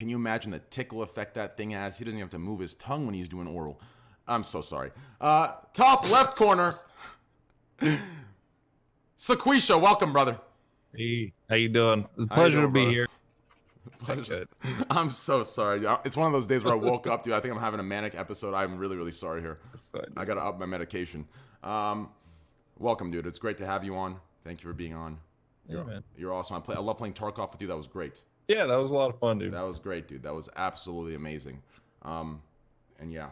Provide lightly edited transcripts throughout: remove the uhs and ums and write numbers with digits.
Can you imagine the tickle effect that thing has? He doesn't even have to move his tongue when he's doing oral. I'm so sorry. Top left corner. Sequisha, welcome, brother. Hey, how you doing? It's a pleasure to be here. Pleasure. I'm so sorry. It's one of those days where I woke up, dude. I think I'm having a manic episode. I'm really, really sorry here. That's fine. I got to up my medication. Welcome, dude. It's great to have you on. Thank you for being on. You're awesome. I love playing Tarkov with you. That was great. Yeah, that was a lot of fun, dude. That was great, dude. That was absolutely amazing. And yeah.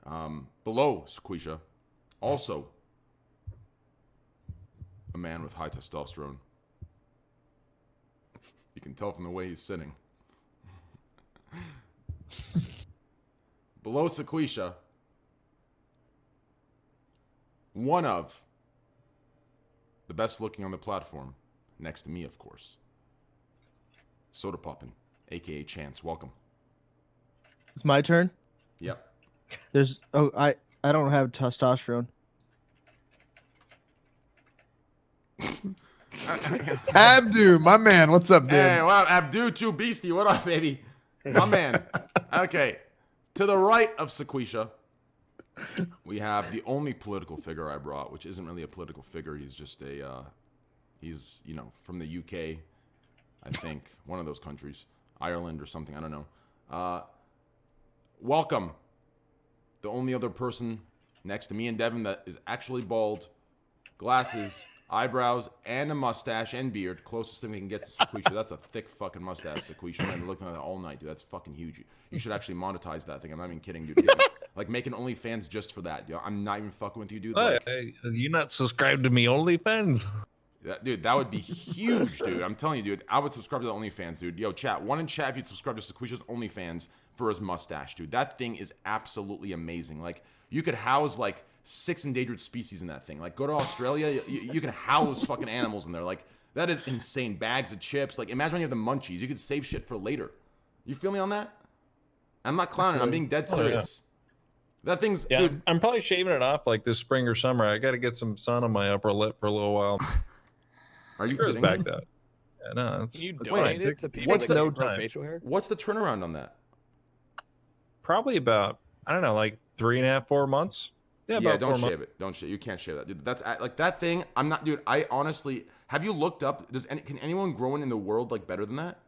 Below Sequisha, also a man with high testosterone. You can tell from the way he's sitting. Below Sequisha, one of the best looking on the platform, next to me, of course. Sodapoppin, aka Chance. Welcome. It's my turn? Yep. I don't have testosterone. Abdu, my man, what's up, dude? Hey, wow, Abdu, too beastie. What up, baby? My man. Okay, to the right of Sequisha, we have the only political figure I brought, which isn't really a political figure. He's just he's, you know, from the UK, I think. One of those countries. Ireland or something, I don't know. Welcome. The only other person next to me and Devin that is actually bald, glasses, eyebrows, and a mustache and beard. Closest thing we can get to Sequisha. That's a thick fucking mustache, Sequisha. I've been looking at that all night, dude. That's fucking huge. You should actually monetize that thing. I'm not even kidding, dude. Like, making OnlyFans just for that. I'm not even fucking with you, dude. Like, hey, you not subscribed to me OnlyFans? Dude, that would be huge, dude. I'm telling you, dude. I would subscribe to the OnlyFans, dude. Yo, chat. One in chat if you'd subscribe to Sequisha's OnlyFans for his mustache, dude. That thing is absolutely amazing. Like, you could house, like, 6 endangered species in that thing. Like, go to Australia, you can house fucking animals in there. Like, that is insane. Bags of chips. Like, imagine when you have the munchies. You could save shit for later. You feel me on that? I'm not clowning. I'm being dead serious. That thing's... Yeah, dude. I'm probably shaving it off, like, this spring or summer. I got to get some sun on my upper lip for a little while. Are you kidding? kidding? Back up. Yeah, no, it's... You it's donate fine. it to people What's that the- don't grow facial hair? What's the turnaround on that? Probably about, I don't know, like 3.5, 4 months. Yeah, about don't 4 months. shave it. Don't shave. You can't shave that, dude. That's like that thing. I'm not, dude. I honestly, have you looked up? Can anyone grow in the world like better than that?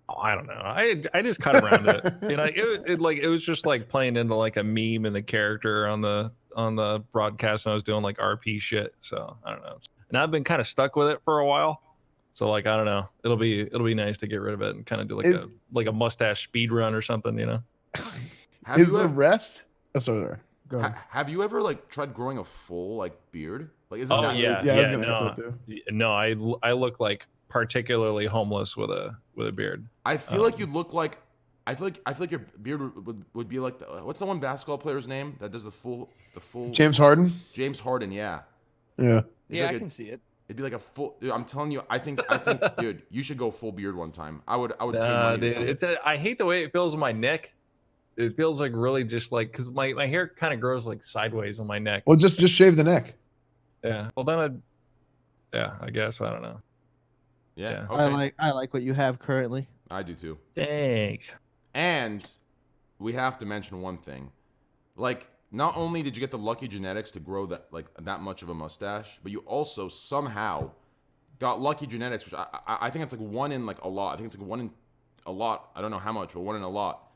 Oh, I don't know. I just cut around it. You know, it was just like playing into like a meme and the character on the broadcast, and I was doing like RP shit. So I don't know. And I've been kind of stuck with it for a while. So like I don't know. It'll be nice to get rid of it and kind of do like a mustache speed run or something. You know. Is the rest? Oh, sorry. Go ahead. Have you ever like tried growing a full like beard? Like isn't Oh that yeah, Yeah, I was yeah. gonna ask that too. No, I look like particularly homeless with a beard. I feel like you look like. I feel like your beard would be like what's the one basketball player's name that does the full James Harden. James Harden, yeah. Yeah. Yeah, like I can see it. It'd be like a full. Dude, I'm telling you, I think, dude, you should go full beard one time. I would pay money to see it. I hate the way it feels on my neck. It feels like really just like because my hair kind of grows like sideways on my neck. Well, just shave the neck. Yeah. Well, then I guess I don't know. Yeah. Yeah. Okay. I like what you have currently. I do too. Thanks. And we have to mention one thing. Like, not only did you get the lucky genetics to grow that much of a mustache, but you also somehow got lucky genetics, which I think it's like one in like a lot. I think it's like one in a lot. I don't know how much, but one in a lot.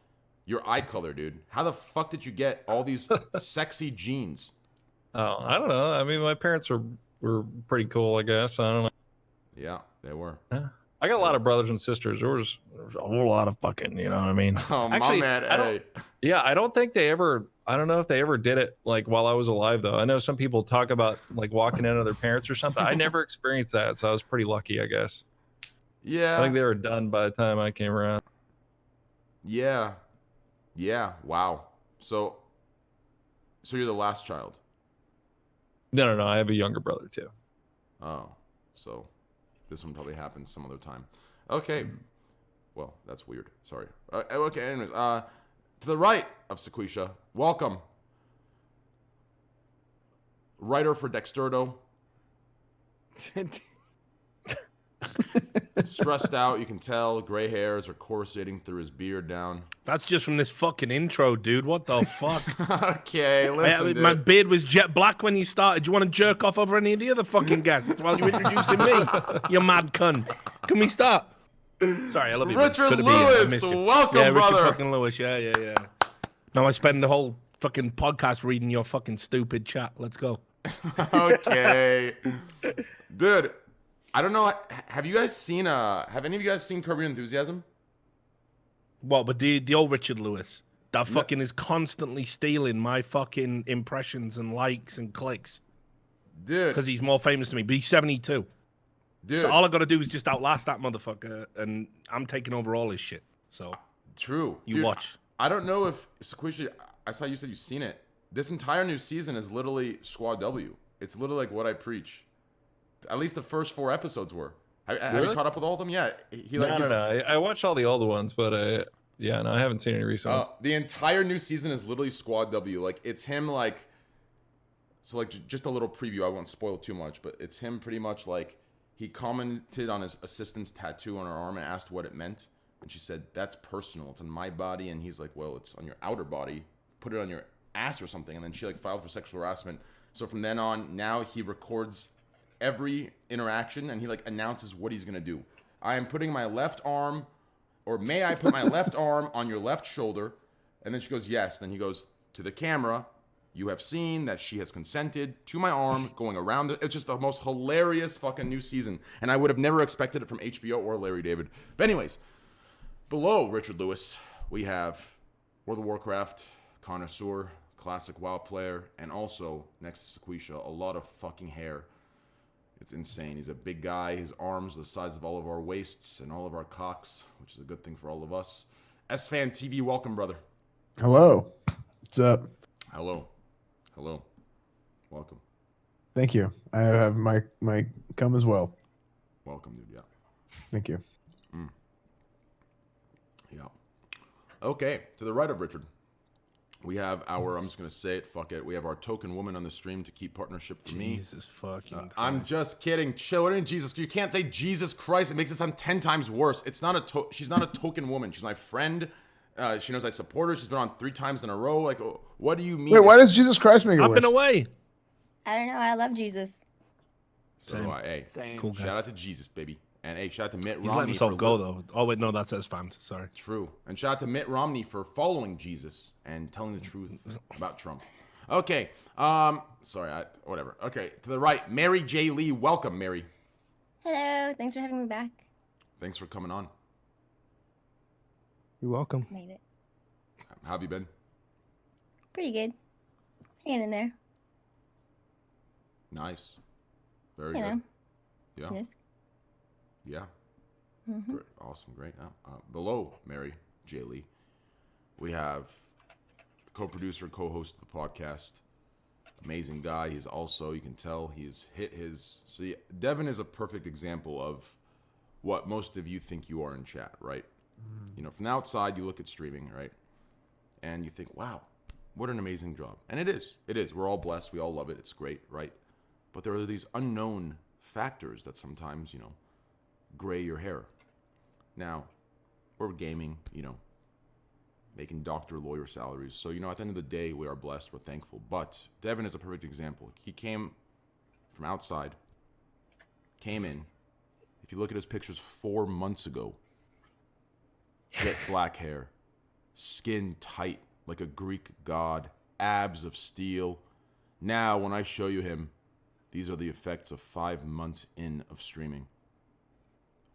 Your eye color, dude. How the fuck did you get all these sexy genes? Oh, I don't know. I mean, my parents were pretty cool, I guess. I don't know. Yeah, they were. Yeah. I got a lot of brothers and sisters. There was a whole lot of fucking, you know what I mean? Oh, Actually, my man. Hey. Yeah, I don't know if they ever did it like while I was alive though. I know some people talk about like walking in on their parents or something. I never experienced that, so I was pretty lucky, I guess. Yeah. I think they were done by the time I came around. Yeah. Yeah. Wow. So you're the last child. No. I have a younger brother too. Oh, so this one probably happens some other time. Okay. Well, that's weird. Sorry. Okay. Anyways, to the right of Sequisha, welcome. Writer for Dexterdo. Stressed out, you can tell. Gray hairs are coruscating through his beard down. That's just from this fucking intro, dude. What the fuck? Okay, listen, dude. My beard was jet black when you started. Do you want to jerk off over any of the other fucking guests while you're introducing me? You mad cunt. Can we start? Sorry, I love you. Richard Good to be here. I Lewis, missed you. welcome, yeah, brother. Richard fucking Lewis. Yeah. Now I spend the whole fucking podcast reading your fucking stupid chat. Let's go. Okay. Dude, I don't know. Have you guys seen have any of you guys seen Curb Your Enthusiasm? What, but the old Richard Lewis that fucking is constantly stealing my fucking impressions and likes and clicks. Dude. Because he's more famous than me, but he's 72. Dude. So all I gotta do is just outlast that motherfucker, and I'm taking over all his shit. So True. you Dude, watch. I don't know if Sequisha, I saw you said you've seen it. This entire new season is literally Squad W. It's literally like what I preach. At least the first 4 episodes were. Have you caught up with all of them? Yeah. No. I watched all the older ones, but I haven't seen any recent ones. The entire new season is literally Squad W. Like, it's him, like... So, like, just a little preview. I won't spoil too much, but it's him pretty much, like... He commented on his assistant's tattoo on her arm and asked what it meant. And she said, that's personal. It's on my body. And he's like, well, it's on your outer body. Put it on your ass or something. And then she, like, filed for sexual harassment. So from then on, now he records every interaction and he, like, announces what he's going to do. I am putting my left arm, or may I put my left arm on your left shoulder? And then she goes, yes. Then he goes, to the camera, you have seen that she has consented to my arm going around. It's just the most hilarious fucking new season. And I would have never expected it from HBO or Larry David. But anyways, below Richard Lewis, we have World of Warcraft connoisseur, classic WoW player, and also, next to Sequisha, a lot of fucking hair. It's insane. He's a big guy. His arms the size of all of our waists and all of our cocks, which is a good thing for all of us. EsfandTV, welcome, brother. Hello. What's up? Hello. Welcome. Thank you. I have my cum as well. Welcome, dude. Yeah. Thank you. Yeah. Okay. To the right of Richard, we have our, I'm just going to say it, fuck it. We have our token woman on the stream to keep partnership for me. Jesus fucking Christ. I'm just kidding. Chill. What in Jesus? You can't say Jesus Christ. It makes it sound 10 times worse. It's not she's not a token woman. She's my friend. She knows I support her. She's been on 3 times in a row. Like, what do you mean? Wait, why does Jesus Christ make it I've worse? been away. I don't know. I love Jesus. So do I. Hey, Same. Cool guy. shout out to Jesus, baby. And hey, shout out to Mitt Romney. He's letting himself for go, though. Oh, wait, no, that's Esfand. Sorry. True. And shout out to Mitt Romney for following Jesus and telling the truth about Trump. Okay. Sorry, whatever. Okay, to the right, MaryJleeee. Welcome, Mary. Hello. Thanks for having me back. Thanks for coming on. You're welcome. Made it. How have you been? Pretty good. Hanging in there. Nice. Very You good. know. Yeah. Yes. Yeah. Mm-hmm. Great. Awesome. Great. Below MaryJleeee, we have co-producer, co-host of the podcast. Amazing guy. He's also, you can tell, he's hit his... See, Devin is a perfect example of what most of you think you are in chat, right? You know, from the outside, you look at streaming, right? And you think, wow, what an amazing job. And it is. It is. We're all blessed. We all love it. It's great, right? But there are these unknown factors that sometimes, you know, gray your hair. Now, we're gaming, you know, making doctor, lawyer salaries. So, you know, at the end of the day, we are blessed. We're thankful. But Devin is a perfect example. He came from outside, came in. If you look at his pictures 4 months ago, jet black hair, skin tight like a Greek god, abs of steel. Now, when I show you him, these are the effects of 5 months in of streaming.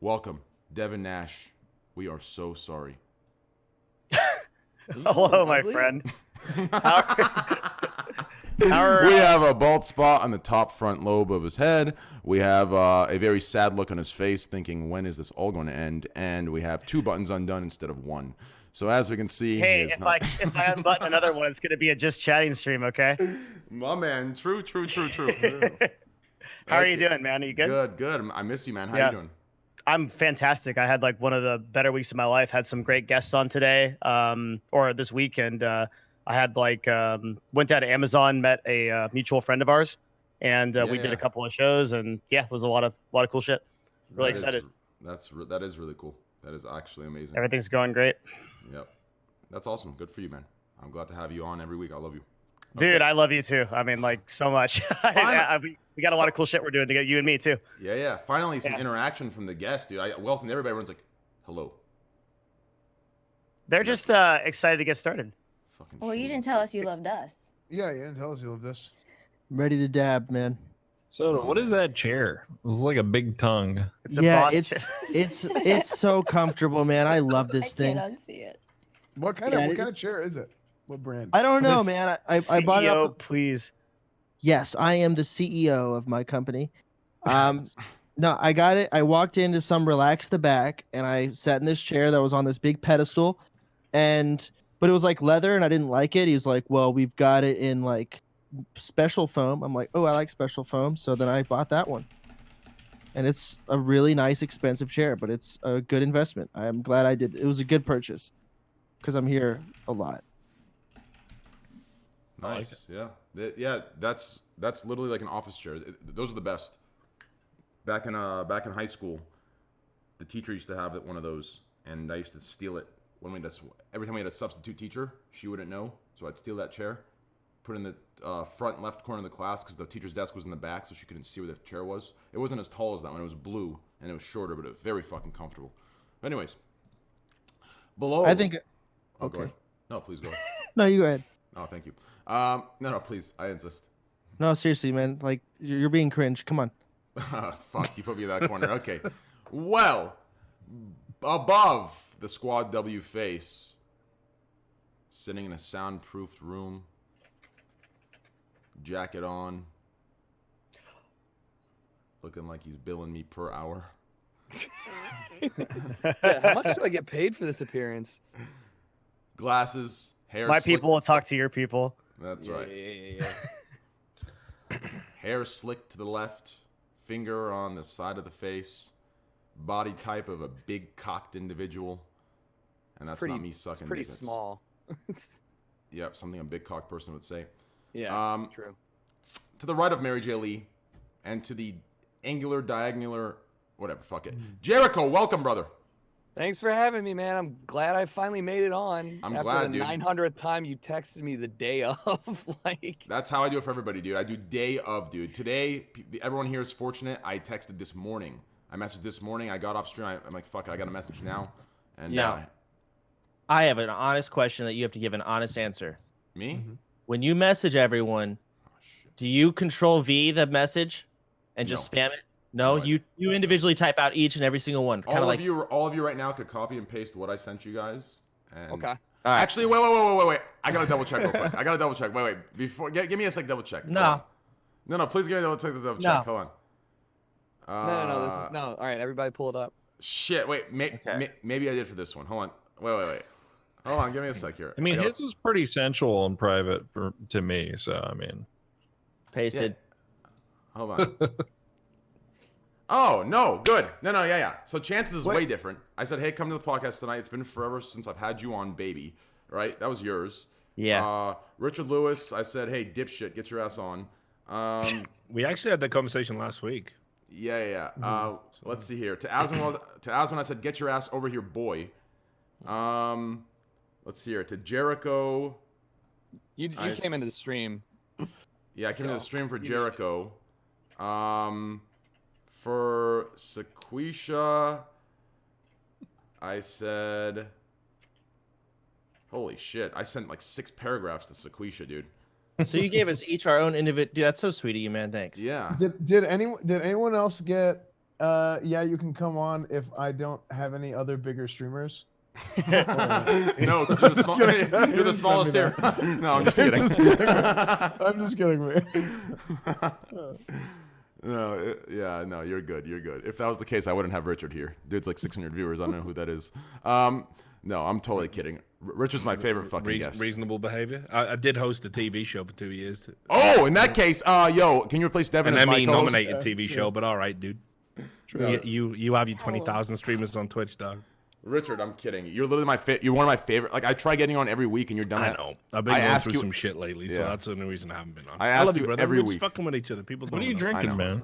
Welcome, Devin Nash. We are so sorry. Hello, my friend. We have a bald spot on the top front lobe of his head. We have a very sad look on his face, thinking, when is this all going to end? And we have 2 buttons undone instead of 1. So as we can see, Hey, he is if I unbutton another one, it's gonna be a just chatting stream, okay? My man, true. How are you doing, man? Are you good? Good. I miss you, man. How Yeah. you doing? I'm fantastic. I had like one of the better weeks of my life. Had some great guests on today, or this week, and I had like went down to Amazon, met a mutual friend of ours, and we did Yeah. a couple of shows, and yeah, it was a lot of cool shit. Really excited. That is really cool. That is actually amazing. Everything's going great. Yep. That's awesome. Good for you, man. I'm glad to have you on every week. I love you. Dude, Okay. I love you too. I mean, like, so much. We got a lot of cool shit we're doing to get you and me too. Yeah. Finally, some interaction from the guests, dude. I welcomed everybody. Everyone's like, hello. They're just excited to get started. Fucking Well, you shit. didn't tell us you loved us. Yeah, you didn't tell us you loved this. I'm ready to dab, man. So what is that chair? It's like a big tongue. It's a Yeah, boss it's chair. it's so comfortable, man. I love I this thing. can't unsee it. What kind of chair is it? What brand? I don't know, man. I bought it CEO, off. please. Yes, I am the CEO of my company. No, I got it. I walked into some Relax the Back, and I sat in this chair that was on this big pedestal, but it was like leather, and I didn't like it. He was like, "Well, we've got it in like special foam." I'm like, "Oh, I like special foam," so then I bought that one. And it's a really nice, expensive chair, but it's a good investment. I'm glad I did. It was a good purchase because I'm here a lot. Nice. Yeah. That's literally like an office chair. Those are the best. Back in high school, the teacher used to have one of those, and I used to steal it every time we had a substitute teacher. She wouldn't know, so I'd steal that chair, put it in the front left corner of the class because the teacher's desk was in the back, so she couldn't see where the chair was. It wasn't as tall as that one. It was blue and it was shorter, but it was very fucking comfortable. But anyways, below. I think. Oh, go Okay. ahead. No, please go. No, you go ahead. Oh, thank you. No, please. I insist. No, seriously, man. Like you're being cringe. Come on. Fuck, you put me in that corner. Okay. Well, above the Squad W face, sitting in a soundproofed room, jacket on, looking like he's billing me per hour. Yeah, how much do I get paid for this appearance? Glasses, hair. My slick- people will talk to your people. That's Yeah, right. yeah. Hair slicked to the left, finger on the side of the face, body type of a big cocked individual, and that's not me sucking It's pretty dick. That's- small. Yep, something a big cocked person would say. Yeah, true. To the right of MaryJleeee, and to the angular, diagonal, whatever, fuck it. Jericho, welcome, brother. Thanks for having me, man. I'm glad I finally made it on. I'm after glad, the dude. 900th time you texted me the day of, like. That's how I do it for everybody, dude. I do day of, dude. Today, everyone here is fortunate. I texted this morning. I messaged this morning. I got off stream. I'm like, fuck it, I got a message now. And Yeah. I have an honest question that you have to give an honest answer. me? When you message everyone, Oh, shit. do you control V the message and just spam it? No, No, I- you individually type out each and every single one. Kind of like All of you right now could copy and paste what I sent you guys. And Okay. all right. Actually, wait. I gotta double check real quick. I gotta double check. Wait. Before, give me a sec. Double check. No. No. Please give me a double check. Double No. check. Hold on. No. This is no. All right, everybody, pull it up. Shit. Wait. Okay. Maybe I did for this one. Hold on. Wait. Hold on. Give me a sec here. I mean, gotta- his was pretty sensual and private to me. So I mean, pasted. Hold on. Oh no. Good. No. Yeah. So chances is way Wait. different. I said, hey, come to the podcast tonight. It's been forever since I've had you on, baby. Right? That was yours. Yeah. Richard Lewis. I said, hey, dipshit, get your ass on. We actually had that conversation last week. Yeah. Let's see here. To Asman, I said, get your ass over here, boy. Let's see here. To Jericho. You came into the stream. Yeah, I came to the So, stream for you- Jericho. For Sequisha, I said, holy shit. I sent like 6 paragraphs to Sequisha, dude. So you gave us each our own individual. Dude, that's so sweet of you, man. Thanks. Yeah. Did anyone else get? Yeah, you can come on if I don't have any other bigger streamers. No, 'cause you're the smallest here. No, I'm just kidding. I'm just kidding, man. No, you're good. If that was the case, I wouldn't have Richard here. Dude's like 600 viewers. I don't know who that is. No, I'm totally kidding. Richard's my favorite fucking guest. Reasonable behavior. I did host a TV show for 2 years. Oh, in that case, yo, can you replace Devin An as my Emmy co-host? nominated TV show, but all right, dude. You have your 20,000 streamers on Twitch, dog. Richard, I'm kidding. You're literally you're one of my favorite. Like I try getting on every week, and you're done. I know. I've been I going ask through you- some shit lately, so Yeah. that's the only reason I haven't been on. I ask love you brother. every We're week. just fucking with each other. People what are don't you know. drinking, know. man?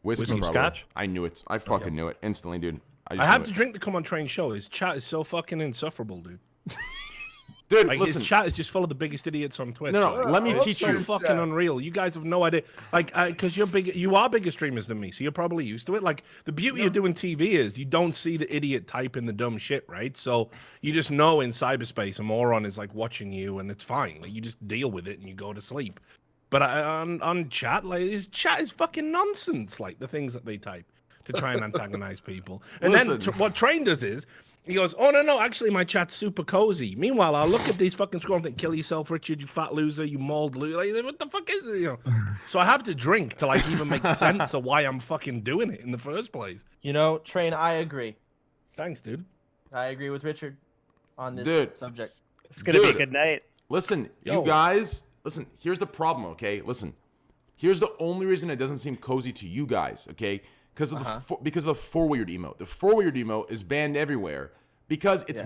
Whiskey, some brother. scotch? I knew it. I fucking knew it instantly, dude. I have to drink to come on Train's show. His chat is so fucking insufferable, dude. Dude, like listen. his chat is just full of the biggest idiots on Twitch. No, let me teach you. Fucking unreal. You guys have no idea. Like, because you are bigger streamers than me, so you're probably used to it. Like, the beauty of doing TV is you don't see the idiot typing the dumb shit, right? So you just know in cyberspace a moron is like watching you, and it's fine. Like, you just deal with it and you go to sleep. But on chat, like his chat is fucking nonsense. Like the things that they type to try and antagonize people. And then what Train does is. He goes, oh, no, actually, my chat's super cozy. Meanwhile, I'll look at these fucking scrolls and think, kill yourself, Richard, you fat loser, you mauled loser. Like, what the fuck is it? You know? So I have to drink to, like, even make sense of why I'm fucking doing it in the first place. You know, Train, I agree. Thanks, dude. I agree with Richard on this subject. It's going to be a good night. Listen, you guys, listen, here's the problem, okay? Listen, here's the only reason it doesn't seem cozy to you guys, okay? Because of the four-weird emote. The four-weird emote is banned everywhere because it's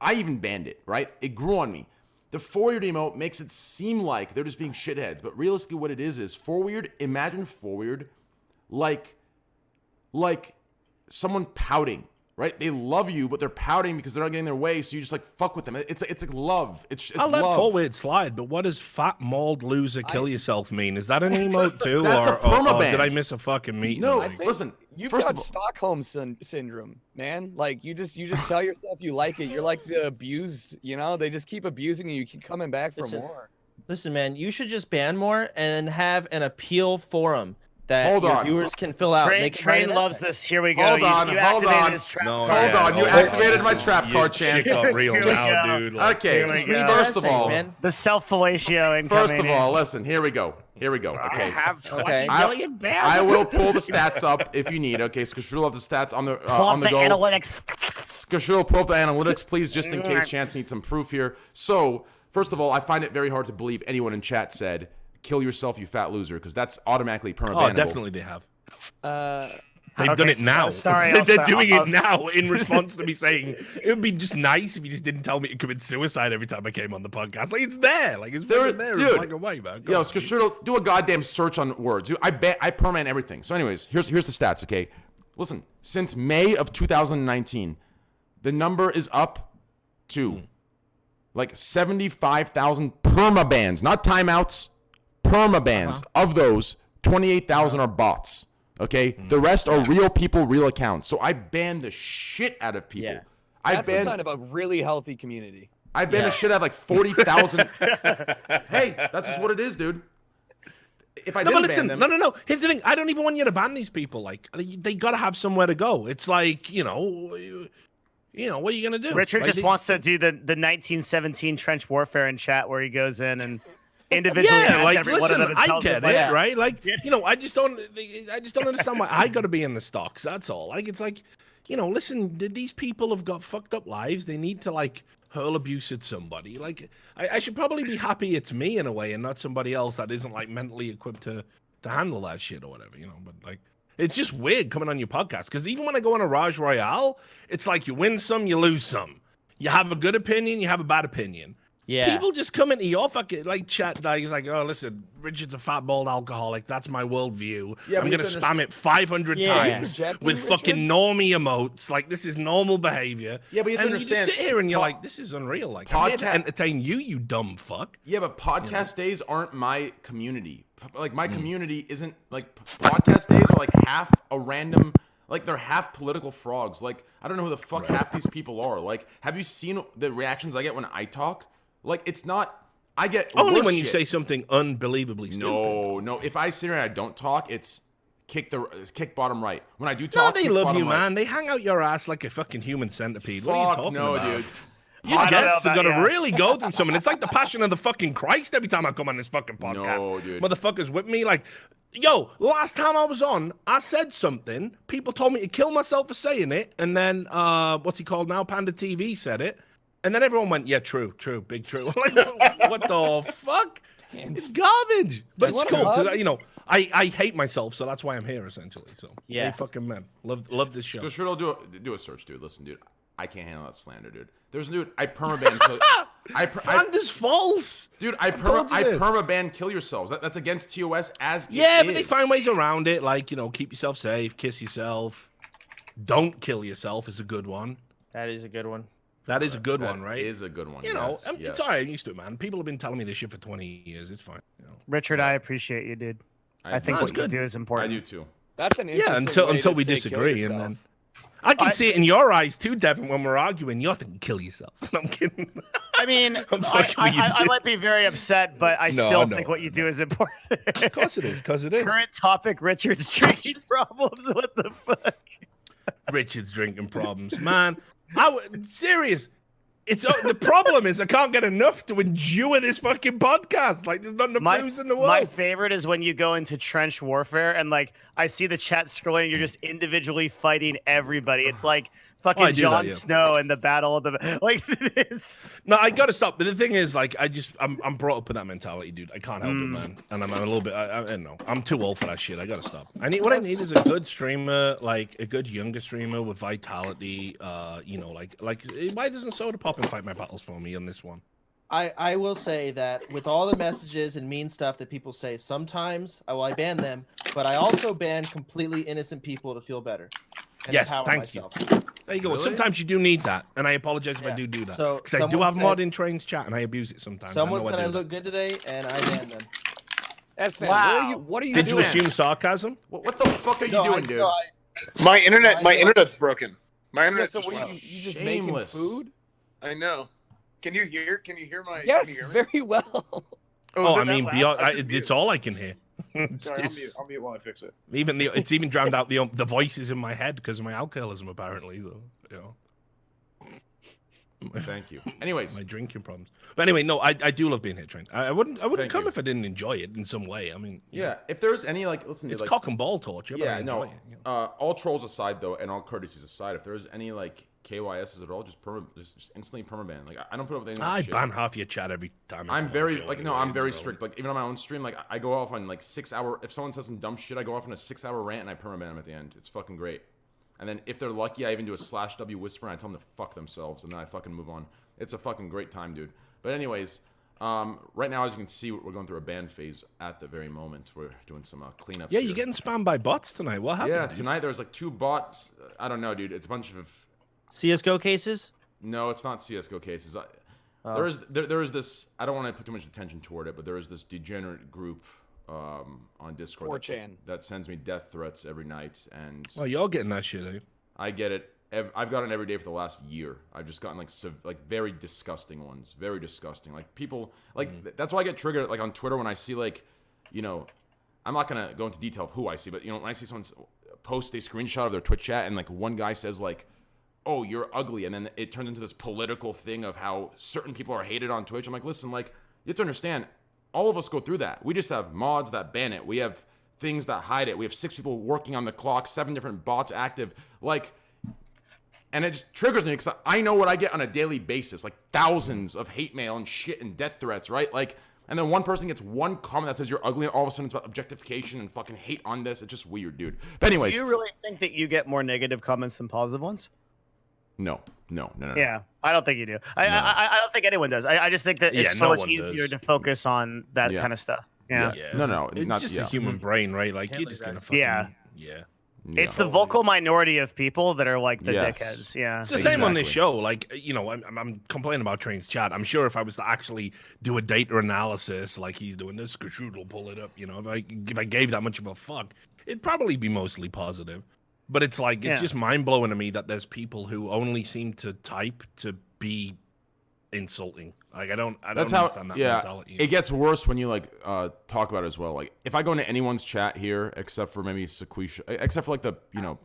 I even banned it, right? It grew on me. The four-weird emote makes it seem like they're just being shitheads, but realistically what it is four-weird, imagine four-weird like someone pouting, right? They love you, but they're pouting because they're not getting their way, so you just like fuck with them. It's like love. It's I'll let love. forward slide, but what does fat mauled loser kill yourself mean? Is that an emote too? That's a permaban. Or did I miss a fucking meeting? No, listen. You've first got of all, Stockholm syndrome, man. Like you just tell yourself you like it. You're like the abused, you know. They just keep abusing you. You keep coming back for more. Listen, man, you should just ban more and have an appeal forum that viewers can fill out. Train loves this. Here we go. Hold on. You hold on. You activated my trap card chance. Real now, dude. Like, okay. First of all, the self-fellatio incoming. First of all, listen. Here we go. Okay. I have 20 million bans. I will pull the stats up if you need. Okay, Skashul will have the stats on the go. Analytics. Skashul, pull up the analytics, please, just in case Chance needs some proof here. So, first of all, I find it very hard to believe anyone in chat said, "Kill yourself, you fat loser," because that's automatically perma-bannable. Oh, definitely they have. They've done it now. Sorry, they're doing it now in response to me saying it would be just nice if you just didn't tell me to commit suicide every time I came on the podcast. Like it's there, like it's there. Dude, it's like a way, man. Yo, Skashul, do a goddamn search on words. Dude, I perma-ban everything. So, anyways, here's the stats. Okay, listen. Since May of 2019, the number is up to like 75,000 perma-bans, not timeouts. Perma-bans. Of those, 28,000 are bots. Okay, the rest are real people, real accounts. So I banned the shit out of people. That's a sign of a really healthy community. I banned the shit out of like 40,000. Hey, that's just what it is, dude. If I didn't ban them, no. Here's the thing: I don't even want you to ban these people. Like they gotta have somewhere to go. It's like what are you gonna do? Richard just wants to do the 1917 trench warfare in chat where he goes in and. Individually, listen, I get it, right? Like, I just don't understand why I got to be in the stocks. That's all. Like, it's like, listen, these people have got fucked up lives. They need to like hurl abuse at somebody. Like, I should probably be happy it's me in a way and not somebody else that isn't like mentally equipped to handle that shit or whatever, But like, it's just weird coming on your podcast because even when I go on a Raj Royale, it's like you win some, you lose some. You have a good opinion, you have a bad opinion. Yeah. People just come into your fucking like chat. Like, he's like, oh, listen, Richard's a fat bald alcoholic. That's my worldview. Yeah, I'm gonna spam it 500 times with fucking normie emotes. Like, this is normal behavior. Yeah, but you have to understand. You just sit here and you're like, this is unreal. Like, I'm here to entertain you, you dumb fuck. Yeah, but podcast days aren't my community. Like, my community isn't like podcast days are like half a random. Like, they're half political frogs. Like, I don't know who the fuck half these people are. Like, have you seen the reactions I get when I talk? Like, it's not. I get only when you say something unbelievably stupid. No. If I sit here and I don't talk, it's kick bottom right. When I do talk, they love you, man. They hang out your ass like a fucking human centipede. What are you talking about? Dude. You guests have got to really go through something. It's like the passion of the fucking Christ every time I come on this fucking podcast. No, dude. Motherfuckers with me. Like, yo, last time I was on, I said something. People told me to kill myself for saying it. And then, what's he called now? Panda TV said it. And then everyone went, yeah, true, big true. Like, what the fuck? It's garbage. But it's cool because, I hate myself, so that's why I'm here, essentially. So, hey, fucking man. Love this show. So sure, I'll do a search, dude. Listen, dude. I can't handle that slander, dude. There's a dude, I permaban. Slander's false. Dude, I permaban kill yourselves. That's against TOS as but they find ways around it. Like, keep yourself safe, kiss yourself. Don't kill yourself is a good one. That is a good one. That is a good one, right? It is a good one. You know, yes, it's all right. I'm used to it, man. People have been telling me this shit for 20 years. It's fine. You know. Richard, I appreciate you, dude. I think what you do is important. I do too. That's an interesting way until to we say disagree, kill and yourself. then I can see it in your eyes too, Devin. When we're arguing, you're thinking kill yourself. I'm kidding. I mean, I'm fucking with you, I dude. might be very upset, but I No, still no, think what you no. do is important. Of course it is. Because it is. Current topic: Richard's drinking problems. What the fuck? Richard's drinking problems, man. Serious. It's the problem is I can't get enough to endure this fucking podcast. Like, there's not enough booze in the world. My favorite is when you go into trench warfare and like I see the chat scrolling, and you're just individually fighting everybody. It's like fucking I do that, Jon yeah. Snow in the Battle of the like it is. No, I gotta stop. But the thing is, like, I'm brought up with that mentality, dude. I can't help it, man. And I'm a little bit. I don't know. I'm too old for that shit. I gotta stop. What I need is a good streamer, like a good younger streamer with vitality. You know, like why doesn't Sodapoppin fight my battles for me on this one? I will say that with all the messages and mean stuff that people say, sometimes I ban them, but I also ban completely innocent people to feel better. And Yes, empower thank myself. you. There you go. Really? Sometimes you do need that, and I apologize if I do that. So Because I do someone have mod in trains chat, and I abuse it sometimes. Someone I know said I do look good today, and I banned them. Esfand, Wow. what are you Did you doing? assume sarcasm? What the fuck are you No, doing, dude? My internet's broken. My Yeah, internet's so just what went are out. you just Shameless. making food? I know. Can you hear my? Yes, can you hear me? very well. Oh, I that mean, loud? beyond, I should it's mute. all I can hear. Sorry, I'll mute while I fix it. Even it's even drowned out the voices in my head because of my alcoholism, apparently. So, you know. Thank you. Anyways, My drinking problems. But anyway, no, I do love being here, Trent. I wouldn't Thank come you. if I didn't enjoy it in some way. I mean, you know, yeah, if there's any like, listen, it's like, cock and ball torture. But I yeah, enjoy no. it, you know. All trolls aside, though, and all courtesies aside, if there's any like KYSs at all, just instantly permaban. Like I don't put up with any of that I shit. ban half your chat every time. I I'm come on very the show like no, anyway, I'm very so- strict. Like even on my own stream, like I go off on like 6 hour. If someone says some dumb shit, I go off on a 6 hour rant and I permaban them at the end. It's fucking great. And then if they're lucky, I even do a /W whisper and I tell them to fuck themselves, and then I fucking move on. It's a fucking great time, dude. But anyways, right now as you can see, we're going through a ban phase at the very moment. We're doing some cleanups. Yeah, here. you're getting spammed by bots tonight. What happened? Yeah, dude? tonight there's like 2 bots. I don't know, dude. It's a bunch of. CS:GO cases? No, it's not CS:GO cases. Oh. There is this. I don't want to put too much attention toward it, but there is this degenerate group on Discord 4chan. that sends me death threats every night, and Oh, you're getting that shit, eh? I get it. I've gotten it every day for the last year. I've just gotten like very disgusting ones, very disgusting. Like people like that's why I get triggered like on Twitter when I see like, you know, I'm not gonna go into detail of who I see, but you know when I see someone post a screenshot of their Twitch chat and like one guy says like, "Oh, you're ugly," and then it turns into this political thing of how certain people are hated on Twitch. I'm like, listen, like you have to understand, all of us go through that. We just have mods that ban it. We have things that hide it. We have 6 people working on the clock, 7 different bots active, like. And it just triggers me because I know what I get on a daily basis, like thousands of hate mail and shit and death threats, right? Like, and then one person gets one comment that says you're ugly, and all of a sudden it's about objectification and fucking hate on this. It's just weird, dude. But anyways, Do you really think that you get more negative comments than positive ones? no. Yeah, I don't think you do. I don't think anyone does. I just think that Yeah, it's so no much one easier does. to focus on that Yeah. kind of stuff. Yeah. No, It's not, just yeah. the human brain, right? Like you're Handle just it, gonna guys. fucking Yeah. yeah. It's the vocal minority of people that are like the Yes. dickheads. Yeah. It's the same on this Exactly. show. Like, you know, I'm complaining about Train's chat. I'm sure if I was to actually do a data analysis like he's doing, this Skashoot will pull it up. You know, if I gave that much of a fuck, it'd probably be mostly positive. But it's like, it's Yeah. just mind blowing to me that there's people who only seem to type to be insulting. Like, I don't That's how, understand that yeah, mentality. it gets worse when you like talk about it as well. Like if I go into anyone's chat here, except for maybe Sequisha, except for like the, you know,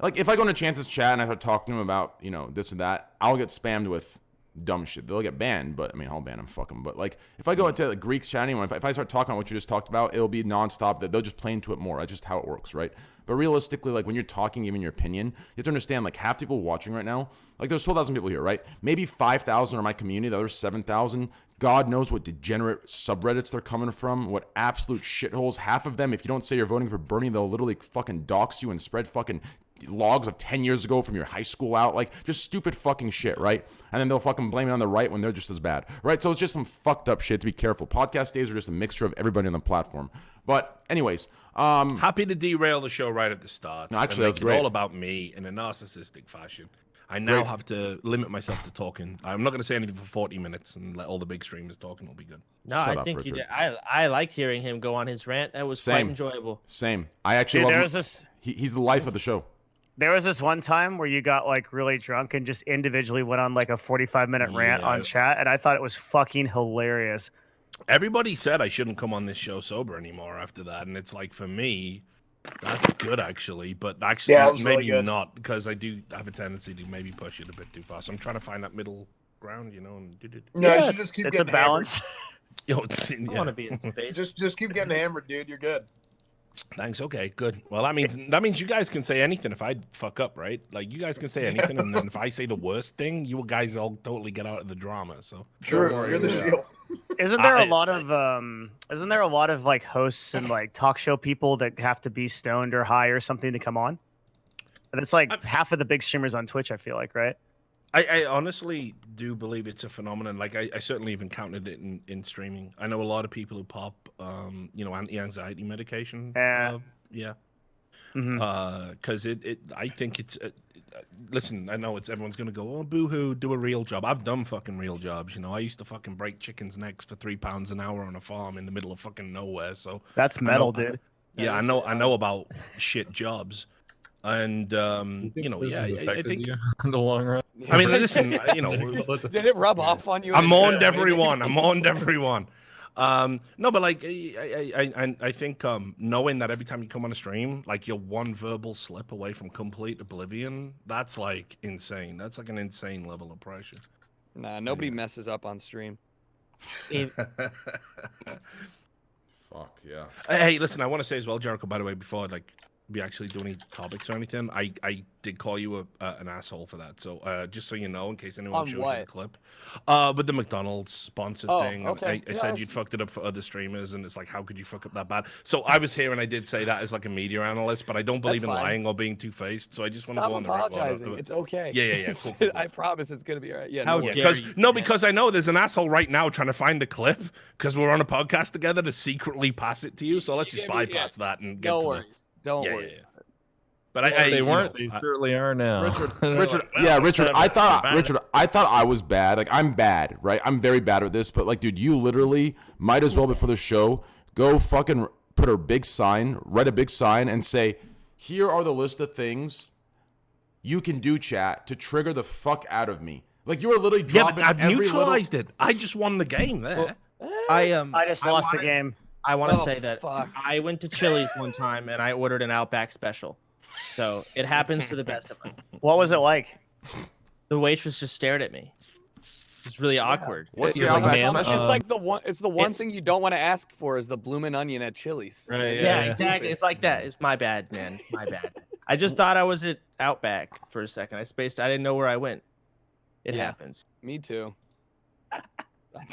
like if I go into Chance's chat and I start talking to him about, you know, this and that, I'll get spammed with dumb shit. They'll get banned, but I mean, I'll ban them, fuck them. But like if I go into like Greek's chat, anyone, if I start talking about what you just talked about, it'll be nonstop. That they'll just play into it more. That's just how it works, right? But realistically, like when you're talking, even your opinion, you have to understand like half the people watching right now, like there's 12,000 people here, right? Maybe 5,000 are my community, the other 7,000. God knows what degenerate subreddits they're coming from, what absolute shitholes. Half of them, if you don't say you're voting for Bernie, they'll literally fucking dox you and spread fucking logs of 10 years ago from your high school out, like just stupid fucking shit, right? And then they'll fucking blame it on the right when they're just as bad, right? So it's just some fucked up shit. To be careful. Podcast days are just a mixture of everybody on the platform. But anyways, happy to derail the show right at the start. No, actually, that's it's great. All about me in a narcissistic fashion. I now have to limit myself to talking. I'm not going to say anything for 40 minutes and let all the big streamers talk, and it'll be good. No, I think you did. I liked hearing him go on his rant. That was quite enjoyable. Same. I actually love him. He's the life of the show. There was this one time where you got like really drunk and just individually went on like a 45-minute rant on chat, and I thought it was fucking hilarious. Everybody said I shouldn't come on this show sober anymore after that, and it's like, for me, that's good actually, but actually maybe really not, because I do have a tendency to maybe push it a bit too far. So I'm trying to find that middle ground, you know. And you should just keep getting a balance. I want to be in space. Just keep getting hammered, dude. You're good. Thanks. Okay, good. Well, that means you guys can say anything if I fuck up, right? Like, you guys can say anything, and then if I say the worst thing, you guys all totally get out of the drama. So sure, you're the shield. Isn't there a lot of like hosts and like talk show people that have to be stoned or high or something to come on? And it's like half of the big streamers on Twitch, I feel like, right? I honestly do believe it's a phenomenon. Like, I certainly have encountered it in streaming. I know a lot of people who pop, anti-anxiety medication. Because I think it's. Listen, I know everyone's gonna go, oh, boo-hoo, do a real job. I've done fucking real jobs, you know. I used to fucking break chickens' necks for £3 an hour on a farm in the middle of fucking nowhere. So that's metal, dude. I know about shit jobs. And I think in the long run. I mean, listen, did it rub off on you? I mourned everyone. No, but like I think knowing that every time you come on a stream, like you're one verbal slip away from complete oblivion, that's like insane. That's like an insane level of pressure. Nah, nobody messes up on stream. Fuck yeah. Hey, listen, I want to say as well, Jericho, by the way, before we actually do any topics or anything, I did call you an asshole for that. So just so you know, in case anyone shows you the clip, with the McDonald's sponsored thing, okay. I said you'd fucked it up for other streamers, and it's like, how could you fuck up that bad? So I was here and I did say that as like a media analyst, but I don't believe in lying or being two-faced. So I just want to go on the apologizing. It's okay. Yeah. Cool. I promise it's gonna be all right. Yeah. How dare you? Because I know there's an asshole right now trying to find the clip because we're on a podcast together to secretly pass it to you. So let's just bypass that and get to worries. Don't worry. Yeah. But they weren't. They certainly are now. Richard. I thought I was bad. Like, I'm bad, right? I'm very bad at this. But like, dude, you literally might as well before the show go fucking put a big sign, write a big sign, and say, here are the list of things you can do, chat, to trigger the fuck out of me. Like, you were literally dropping. Yeah, but I've neutralized it. I just won the game there. I just lost the game. I want to say that I went to Chili's one time and I ordered an Outback special. So it happens to the best of us. What was it like? The waitress just stared at me. It's really awkward. What's the Outback special? It's like the one thing you don't want to ask for is the bloomin' onion at Chili's. Right, yeah, exactly. It's like that. It's my bad, man. My bad. I just thought I was at Outback for a second. I didn't know where I went. It happens. Me too.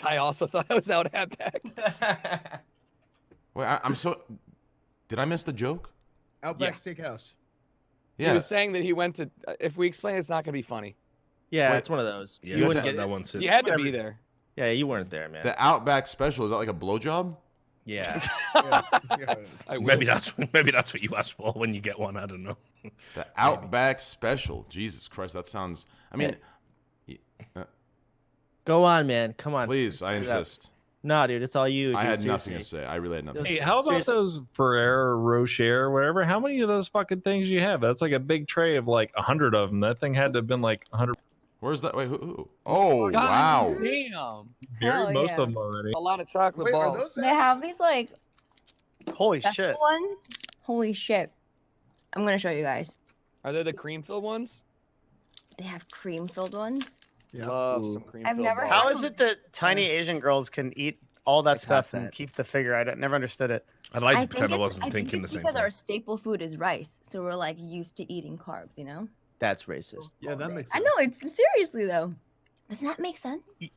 I also thought I was out at Outback. Wait, I'm so. Did I miss the joke? Outback Steakhouse. Yeah. He was saying that he went to. If we explain, it's not gonna be funny. Yeah, it's one of those. Yeah, you wouldn't get that one. You had to be there. Yeah, you weren't there, man. The Outback special, is that like a blowjob? Yeah. Maybe that's what you asked for when you get one. I don't know. The Outback special. Jesus Christ, that sounds. I mean. Go on, man. Come on. Please, I insist. No, dude, it's all you. I had nothing to say. I really had nothing to say. Hey, how about those Ferrero Rocher or whatever? How many of those fucking things you have? That's like a big tray of like 100 of them. That thing had to have been like 100. Where's that? Wait, who? Oh, God, wow. Damn. Most of them already. A lot of chocolate balls. They have these like holy special shit ones. Holy shit. I'm going to show you guys. Are they the cream-filled ones? They have cream-filled ones. Yeah. Love some cream. I've never. How is it that tiny Asian girls can eat all that stuff and keep the figure? I never understood it. I kind of wasn't thinking the same because thing. our staple food is rice, so we're like used to eating carbs, you know. That's racist. Yeah, that makes sense. I know, it's seriously though. Doesn't that make sense? You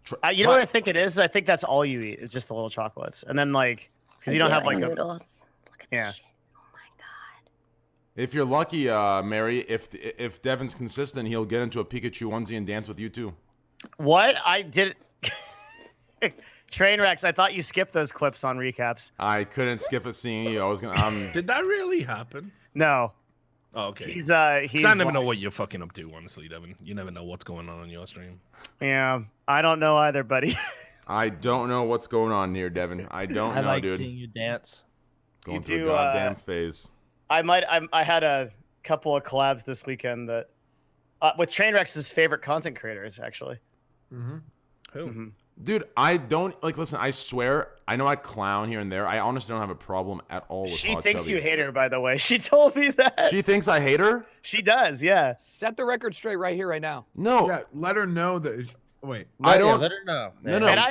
know what I think it is? I think that's all you eat. It's just the little chocolates, and then like because you don't have like noodles. Look at yeah. this shit. Oh my god. If you're lucky, Mary, if Devin's consistent, he'll get into a Pikachu onesie and dance with you too. What? I did. Trainwrecks. I thought you skipped those clips on recaps. I couldn't skip a scene. I was gonna. Did that really happen? No. Oh, okay. He's I never like- know what you're fucking up to, honestly, Devin. You never know what's going on your stream. Yeah, I don't know either, buddy. I don't know what's going on here, Devin. I don't I know, like dude. seeing you dance. Going You through do, a goddamn phase. I had a couple of collabs this weekend that with Trainwrecks' favorite content creators, actually. Mm-hmm. Who? Mhm. Dude, I don't like. Listen, I swear, I know I clown here and there. I honestly don't have a problem at all with She Hot thinks Chubby. you hate her, by the way. She told me that. She thinks I hate her? She does, yeah. Set the record straight right here, right now. No. Yeah, let her know that. Wait. I don't. Let her know. No, no. And I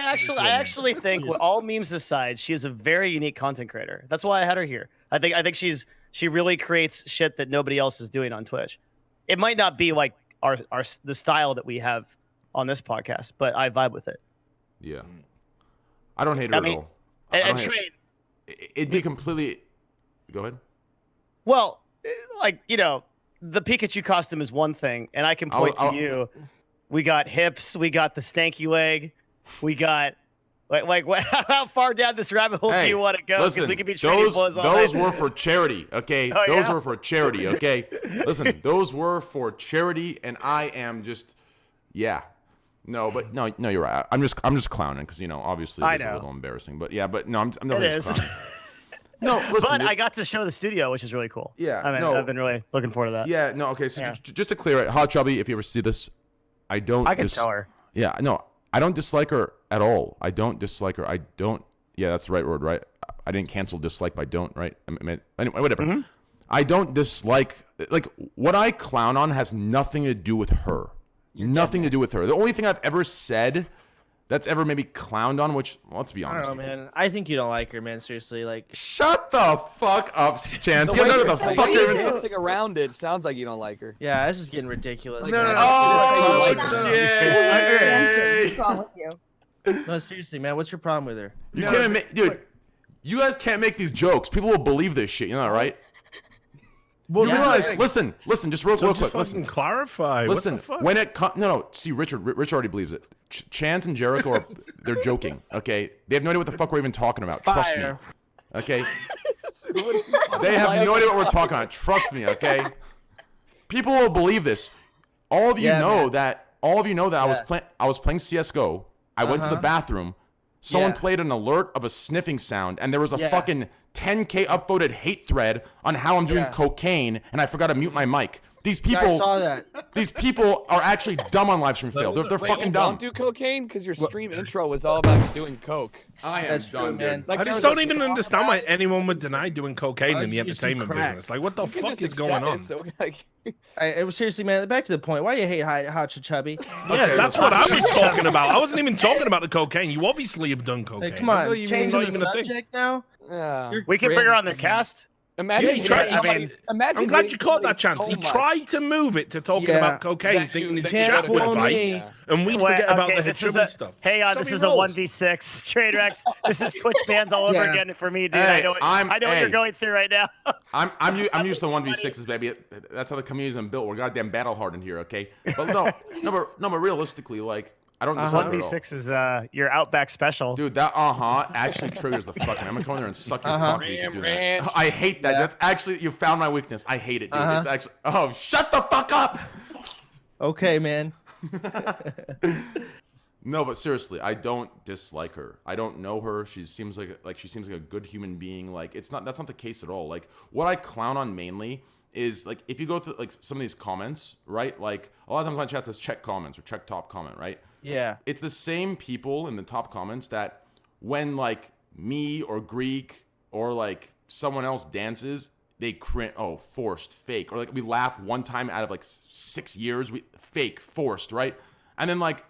actually think, with all memes aside, she is a very unique content creator. That's why I had her here. I think she really creates shit that nobody else is doing on Twitch. It might not be like the style that we have on this podcast, but I vibe with it. Yeah. I don't hate her I mean, at all. And Train, It'd be completely. Go ahead. well, like, you know, the Pikachu costume is one thing, and I can point to you. We got hips, we got the stanky leg, we got like how far down this rabbit hole do you want to go? Because Listen, we could be trading blows all those night. were for charity, okay? Oh, Those yeah? were for charity, okay? Listen, those were for charity, and I am just, yeah. No, but no, you're right. I'm just clowning because, you know, obviously it's a little embarrassing. But yeah, but no, I'm definitely just clowning. No, listen. But I got to show the studio, which is really cool. Yeah, I mean, no. I've been really looking forward to that. Yeah, no, okay. So Yeah. just to clear it, Hot Chubby, if you ever see this, I can tell her. Yeah, no, I don't dislike her at all. I don't dislike her. I don't. Yeah, that's the right word, right? I didn't cancel dislike by don't, right? I mean, anyway, whatever. Mm-hmm. I don't dislike, like, what I clown on has nothing to do with her. Nothing to do with her. The only thing I've ever said that's ever maybe clowned on, which, let's be I honest. don't know, man. I think you don't like her, man. Seriously, like. Shut the fuck up, Chance. The You way know you're the fuck you're even dancing around it sounds like you don't like her. Yeah, this is getting ridiculous. No, man. Oh, What's yay! wrong with you? No, seriously, man. What's your problem with her? You can't make, dude. You guys can't make these jokes. People will believe this shit. You know that, right? Well, You realize? Listen. Just real quick. Just Listen. fucking clarify. Listen. What the fuck? When it comes, no. See, Richard already believes it. Chance and Jericho they're joking. Okay, they have no idea what the fuck we're even talking about. Trust me. Okay. They have no idea what we're talking about. Trust me. Okay. People will believe this. All of you know that. All of you know that I was playing CS:GO. I went to the bathroom. Someone played an alert of a sniffing sound, and there was a fucking 10K upvoted hate thread on how I'm doing cocaine, and I forgot to mute my mic. These people, I saw that. These people are actually dumb on live stream fail. They're fucking dumb. Don't do cocaine because your stream intro was all about doing coke. I am That's dumb, true, man. dude. Like, I just there was don't a even song understand about why it. anyone would deny doing cocaine in the you just do entertainment crack? business. Like, what the You can fuck just is going accept on? it, so, like, It was seriously, man. Back to the point. Why do you hate Hot Chubby? Yeah, that's what I was talking about. I wasn't even talking about the cocaine. You obviously have done cocaine. Hey, come That's on, not even- changing not the even a thing. subject now. yeah. We can bring her on the cast. Imagine. Yeah, you tried- imagine I'm glad you caught that chance. so He much. tried to move it to talking Yeah. about cocaine, That thinking you- his that you chat would can't fool bite, me. and we'd Wait, forget about okay, the this is Hitchubby a- stuff. Hang on, That's this how is he a rolls. 1v6 trade Rex. This is Twitch bans all over Yeah. again for me, dude. Hey, I know what hey. you're going through right now. I'm used to 1v6s, baby. That's how the community's been built. We're goddamn battle hardened here, okay? But but realistically, like, I don't dislike her at all. 1v6 is your Outback special. Dude, that actually triggers the fucking. I'm gonna come in there and suck your cock if you do Ranch. that. I hate that. That's actually, you found my weakness. I hate it, dude. It's actually. Oh, shut the fuck up. Okay, man. No, but seriously, I don't dislike her. I don't know her. She seems like a good human being. Like, that's not the case at all. Like, what I clown on mainly is, like, if you go through like some of these comments, right? Like, a lot of times my chat says check comments or check top comment, right? Yeah. It's the same people in the top comments that when, like, me or Greek or like someone else dances, they cringe. Oh, forced, fake, or like we laugh one time out of like 6 years, we fake, forced, right? And then like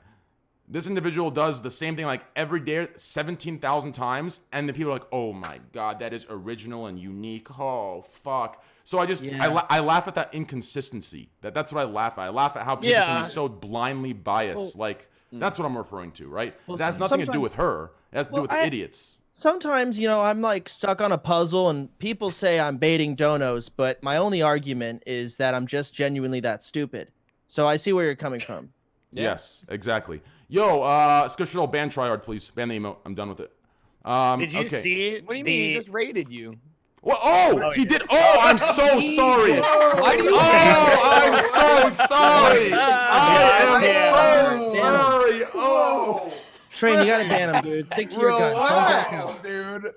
this individual does the same thing like every day 17,000 times, and the people are like, oh my god, that is original and unique. Oh fuck. So I just I laugh at that inconsistency. That's what I laugh at. I laugh at how people can be so blindly biased. Like, That's what I'm referring to, right? Well, It has nothing to do sometimes- with her. It has to do with idiots. Sometimes, I'm like stuck on a puzzle and people say I'm baiting donos, but my only argument is that I'm just genuinely that stupid. So I see where you're coming from. Yes, exactly. Yo, Scuffed ban Tryhard, please. Ban the emote. I'm done with it. Did you see? What do you mean? He just raided you. Well, he did. Oh, I'm so sorry. Why do you? I'm so sorry. I am so sorry. Oh. Train, you gotta ban him, dude. Stick to your guns. Don't back out. Dude.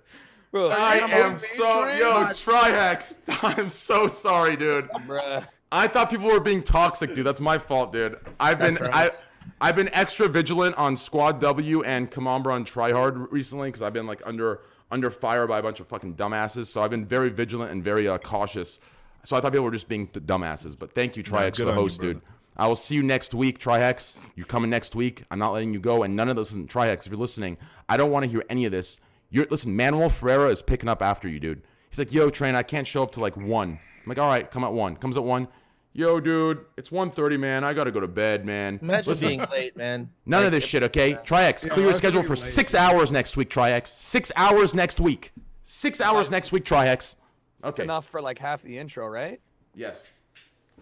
I am so Trihex. I'm so sorry, dude. Bruh. I thought people were being toxic, dude. That's my fault, dude. I've been extra vigilant on Squad W and Kamambra and Tryhard recently because I've been like under fire by a bunch of fucking dumbasses. So I've been very vigilant and very cautious. So I thought people were just being dumbasses. But thank you, Trihex, for the host, dude. I will see you next week, Trihex. You're coming next week. I'm not letting you go. And none of this, Trihex, if you're listening, I don't want to hear any of this. Listen, Manuel Ferreira is picking up after you, dude. He's like, yo, Train, I can't show up till like 1. I'm like, all right, come at 1. Comes at 1. Yo, dude, it's 1:30, man. I gotta go to bed, man. Imagine being late, man. None of this shit, okay? Trihex, clear your schedule for 6 hours next week, Trihex. 6 hours next week. 6 hours next week, Trihex. Okay. Enough for like half the intro, right? Yes.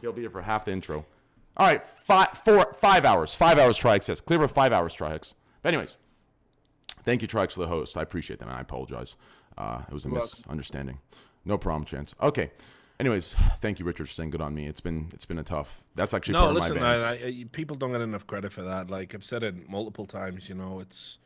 He'll be here for half the intro. All right, 5 hours. 5 hours, Trihex says. Clear for 5 hours, Trihex. But anyways, thank you, Trihex, for the host. I appreciate that, man. I apologize. It was a misunderstanding. No problem, Chance. Okay. Anyways, thank you, Richard, for saying good on me. It's been a tough. That's actually part of my bans. People don't get enough credit for that. Like I've said it multiple times. It's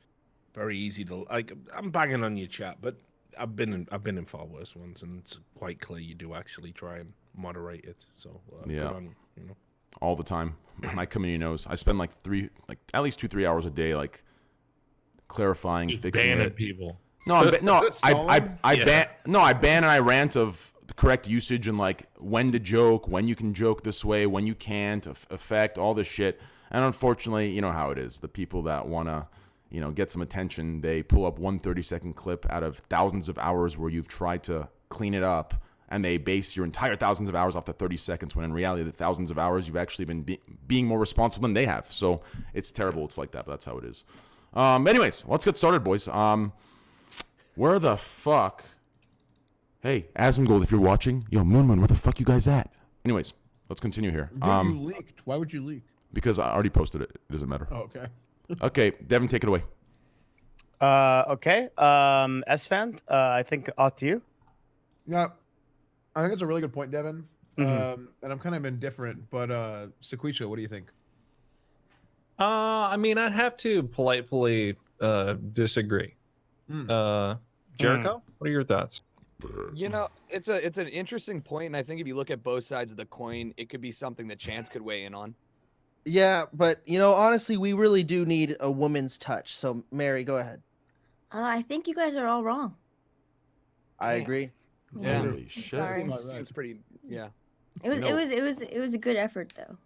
very easy to like. I'm banging on your chat, but I've been in far worse ones, and it's quite clear you do actually try and moderate it. So good on you, all the time. My community knows. I spend like at least 2-3 hours a day, like clarifying, fixing banning it. people. I ban and I rant of the correct usage and like when to joke, when you can joke this way, when you can't, affect all this shit. And unfortunately, you know how it is. The people that want to, get some attention, they pull up 1 30-second clip out of thousands of hours where you've tried to clean it up, and they base your entire thousands of hours off the 30 seconds when in reality the thousands of hours you've actually been being more responsible than they have. So it's terrible. It's like that, but that's how it is. Anyways, let's get started, boys. Where the fuck? Hey, Asmongold, if you're watching, yo, Moonman, where the fuck you guys at? Anyways, let's continue here. Dude, you leaked. Why would you leak? Because I already posted it. It doesn't matter. Oh, okay. Okay, Devin, take it away. Okay. Esfand, I think off to you. Yeah, I think it's a really good point, Devin. And I'm kind of indifferent, but Sequisha, what do you think? I mean, I'd have to politely disagree. Jericho, what are your thoughts? It's an interesting point, and I think if you look at both sides of the coin, it could be something that Chance could weigh in on. Yeah, but honestly, we really do need a woman's touch. So, Mary, go ahead. I think you guys are all wrong. I agree. Yeah. Holy shit. Sorry. Seems pretty. Yeah. It was a good effort though.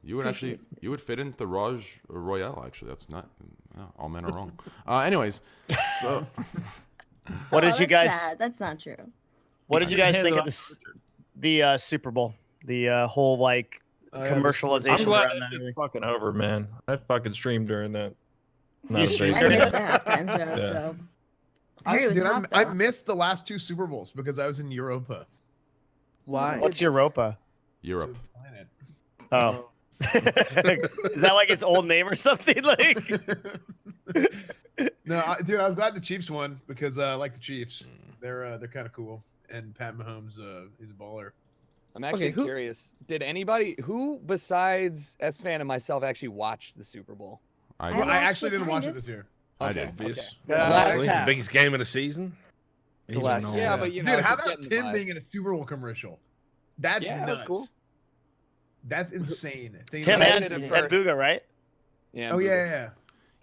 You would fit into the Raj Royale. Actually, that's not. All men are wrong. Anyways, so what did you guys? That's not true. What did you guys think of the Super Bowl? The whole commercialization. I'm glad around that. it's fucking over, man. I fucking streamed during that. You streamed I missed the halftime show, Yeah. so I heard it was hot, I though. missed the last 2 Super Bowls because I was in Europa. Why? What's Europa? Europe. Oh. Is that like its old name or something? Like, No, dude, I was glad the Chiefs won because I like the Chiefs. They're kind of cool, and Pat Mahomes, he's a baller. I'm actually curious. Did anybody who besides Esfand and myself actually watched the Super Bowl? I Well, I watched actually it didn't watch kind it of. this year. I Okay, did. okay. This. The biggest game of the season. Even last- though, Yeah, but Dude, it's how just about getting the Tim vibe. being in a Super Bowl commercial? That's Yeah, nuts. that's cool. That's insane. Tim and- and first. Booga, right? Yeah. Oh yeah.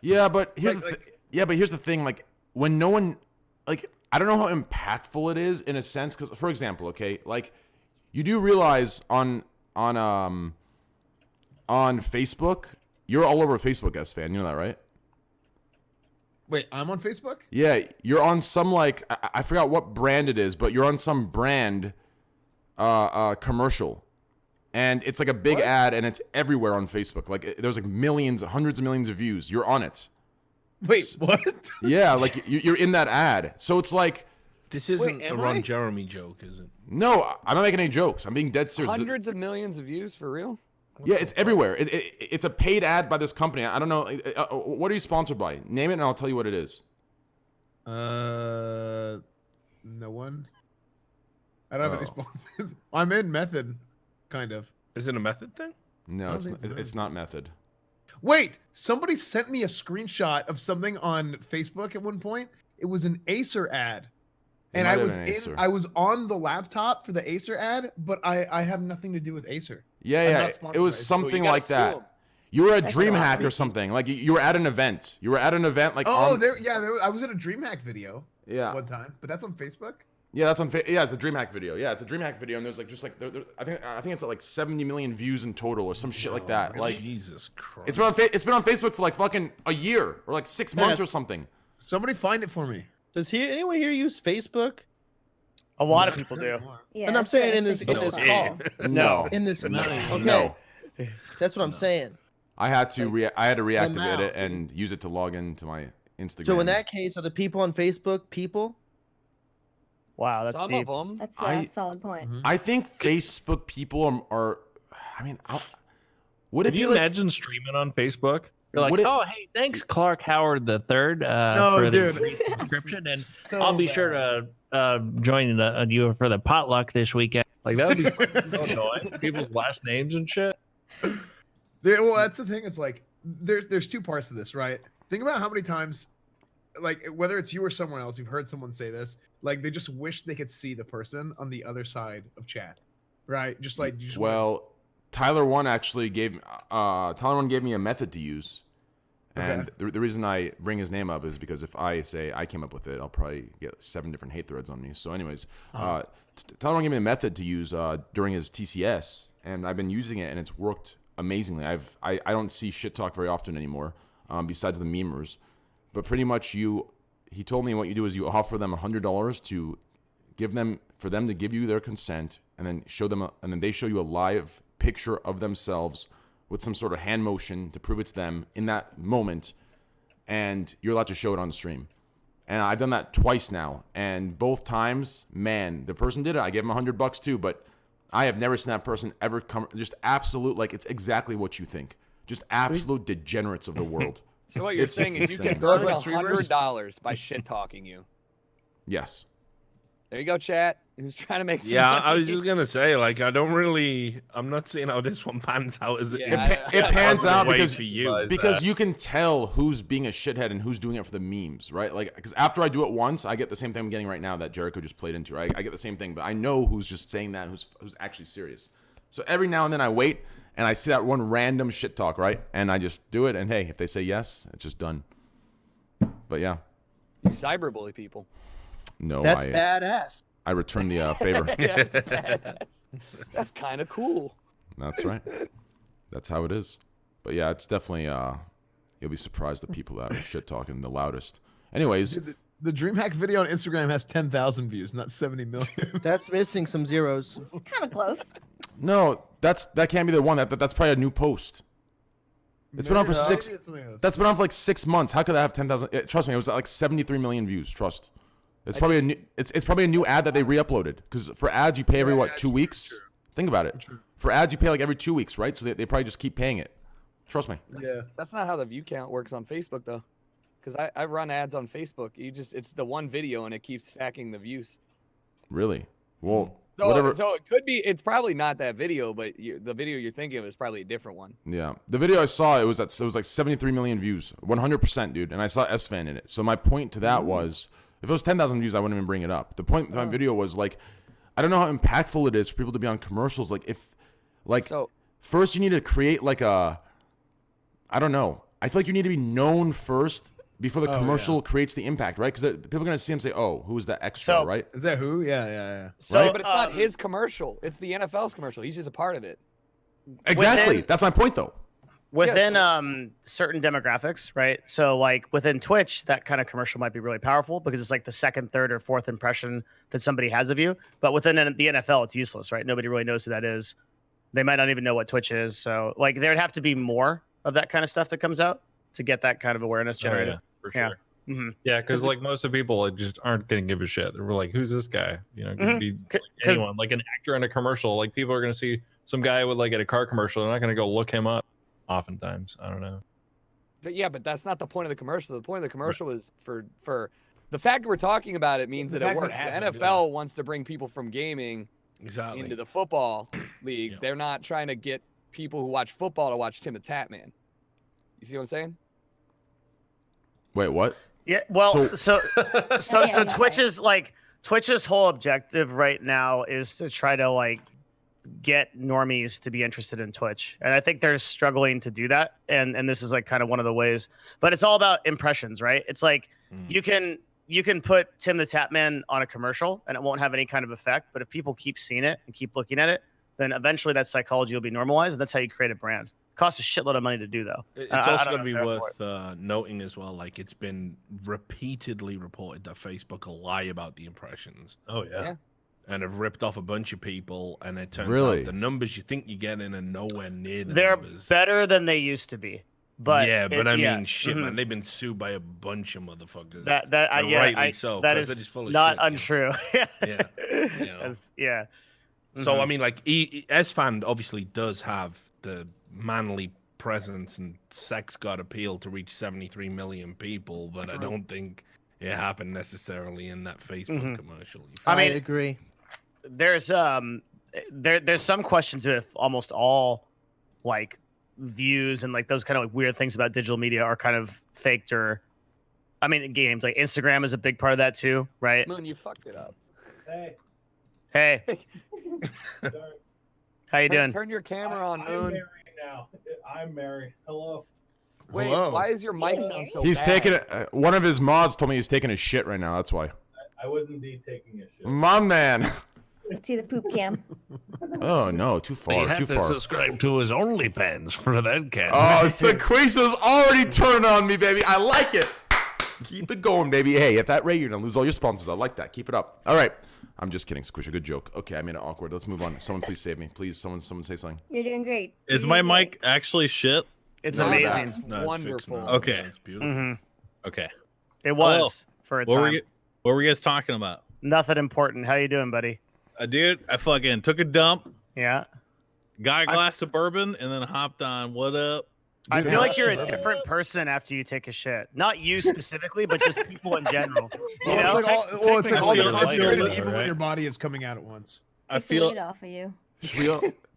Yeah, but here's Like- here's the thing. Like when no one, like I don't know how impactful it is in a sense. Because for example, okay, like you do realize on Facebook, you're all over Facebook, Esfand. You know that, right? Wait, I'm on Facebook? Yeah, you're on some like I forgot what brand it is, but you're on some brand commercial. And it's like a big ad, and it's everywhere on Facebook. Like there's like millions, hundreds of millions of views. You're on it. Wait, what? Yeah, like you're in that ad. So it's like, this isn't a Ron Jeremy joke, is it? No, I'm not making any jokes. I'm being dead serious. Hundreds of millions of views for real? Yeah, it's everywhere. It's a paid ad by this company. I don't know. What are you sponsored by? Name it, and I'll tell you what it is. No one. I don't have any sponsors. I'm in Method, kind of. Is it a Method thing? No, it's not Method. Wait, somebody sent me a screenshot of something on Facebook at one point. It was an Acer ad. And I was on the laptop for the Acer ad, but I have nothing to do with Acer. Yeah. It was something like that. You were at DreamHack or something. Like you were at an event. You were at an event like I was in a DreamHack video. Yeah. One time, but that's on Facebook. Yeah, that's on. Yeah, it's a DreamHack video. Yeah, it's a DreamHack video, and there's like I think it's at like 70 million views in total or some shit like that. Like Jesus Christ. It's been on Facebook for like fucking a year or like 6 months or something. Somebody find it for me. Does anyone here use Facebook? A lot of people do. Yeah, And I'm saying in this call. No. In this meeting. Okay. No. That's what I'm saying. I had to reactivate it and use it to log into my Instagram. So in that case, are the people on Facebook people? Wow, that's Some deep. of them. That's a solid point. I think Facebook people are I mean, would it Can be you like, imagine streaming on Facebook? You're like, Would it- oh, hey, thanks, Clark Howard III, for the free subscription, and So I'll be sure to join you for the potluck this weekend. Like that would be so annoying. People's last names and shit. Well, that's the thing. It's like there's two parts to this, right? Think about how many times, like whether it's you or someone else, you've heard someone say this. Like they just wish they could see the person on the other side of chat, right? Just like you just Tyler One actually gave me a method to use. And the reason I bring his name up is because if I say I came up with it, I'll probably get 7 different hate threads on me. So anyways, Tyler One gave me a method to use during his TCS, and I've been using it, and it's worked amazingly. I don't see shit talk very often anymore, besides the memers. But pretty much he told me what you do is you offer them $100 to for them to give you their consent, and then and then they show you a live picture of themselves with some sort of hand motion to prove it's them in that moment, and you're allowed to show it on stream. And I've done that twice now, and both times, man, the person did it. I gave him $100 too, but I have never seen that person ever come. Just absolute, like it's exactly what you think. Just absolute degenerates of the world. So what you're It's saying just is you insane. can earn $100 by shit talking you. Yes. There you go, chat. Who's trying to make some Yeah, money. I was just gonna say, like, I'm not seeing how this one pans out. Is it? Yeah, It pans out because for you. you can tell who's being a shithead and who's doing it for the memes, right? Like, because after I do it once, I get the same thing I'm getting right now that Jericho just played into. Right? I get the same thing, but I know who's just saying that, who's actually serious. So every now and then I wait and I see that one random shit talk, right? And I just do it, and hey, if they say yes, it's just done. But yeah, You cyberbully people. no, That's badass. I return the favor. That's badass. That's kind of cool. That's right. That's how it is. But yeah, it's definitely you'll be surprised the people that are shit talking the loudest. Anyways, Dude, the DreamHack video on Instagram has 10,000 views, not 70 million. That's missing some zeros. It's kind of close. no, that can't be the one. That's probably a new post. It's been on for That's been on for like 6 months. How could that have 10,000? Trust me, it was at like 73 million views. Trust. It's probably a new. It's probably a new ad that they re-uploaded. Because for ads you pay every 2 weeks. Think about it. For ads you pay like every 2 weeks, right? So they probably just keep paying it. Trust me. That's not how the view count works on Facebook though. Because I run ads on Facebook. It's the one video and it keeps stacking the views. Really? Well, So, whatever. so it could be. It's probably not that video, but the video you're thinking of is probably a different one. Yeah, the video I saw it was like 73 million views, 100%, dude, and I saw Esfand in it. So my point to that was, if it was 10,000 views, I wouldn't even bring it up. The point to my video was like, I don't know how impactful it is for people to be on commercials. Like first you need to create like I don't know. I feel like you need to be known first before the commercial creates the impact, right? Because people are gonna see him say, "Oh, who is that extra?" Right? Is that who? Yeah. So, Right? but it's not his commercial. It's the NFL's commercial. He's just a part of it. Exactly. That's my point, though. Within certain demographics, right? So like within Twitch, that kind of commercial might be really powerful because it's like the second, third, or fourth impression that somebody has of you. But within the NFL, it's useless, right? Nobody really knows who that is. They might not even know what Twitch is. So like there would have to be more of that kind of stuff that comes out to get that kind of awareness generated. Oh, yeah, for sure. Yeah. Mm-hmm. Yeah, because like most of the people like, just aren't going to give a shit. They're like, who's this guy? You know, it could be like, anyone, like an actor in a commercial. Like people are going to see some guy with like at a car commercial. They're not going to go look him up. Oftentimes, I don't know. Yeah, but that's not the point of the commercial. The point of the commercial is for the fact we're talking about it means that it works. The NFL wants to bring people from gaming into the football league. Yeah. They're not trying to get people who watch football to watch Timthetatman. You see what I'm saying? Wait, what? Yeah. Well, so Twitch's whole objective right now is to try to like get normies to be interested in Twitch, and I think they're struggling to do that. And this is like kind of one of the ways. But it's all about impressions, right? It's like you can put Timthetatman on a commercial and it won't have any kind of effect. But if people keep seeing it and keep looking at it, then eventually that psychology will be normalized, and that's how you create a brand. It costs a shitload of money to do, though. It's also going to be worth noting as well, like it's been repeatedly reported that Facebook will lie about the impressions. Oh, yeah. And have ripped off a bunch of people, and it turns Really? out the numbers you think you're getting are nowhere near the They're numbers. better than they used to be. But yeah, but I mean, shit, Mhm. man, they've been sued by a bunch of motherfuckers. Rightly so. That is just full of not shit, untrue. Yeah. You know. Yeah. So I mean, like, Esfand obviously does have the manly presence and sex god appeal to reach 73 million people, but I don't think it happened necessarily in that Facebook commercial. I agree. There's some question to if almost all like views and like those kind of like weird things about digital media are kind of faked, or I mean games like Instagram is a big part of that too, right? Moon, you fucked it up. Hey. How you doing? Turn your camera on, Moon. I'm Mary. Hello. Wait, Hello. why is your mic sound so He's bad? taking one of his mods told me he's taking a shit right now. That's why. I was indeed taking a shit. My man. Let's see the poop cam. Oh no, too far. You have too to far. subscribe to his OnlyFans for that cat. Oh, Sequisha's already turning on me, baby. I like it. Keep it going, baby. Hey, at that rate, you're gonna lose all your sponsors. I like that. Keep it up. All right. I'm just kidding, Sequisha. Good joke. Okay, I made it awkward. Let's move on. Someone please save me. Please, someone say something. You're doing great. Is my mic actually shit? It's No, amazing. that's wonderful. Okay. It's beautiful. Mm-hmm. Okay. It was for a What time. were we guys talking about? Nothing important. How you doing, buddy? Dude, I fucking took a dump, Yeah. got a glass of bourbon, and then hopped on. What up? I feel like you're a different person after you take a shit. Not you specifically, but just people in general. You know? It's like all the technically concentrated lighter, evil right? in your body is coming out at once. I Takes the feel weight off of you.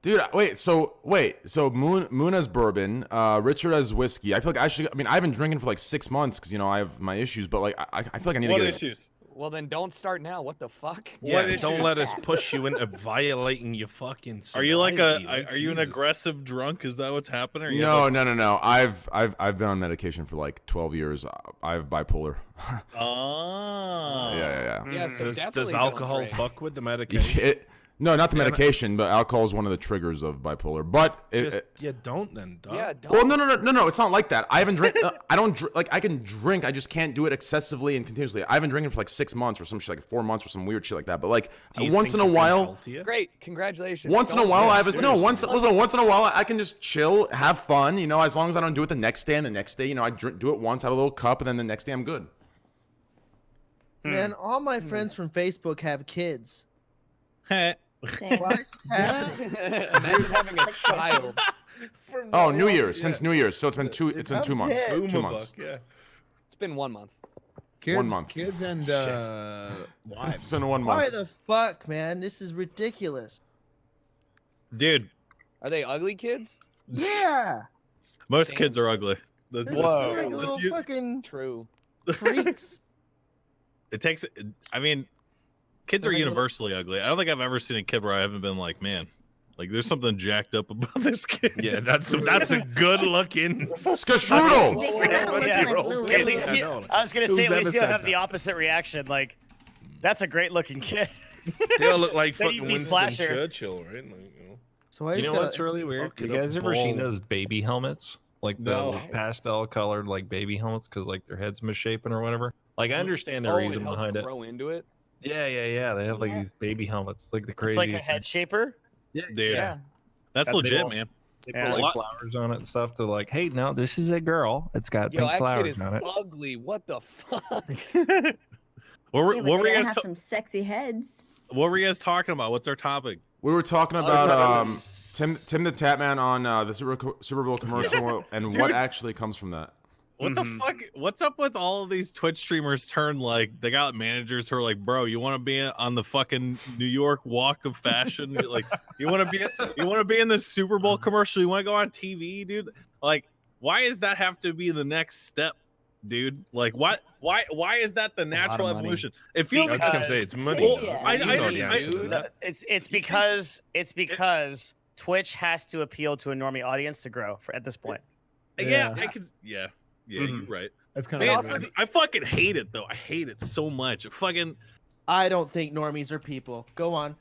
Dude, wait. So Moon has bourbon. Richard has whiskey. I feel like I haven't drinking for like 6 months because I have my issues. But like I feel like I need to get issues? Well, then don't start now. What the fuck? Yeah, What don't issues? let us push you into violating your fucking. Are you like sobriety, are you an Jesus. aggressive drunk? Is that what's happening? Or you No. have I've been on medication for like 12 years. I have bipolar. Oh. Yeah. Yeah, so Does definitely don't alcohol drink. fuck with the medication? No, not the medication, but alcohol is one of the triggers of bipolar. But Don't then. Dog. Yeah, don't. well, no, it's not like that. I haven't drink. I don't like. I can drink. I just can't do it excessively and continuously. I haven't drinking for like 6 months or some shit, like 4 months or some weird shit like that. But like Do you once think in a you've been while, healthier? Great, congratulations. once in a Don't while, do I it. have once in a while, I can just chill, have fun. As long as I don't do it the next day and the next day. I do it once, have a little cup, and then the next day I'm good. Man, all my friends from Facebook have kids. Same. Why is this happening? Imagine having a child. Oh, New Year's since New Year's, so it's been 2 months. I'm 2 months. Yeah. It's been 1 month. Kids, 1 month. Kids and wives. It's been 1 Why month. the fuck, man? This is ridiculous. Dude, Are they ugly kids? Yeah. most kids are ugly. They're That's- just Whoa. like little You- fucking True. freaks. It takes. I mean, kids are universally ugly. I don't think I've ever seen a kid where I haven't been like, man, like there's something jacked up about this kid. Yeah, that's a good looking. Strudel. They kind of look like little At least I you, know. I was gonna say, at Who's least ever you'll said have the that? opposite reaction. Like, that's a great looking kid. They all look like Then fucking you'd be Winston Slasher. Churchill, right? So I You just know gotta, what's really weird? You fucking guys ever seen ball. those baby helmets? Like the No. pastel colored like baby helmets because like their head's misshapen or whatever. Like I understand the reason it helps behind it. grow into it. Yeah. They have like Yeah. these baby helmets. Like the It's craziest. like a thing. head shaper. Dude, Yeah. That's legit, man. They put like flowers on it and stuff to like, hey, no, this is a girl. It's got Yo, pink that kid flowers is on it. ugly. What the fuck? What were Yeah, you but they guys? have some sexy heads. What were you guys talking about? What's our topic? We were talking about Timthetatman on the Super Bowl commercial and what actually comes from that. What the fuck? What's up with all of these Twitch streamers turn like they got managers who are like, bro, you want to be on the fucking New York Walk of Fashion? Like, you want to be in the Super Bowl commercial? You want to go on TV, dude? Like, why does that have to be the next step, dude? Like, why is that the natural evolution? It feels like it's money. It's because Twitch has to appeal to a normie audience to grow at this point. Yeah, you're right. That's kind of. I fucking hate it though. I hate it so much. I don't think normies are people. Go on.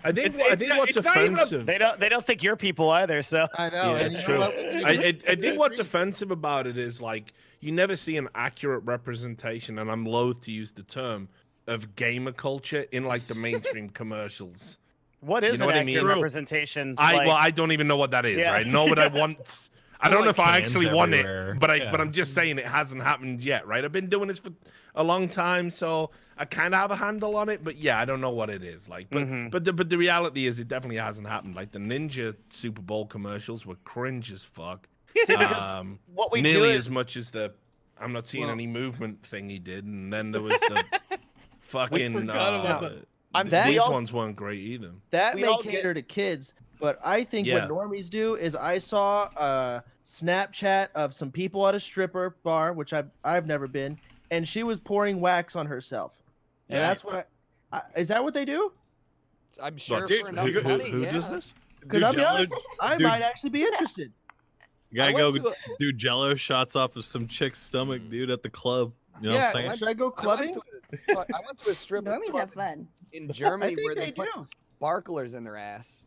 I think what's offensive. They don't think you're people either. So I know. Yeah, and true. I think what's offensive about it is like you never see an accurate representation, and I'm loath to use the term of gamer culture in like the mainstream commercials. What is you know an what I mean? accurate representation? I don't even know what that is. Yeah. I know what I want. I don't know if I actually want it, but Yeah. I'm just saying it hasn't happened yet, right? I've been doing this for a long time, so I kind of have a handle on it. But yeah, I don't know what it is like. But the reality is, it definitely hasn't happened. Like the Ninja Super Bowl commercials were cringe as fuck. See, because what we nearly do is, as much as the I'm not seeing any movement thing he did, and then there was the fucking. These ones weren't great either. That may cater to kids. But I think what normies do is I saw a Snapchat of some people at a stripper bar, which I've never been, and she was pouring wax on herself. And that's what is that what they do? I'm sure for enough money. Who does this? Because I'll be honest, I might actually be interested. You gotta go do Jello shots off of some chick's stomach, dude, at the club. You know what I'm saying? Should I go clubbing? I went to a strip Normies club have fun. in Germany think where they they put do. sparklers in their ass.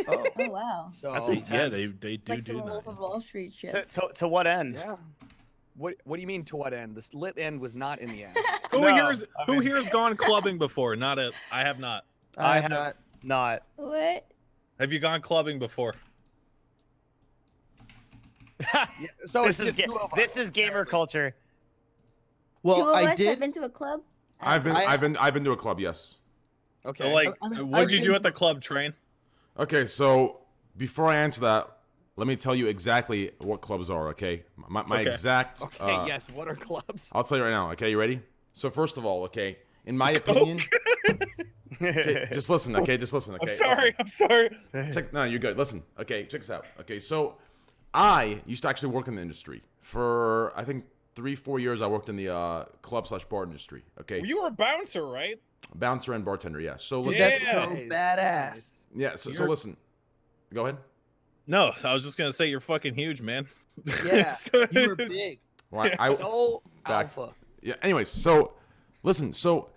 Oh wow. So Yeah, they do Like do some Wolf that. of Wall Street shit. to what end? yeah. What do you mean to what end? The slit end was not in the ass. Who here's gone clubbing before? Not it. I have not. I have not. What? Have you gone clubbing before? So this it's is just two of us. this is gamer culture. Well, Two of I us have did. been to a club. I've been to a club, yes. Okay. So, like, I mean, what'd you I've do been- at the club, Train? Okay, so before I answer that, let me tell you exactly what clubs are. Okay, my Okay. exact. Okay. Yes. What are clubs? I'll tell you right now. Okay, you ready? So first of all, okay, in my opinion, okay, just listen. Okay, just listen. Okay. I'm sorry. No, you're good. Listen. Okay, check this out. Okay, so I used to actually work in the industry for I think 3-4 years. I worked in the club/bar industry. Okay, You were a bouncer, right? bouncer and bartender. Yeah. So Dude, listen. that's so badass. Yeah. So listen. Go ahead. No, I was just gonna say you're fucking huge, man. Yeah, you were big. Well, So back- alpha. Yeah. Anyways, so listen. So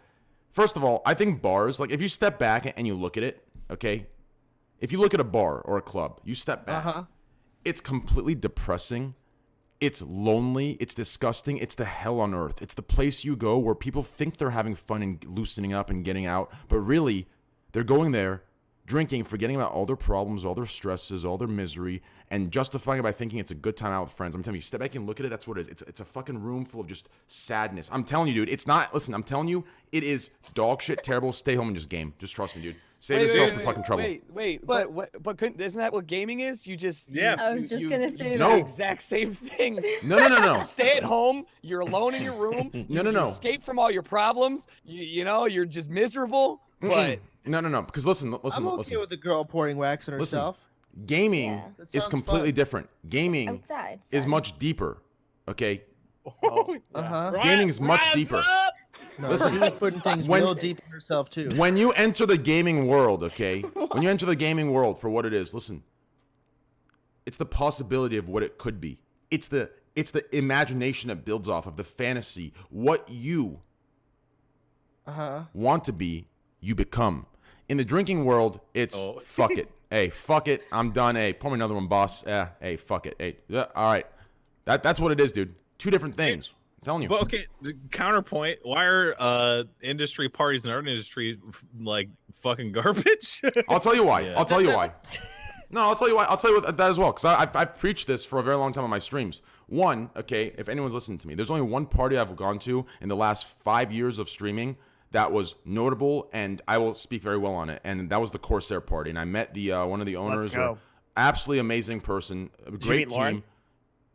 first of all, I think bars, like if you step back and you look at it, okay, if you look at a bar or a club, you step back, it's completely depressing. It's lonely. It's disgusting. It's the hell on earth. It's the place you go where people think they're having fun and loosening up and getting out, but really, they're going there, drinking, forgetting about all their problems, all their stresses, all their misery, and justifying it by thinking it's a good time out with friends. I'm telling you, step back and look at it. That's what it is. It's a fucking room full of just sadness. I'm telling you, dude. It's not. Listen, I'm telling you, it is dog shit, terrible. Stay home and just game. Just trust me, dude. Save yourself the fucking trouble. Wait, but isn't that what gaming is? You just I was just gonna say do No. the exact same thing. No. Stay at home. You're alone in your room. No. You escape from all your problems. You know you're just miserable. But No. Because listen. I'm okay with the girl pouring wax on Listen. herself. Gaming Yeah. That is sounds completely fun. different. Gaming Outside. is much deeper. Okay, Uh-huh. gaming is much deeper. No, Listen, she was putting things when- real deep in herself too. When you enter the gaming world, okay, when you enter the gaming world for what it is, listen, it's the possibility of what it could be. It's the imagination that builds off of the fantasy. What you want to be, you become. In the drinking world, it's fuck it. Hey, fuck it. I'm done. Hey, pour me another one, boss. Hey, fuck it. Hey, all right. That's what it is, dude. Two different things. telling you. But okay, counterpoint. Why are industry parties in our industry like fucking garbage? I'll tell you why. Yeah. I'll tell you why. No, I'll tell you why. I'll tell you that as well, because I've preached this for a very long time on my streams. One, okay, if anyone's listening to me, there's only one party I've gone to in the last 5 years of streaming that was notable, and I will speak very well on it. And that was the Corsair party, and I met the one of the owners. Absolutely amazing person, a great team.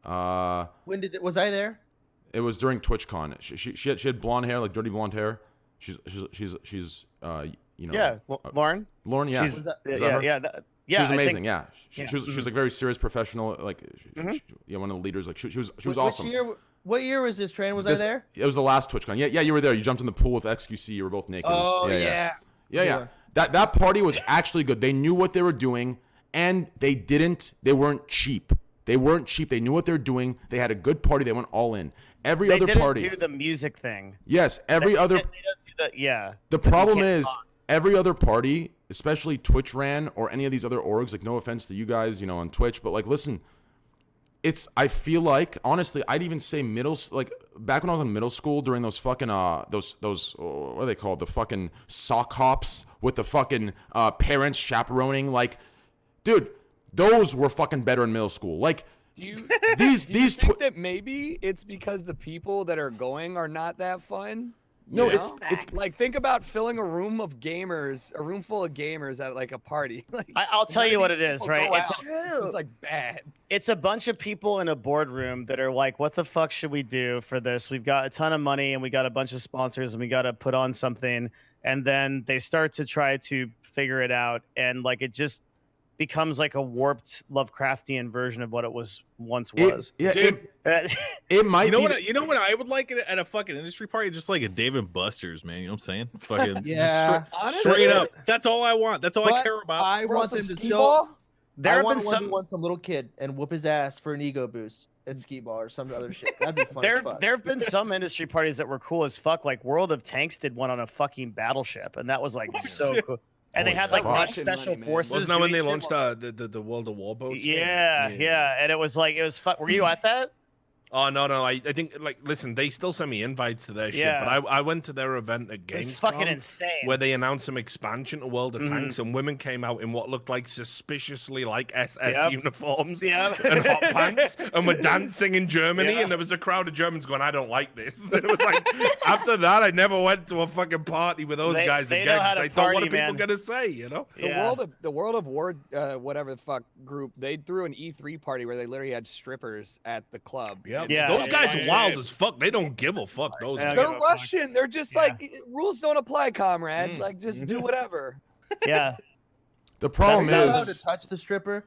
When was I there? It was during TwitchCon. She had blonde hair, like dirty blonde hair. She's you know. Yeah, Lauren. Lauren, yeah. Yeah, she was amazing. She was like very serious professional. Like, one of the leaders. Like, she was awesome. What year was this, Tran? Was I there? It was the last TwitchCon. Yeah, you were there. You jumped in the pool with XQC. You were both naked. Oh yeah. That party was actually good. They knew what they were doing, and they weren't cheap. They weren't cheap. They knew what they were doing. They had a good party. They went all in. Every other party. They didn't do the music thing. Yes, every other. The problem is every other party, especially Twitch Ran or any of these other orgs. Like, no offense to you guys, on Twitch, but like, listen. I feel like, honestly, I'd even say back when I was in middle school during those fucking, those what are they called? The fucking sock hops with the fucking parents chaperoning. Like, dude, those were fucking better in middle school. Like, do you think that maybe it's because the people that are going are not that fun? No, it's like, think about filling a room full of gamers at like a party. Like, I'll tell you what it is, right? It's just like bad. It's a bunch of people in a boardroom that are like, what the fuck should we do for this? We've got a ton of money and we got a bunch of sponsors and we got to put on something. And then they start to try to figure it out. And like, it just becomes like a warped Lovecraftian version of what it once was. It might. You know what I would like at a fucking industry party? Just like a Dave and Buster's, man. You know what I'm saying? Fucking straight up. That's all I want. That's all I care about. I want them to skee-ball. I want some little kid and whoop his ass for an ego boost at skee-ball or some other shit. That'd be fun. There have been some industry parties that were cool as fuck. Like World of Tanks did one on a fucking battleship, and that was like so cool. And they had like special forces. Wasn't that when they launched the World of War boats? Yeah. And it was fun. Were you at that? Oh no! I think listen, they still send me invites to their shit, but I went to their event at Gamescom. It's fucking insane. Where they announced some expansion to World of Tanks, and women came out in what looked like suspiciously like SS uniforms and hot pants, and were dancing in Germany, and there was a crowd of Germans going, "I don't like this." And it was like after that, I never went to a fucking party with those guys again because I thought, what are people gonna say? The World of War, whatever the fuck group, they threw an E3 party where they literally had strippers at the club. Yeah, those guys are wild as fuck. They don't give a fuck. Those guys. They're Russian. They're just like, rules don't apply, comrade. Like, just do whatever. Yeah. The problem is to touch the stripper.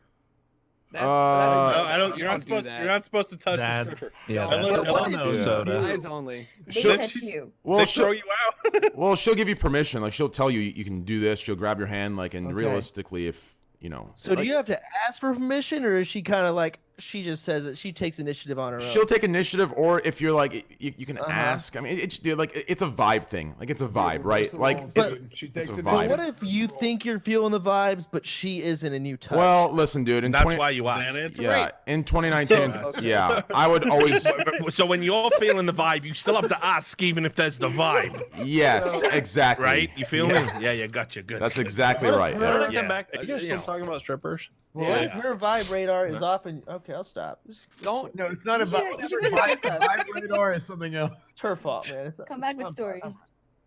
I don't. You're not supposed to touch the stripper. Yeah. Eyes only. They touch you. Well, they throw you out. Well, she'll give you permission. Like, she'll tell you you can do this. She'll grab your hand. Like, and realistically, if So do you have to ask for permission, or is she kind of like, she just says that she takes initiative on her own? She'll take initiative, or if you're like, you can ask. I mean, it's a vibe thing. Like, it's a vibe, right? Like, it's a vibe. But what if you think you're feeling the vibes, but she isn't, and you touch? Well, listen, dude. That's why you ask. In 2019, I would always. So when you're feeling the vibe, you still have to ask, even if there's the vibe. Yes, exactly. Right? You feel me? Yeah, gotcha. Good. That's exactly right. Are you guys still talking about strippers? Well, what if her vibe radar is off and okay, I'll stop. No, it's not about vibe radar is something else. It's her fault, man. Come back with stories.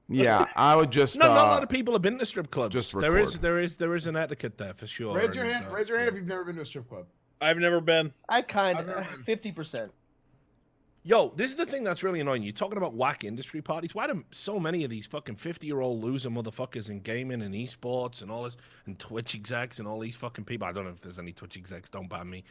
Yeah, I would just. Not a lot of people have been to strip clubs. Just there is an etiquette there for sure. Raise your hand if you've never been to a strip club. I've never been. I kind of 50%. Yo, this is the thing that's really annoying. You're talking about whack industry parties. Why do so many of these fucking 50-year-old loser motherfuckers in gaming and esports and all this, and Twitch execs and all these fucking people? I don't know if there's any Twitch execs. Don't ban me.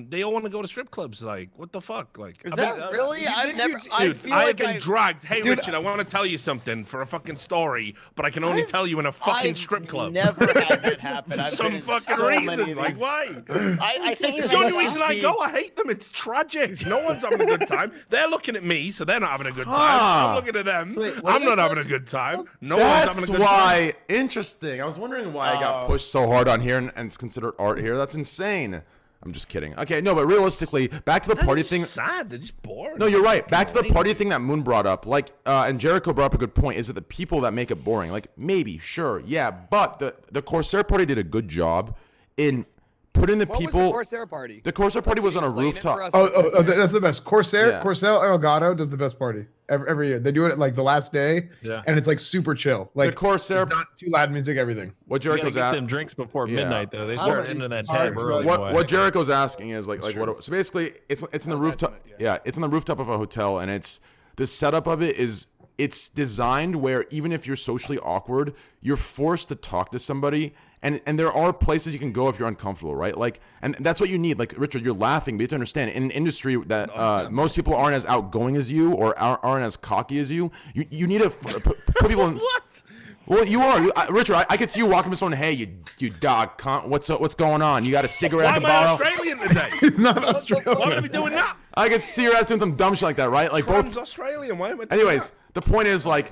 They all want to go to strip clubs. Like, what the fuck? Like, is that really? I've never. Dude, I have been dragged. Hey, Richard, I want to tell you something for a fucking story, but I can only tell you in a fucking strip club. Never had that happen. For some fucking reason. Like, why? I think it's the only reason I go. I hate them. It's tragic. No one's having a good time. They're looking at me, so they're not having a good time. I'm looking at them. I'm not having a good time. No one's having a good time. That's why. Interesting. I was wondering why I got pushed so hard on here and it's considered art here. That's insane. I'm just kidding. Okay, no, but realistically, back to the party thing. Sad. They're just boring. No, you're right. Back to the party thing that Moon brought up. Like, and Jericho brought up a good point. Is it the people that make it boring? Like, maybe, sure, yeah. But the Corsair party did a good job in putting the people. What was the Corsair party? The Corsair party was on a rooftop. Oh, that's the best. Corsair Yeah. Elgato does the best party every year. They do it like the last day, Yeah. and it's like super chill. Like The Corsair, it's not too loud music, everything. what You gotta Jericho's get at. them drinks before Yeah. midnight though. They Oh, start into that tab early. What Jericho's asking is like That's what? So basically, it's in the rooftop. Yeah, it's in the rooftop of a hotel, and it's the setup of it is it's designed where even if you're socially awkward, you're forced to talk to somebody. And there are places you can go if you're uncomfortable, right? Like, and that's what you need. Like, Richard, you're laughing, but you have to understand, in an industry that most people aren't as outgoing as you or aren't as cocky as you, you need to put people in. What? Well, you are, Richard. I could see you walking to someone. Hey, you dog, cunt. What's going on? You got a cigarette Why to am I borrow? Australian today? It's not Australian. Why are we doing that? I could see your ass doing some dumb shit like that, right? Like Trump's both. Australian. Why am I doing Anyways, that? the point is like.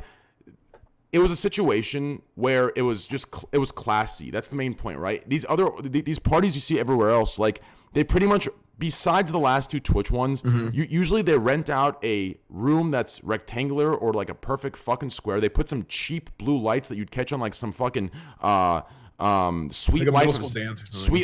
It was a situation where it was classy. That's the main point, right? These parties you see everywhere else, like they pretty much, besides the last two Twitch ones, usually they rent out a room that's rectangular or like a perfect fucking square. They put some cheap blue lights that you'd catch on like some fucking Sweet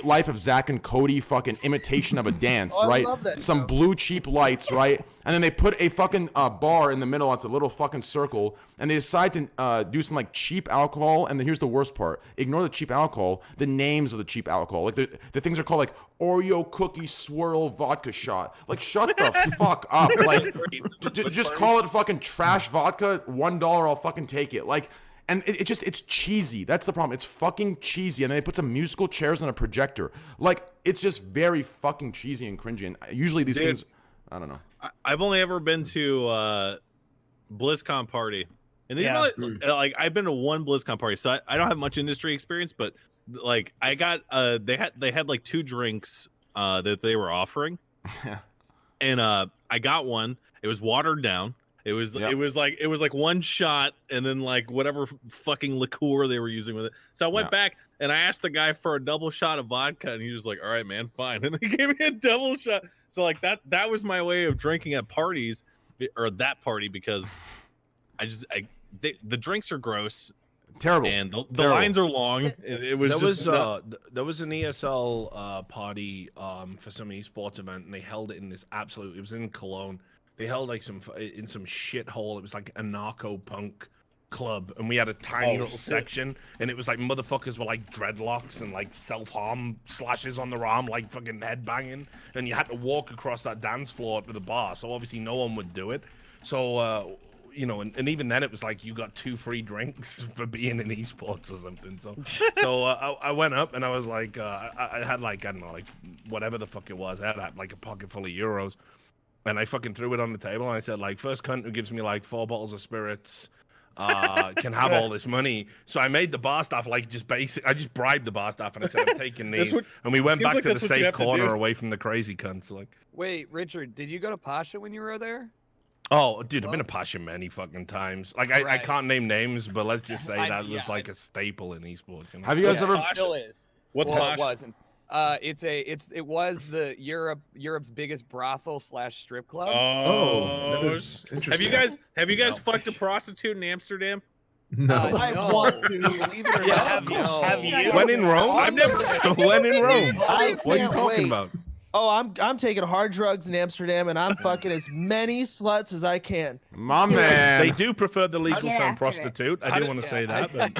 Life of Zach and Cody fucking imitation of a dance, Oh, I right? love that Some show. blue cheap lights, right? And then they put a fucking bar in the middle. It's a little fucking circle, and they decide to do some like cheap alcohol. And then here's the worst part: ignore the cheap alcohol. The names of the cheap alcohol, like the things are called like Oreo cookie swirl vodka shot. Like shut the fuck up! Like just call it fucking trash vodka. $1, I'll fucking take it. Like. And it's cheesy. That's the problem. It's fucking cheesy. And then they put some musical chairs and a projector. Like, it's just very fucking cheesy and cringy. And usually these things, I don't know. I've only ever been to BlizzCon party. And these like I've been to one BlizzCon party. So I don't have much industry experience, but like I got they had like 2 drinks that they were offering. And I got one. It was watered down. It was like one shot and then like whatever fucking liqueur they were using with it. So I went back and I asked the guy for a double shot of vodka and he was like, "All right, man, fine." And they gave me a double shot. So like that was my way of drinking at parties or that party because the drinks are gross. Terrible. And the lines are long. It was there was an ESL party for some esports event and they held it in this it was in Cologne. They held like some shithole. It was like a narco-punk club, and we had a tiny little section, and it was like motherfuckers were like dreadlocks and like self-harm slashes on their arm, like fucking headbanging, and you had to walk across that dance floor to the bar. So obviously no one would do it. So you know, and even then it was like you got 2 free drinks for being in esports or something. So I went up and I was like, I had like I don't know, like whatever the fuck it was. I had like a pocket full of euros. And I fucking threw it on the table and I said, like, first cunt who gives me like 4 bottles of spirits can have all this money. So I made the bar staff like I just bribed the bar staff and I said, I'm taking these. And we went back to the safe corner away from the crazy cunts. Like, wait, Richard, did you go to Pasha when you were there? Oh, dude, I've been to Pasha many fucking times. Like, I can't name names, but let's just say that was like a staple in esports. You know? Have you guys ever? Still is. What's well, Pasha? It wasn't. It was the Europe's biggest brothel / strip club. That is interesting. Have you guys fucked a prostitute in Amsterdam? No. I want to. Believe it or not, Have you? When in Rome? I've never. When in Rome? What are you can't talking wait. about? Oh, I'm taking hard drugs in Amsterdam, and I'm fucking as many sluts as I can. My man. They do prefer the legal Get term after it. prostitute. I do want to say that. But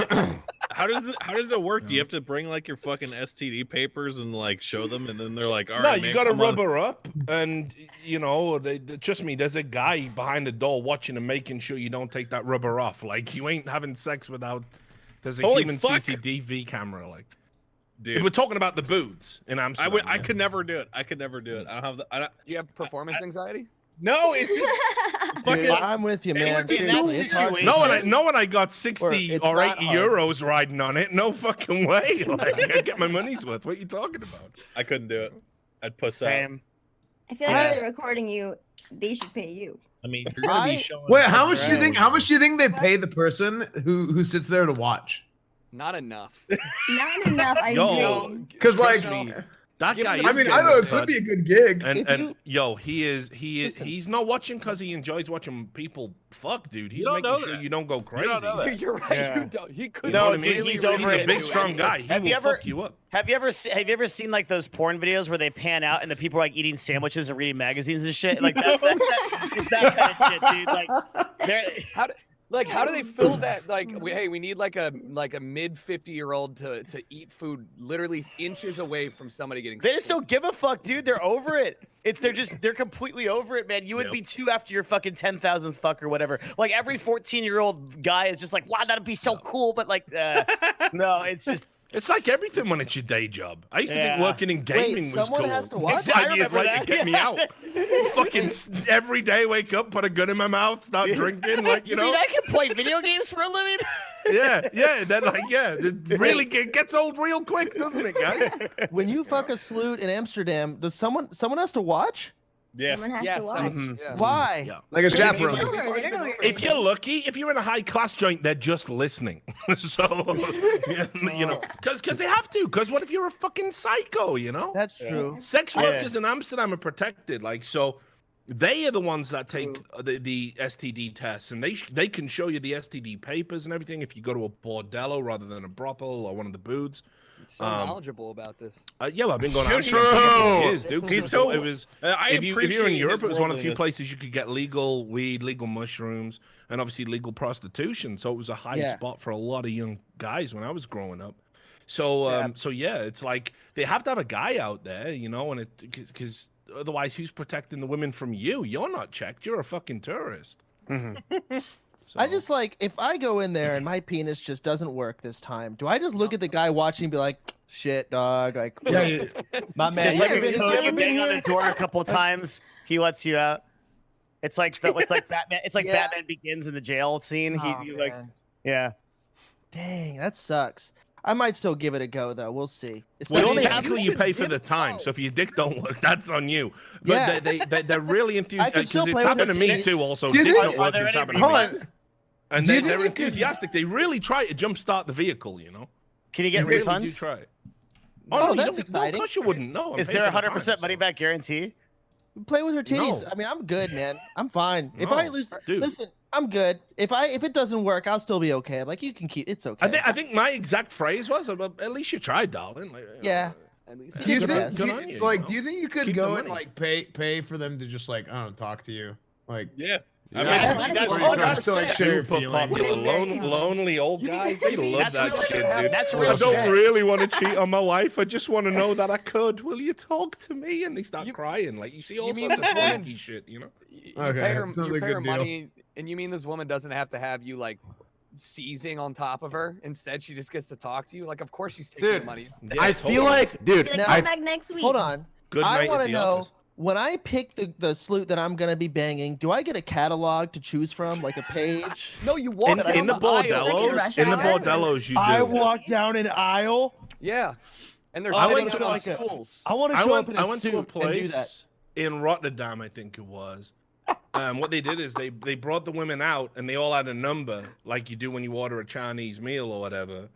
How does it work? Do you have to bring like your fucking STD papers and like show them, and then they're like, "All no, right, you man, got to come on." rub her up, and you know, trust me. There's a guy behind the door watching and making sure you don't take that rubber off. Like you ain't having sex without. There's a Holy human fuck. CCTV camera. Like, Dude, we're talking about the boots in Amsterdam. I could never do it. I could never do it. I don't have the. Do you have performance anxiety? No, it's just Dude, I'm with you, man. would be in that Seriously, it's hard. situation. No one I got 60 it's or not 80 hard. euros riding on it. No fucking way. Like, I get my money's worth. What are you talking about? I couldn't do it. I'd puss out. Same. I feel like if they're recording you, they should pay you. I mean, you're gonna be showing. Wait, how much do you think? How much do you think they pay the person who sits there to watch? Not enough. Not enough. I Yo, agree. Because like, Trust me, That guy. I mean, I don't know. It could be a good gig. And yo, he's not watching because he enjoys watching people fuck, dude. He's making sure you don't go crazy. You're right. Yeah. You don't. He could. You know what I mean? Dude, He's over a it. big, strong guy. He will fuck you up. Have you ever seen like those porn videos where they pan out and the people are like eating sandwiches and reading magazines and shit? Like it's that kind of shit, dude. Like how do they fill that? Like, we need like a mid 50-year-old to eat food literally inches away from somebody getting. They just don't give a fuck, dude. They're over it. They're completely over it, man. You would be too after your fucking 10,000th fuck or whatever. Like every 14-year-old guy is just like, wow, that'd be so cool. But like, no, it's just. It's like everything when it's your day job. I used to think working in gaming was someone cool. has to watch 5 years later, get me out. Fucking every day, wake up, put a gun in my mouth, start drinking, like you know. Mean I can play video games for a living? yeah. Then it really gets old real quick, doesn't it, guys? When you fuck a sloot in Amsterdam, does someone has to watch? Yeah. Someone has to watch. Why? Yeah. Like a They chaperone. don't know her. They don't know her. If you're lucky, if you're in a high class joint, they're just listening. So, you know, because they have to. Because what if you're a fucking psycho? You know, That's true. sex workers in Amsterdam are protected. Like, so they are the ones that take the STD tests, and they can show you the STD papers and everything if you go to a bordello rather than a brothel or one of the booths. So knowledgeable about this. Yeah, well, I've been going out True. for years, dude. He's So so- it was. I If you're in appreciate Europe, his it was one of the few worldliness. places you could get legal weed, legal mushrooms, and obviously legal prostitution. So it was a high spot for a lot of young guys when I was growing up. So, it's like they have to have a guy out there, you know, and because otherwise, who's protecting the women from you? You're not checked. You're a fucking tourist. I just like if I go in there and my penis just doesn't work this time. Do I just look at the guy watching and be like, "Shit, dog"? Like, my man. It's like you bang on the door a couple times, he lets you out. It's like Batman. It's like Batman Begins in the jail scene. He like, man. Dang, that sucks. I might still give it a go though. We'll see. Well, technically, you pay for the time. So if your dick don't work, that's on you. But they're really enthusiastic because it's happened to me too. Also, dick don't work. It's happened to me. And they're enthusiastic. They really try to jumpstart the vehicle. You know. Can you get They refunds? really do try. Oh, no, that's no, exciting. Of course you wouldn't know. Is there 100% money back guarantee? Play with her titties. No. I mean, I'm good, man. I'm fine. If No, I lose, dude. listen, I'm good. If it doesn't work, I'll still be okay. I'm like, you can keep. It's okay. I think my exact phrase was, "At least you tried, darling." Like, Yeah. At least Do you Good think, on you, like, you know? do you think you could Keep the go and money. like pay for them to just like I don't know, talk to you? Like, Yeah. Yeah, that's that's so, like, share super feelings. popular, lonely old guys. They love that real shit, shit. dude. That's I real don't shit. really want to cheat on my wife. I just want to know that I could. Will you talk to me? And they start crying. Like you see all mean sorts of this woman- funky shit, you know. You Okay, pay her, sounds you like a pay her good deal. money, and you mean this woman doesn't have to have you like seizing on top of her? Instead, she just gets to talk to you. Like, of course she's taking the Dude, money. Yeah, I totally. feel like, dude, Be like, I come back next week. Hold on. Good I night want at to the know office. when I pick the sloot that I'm gonna be banging. Do I get a catalog to choose from, like a page? No, you walk In down the aisle. bordellos, rush in the hour? bordellos, you do. I walk down an aisle. Yeah, and there's I sitting went up to on like a- stools. I want to I show went, up in I a went suit to a and do that. place in Rotterdam, I think it was. What they did is they brought the women out and they all had a number like you do when you order a Chinese meal or whatever.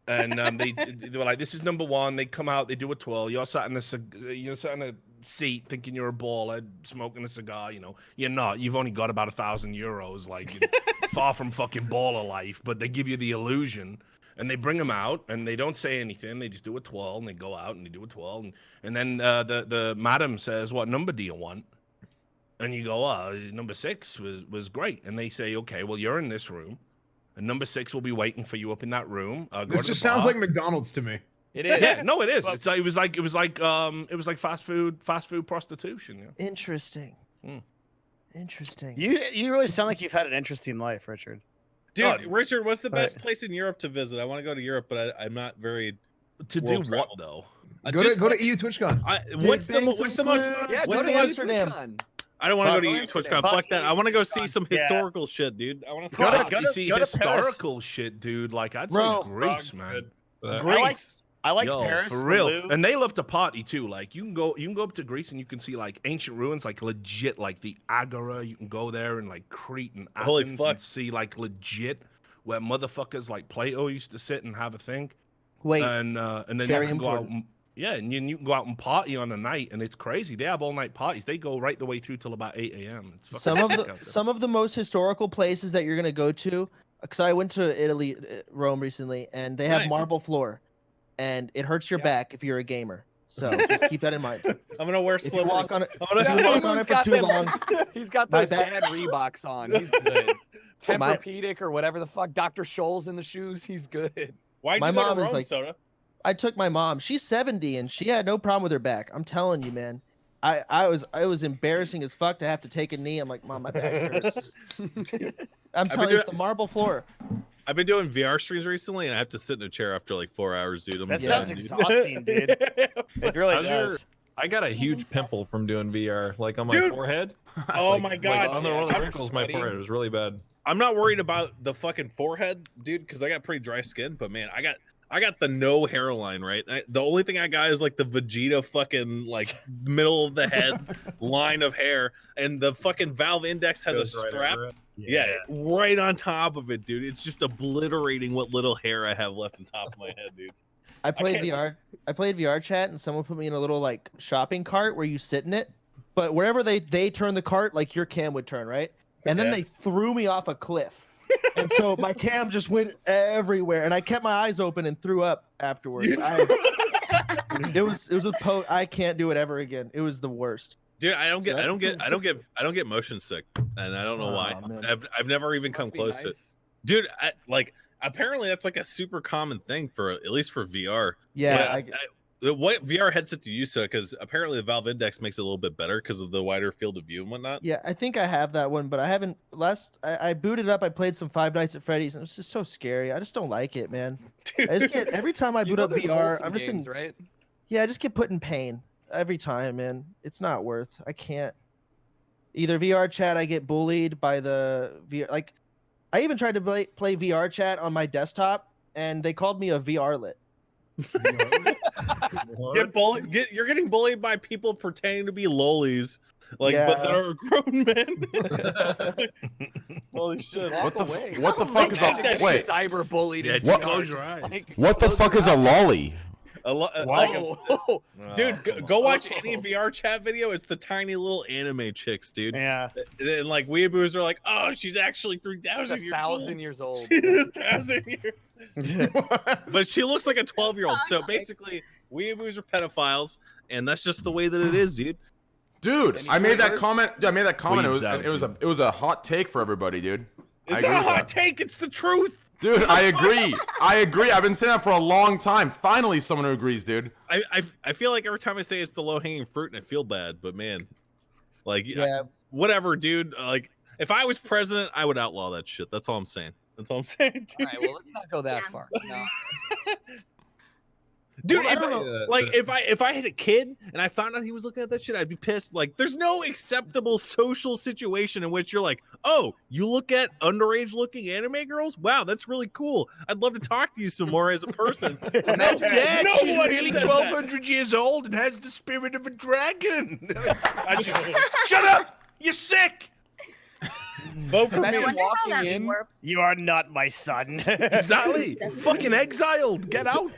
And they were like, "This is number one." They come out, they do a twirl. You're sat in a seat thinking you're a baller, smoking a cigar. You know, you're not. You've only got about €1,000. Like, it's far from fucking baller life. But they give you the illusion. And they bring them out, and they don't say anything. They just do a twirl, and they go out, and they do a twirl. And then the madam says, "What number do you want?" And you go, "Oh, number 6 was great." And they say, "Okay, well, you're in this room. And number 6 will be waiting for you up in that room. Go this to just the sounds bar." like McDonald's to me. It is. Yeah, no, it is. It's like, it was like fast food prostitution. Yeah. Interesting. Hmm. Interesting. You really sound like you've had an interesting life, Richard. Dude, Richard, what's the best place in Europe to visit? I want to go to Europe, but I'm not very. To do World what travel. though? Go to EU TwitchCon. What's the most? Yeah, What's go the to Amsterdam? Twitchcon. I don't want to go to Amsterdam. TwitchCon. Fuck that. I want to go see some Yeah. historical shit, dude. I want to see. Go to- Fuck, go you to- see go to Paris. historical shit, dude. Like I'd Bro. say Greece, man. I liked Yo, Paris for the real. Louvre. And they love to party too. Like you can go up to Greece and you can see like ancient ruins, like legit, like the Agora. You can go there and like Crete and Athens Holy fuck. and see like legit where motherfuckers like Plato used to sit and have a thing. Wait. And then very you can go out. important. Yeah, and you can go out and party on a night, and it's crazy. They have all night parties. They go right the way through till about 8 a.m. Some of the most historical places that you're gonna go to, because I went to Italy, Rome recently, and they have marble floor, and it hurts your back if you're a gamer. So just keep that in mind. I'm gonna wear slippers. If you walk on it for too long, he's got those dad Reeboks on. He's good. Tempur-Pedic or whatever the fuck. Dr. Scholl's in the shoes. He's good. Why'd my you go mom to is Rome, like, Soda? I took my mom. She's 70 and she had no problem with her back. I'm telling you, man. I was embarrassing as fuck to have to take a knee. I'm like, Mom, my back hurts. I'm telling you, it's the marble floor. I've been doing VR streams recently, and I have to sit in a chair after like 4 hours, dude. That sounds exhausting, dude. It really does. I got a huge pimple from doing VR, like on my forehead. Oh my god! Like on one of the wrinkles of my forehead. It was really bad. I'm not worried about the fucking forehead, dude, because I got pretty dry skin. But man, I got the no hairline, right? The only thing I got is like the Vegeta fucking like middle of the head line of hair, and the fucking Valve Index has a strap. Yeah, right on top of it, dude. It's just obliterating what little hair I have left on top of my head, dude. I played VR chat, and someone put me in a little like shopping cart where you sit in it, but wherever they turn the cart, like your cam would turn, right? And then they threw me off a cliff. And so my cam just went everywhere, and I kept my eyes open and threw up afterwards. It was a I can't do it ever again. It was the worst. Dude, I don't get motion sick, and I don't know why. I've never even come close to it. Dude, apparently that's like a super common thing for at least for VR. Yeah. What VR headset do you use? Because apparently the Valve Index makes it a little bit better because of the wider field of view and whatnot. Yeah, I think I have that one, but I haven't. I booted up. I played some Five Nights at Freddy's, and it was just so scary. I just don't like it, man. I just get every time I boot up VR, I'm just in. Right? Yeah, I just get put in pain every time, man. It's not worth. I can't. Either VR chat, I get bullied by the VR. Like, I even tried to play VR chat on my desktop, and they called me a VR lit. You're getting bullied by people pretending to be lolis, but they're grown men. Holy shit! What the fuck is a wait? Cyber bullied. What the fuck is a lolly? Dude, go watch any VR chat video. It's the tiny little anime chicks, dude. Yeah. And like weeaboos are like, oh, she's actually 3,000 years old. 1,000 years. But she looks like a 12-year-old. So basically, weeaboos are pedophiles, and that's just the way that it is, dude. Dude, I made that comment. It was a hot take for everybody, dude. It's not a hot take. It's the truth. Dude, I agree. I've been saying that for a long time. Finally, someone who agrees, dude. I feel like every time I say it's the low-hanging fruit, and I feel bad, but man, like, whatever, dude. Like, if I was president, I would outlaw that shit. That's all I'm saying. Dude. All right, well, let's not go that far. No. Dude, if I had a kid and I found out he was looking at that shit, I'd be pissed. Like, there's no acceptable social situation in which you're like, oh, you look at underage looking anime girls? Wow, that's really cool. I'd love to talk to you some more as a person. Dad, she's really 1,200 years old and has the spirit of a dragon. Shut up! You're sick. Vote for me. Walking in. You are not my son. Exactly. Fucking exiled. Get out.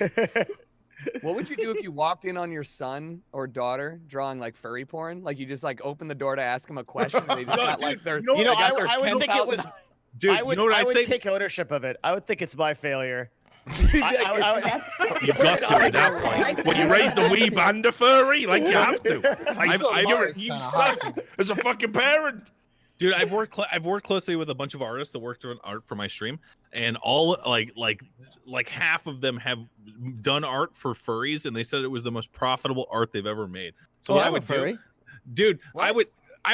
What would you do if you walked in on your son or daughter drawing like furry porn? Like you just like open the door to ask them a question. And they just got like their, I would think it was. Dude, I would say? take ownership of it. I would think it's my failure. You've got to at that point. When you raise the wee band of furry, like you have to. You suck as a fucking parent. Dude, I've worked closely with a bunch of artists that worked on art for my stream, and all like half of them have done art for furries, and they said it was the most profitable art they've ever made. So what I would do, dude, I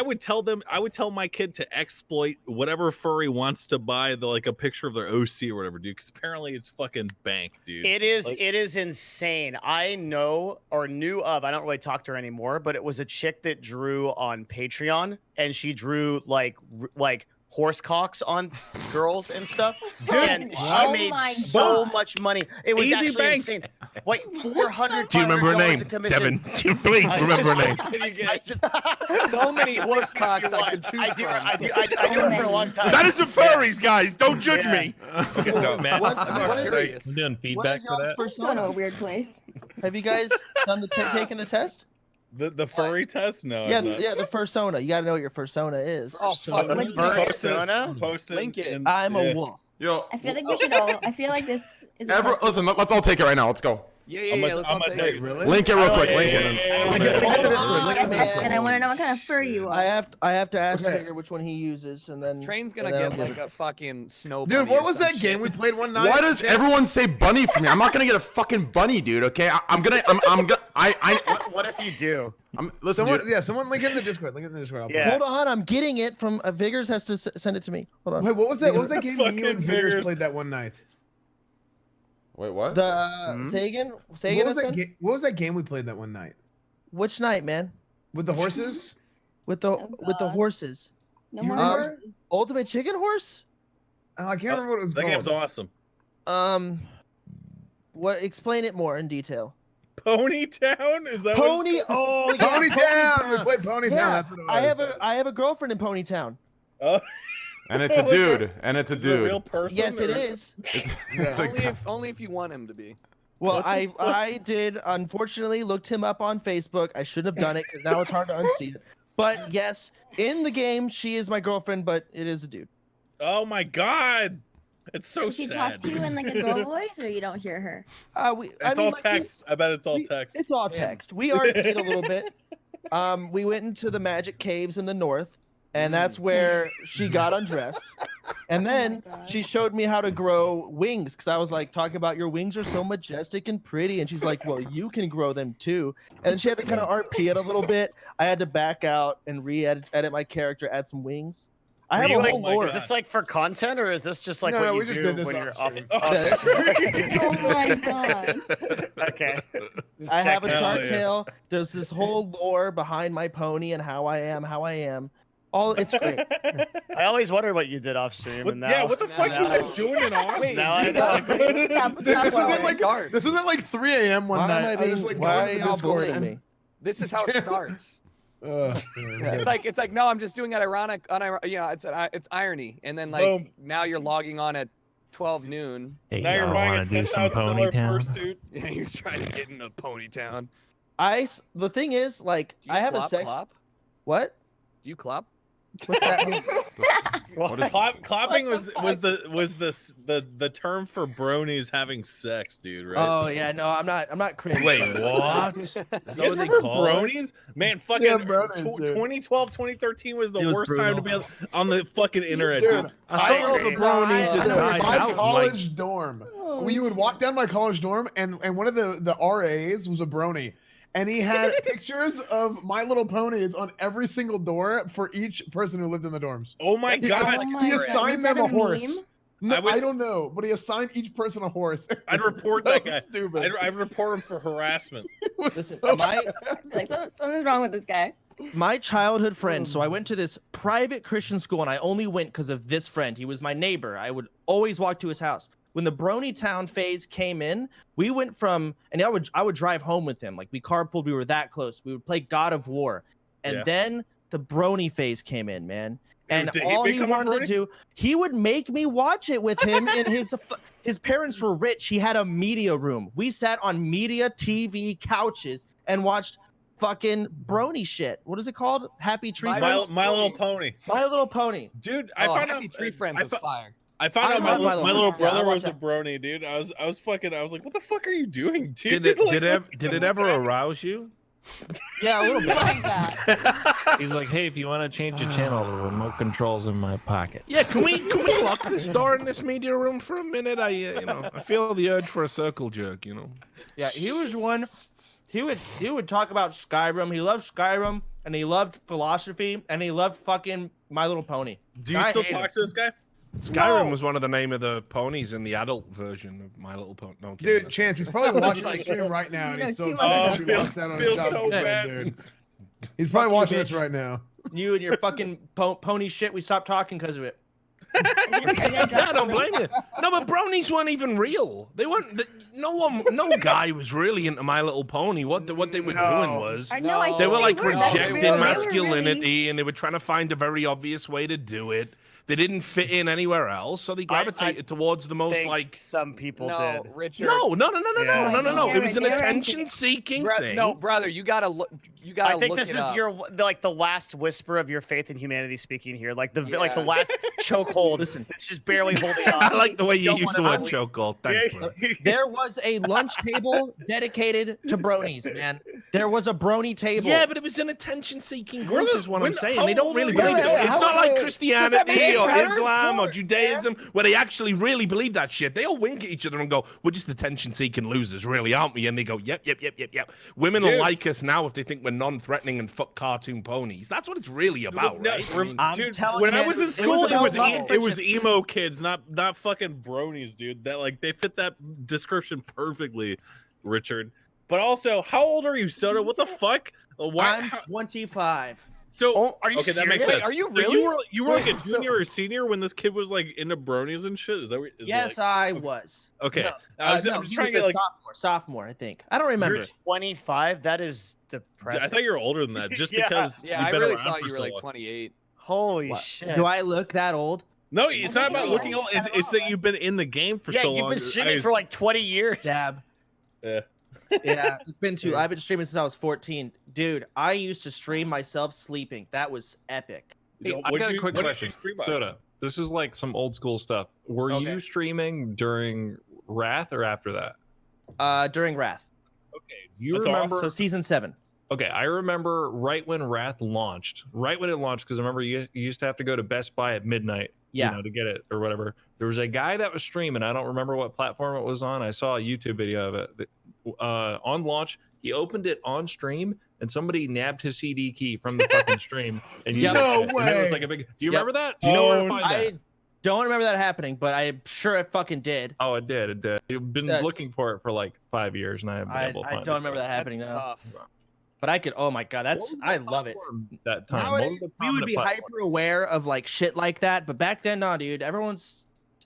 would tell my kid to exploit whatever furry wants to buy a picture of their OC or whatever, dude, because apparently it's fucking bank, dude. It is insane. I know or knew of, I don't really talk to her anymore, but it was a chick that drew on Patreon, and she drew like horse cocks on girls and stuff. Dude, and she made so much money. It was easy actually bank. Insane. Like 400. Do you remember her name, Devin? Do you please remember her name? So many horse cocks I could choose from. I do it for a long time. That is the furries, guys. Don't judge me. I'm doing feedback for that. Going to a weird place. Have you guys done taken the test? The furry test? No. Yeah, the fursona. You gotta know what your fursona is. Oh, fuck. What's your persona? Post it. Link it. in- I'm yeah. a wolf. Yo, I feel like we should all. I feel like this is. listen, let's all take it right now. Let's go. Yeah. I'm Let's gonna all take take it. it. Really? Link it real quick. yeah, Link it. yeah, Link yeah, it. yeah. And I want to know what kind of fur you I are. have to ask Okay. Figure which one he uses, and then Train's gonna and then get I'll like a fucking snow. Dude, bunny what or was some that game shit. we played one night? Why does everyone say bunny for me? I'm not gonna get a fucking bunny, dude. Okay, I'm gonna. What if you do? Listen, Someone, dude. yeah, someone link it in the Discord. Link it in the Discord. I'll Yeah. Hold on, I'm getting it from Vigors has to send it to me. Hold on. Wait, what was that? What was that game you Fucking and Vigors Vigors. played that one night? Wait, what? The Sagan What has was, that been? what was that game we played that one night? Which night, man? With the horses? With the Oh, God. horses. No You more. remember? horses. Ultimate Chicken Horse? Oh, I can't remember what it was That called. game's awesome. What? Explain it more in detail. Ponytown? Is that what Pony. it's Oh, yeah, Ponytown! We played Ponytown. Yeah, That's what it was. I have a girlfriend in Ponytown. Oh, And it's a dude. And it's a is it a real dude. person? Yes, it or- is. It's a Only if you want him to be. Well, I did unfortunately looked him up on Facebook. I shouldn't have done it because now it's hard to unsee it. But yes, in the game she is my girlfriend, but it is a dude. Oh my god. It's so Does she sad. talk to you in like a girl voice, or you don't hear her? It's all text. I bet it's all text. It's all text. We argued a little bit. We went into the magic caves in the north, and that's where she got undressed. And then she showed me how to grow wings because I was like talking about your wings are so majestic and pretty, and she's like, "Well, you can grow them too." And she had to kind of RP it a little bit. I had to back out and edit my character, add some wings. I have a whole lore. Is this like for content, or is this just like No, what no, you we just do did this when off you're off? stream. Oh my god. Okay. I have a Hell shark yeah. tail. There's this whole lore behind my pony and how I am. All it's great. I always wondered what you did off stream, and now Yeah, what the fuck you guys doing in Austin? now I know. Stop, This stop wasn't like this wasn't like 3 a.m. one Why night. am I I being? was like Why are going to y'all Discord bullying and me? This is how it starts. Yeah. It's like no, I'm just doing it ironic, it's irony, and then like Boom. now you're logging on at 12 noon. Hey, Now you're y'all buying wanna a do some $10,000 Ponytown? fursuit. Yeah, you're trying to get into Ponytown. The thing is, like, Do you I have a clop, sex. Clop? What? Do you clop? What's that mean? What is Clapping was the term for bronies having sex, dude. Right? Oh yeah, no, I'm not cringe. Wait, what? Is that You guys what they remember call it? bronies? Man, fucking Yeah, bronies, dude. 2012, 2013 was the It was worst time to be brutal. on the fucking internet, Dude, dude. I thought all the agree. bronies had died my out. college Like, dorm. We would walk down my college dorm, and one of the RAs was a brony, and he had pictures of My Little Ponies on every single door for each person who lived in the dorms. Oh my He, god! Oh my he God. assigned Was that them a a horse. meme? No, I would- I don't know, but he assigned each person a horse. I'd It was report so that guy. Stupid. I'd report him for harassment. It was Listen, so my Like something's wrong with this guy. my childhood friend. So I went to this private Christian school, and I only went because of this friend. He was my neighbor. I would always walk to his house. When the Brony Town phase came in, we went from, and I would drive home with him. Like we carpooled, we were that close. We would play God of War, and Yeah. then the Brony phase came in, man. And Did he all he become a wanted to Brony? do, he would make me watch it with him. And his parents were rich. He had a media room. We sat on media TV couches and watched fucking Brony shit. What is it called? Happy Tree Friends? My Little Pony, My Little Pony. dude. I found Happy out Tree Friends was fire. I found I out my love little, My Little Pony. Yeah, I brother watched was a that. brony, dude. I was like, what the fuck are you doing, dude? did it Like, did it what's did it going ever on? arouse you? Yeah, a little bit. Like that. He's like, hey, if you want to change your channel, the remote control's in my pocket. Yeah, can we lock this door in this media room for a minute? I feel the urge for a circle jerk. Yeah, he was one. He would talk about Skyrim. He loved Skyrim, and he loved philosophy, and he loved fucking My Little Pony. Do you I still hate talk him. to this guy? Skyrim No. was one of the name of the ponies in the adult version of My Little Pony. No, I'm Dude, kidding. Chance, he's probably watching the stream right now, and You he's know so too much about upset he that. lost out on Feels his so job, bad. dude. He's probably Fuck you, watching this bitch. right now. You and your fucking pony shit. We stopped talking because of it. Yeah, I don't blame you. No, but bronies weren't even real. They weren't. No guy was really into My Little Pony. What they were doing was I know. I they think were like were. That's projecting real. They were masculinity, really- and they were trying to find a very obvious way to do it. They didn't fit in anywhere else, so they gravitated towards the most like. Some people No, did. Richard. No. Yeah, It was an yeah. attention-seeking thing. No, brother, you gotta look. You gotta I think look this it is up. your like the last whisper of your faith in humanity speaking here, like the Yeah. last chokehold. Listen. It's just barely holding on. I like the way you Don't used the wanna- word chokehold. Thanks, bro. There was a lunch table dedicated to bronies, man. There was a brony table. Yeah, but it was an attention-seeking group, is what I'm when- saying. how They don't old really were believe you? it. It's How not like old- Christianity or better? Islam or What? Judaism where they actually really believe that shit. They all wink at each other and go, "We're just attention-seeking losers, really, aren't we?" And they go, "Yep. Women will Dude. like us now if they think we're non-threatening and fuck cartoon ponies." That's what it's really about, No, right? I mean, I'm dude, telling when you, I was in it school, was about love and it was friendship. emo kids, not fucking bronies, dude. That like they fit that description perfectly, Richard. But also, how old are you, Soda? What the fuck? Why? I'm 25. So Oh, are you okay, that makes serious? sense. Are you So really? you were like a junior or senior when this kid was like into bronies and shit? Is that what? Yes, I was. Okay. No, I'm just he trying was to get a like. sophomore, I think. I don't remember. You're 25. That is depressing. I thought you were older than that, just Yeah. because. Yeah, you've I been really around thought for you were so like long. 28. Holy What? shit. Do I look that old? No, it's not about Yeah. looking old. It's that you've been in the game for Yeah, so you've long. been streaming for like 20 years. Dab. Yeah. Yeah, it's been two. I've been streaming since I was 14. Dude, I used to stream myself sleeping. That was epic. Hey, I got a quick question. Soda, this is like some old school stuff. Were Okay. you streaming during Wrath or after that? During Wrath. Okay. You That's remember? So season 7. Okay, I remember right when Wrath launched. Right when it launched, because I remember you used to have to go to Best Buy at midnight. Yeah. You know, to get it or whatever. There was a guy that was streaming. I don't remember what platform it was on. I saw a YouTube video of it. On launch, he opened it on stream, and somebody nabbed his CD key from the fucking stream. And Yep. no No way! And it was like a big. Do you remember that? Do you know where to find that? I don't remember that happening, but I'm sure it fucking did. Oh, it did. It did. You've been looking for it for like 5 years, and I haven't been able to find I it. don't remember that happening now. But I could. Oh my god, that's I love it. That time, what was Nowadays, the we would be prominent hyper aware of like shit like that, but back then, nah, dude.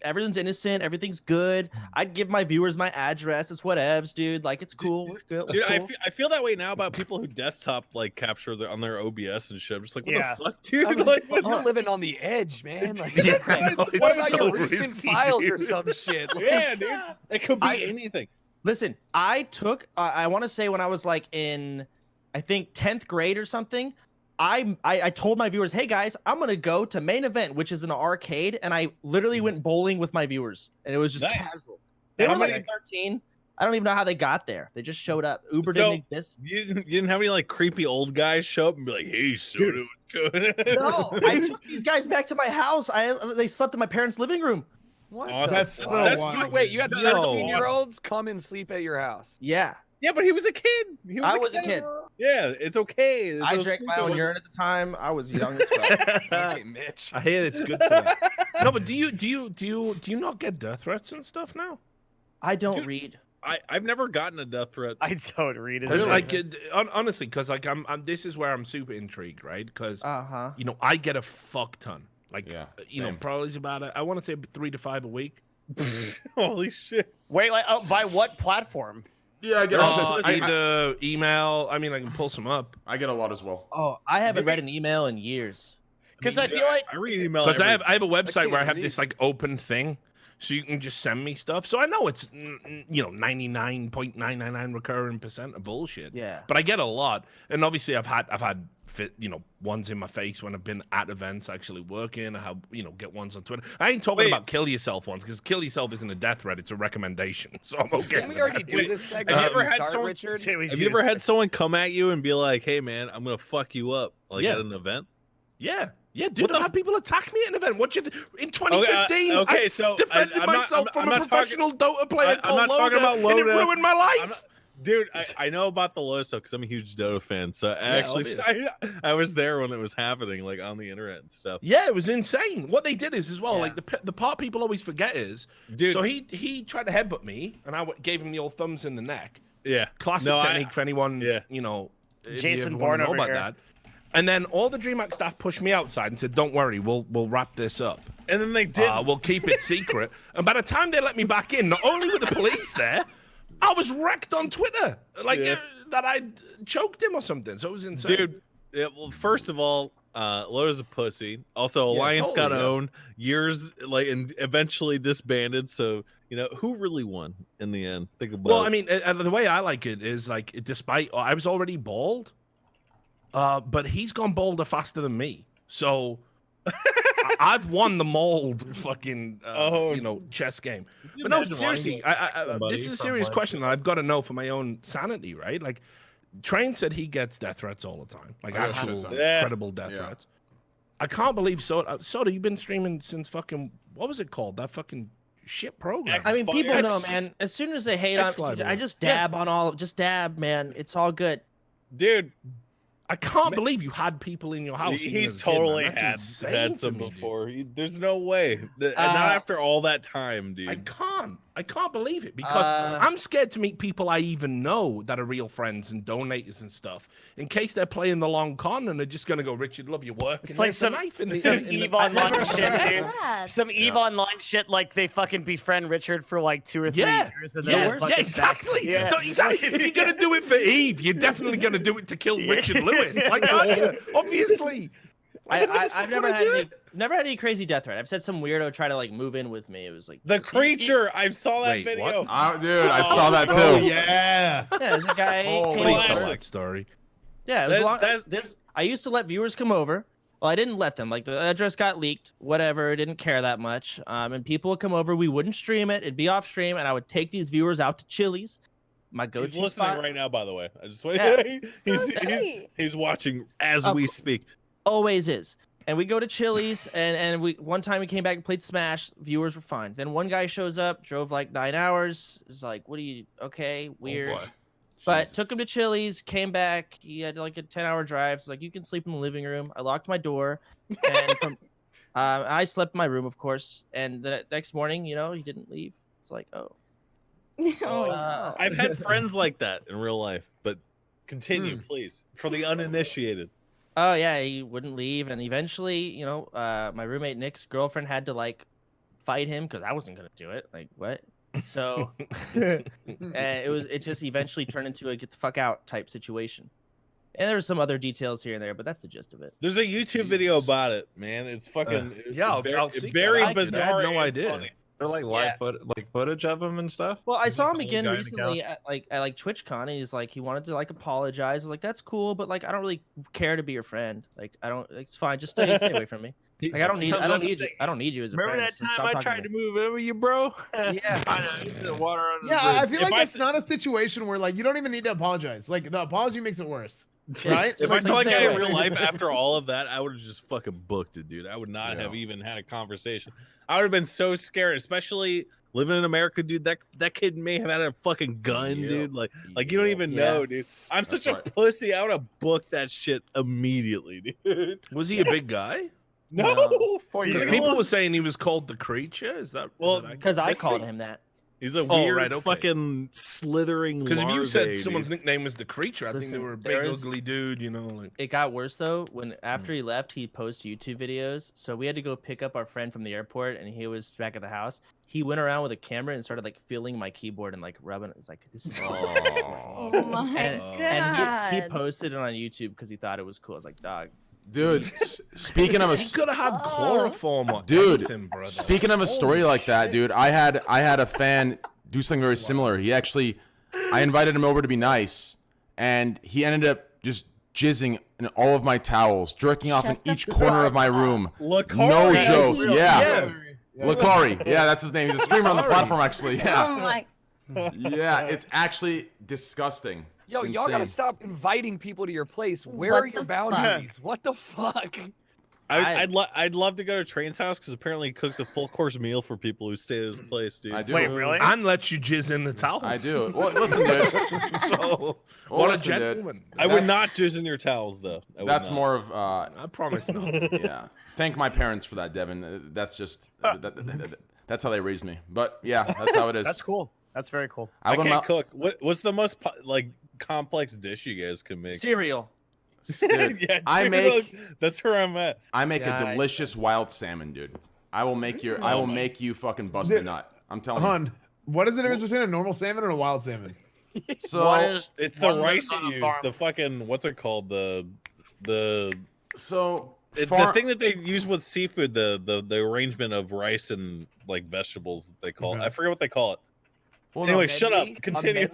Everyone's innocent. Everything's good. I'd give my viewers my address. It's whatevs, dude. Like it's cool. We're good. Dude, Cool. I feel that way now about people who desktop like capture on their OBS and shit. I'm just like, what Yeah. the fuck, dude? I mean, like, you're living on the edge, man. Like, Yeah, it's like, I know, what it's about so your recent risky, files or dude. some shit? Like, yeah, dude, it could be anything. Listen, I took. I want to say when I was like in, I think 10th grade or something. I told my viewers, hey guys, I'm gonna go to Main Event, which is an arcade, and I literally went bowling with my viewers, and it was just Nice. casual. They How were like many- 13. I don't even know how they got there. They just showed up. Uber So- didn't exist. You didn't have any like creepy old guys show up and be like, hey, Soda, what's good? No, I took these guys back to my house. They slept in my parents' living room. What? Awesome. That's so That's wild. Wait, you had That's 13-year-olds come and sleep at your house? Yeah, Yeah, but he was a kid. I was a kid. Yeah, it's okay. It's I a drank my own stupid- urine at the time. I was young as fuck. Okay, Mitch. I hear it's good for you. No, but do you not get death threats and stuff now? I don't Dude, read. I've never gotten a death threat. I don't read it. Because, like honestly, because like I'm this is where I'm super intrigued, right? Because you know I get a fuck ton, like you know same. probably about I want to say 3 to 5 a week. Holy shit! Wait, like, by what platform? Yeah, I get either email. I mean, I can pull some up. I get a lot as well. Oh, I haven't read an email in years. Because I feel like I read email Because every- I have a website where I can't have read. this like open thing, so you can just send me stuff. So I know it's 99.999 recurring % of bullshit. Yeah. But I get a lot, and obviously I've had ones in my face when I've been at events actually working. I have get ones on Twitter. I ain't talking about kill yourself ones because kill yourself isn't a death threat; it's a recommendation. So I'm okay. Didn't we already do this segment? Have you ever at the had start, someone? Richard? Have you ever had someone come at you and be like, "Hey, man, I'm gonna fuck you up," like Yeah. at an event? Yeah, dude. I've had people attack me at an event. What you in 2015? Okay, I so defended I'm not- myself I'm from a not professional Dota player I'm not called talking Loda, about and it Loda. ruined my life. Dude, I know about the Loda stuff because I'm a huge Dota fan. So obvious. I was there when it was happening, like on the internet and stuff. Yeah, it was insane. What they did is as well, like the part people always forget is, Dude. So he tried to headbutt me, and I gave him the old thumbs in the neck. Yeah, Classic No, technique for anyone. Yeah. if you Jason ever Bourne wanna know over about here. that. And then all the DreamHack staff pushed me outside and said, "Don't worry, we'll wrap this up." And then they did. We'll keep it secret. And by the time they let me back in, not only were the police there, I was wrecked on Twitter, like Yeah. that I'd choked him or something. So it was insane. Dude, well, first of all, Loda's a pussy. Also, Alliance got owned years, like, and eventually disbanded. So, you know, who really won in the end? Think about it. Well, I mean, the way I like it is, like, despite I was already bald, but he's gone balder faster than me. So I've won the mold fucking, you know, chess game. But no, seriously, this is a serious question that I've got to know for my own sanity, right? Like, Train said he gets death threats all the time, like actual credible death threats. I can't believe Soda, you've been streaming since fucking, what was it called? That fucking shit program. I mean, people know, man. As soon as they hate on, I just dab on all, just dab, man. It's all good. Dude, I can't believe you had people in your house. He's totally had some before. There's no way. Not after all that time, dude. I can't believe it because I'm scared to meet people I even know that are real friends and donators and stuff in case they're playing the long con and they're just gonna go, Richard, love your work. It's like some EVE Online shit, dude. Some EVE Online shit, like they fucking befriend Richard for like 2 or 3 years. And then exactly. Exactly. If you're gonna do it for Eve, you're definitely gonna do it to kill Richard Lewis. Like, obviously. I've never had any crazy death threat. I've said some weirdo try to like move in with me. It was like the creature. I saw that video. Dude, I saw that too. Oh, yeah. Yeah, there's a guy. That story. Yeah, it was I used to let viewers come over. Well, I didn't let them. Like the address got leaked. Whatever. Didn't care that much. And people would come over. We wouldn't stream it. It'd be off stream, and I would take these viewers out to Chili's. My go-to He's listening spot. right now, by the way. I just wait. Yeah. He's watching as we speak. Always is. And we go to Chili's, and we one time we came back and played Smash. Viewers were fine. Then one guy shows up, drove like 9 hours. Is like, what are you? Okay, weird. But took him to Chili's, came back. He had like a 10-hour drive. So like, you can sleep in the living room. I locked my door, and from I slept in my room, of course. And the next morning, you know, he didn't leave. It's like, oh. No. I've had friends like that in real life, but continue, please, for the uninitiated. Oh yeah, he wouldn't leave, and eventually, you know, my roommate Nick's girlfriend had to like fight him because I wasn't gonna do it. Like what? So it just eventually turned into a get the fuck out type situation. And there were some other details here and there, but that's the gist of it. There's a YouTube video about it, man. It's fucking very bizarre. I had no idea. Funny. They're like footage of him and stuff. Well, I saw him again recently at Twitchcon, and he's like, he wanted to like apologize. I was like, that's cool, but like, I don't really care to be your friend. Like, I don't. It's fine. Just stay away from me. Like, I don't need you as a friend. Remember that time I tried to move in with you, bro? Yeah. I know. The water on Yeah, I feel like that's not a situation where like you don't even need to apologize. Like the apology makes it worse. Right? If I saw a guy in real life after all of that, I would have just fucking booked it, dude. I would not have even had a conversation. I would have been so scared, especially living in America, dude. That kid may have had a fucking gun, dude. Like you don't even know, dude. I'm such a pussy. I would have booked that shit immediately, dude. Was he a big guy? No. People were saying he was called the creature. Is that because I called him that? He's a weird fucking slithering. Because if you larvae, said someone's nickname was the creature, I think they were a big ugly dude, you know. Like it got worse though when after he left, he posted YouTube videos. So we had to go pick up our friend from the airport, and he was back at the house. He went around with a camera and started like feeling my keyboard and like rubbing it. It's like this is Oh my god! And he posted it on YouTube because he thought it was cool. I was like, dog. Dude, speaking of he could have had chloroform on anything, brother. Speaking of a story like that, dude, I had a fan do something very similar. He actually, I invited him over to be nice, and he ended up just jizzing in all of my towels, jerking off in each corner of my room. No joke. Yeah. Lakari. Yeah, that's his name. He's a streamer on the platform, actually. Yeah. Oh my. Yeah, it's actually disgusting. Yo, y'all gotta stop inviting people to your place. Where are your boundaries? What the fuck? I'd love to go to Train's house because apparently he cooks a full course meal for people who stay at his place, dude. I do. Wait, really? And let you jizz in the towels. I do. Well, listen, dude. So, what a gentleman. I would not jizz in your towels, though. That's more of. I promise not. Yeah. Thank my parents for that, Devin. That's just. That's how they raised me. But yeah, that's how it is. That's cool. That's very cool. I can't cook. What's the most complex dish you guys can make? Cereal. Dude, yeah, dude, that's where I'm at. I make a delicious wild salmon, dude. I will make you fucking bust a nut. I'm telling you. What is the difference between a normal salmon and a wild salmon? So it's the rice you use. The fucking what's it called? The So the thing that they use with seafood, the arrangement of rice and like vegetables, they call it. I forget what they call it. Well, anyway, shut up. Continue.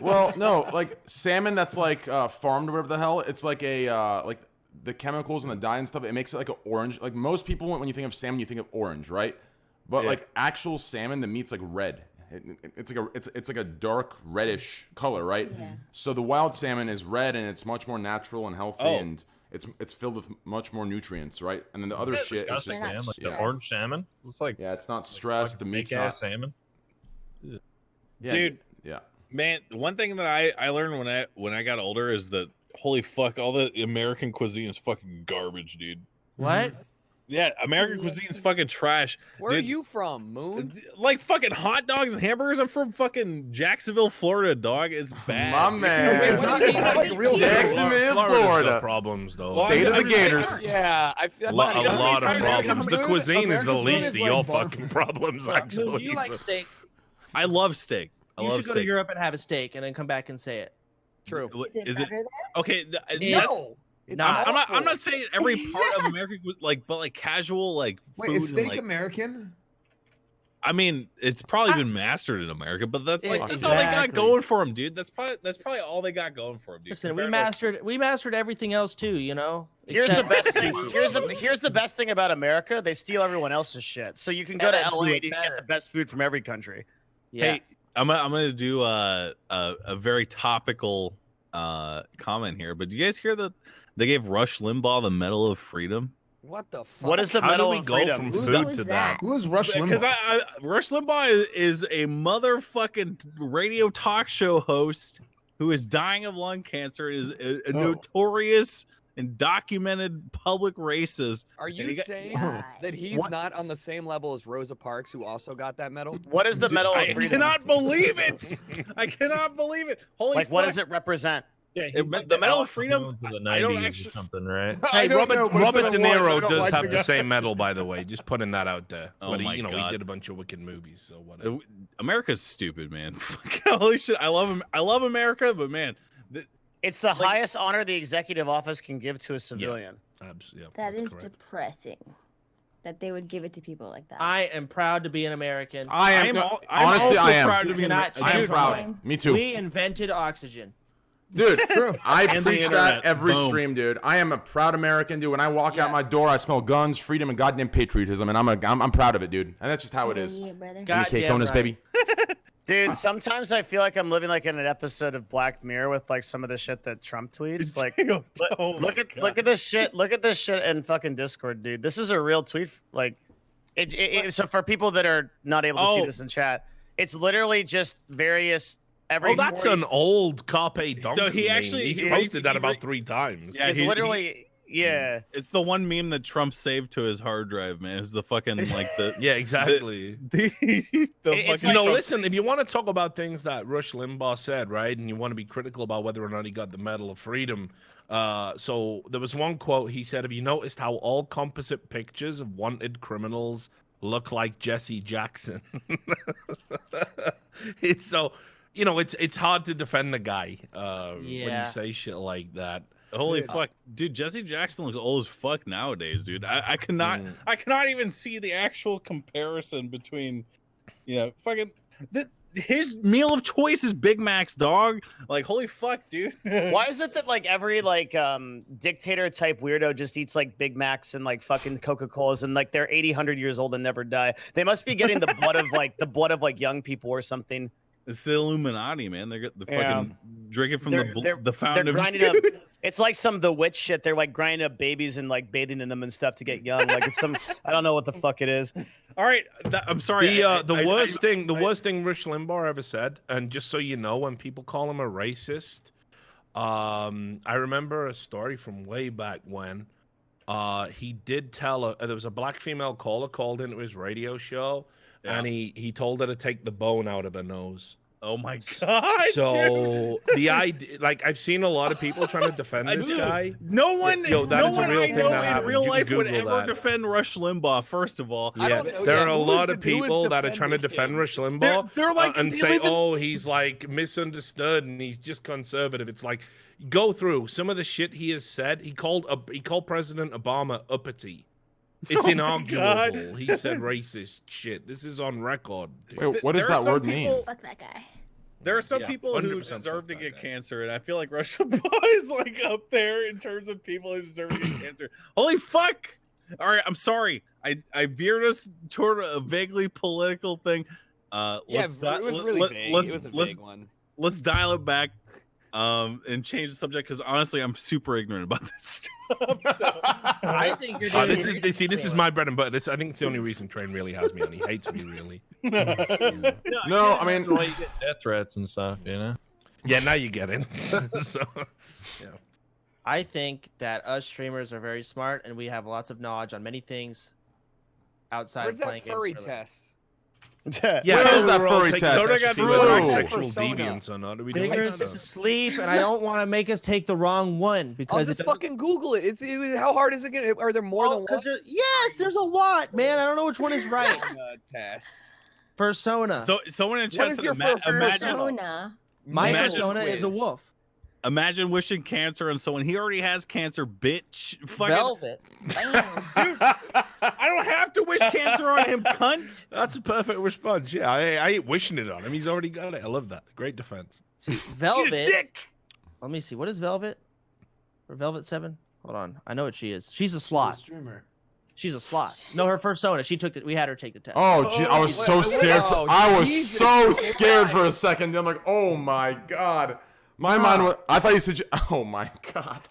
Well, no, like salmon that's like farmed or whatever the hell. It's like a like the chemicals and the dye and stuff. It makes it like an orange. Like most people, when you think of salmon, you think of orange, right? But like actual salmon, the meat's like red. It's like a dark reddish color, right? Yeah. So the wild salmon is red and it's much more natural and healthy and it's filled with much more nutrients, right? And then the other shit is just like the orange salmon. It's like it's not stressed. The meat's not salmon. Yeah, dude. Yeah, man. One thing that I learned when I got older is that holy fuck, all the American cuisine is fucking garbage, dude. What? Yeah, American cuisine is fucking trash. Where are you from, Moon? Like fucking hot dogs and hamburgers. I'm from fucking Jacksonville, Florida. Dog is bad. My man, Jacksonville, Florida. Problems though. State of the Gators. Yeah, I feel a lot of problems. The cuisine is the least of your fucking problems. Actually, you like steak? I love steak. You should go to Europe and have a steak and then come back and say it. True. Is it better there? Okay? No. I'm not saying every part of America was but like casual like food. Wait, is steak and, like, American? I mean, it's probably been mastered in America, but that's all they Exactly. got going for them, dude. That's probably all they got going for them, dude. Listen, we mastered everything else too, you know. Here's the best thing. Here's the best thing about America. They steal everyone else's shit. So you can go to LA and you can get the best food from every country. Yeah. Hey, I'm gonna do a very topical comment here, but do you guys hear that they gave Rush Limbaugh the Medal of Freedom? What the fuck? What is the Medal of Freedom? From food to that? Who is Rush Limbaugh? Because Rush Limbaugh is a motherfucking radio talk show host who is dying of lung cancer. Is a notorious and documented public racist. Are you saying that he's not on the same level as Rosa Parks, who also got that medal? What is the Medal of Freedom? I cannot believe it. I cannot believe it. Holy fuck. What does it represent? Yeah, the Medal of Freedom. I don't actually something, right? Hey, Robert De Niro does have the same medal, by the way. Just putting that out there. Oh but my he God. did a bunch of wicked movies, so whatever. America's stupid, man. Holy shit! I love America, but man, it's the highest honor the executive office can give to a civilian. Yeah, that is depressing. That they would give it to people like that. I am proud to be an American. I am. Honestly, I am. Proud to be I am proud. Me too. We invented oxygen. Dude, I And the preach internet. that every Boom. stream, dude. I am a proud American, dude. When I walk out my door, I smell guns, freedom, and goddamn patriotism, and I'm proud of it, dude. And that's just how it is. Yeah, brother. K-Conus, baby. Dude, sometimes I feel like I'm living like in an episode of Black Mirror with like some of the shit that Trump tweets. Like, look at this shit. Look at this shit in fucking Discord, dude. This is a real tweet. Like, so for people that are not able to see this in chat, it's literally just various. That's an old Carpe Diem. So he actually he's posted that about 3 times. Yeah, it's literally. Yeah, it's the one meme that Trump saved to his hard drive, man. It's the fucking like the yeah, exactly. Listen, if you want to talk about things that Rush Limbaugh said, right, and you want to be critical about whether or not he got the Medal of Freedom, so there was one quote he said: "Have you noticed how all composite pictures of wanted criminals look like Jesse Jackson?" It's so, it's hard to defend the guy when you say shit like that. Holy fuck, dude! Jesse Jackson looks old as fuck nowadays, dude. I cannot even see the actual comparison between, fucking his meal of choice is Big Mac's, dog. Like, holy fuck, dude. Why is it that like every dictator type weirdo just eats like Big Macs and like fucking Coca-Colas and like they're 100 years old and never die? They must be getting the blood of young people or something. It's the Illuminati, man. They're fucking drinking from the fountain of grinding up. It's like some The Witch shit. They're like grinding up babies and like bathing in them and stuff to get young. Like it's some, I don't know what the fuck it is. All right, I'm sorry. The worst thing Rush Limbaugh ever said, and just so you know, when people call him a racist, I remember a story from way back when. He did tell there was a black female caller called into his radio show. Yeah. And he told her to take the bone out of her nose. Oh my god! So the idea, like, I've seen a lot of people trying to defend this guy. No one, Yo, that no is a one real I thing know that in happened. real You can life would Google ever that. defend Rush Limbaugh. First of all, Yeah, there are a lot of people that are trying to defend defend Rush Limbaugh They're like and say, "Oh, he's like misunderstood and he's just conservative." It's like, go through some of the shit he has said. He called President Obama uppity. It's inarguable. He said racist shit. This is on record. Dude. Wait, what does that word mean? Fuck that guy. There are some people who 100% deserve to fuck get that guy. cancer, and I feel like Rush Limbaugh is like up there in terms of people who deserve to get cancer. Holy fuck! All right, I'm sorry. I veered us toward a vaguely political thing. Yeah, Let's it was really vague. It was a vague one. Let's dial it back and change the subject because honestly, I'm super ignorant about this stuff. So. I think you're doing This is my bread and butter. I think it's the only reason Train really has me on. He hates me really. No, I mean, Like, you get death threats and stuff, you know. Yeah, now you get it. So, yeah. I think that us streamers are very smart and we have lots of knowledge on many things outside Where's of playing that furry games. for a living. test? Yeah, Where is that we're all furry taking test? tests to see True. whether it's True. sexual Persona. deviance or not. Are we doing Figures that? to sleep, and I don't want to make us take the wrong one I'll because just fucking Google it. How hard is it gonna? Are there more than one? Yes, there's a lot, man. I don't know which one is right. Test. Persona. So someone in What chat is said, your imagine, Persona. My imagine persona is a quiz. wolf. imagine wishing cancer on someone. He already has cancer, bitch. Fucking, Velvet. dude, I don't have to wish cancer on him, cunt. That's a perfect response. Yeah, I ain't wishing it on him. He's already got it. I love that. Great defense. See, Eat a Velvet. dick. Let me see. What is Velvet? Or Velvet 7? Hold on. I know what she is. She's a sloth. Streamer. She's a sloth. No, her persona. She took it. We had her take the test. oh, gee, I was so scared. I was so scared for a second. I'm like, oh my god. My mind was. I thought you said. Oh my god.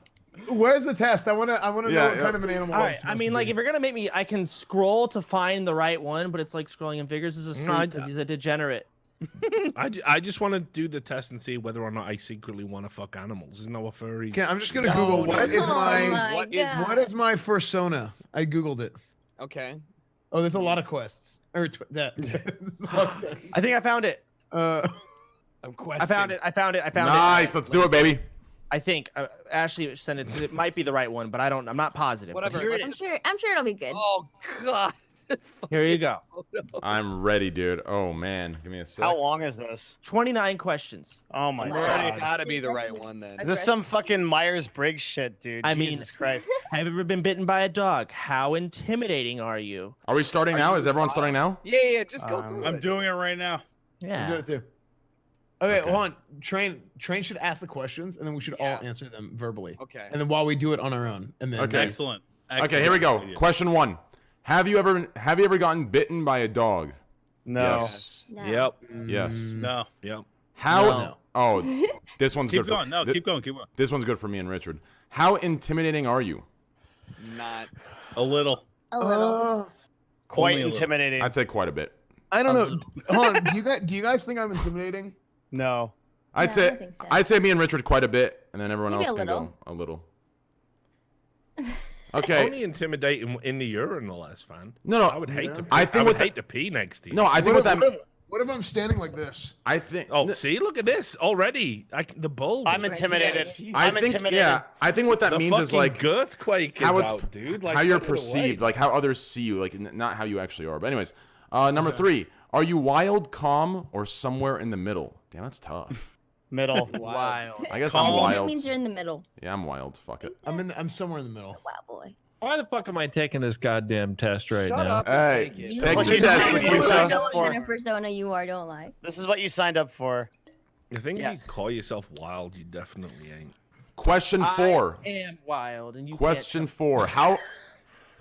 Where's the test? I wanna know what kind of an animal. All I'm right. I supposed mean, to like, be. if you're gonna make me, I can scroll to find the right one, but it's like scrolling in figures is a No, sleep because he's a degenerate. I just want to do the test and see whether or not I secretly want to fuck animals. Isn't that what furries? Okay, I'm just gonna Google what is my God. what is my fursona? I googled it. Okay. Oh, there's a lot of quests. Or that. I think I found it. I'm I found it. I found it. I found it. Nice. Let's do it, baby. I think Ashley sent it. It might be the right one, but I'm not positive. But Whatever. Here, it I'm is. sure it'll be good. Oh God. Here you go. I'm ready, dude. Oh man, give me a sec. How long is this? 29 questions. Oh my Already god. gotta be the right one then. Is this some fucking Myers-Briggs shit, dude? I mean- Jesus Christ. Have you ever been bitten by a dog? How intimidating are you? Are we starting now? Is everyone starting now? Yeah, just go through I'm it. doing it right now. I'm Yeah. doing it too. Okay, hold on. Train should ask the questions and then we should all Yeah. answer them verbally. Okay. And then while we do it on our own. And then Okay. Excellent. Okay, here we go. Question 1. Have you ever gotten bitten by a dog? No. Yes. No. Yep. Yes. No. Yep. How? No. Oh, this one's Keep good. going. No, thi- keep going. Keep going. This one's good for me and Richard. How intimidating are you? Not. A little. A little. Quite Only a little. intimidating. I'd say quite a bit. I don't know. Hold on. Do you guys think I'm intimidating? No. I'd No, I say don't think so. I'd say me and Richard quite a bit, and then everyone Maybe else a can little. go a little. Okay. Only intimidating in the urinal, Esfand. No, I would hate to. I think I would what that- hate to pee next to you. No, I think what that. What if I'm standing like this? I think. Oh, see, look at this already. The bulls. I'm intimidated. I I'm think. intimidated. Yeah, I think what that The means is fucking like girthquake is how it's out, dude. Like, how you're put it away. perceived, like how others see you, like not how you actually are. But anyways, number 3. Are you wild, calm, or somewhere in the middle? Damn, that's tough. Middle. Wild. I guess I I'm think that wild. means you're in the middle. Yeah, I'm wild. Fuck it. I'm somewhere in the middle. Wow, boy. Why the fuck am I taking this goddamn test right Shut now? up. Hey, Take it. You take what the you test, signed You up know Sequisha. what kind of persona you are, don't lie. This is what you signed up for. I think Yes. if you call yourself wild, you definitely ain't. Question 4. I am wild, and you Question 4. How?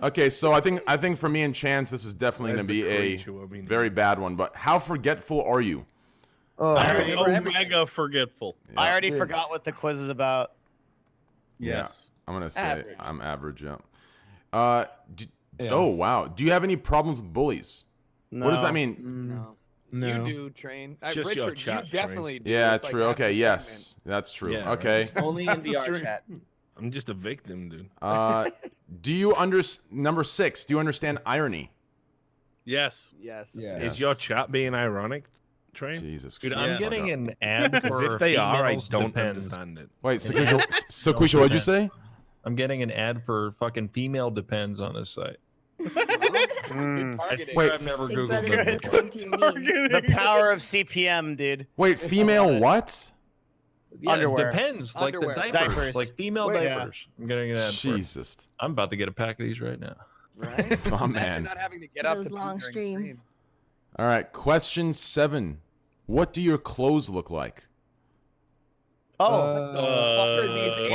Okay, so I think for me and Chance, this is definitely Where's going to be the a creature? I mean, very bad one. But how forgetful are you? Omega forgetful. I already forgot what the quiz is about. Yes. I'm gonna say Average. I'm average. Yeah. Oh wow. Do you have any problems with bullies? No. What does that mean? No. No. You do, Train. Just your Richard, chat, you Train. definitely do. Yeah, It's like true. half Okay, the yes, that's true. Yeah, Okay. Only in VR chat. I'm just a victim, dude. Do you number 6? Do you understand irony? Yes. segment. Yes. Yeah. Is your chat being ironic? Train? Jesus Dude, Christ. I'm getting an ad for if they are, I females don't depends. understand it. Wait, Sequisha, what'd you say? I'm getting an ad for fucking female depends on this site. Wait, I've never Big Googled Brother's this before. listening to your needs. The power of CPM, dude. Wait, female what? Yeah, Underwear. Depends. Like Underwear. the diapers. Diapers. Like female Wait, diapers. I'm getting an ad for it. Jesus. I'm about to get a pack of these right now. Right? Oh, Imagine man. not having to get up Those to long pee during streams. stream. All right, question 7. What do your clothes look like? What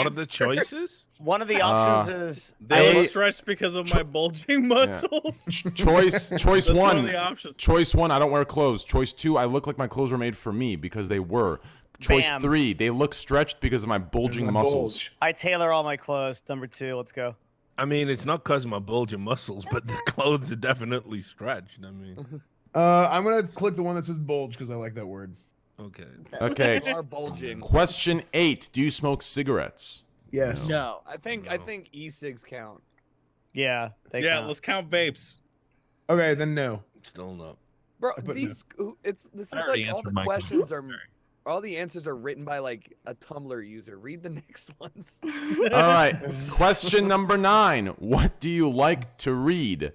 are the choices? One of the options is They A- look stretched because of my bulging muscles. Choice That's one of one. the options. Choice 1, I don't wear clothes. Choice 2, I look like my clothes were made for me because they were. Choice Bam. 3, they look stretched because of my bulging muscles. I tailor all my clothes. Number 2, let's go. I mean, it's not because of my bulging muscles, but the clothes are definitely stretched. I mean, I'm gonna click the one that says bulge because I like that word. okay. Okay. You are bulging. Question 8, do you smoke cigarettes? Yes. No. I think e-cigs count. Yeah. They Yeah, count. let's count vapes. Okay, then no. Still not. Bro, I put this is I already like all answered the my questions are all the answers are written by like a Tumblr user. Read the next ones. All right. Question number 9, what do you like to read?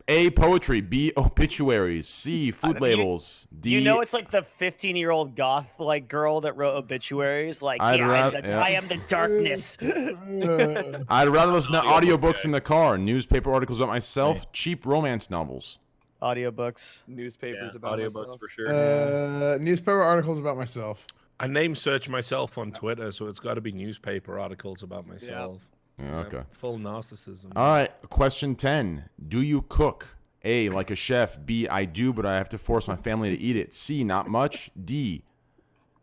A, poetry. B, obituaries. C, food labels. D, You know, it's like the 15-year-old goth like girl that wrote obituaries. Like, I'd I am the darkness. I'd rather listen to audiobooks in the car, newspaper articles about myself, cheap romance novels. Audiobooks. Newspapers about audiobooks myself. for sure. Newspaper articles about myself. I name search myself on Twitter, so it's got to be newspaper articles about myself. Yeah, okay. Full narcissism. All right. Question 10. Do you cook? A, like a chef. B, I do, but I have to force my family to eat it. C, not much. D,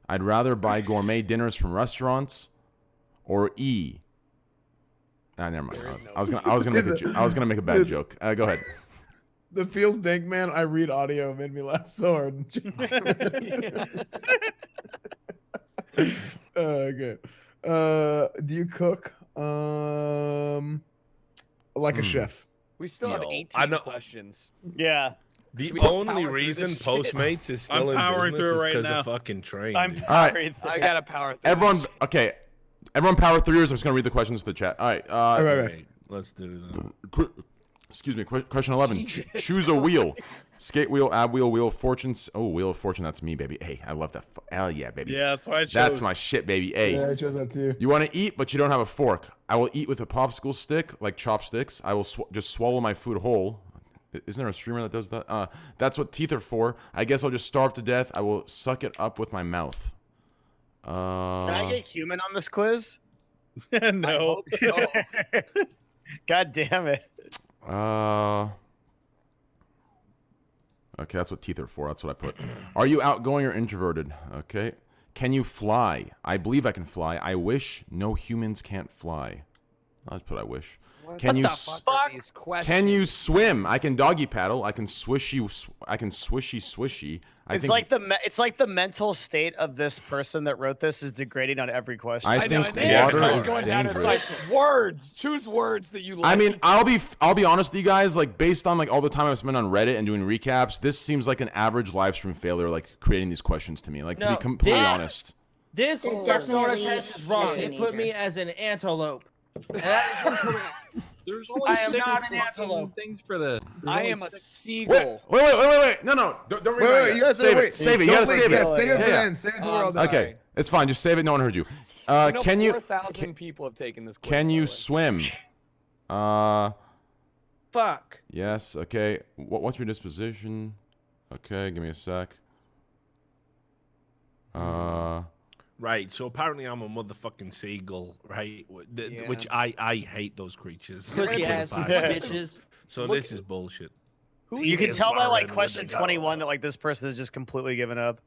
I'd rather buy gourmet dinners from restaurants. Or E. Never mind. I was gonna make a bad joke. Go ahead. The feels dank man. I read audio made me laugh so hard. Okay. Do you cook? Like a chef. We still have Yo, 18 know- questions. Yeah. The we just only power through reason this shit? Postmates is still in powering business through is it right because now. of fucking train. I'm dude. All right. powering through I it. gotta power through. Everyone, this. okay. Everyone power through yours. I'm just gonna read the questions to the chat. All right. Okay, let's do that. Excuse me. Question 11. Choose a wheel. Skate wheel, ab wheel, wheel of fortune. Oh, wheel of fortune. That's me, baby. Hey, I love that. Hell yeah, baby. Yeah, that's why I chose. That's my shit, baby. Hey. Yeah, I chose that too. You want to eat, but you don't have a fork. I will eat with a popsicle stick, like chopsticks. I will just swallow my food whole. Isn't there a streamer that does that? That's what teeth are for. I guess I'll just starve to death. I will suck it up with my mouth. Can I get human on this quiz? No. God damn it. Okay, that's what teeth are for. That's what I put. Are you outgoing or introverted? Okay. Can you fly? I believe I can fly. I wish. No humans can't fly. I'll just put I wish. Can you can you swim? I can doggy paddle. I can swishy. I It's like the mental state of this person that wrote this is degrading on every question. I think water is dangerous. Words. Choose words that you like. I mean, I'll be honest with you guys. Like based on like all the time I've spent on Reddit and doing recaps, this seems like an average live stream failure. Like creating these questions to me. Like to be completely honest. This Definitely test is wrong. It put me as an antelope. And that is incorrect. There's only I am 6 not an fucking antelope. things for the. I am a seagull. Wait. No. Don't read Wait, you guys Save wait. it. Save it. You gotta save it. Save it for Yeah. then. Save it till we're all done. Okay, it's fine. Just save it. No one heard you. You know, Can you 4,000 people have taken this quiz. can by you the way. swim? Fuck. Yes. Okay. What's your disposition? Okay, give me a sec. Right, so apparently I'm a motherfucking seagull, right? Yeah. Which I hate those creatures. Pussy ass bitches. So this is bullshit. You can is tell by like Warren with question the 21 that like this person has just completely given up.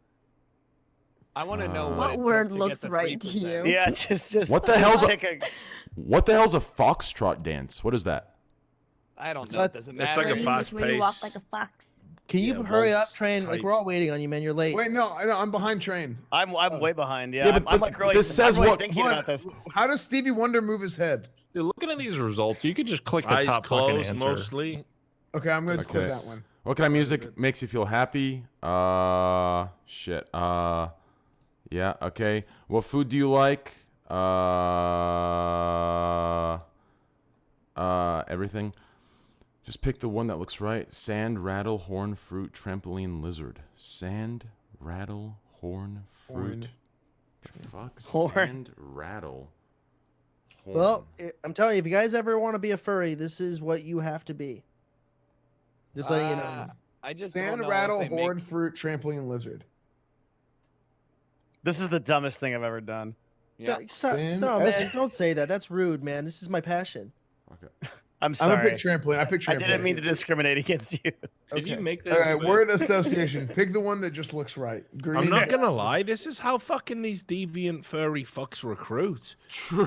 I want to know What it word took to looks get the right to 3%. you? Yeah, just What the hell's pick a what the hell's a foxtrot dance? What is that? I don't know. So It doesn't it's matter. like a This fast is where you walk pace. like a fox. Can you Yeah, hurry waltz up, train? Like type. we're all waiting on you, man. You're late. Wait, no, I'm behind train. I'm way behind. Yeah, Yeah, but- I'm but like really. this says I'm really what- thinking Hold about on. this. How does Stevie Wonder move his head? Dude, looking at these results, you could just click the Eyes top fucking closed answer. mostly. Okay, I'm gonna skip that one. What kind of music makes you feel happy? Shit. Yeah. Okay. What food do you like? Everything. Just pick the one that looks right. Sand, rattle, horn, fruit, trampoline, lizard. Sand, rattle, horn, fruit. Fuck. Horn. Sand, rattle. Horn. Well, I'm telling you, if you guys ever want to be a furry, this is what you have to be. Just letting you know. I just Sand, don't know rattle, if they horn, fruit, trampoline, lizard. This is the dumbest thing I've ever done. Yeah. No, man, don't say that. That's rude, man. This is my passion. Okay. I'm sorry. I'm gonna pick trampoline. I pick trampoline. I didn't mean to discriminate against you. Did you make this? All right, word association. Pick the one that just looks right. Green. I'm not gonna lie. This is how fucking these deviant furry fucks recruit. True.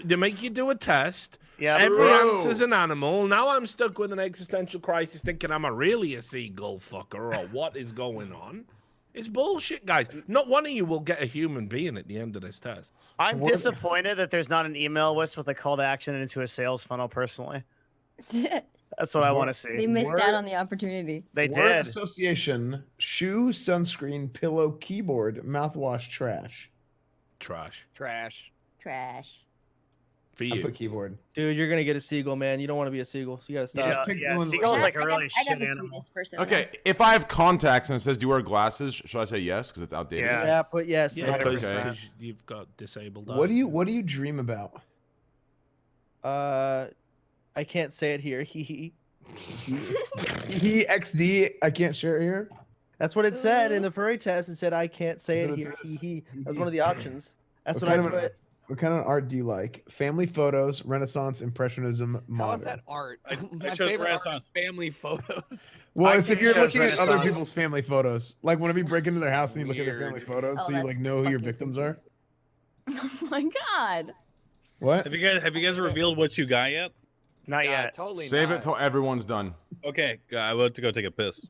They make you do a test. Yeah. Every answer's an animal. Now I'm stuck with an existential crisis, thinking am I really a seagull fucker or what is going on? It's bullshit, guys. Not one of you will get a human being at the end of this test. I'm disappointed that there's not an email list with a call to action into a sales funnel. Personally, that's what I want to see. They missed out on the opportunity. They Word did. association: shoe, sunscreen, pillow, keyboard, mouthwash, trash. Trash. Trash. Trash. For I you. put keyboard. Dude, you're gonna get a seagull, man. You don't want to be a seagull, so you gotta stop. Yeah, seagull's like a really I got shit the animal. cutest person. Okay, if I have contacts and it says, do you wear glasses? Should I say yes because it's outdated? Yeah. Yeah, put yes. Yeah, man. because you've got disabled eyes. What do you dream about? I can't say it here. Hee hee. EXD. I can't share it here. That's what it said in the furry test. It said I can't say That's it what it here. says. Hee hee. That was one of the options. That's What what I kind of put. What kind of art do you like? Family photos, Renaissance, Impressionism, How modern. is that art? I My chose favorite art Renaissance. is family photos. Well, I it's if think you're it shows looking at other Renaissance. people's family photos. Like whenever you break into their house and you look at their Weird. family photos, Oh, so you like that's know who your fucking victims are. Oh my god. What? Have you guys revealed what you got yet? Not Yeah, yet. totally Save not. it till everyone's done. Okay, I went to go take a piss.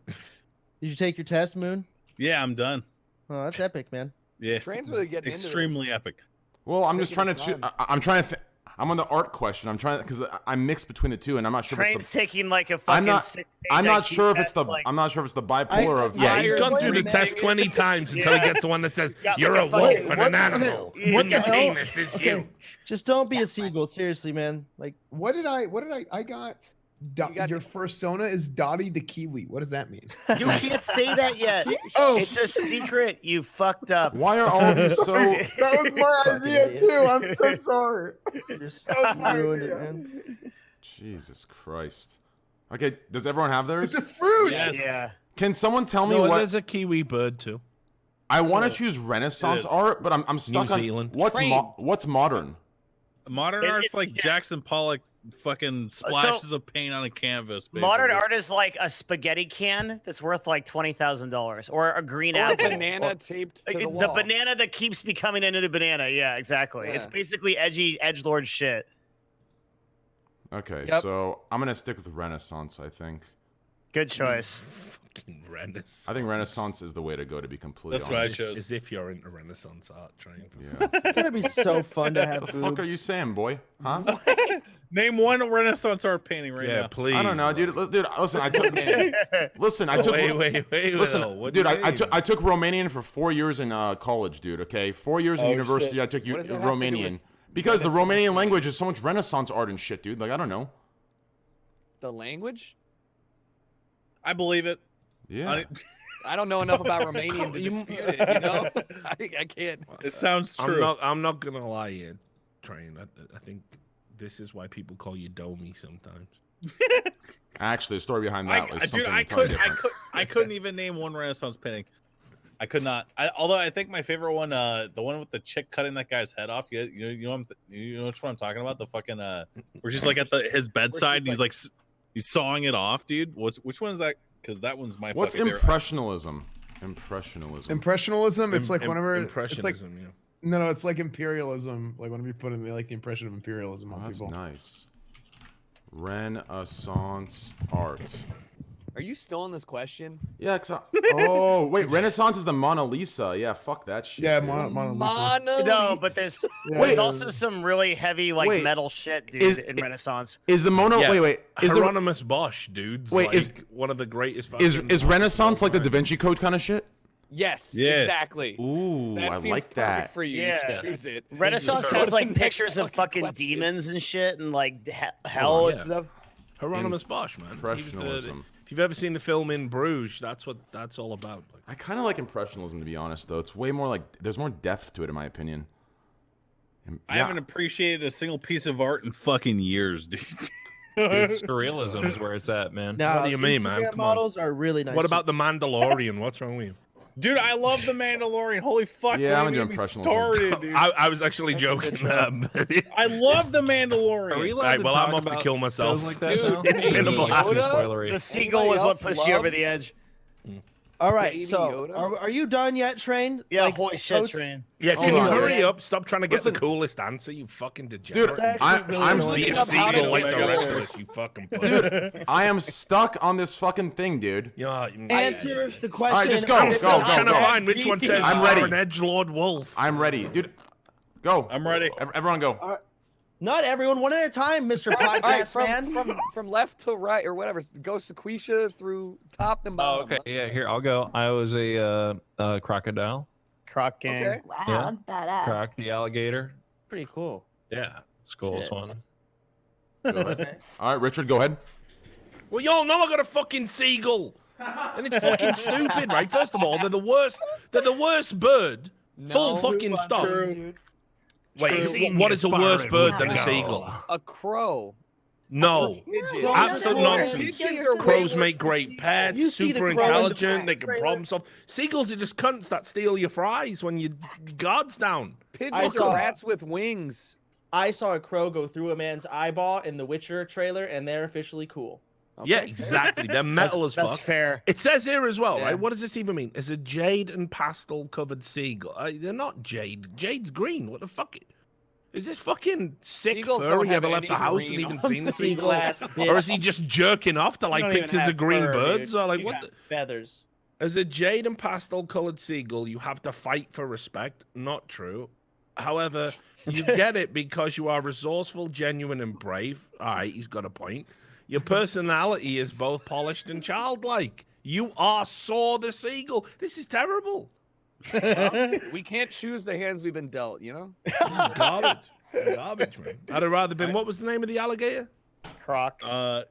Did you take your test, Moon? Yeah, I'm done. Oh, that's epic, man. Yeah, Train's really getting into this. extremely epic. Well, I'm just trying Taking to. his time. I'm trying to. I'm on the art question. I'm trying because I'm mixed between the two, and I'm not sure. If Train's it's the, taking like a I'm fucking. not. 6-page I'm not IQ sure if it's test, the. like- I'm not sure if it's the bipolar of. Yeah, he's Fire gone through the man. test 20 times until he gets the one that says, Yeah, you're a like a wolf fucking- and an animal. what And your the hell? penis is Okay. huge. Just don't be a seagull, seriously, man. Like, What did I got? Your fursona is Dottie the Kiwi. What does that mean? You can't say that yet. Oh, It's a secret. You fucked up. Why are all of you so? that was my Fucking idea idiot. too. I'm so sorry. you just That was my ruined it, idea. man. Jesus Christ. Okay, does everyone have theirs? It's a fruit. Yes. Yeah. Can someone tell me No, what? there's a kiwi bird too. I want to choose Renaissance It is. art, but I'm stuck on Zealand. what's modern. Modern art's like yeah. Jackson Pollock fucking splashes of paint on a canvas. Basically. Modern art is like a spaghetti can that's worth like $20,000, or a green Or a apple. banana or- taped to like, the the wall. banana that keeps becoming another banana. Yeah, exactly. It's Yeah. basically edgy edgelord shit. Okay, Yep. so I'm gonna stick with Renaissance. I think. Good choice. Fucking Renaissance. I think Renaissance is the way to go. To be completely That's what I honest. chose. As if you're into Renaissance art, Train. Yeah. It's gonna be so fun to have What the fuck are boobs. you saying, boy? Huh? Name one Renaissance art painting right Yeah, now. please. I don't know, dude. Dude, listen. I took. Listen, I took. Wait. Listen, though. What do dude, you I mean? took Romanian for 4 years in college, dude. Okay, 4 years in Oh, university. shit. I took What does that have to do Romanian with because the Renaissance? Romanian language is so much Renaissance art and shit, dude. Like I don't know. The language? I believe it. Yeah. I don't know enough about Romanian to You- dispute it, you know? I can't. It sounds true. I'm not gonna lie here, Train. I think this is why people call you Domi sometimes. Actually, the story behind that was dude, something I entirely couldn't. different. I couldn't even name one Renaissance painting. I could not. Although I think my favorite one, the one with the chick cutting that guy's head off. You know which one I'm talking about? The fucking where she's like at his bedside and he's like he's sawing it off, dude. Which one is that? Because that one's my. What's fucking favorite. impressionism? Impressionism. It's like whenever it's like Impressionism, yeah. no, it's like imperialism. Like whenever you put in like the impression of imperialism Oh, on that's people. nice. Renaissance art. Are you still on this question? Yeah. Oh wait, Renaissance is the Mona Lisa. Yeah, fuck that shit. Yeah, dude. Mona Lisa. No, but there's also some really heavy like metal shit, dude, in Renaissance. Is the Mona? Yeah. Wait. Is Hieronymus Bosch, dudes. Wait, like, is one of the greatest. Is Renaissance like the Da Vinci Code kind of shit? Yes. Yeah. Exactly. Ooh, That I seems like perfect that. for you. Yeah. You should choose it. Renaissance Go has to like the next pictures of fucking question. demons and shit, and like hell and stuff. Hieronymus Bosch, man. Impressionism. If you've ever seen the film In Bruges, that's what that's all about. I kind of like Impressionism, to be honest, though. It's way more like there's more depth to it, in my opinion. I haven't appreciated a single piece of art in fucking years, dude. Dude, surrealism is where it's at, man. Now, What do you mean, man? Instagram Come on. models are really nice. What about the Mandalorian? What's wrong with you? Dude, I love the Mandalorian. Holy fuck! Yeah, don't I'm even into get me Impressionism. started, dude. I was actually joking. I love the Mandalorian. Are we allowed Right, to well, talk I'm off to about kill myself. shows like that Dude, now? it's been a Like, blast. too spoilery. The seagull was what pushed you over the edge. All right, Baby so Yoda? are you done yet, Train? Yeah, Like, holy shit, totes? Train. Yeah, Oh, can you yeah. hurry up? Stop trying to get Listen. the coolest answer, you fucking Dude, degenerate. actually really I'm annoying. See Look up how to seagull like the do rest it. of us, you fucking Dude, I am stuck on this fucking thing, dude. Yeah, Answer the question. All right, just go, I'm go, still go, trying to go. find which one says I'm ready. an edgelord wolf. I'm ready, dude. Go. I'm ready. Everyone, go. Not everyone, one at a time, Mr. All right, Podcast Man. from left to right or whatever. Go Sequisha through top and Oh, bottom. okay. Yeah, here I'll go. I was a crocodile. Croc gang. Okay. Wow, Yeah. that's badass. Croc the alligator. Pretty cool. Yeah, it's cool. It's Shit. one. Go ahead. All right, Richard, go ahead. Well, y'all know I got a fucking seagull, and it's fucking stupid, right? First of all, they're the worst. They're the worst bird. Full No. fucking stop. True. Wait, what is a worse bird than a seagull? A crow. No, Pigeon. Crows absolute are nonsense. steal your Crows Crows food. make great pets, You see the super crow in the intelligent, they can trailer? problem solve. Seagulls are just cunts that steal your fries when your guard's down. Pigeons saw- are rats with wings. I saw a crow go through a man's eyeball in the Witcher trailer, and they're officially cool. Yeah, Okay. exactly. They're metal as That's fuck. fair. It says here as well, Yeah. right? What does this even mean? It's a jade and pastel covered seagull. They're not jade. Jade's green. What the fuck? Is this fucking sick Seagulls don't furry have ever left the any house and green even on seen the Seagull seagull? ass Or bitch. is he just jerking off to You like don't even pictures have of green fur, birds? dude. Or like You what? have The... feathers. As a jade and pastel colored seagull, you have to fight for respect. Not true. However, you get it because you are resourceful, genuine, and brave. All right, he's got a point. Your personality is both polished and childlike. You are Saw the Seagull. This is terrible. We can't choose the hands we've been dealt, you know? This is garbage. Garbage, man. I'd have rather been. What was the name of the alligator? Croc. Yeah.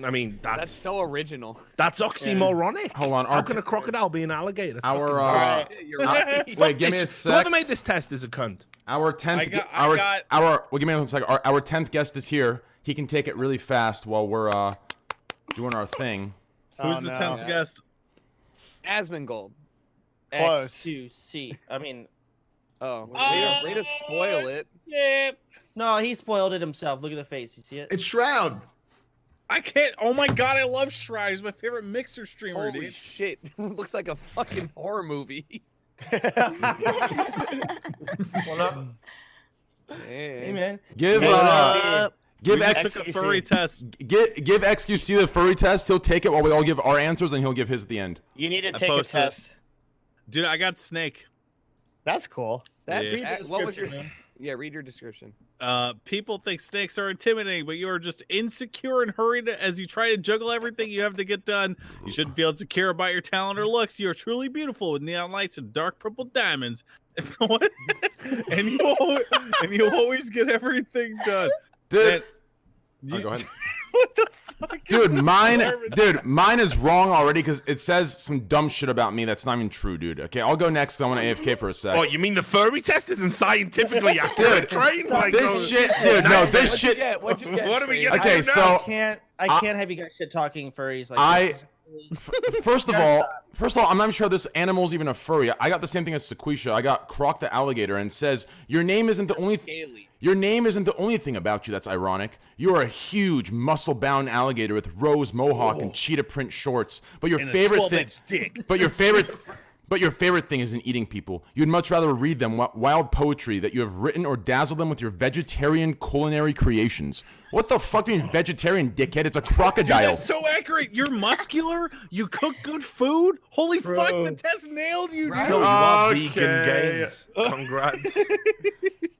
I mean, That's that's so original. oxymoronic. Hold on. How can a crocodile be an alligator? That's Our fucking- You're right. wait, give me a This- sec. Whoever made this test is a cunt. Our 10th, I got- well, give me one second. Our 10th guest is here. He can take it really fast while we're doing our thing. Who's Oh, the no. 10th guest? Asmongold. Close. X2C. I mean, Oh, way to spoil it. Yeah. no, he spoiled it himself. Look at the face. You see it? It's Shroud. I can't. Oh my god, I love Shroud. He's my favorite mixer streamer, Holy dude. shit. Looks like a fucking horror movie. Hey, man. Give We X just took a furry test. give XQC the furry test. He'll take it while we all give our answers, and he'll give his at the end. You need to I take a posted it. test. Dude, I got Snake. That's cool. That's Yeah. what was your Yeah, read your description. People think snakes are intimidating, but you are just insecure and hurried as you try to juggle everything you have to get done. You shouldn't feel insecure about your talent or looks. You are truly beautiful with neon lights and dark purple diamonds. What? and you always get everything done. Dude, You- go ahead. What the fuck? Dude, mine is wrong already because it says some dumb shit about me that's not even true, dude. Okay, I'll go next 'cause I want to AFK for a sec. Oh, you mean the furry test isn't scientifically accurate? Train like This shit, dude. No, this shit. What'd you get? What do we Train? get? Okay, I so I can't have you guys shit talking furries like I- this. First of all, I'm not sure this animal's even a furry. I got the same thing as Sequisha. I got Croc the alligator, and it says your name isn't the only. Your name isn't the only thing about you that's ironic. You are a huge, muscle-bound alligator with rose mohawk and cheetah print shorts. But your favorite thing. But your favorite thing isn't eating people. You'd much rather read them wild poetry that you have written or dazzle them with your vegetarian culinary creations. What the fuck do you mean vegetarian, dickhead? It's a crocodile. Dude, that's so accurate. You're muscular. You cook good food. Holy fuck, the test nailed you, dude. Yo, you are vegan gains. Congrats.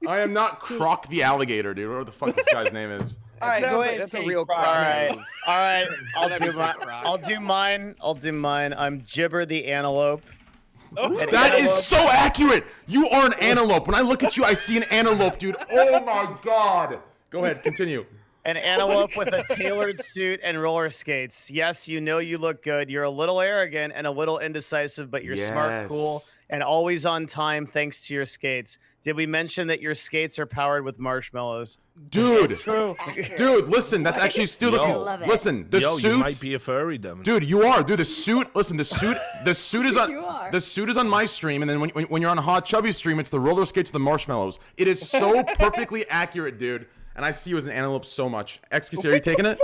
I am not Croc the alligator, dude. Whatever the fuck this guy's name is. All right, go ahead. That's a real All right. I'll do mine. I'm Gibber the antelope. That is so accurate. You are an antelope. When I look at you, I see an antelope, dude. Oh my god. Go ahead, continue. An antelope with a tailored suit and roller skates. Yes, you know you look good. You're a little arrogant and a little indecisive, but you're smart, cool, and always on time thanks to your skates. Did we mention that your skates are powered with marshmallows? Dude, That's true. Dude, listen, that's actually listen, the suit. You might be a furry, Devin. Dude, you are. Dude, the suit. Listen, the suit is on. The suit is on my stream, and then when you're on a Hot Chubby stream, it's the roller skates, the marshmallows. It is so perfectly accurate, dude. And I see you as an antelope so much. XQC, are you taking it?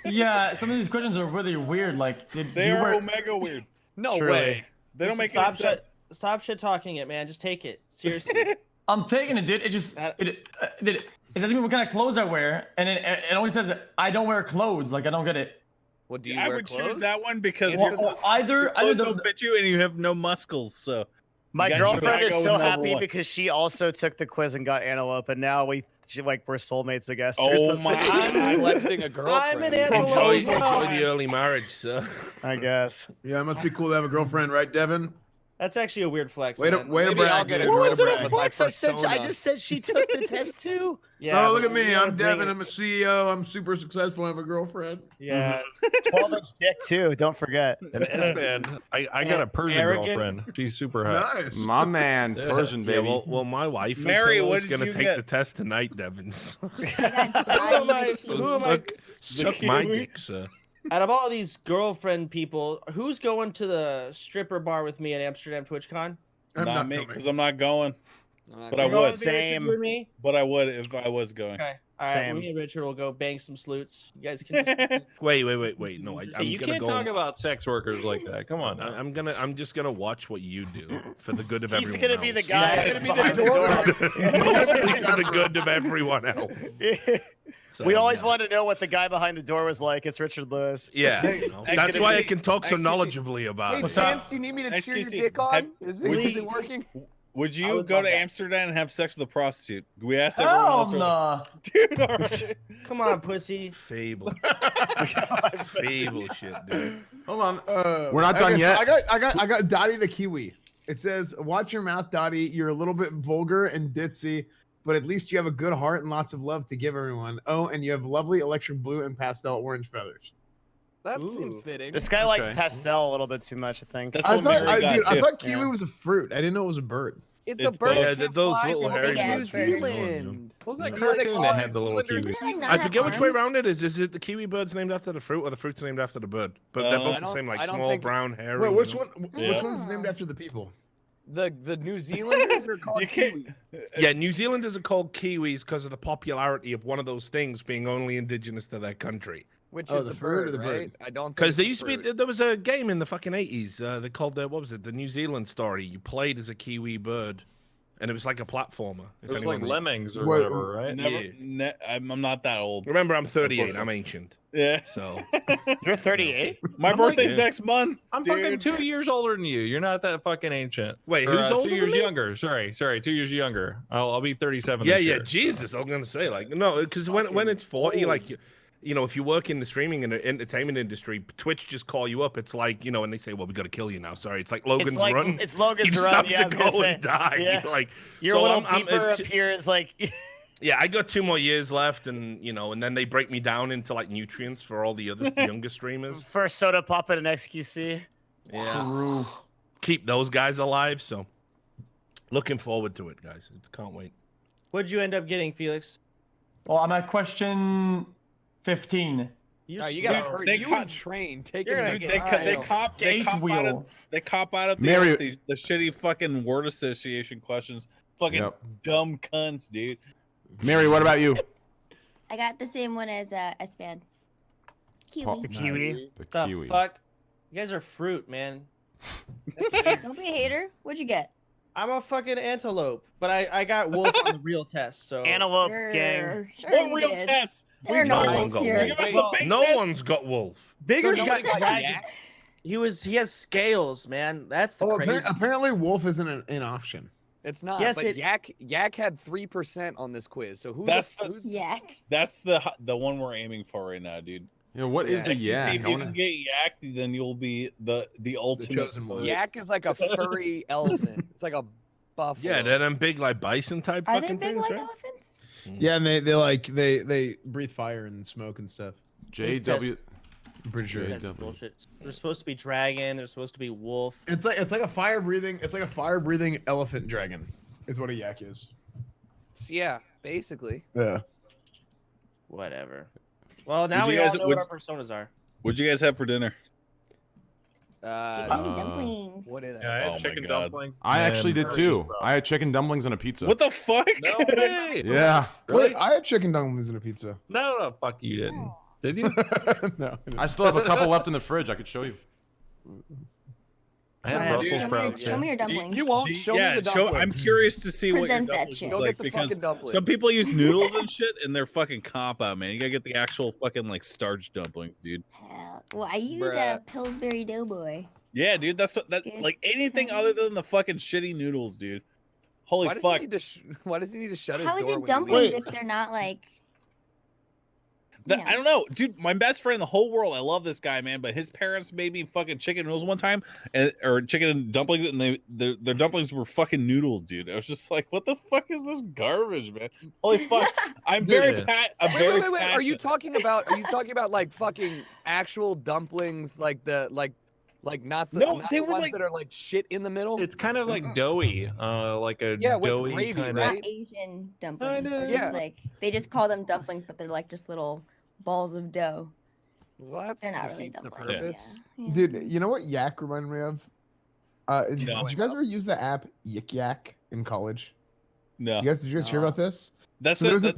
Yeah, some of these questions are really weird. Like, They are omega weird. No way. They don't make any sense. Stop shit talking it, man. Just take it seriously. I'm taking it, dude. It just it doesn't mean what kind of clothes I wear, and then it only says that I don't wear clothes. Like I don't get it. What do you I wear would clothes? choose that one because either don't fit you and you have no muscles. So My girlfriend is so happy one. because she also took the quiz and got antelope, and now we're soulmates, I guess. or Oh something. my! I'm flexing a girlfriend. I'm an antelope. Enjoy the early marriage, sir. I guess. Yeah, it must be cool to have a girlfriend, right, Devin? That's actually a weird flex. Way to man. brag, I'll get dude. it. What Way was to it brag a with my flex? I persona. just said she took the test too. Yeah. Oh, look but at me. we gotta I'm bring Devin. it- I'm a CEO. I'm super successful. I have a girlfriend. Yeah. 12-inch dick too. Don't forget. And Esfand, I got a Persian Arrogant. girlfriend. She's super hot. Nice. My man, Persian Yeah, baby. well, my wife Mary, what is did gonna you take get? the test tonight, Devin. Who am I? Suck my dick, sir. Out of all these girlfriend people, who's going to the stripper bar with me at Amsterdam TwitchCon? I'm Not not me, coming. because I'm not going. But I You're going would. with me, Richard, Same. you and me? But I would if I was going. Okay. All right. Same. Me and Richard will go bang some sleuts. You guys can. Just... Wait. No, Hey, I'm you gonna can't go. talk about sex workers like that. Come on. Now. I'm just gonna watch what you do for the good of He's everyone gonna be the else. guy. He's gonna be the behind door. Mostly for the good of everyone else. So, We always yeah. wanted to know what the guy behind the door was like. It's Richard Lewis. Yeah, you know, that's why I can talk so XQC. knowledgeably about Hey, it. Chance, do you need me to cheer your XQC, dick on? Is would it working? Would I you would go love to that. Amsterdam and have sex with a prostitute? We asked everyone Hell else. no. Dude, all right. Come on, pussy. Fable. Fable shit, dude. Hold on. We're not done Okay, so yet. I got Dottie the Kiwi. It says, "Watch your mouth, Dottie. You're a little bit vulgar and ditzy, but at least you have a good heart and lots of love to give everyone. Oh, and you have lovely electric blue and pastel orange feathers." That seems fitting. This guy likes Okay. pastel a little bit too much, I think. That's I what thought, Mary got, I too. thought kiwi was a fruit. I didn't know it was a bird. It's It's a bird. both. Yeah, that those flies little in hairy New ones, very Zealand. What was that The cartoon cartoon that had the little kiwi. Isn't it like not I have forget which way arms? around it is. Is it the kiwi bird's named after the fruit, or the fruit's named after the bird? But they're I both the don't- same, like I don't small, think- brown, hairy. Wait, which you know? one? Yeah. Which one's named after the people? The New Zealanders are called You can't- Kiwi. Yeah, New Zealanders are called Kiwis because of the popularity of one of those things being only indigenous to their country. Which Oh, is the the fruit or bird, the bird? right? I don't think Because there it's used to the be, fruit. there was a game in the fucking 80s. They called what was it? The New Zealand Story. You played as a Kiwi bird, and it was like a platformer. It was like Lemmings or Wait, whatever, right? Yeah. I'm not that old. Remember, I'm 38. I'm ancient. Yeah. So You're 38? My I'm birthday's like- next month. I'm dude. fucking 2 years older than you. You're not that fucking ancient. Wait, Or, who's older 2 than years me? younger. Sorry, 2 years younger. I'll be 37. yeah, this yeah. year. Jesus, I was gonna say like no, because when it's 40, old. like you know, if you work in the streaming and entertainment industry, Twitch just call you up. It's like, you know, and they say, well, we got to kill you now. Sorry, it's like Logan's It's like Run. it's Logan's you Run. stop Yeah, I to was gonna go say. and die. Yeah. You're like, Your so little I'm- beeper it's- appears like. Yeah, I got 2 more years left, and you know, and then they break me down into like nutrients for all the other younger streamers. For Sodapoppin and XQC. Yeah, keep those guys alive. So, looking forward to it, guys. Can't wait. What'd you end up getting, Felix? Well, I'm at question 15. You, No, you gotta slow. hurry. they You caught- and Train. Take You're it. gonna to Dude, get they Nice. cop Gate out wheel. of Mary- the shitty fucking word association questions. Fucking Yep. dumb cunts, dude. Mary, what about you? I got the same one as Esfand. Kiwi. Paul- The kiwi. The The kiwi. fuck? You guys are fruit, man. Don't be a hater. What'd you get? I'm a fucking antelope, but I got wolf on the real test. So Antelope Sure, sure What you real did. test? There are No no one wolves got here. Give us wolf. the fake No test. one's got wolf. Bigger's So got nobody got dragon. yak? He has scales, man. That's the crazy. Apparently, wolf isn't an option. It's not. Yes, but it- Yak had 3% on this quiz. So who's Yak. That's the one we're aiming for right now, dude. Yeah, what is the If yak? you can get yacked, then you'll be the ultimate. chosen one. Yak is like a furry elephant. It's like a buffalo. Yeah, they're them big like bison type Are they fucking big things, like right? elephants? Yeah, and they breathe fire and smoke and stuff. JW. I'm pretty sure. That's bullshit. They're supposed to be dragon. They're supposed to be wolf. It's like a fire breathing elephant dragon. Is what a yak is. Yeah, basically. Yeah. Whatever. Well, now Would we you all guys- know would- what our personas are. What'd you guys have for dinner? Chicken dumplings. What did Yeah, I Oh had my chicken God. dumplings. I and actually did curries, too. bro. I had chicken dumplings and a pizza. What the fuck? No way. Yeah. Wait, I had chicken dumplings and a pizza. No, fuck you didn't. Did you? No. I still have a couple left in the fridge. I could show you. I had Brussels sprouts. Show me your Do dumplings. You won't show me the dumplings. I'm curious to see what your Present that dumplings shit. look Go like get the because fucking dumplings. some people use noodles and shit, and they're fucking cop out, man. You gotta get the actual fucking like starch dumplings, dude. Hell, well, I use Bruh. a Pillsbury Doughboy. Yeah, dude. That's what that Good. like anything other than the fucking shitty noodles, dude. Holy Why does, fuck. he need to why does he need to shut his How is door it when he dumplings leaves? if they're not like? I don't know, dude. My best friend in the whole world. I love this guy, man. But his parents made me fucking chicken noodles one time, or chicken and dumplings, and their dumplings were fucking noodles, dude. I was just like, what the fuck is this garbage, man? Holy fuck! I'm very Dude. very Wait. Are you passionate. talking about like fucking actual dumplings, like not the No, not they the were ones like- that are like shit in the middle? It's kind of like doughy, like a Yeah, with doughy gravy, kind right? Not Asian dumplings. know, They're yeah. just like they just call them dumplings, but they're like just little balls of dough. Well, that's They're not really defeats the dumplings. purpose. Yeah. Dude, you know what yak reminded me of? Did No. you guys ever use the app Yik Yak in college? No, Did you guys hear about this? that's So there was it.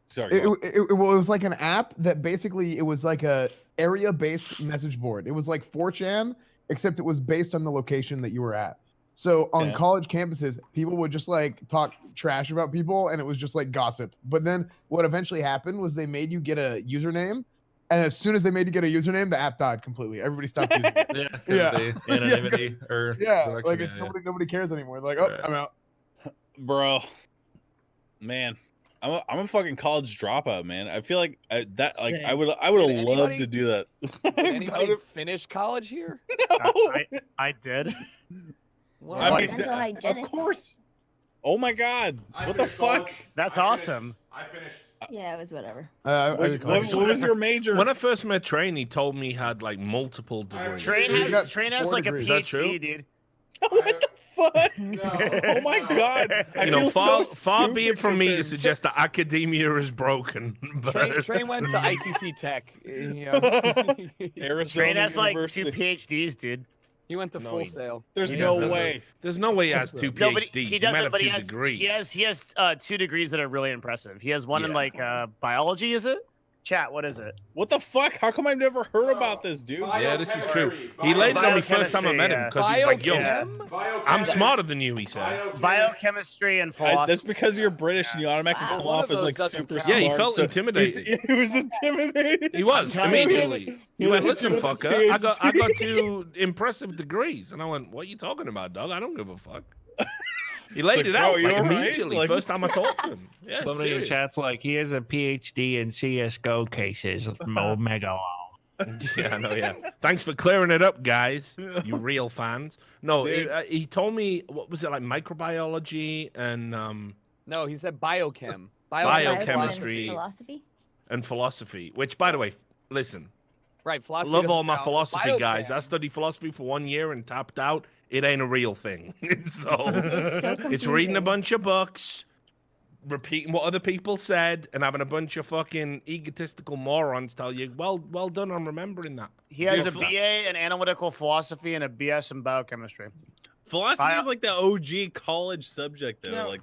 Sorry. It, go on. it was like an app that basically it was like a area-based message board. It was like 4chan, except it was based on the location that you were at. So on Okay. college campuses, people would just like talk trash about people, and it was just like gossip. But then what eventually happened was they made you get a username, and as soon as they made you get a username, the app died completely. Everybody stopped using it. Yeah, 'cause Yeah. of the anonymity or Yeah, direction, like yeah, yeah. nobody cares anymore. They're like, oh, Right. I'm out. Bro, man, I'm a fucking college dropout, man. I feel like I would have Did loved anybody- to do that. Did anybody finish college here? I did. Wow. I mean, Dental hygienist. of course. Oh my god, what the fuck? That's awesome. I finished. Yeah, it was whatever. What was your major? When I first met Train, he told me he had like multiple degrees. Train He's got has 4 like a degrees. Is that true? PhD, dude. What the fuck? Oh my god! I You know, feel far so be it stupid from me to compared- suggest that academia is broken. But Train went to ITT Tech. You know. Arizona Train has like University. 2 PhDs, dude. He went to No, Full he- Sail. There's He no doesn't. way. There's no way he has 2 No, but PhDs. he might doesn't. have But 2 he has degrees. he has 2 degrees that are really impressive. He has one in Yeah. like biology. Is it? Chat. What is it? What the fuck? How come I've never heard about this, dude? Yeah, this is true. He laid it on me first time I met him because he's like, yo, Biochem? I'm smarter than you, he said. Biochemistry and philosophy. That's because you're British and you automatically come One off of as those like doesn't super count. smart. Yeah, he felt so- intimidated. He was intimidated. He was telling you. immediately. He went, listen, With his fucker, I got PhD. 2 impressive degrees, and I went, what are you talking about, dog? I don't give a fuck. He laid Like, it bro, out you like all right? immediately. Like, First time I talked to him. Yeah, Somebody in serious. chat's like, he has a PhD in CS:GO cases. Omega. Yeah, I know. Yeah, thanks for clearing it up, guys. You real fans. No, Dude. he told me what was it like microbiology and No, he said biochem. Biochemistry. Philosophy. and philosophy. Which, by the way, listen, Right, philosophy. love doesn't all my count. philosophy, guys. I Biochem. studied philosophy for 1 year and tapped out. It ain't a real thing. So It's so it's reading a confusing. bunch of books, repeating what other people said, and having a bunch of fucking egotistical morons tell you, well done on remembering that. He has Dude, a BA in analytical philosophy and a BS in biochemistry. Philosophy is like the OG college subject, though. Yeah. Like,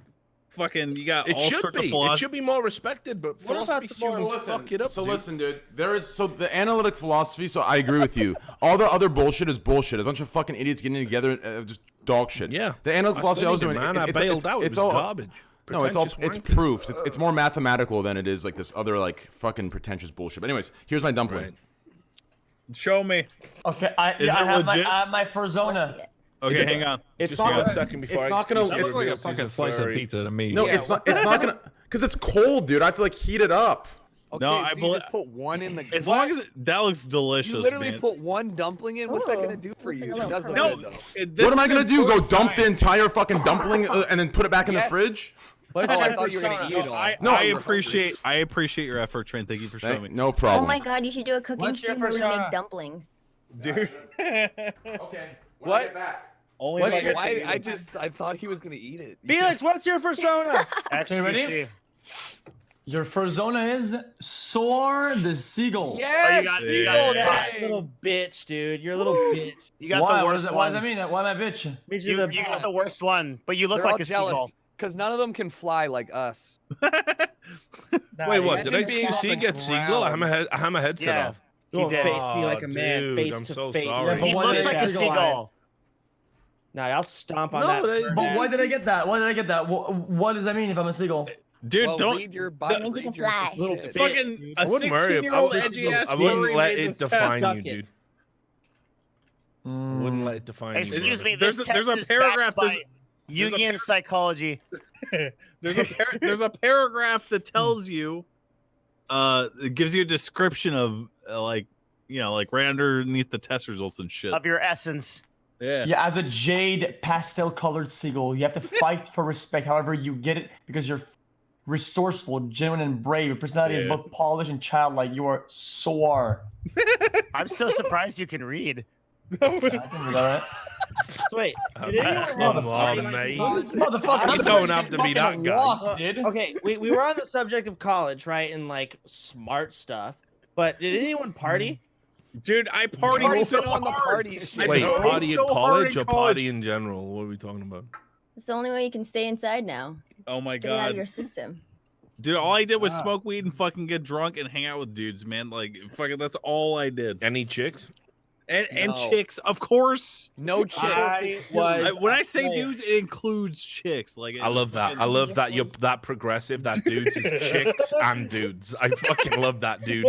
fucking you got It all should sorts of be. It philosophy. should be more respected, but What about philosophy the students fuck it up. So dude. listen, dude. There is the analytic philosophy. So I agree with you. All the other bullshit is bullshit. A bunch of fucking idiots getting together, just dog shit. Yeah. The analytic philosophy I was doing, man. I it's bailed out. It's It was all garbage. No, it's proofs. It's more mathematical than it is like this other like fucking pretentious bullshit. But anyways, here's my dumpling. Right. Show me. Okay, I Is it have legit? my Furzona. Okay, hang on. It's Just not one gonna, second before it's I not gonna. excuse That It's, looks like a It's fucking a slice of furry. pizza to me. no, it's not. It's not gonna. Because it's cold, dude. I have to like heat it up. Okay, No, so I you believe- just put one in the. As long as that looks delicious, you literally man. put one dumpling in. What's that Ooh, gonna do for looks you? like a It does little look No, good, this What am I is gonna do? Go important dump the science. entire fucking dumpling and then put it back in the Yes. fridge? What's Oh, I your thought you were gonna persona? eat it all. I appreciate your effort, Trent. Thank you for showing me. No Oh problem. my god, you should do a cooking What's your stream where we persona? make dumplings. Dude. Okay. What? I get back. Only What's if I your- get to Why? eat it. I thought he was gonna eat it. Felix, what's your persona? Actually, ready? Your Furzona is Soar the Seagull. Yes. you got Yeah, little bitch, dude. You're a little bitch. You got Why? the What worst does one. that mean? Why am I bitch? Means You, you're the you got the worst one, but you look They're like all a seagull. jealous because none of them can fly like us. Wait, what? Did Imagine being on XQC the get Seagull? I have my headset Yeah. off. You did. face me like a man, dude, face I'm to so face. sorry. Yeah, but He why looks did I like a get seagull. Nah, I'll stomp on No, that. they- bird But ass. why did I get that? Why did I get that? What does that mean if I'm a seagull? Dude, Well, don't read your bio. That means you can read your fly. Little shit. fucking a I wouldn't worry. 16-year-old edgy ass I wouldn't furry let made it this define test. you, Suck it. dude. I wouldn't let it define you. Excuse me, There's this a- there's test a is paragraph, backed by there's a Jungian psychology. There's a paragraph that tells you, it gives you a description of like right underneath the test results and shit. Of your essence. Yeah. Yeah, as a jade pastel-colored seagull, you have to fight for respect. However, you get it because you're resourceful, genuine, and brave. Your personality is Yeah. both polished and childlike. You are Soar. I'm so surprised you can read. I can do that. Wait, I'm did anyone have a on, party? mate. Motherfucker, You don't have to be that guy. Walk, dude. Okay, we were on the subject of college, right, and like smart stuff. But did anyone party? Dude, I You've partied already so been on the hard. party shit. Wait, partied party at so hard college in or college. party in general? What are we talking about? It's the only way you can stay inside now. Oh my Get it out god. of your system. Dude, all I did was smoke weed and fucking get drunk and hang out with dudes, man. Like, fucking, that's all I did. Any chicks? And No. chicks, of course. No chick. When I say player. dudes, it includes chicks. Like, I love that. I love that you're that progressive. That dudes is chicks and dudes. I fucking love that, dude.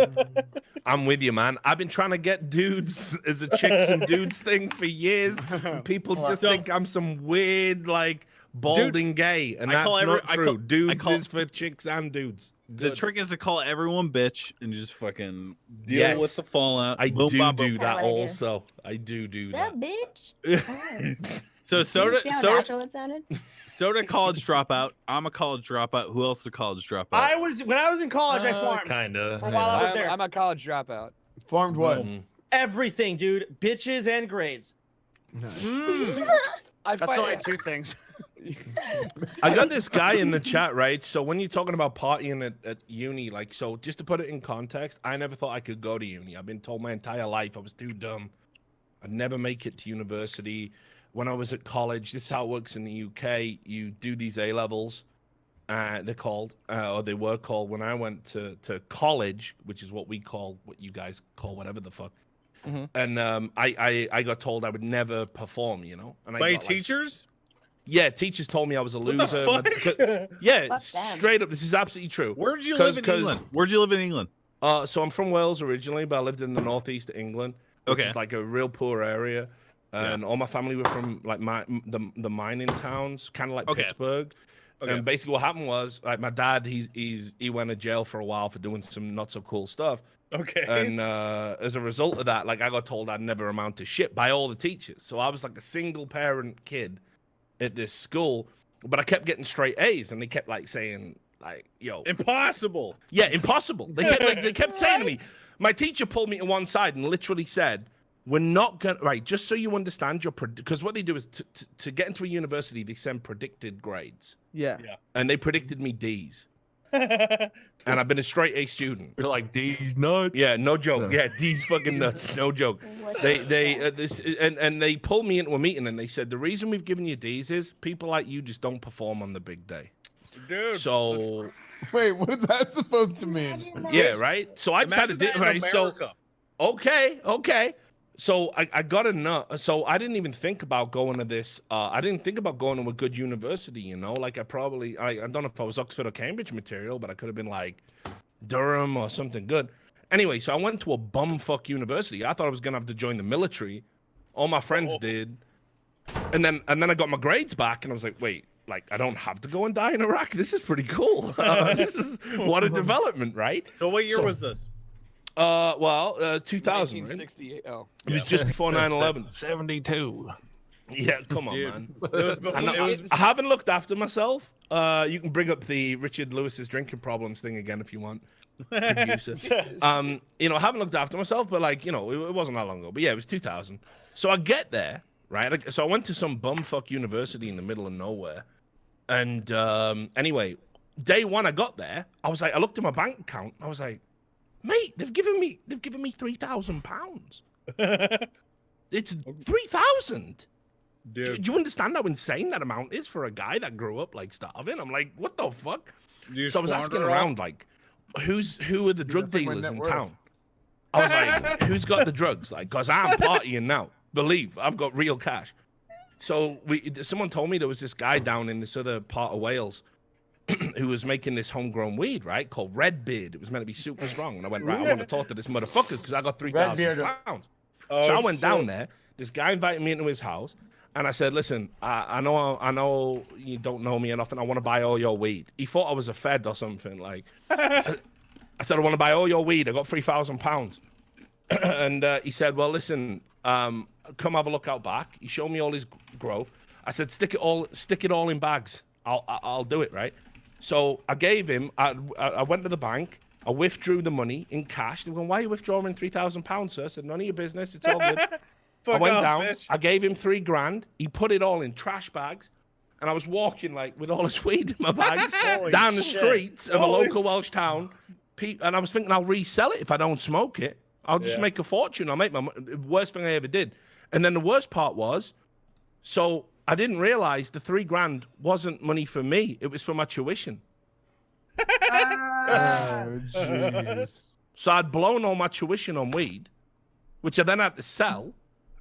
I'm with you, man. I've been trying to get dudes as a chicks and dudes thing for years. And people just think I'm some weird, like, balding gay, and I that's call every- not I true. call- Dudes call- is for chicks and dudes. The trick is to call everyone bitch and just fucking deal Yes. with the fallout. I Boom, do bop, do boom. that what I do. also. I do What's that. up, bitch? So soda, See how soda, natural it sounded? soda, college dropout. I'm a college dropout. Who else is a college dropout? When I was in college, I farmed. Kinda. For a while I was I'm, there. I'm a college dropout. Farmed what? Mm. Everything, dude. Bitches and grades. I That's fight. only two things. I got this guy in the chat, right? So when you're talking about partying at uni, like, so just to put it in context, I never thought I could go to uni. I've been told my entire life I was too dumb. I'd never make it to university. When I was at college, this is how it works in the UK. You do these A-levels, they're called, or they were called. When I went to college, which is what we call, what you guys call, whatever the fuck. Mhm. And I got told I would never perform, you know? And I By got, like, teachers? yeah, teachers told me I was a What loser. the but- fuck? yeah, Fuck them. straight up. This is absolutely true. Where'd you live in 'cause- England? Where'd you live in England? So I'm from Wales originally, but I lived in the northeast of England, which Okay. is like a real poor area. And all my family were from like the mining towns, kind of like Okay. Pittsburgh. Okay. And basically, what happened was, like, my dad, he went to jail for a while for doing some not so cool stuff. Okay. And as a result of that, like, I got told I'd never amount to shit by all the teachers. So I was like a single parent kid at this school, but I kept getting straight A's, and they kept like saying, like, yo, Impossible. yeah, impossible. They kept saying to me, my teacher pulled me to one side and literally said, we're not gonna, right, just so you understand your, because what they do is to get into a university, they send predicted grades, Yeah. and they predicted me D's. And I've been a straight A student. You're like, D's nuts. Yeah, no joke. Yeah, D's fucking nuts. No joke. And they pulled me into a meeting and they said, the reason we've given you D's is people like you just don't perform on the big day. Dude. So wait, what is that supposed to mean? Yeah, right. So I decided to right. So okay. So I got a nut. So I didn't even think about going to this. I didn't think about going to a good university. You know, like I don't know if I was Oxford or Cambridge material, but I could have been like Durham or something good. Anyway, so I went to a bumfuck university. I thought I was gonna have to join the military. All my friends did, and then I got my grades back, and I was like, wait, like I don't have to go and die in Iraq. This is pretty cool. This is what a development, right? So what year was this? 2000. 1968. Right? Oh, it was just before 9/11. 72. Yeah, come on, Dude. man. I I haven't looked after myself. You can bring up the Richard Lewis's drinking problems thing again if you want. Producer. You know, I haven't looked after myself, but like, you know, it wasn't that long ago. But yeah, it was 2000. So I get there, right? So I went to some bumfuck university in the middle of nowhere. And anyway, day one I got there, I was like, I looked at my bank account. I was like, mate, they've given me £3,000. It's 3,000. Dude. Do you understand how insane that amount is for a guy that grew up like starving? I'm like, what the fuck? So I was asking around, like, who are the drug dealers in town? I was like, who's got the drugs? Like, cause I'm partying now. Believe I've got real cash. So someone told me there was this guy down in this other part of Wales who was making this homegrown weed, right? Called Redbeard. It was meant to be super strong. And I went, right, I want to talk to this motherfucker because I got £3,000. So I went down there. This guy invited me into his house. And I said, listen, I know you don't know me enough and I want to buy all your weed. He thought I was a Fed or something. Like, I said, I want to buy all your weed. I got £3,000. And he said, well, listen, come have a look out back. He showed me all his growth. I said, stick it all in bags. I'll do it, right? So I gave him, I went to the bank. I withdrew the money in cash. They were going, why are you withdrawing £3,000, sir? I said, none of your business. It's all good. I went down. Bitch. I gave him $3,000. He put it all in trash bags, and I was walking like with all his weed in my bags down the streets of a local Welsh town. And I was thinking I'll resell it if I don't smoke it. I'll just make a fortune. I'll make the worst thing I ever did. And then the worst part was, so I didn't realize the $3,000 wasn't money for me. It was for my tuition. Oh, jeez. So I'd blown all my tuition on weed, which I then had to sell.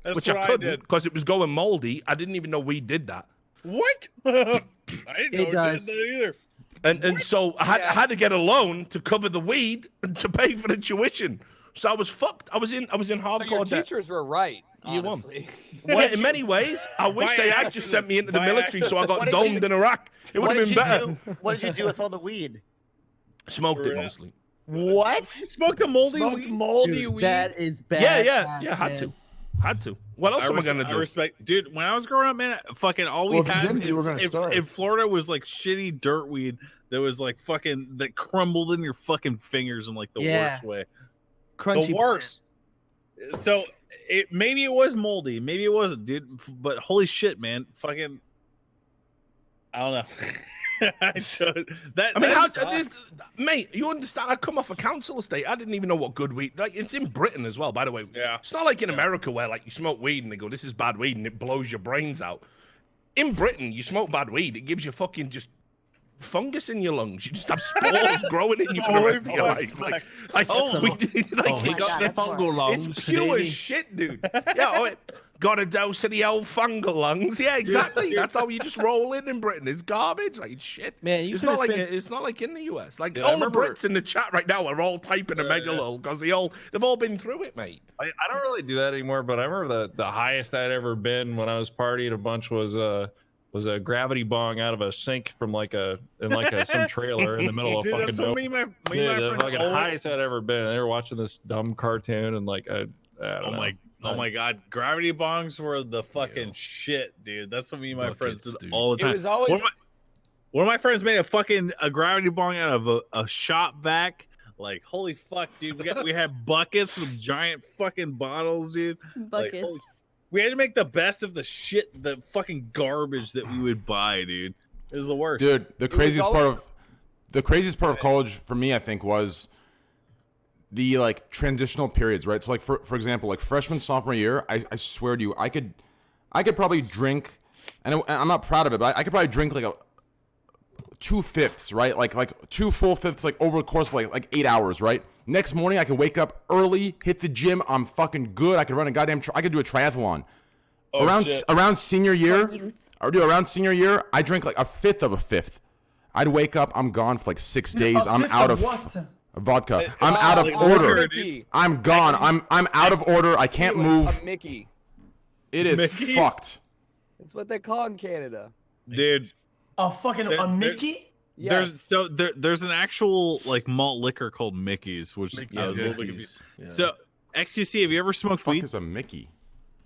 That's which what I couldn't because it was going moldy. I didn't even know we did that. What? I didn't know It does. did that either. And so I had to get a loan to cover the weed and to pay for the tuition. So I was fucked. I was in hardcore So your debt. teachers were right. You won. Honestly. Yeah, in many ways, I wish they had just sent me into the military so I got domed in Iraq. It would have been better. What did you do with all the weed? Smoked it mostly. What? Smoked a moldy Smoked weed? moldy weed. That is bad. Yeah. Had to. What else am I gonna do? I respect, dude. When I was growing up, man, fucking all we Well, if you had didn't, you were gonna starve. in Florida was like shitty dirt weed that was like fucking that crumbled in your fucking fingers in like the worst way. Crunchy. The worst. So maybe it was moldy, maybe it wasn't, dude. But holy shit, man, fucking, I don't know. Mate, you understand? I come off a council estate. I didn't even know what good weed. Like, it's in Britain as well, by the way. Yeah. It's not like in America where like you smoke weed and they go, "This is bad weed," and it blows your brains out. In Britain, you smoke bad weed, it gives you fucking just fungus in your lungs. You just have spores growing in you for the rest of your life. It's pure shit, dude. Yeah, got a dose of the old fungal lungs. Yeah, exactly. That's how you just roll in Britain. It's garbage, like it's Man, it's not like it's not like in the US. Like all the Brits in the chat right now are all typing a mega lol because they've all been through it, mate. I don't really do that anymore, but I remember the highest I'd ever been when I was partying a bunch was a gravity bong out of a sink from some trailer in the middle of fucking that's what the fucking highest I'd ever been. And they were watching this dumb cartoon and like I don't know. Oh my god, gravity bongs were the fucking shit, dude. That's what me and my friends did all the time. It was always... One of my friends made a gravity bong out of a shop vac. Like, holy fuck, dude. We had buckets with giant fucking bottles, dude. Buckets. Like, we had to make the best of the fucking garbage that we would buy, dude. It was the worst. Dude, the craziest part of college for me, I think, was the like transitional periods, right? So like for example, like freshman, sophomore year, I swear to you, I could probably drink, and I'm not proud of it, but I could probably drink like 2/5, right? Like 2 full fifths, like over the course of like 8 hours, right? Next morning, I can wake up early, hit the gym. I'm fucking good. I could run a goddamn. I could do a triathlon. Oh, around senior year, around senior year, I drank like 1/5 of a fifth. I'd wake up, I'm gone for like 6 days. I'm out of vodka. I'm out of order. I'm gone. I'm out of order. I can't move. A Mickey. It is fucked. That's what they call in Canada. Dude. A fucking a Mickey? There's there's an actual like malt liquor called Mickey's, which I was a little bit confused. So XQC, have you ever smoked weed? Is a Mickey?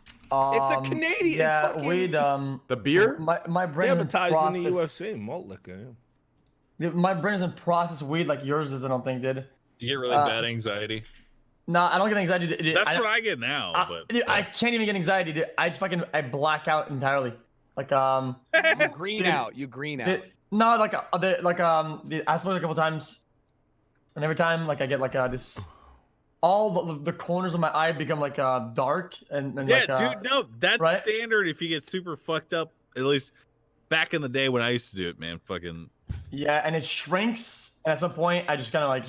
It's a Canadian. Yeah, fucking... weed. The beer? My brain advertised process... in the UFC malt liquor. Yeah. My brain doesn't process weed like yours does. I don't think, dude. You get really bad anxiety. No, I don't get anxiety. Dude. That's what I get now. Dude, I can't even get anxiety. Dude. I just I black out entirely. Like You green out. You green out. No, like I smoked a couple times, and every time like I get like this, all the corners of my eye become like dark and yeah, like, dude, no, that's right? standard if you get super fucked up. At least back in the day when I used to do it, man, fucking. Yeah, and it shrinks, and at some point I just kind of like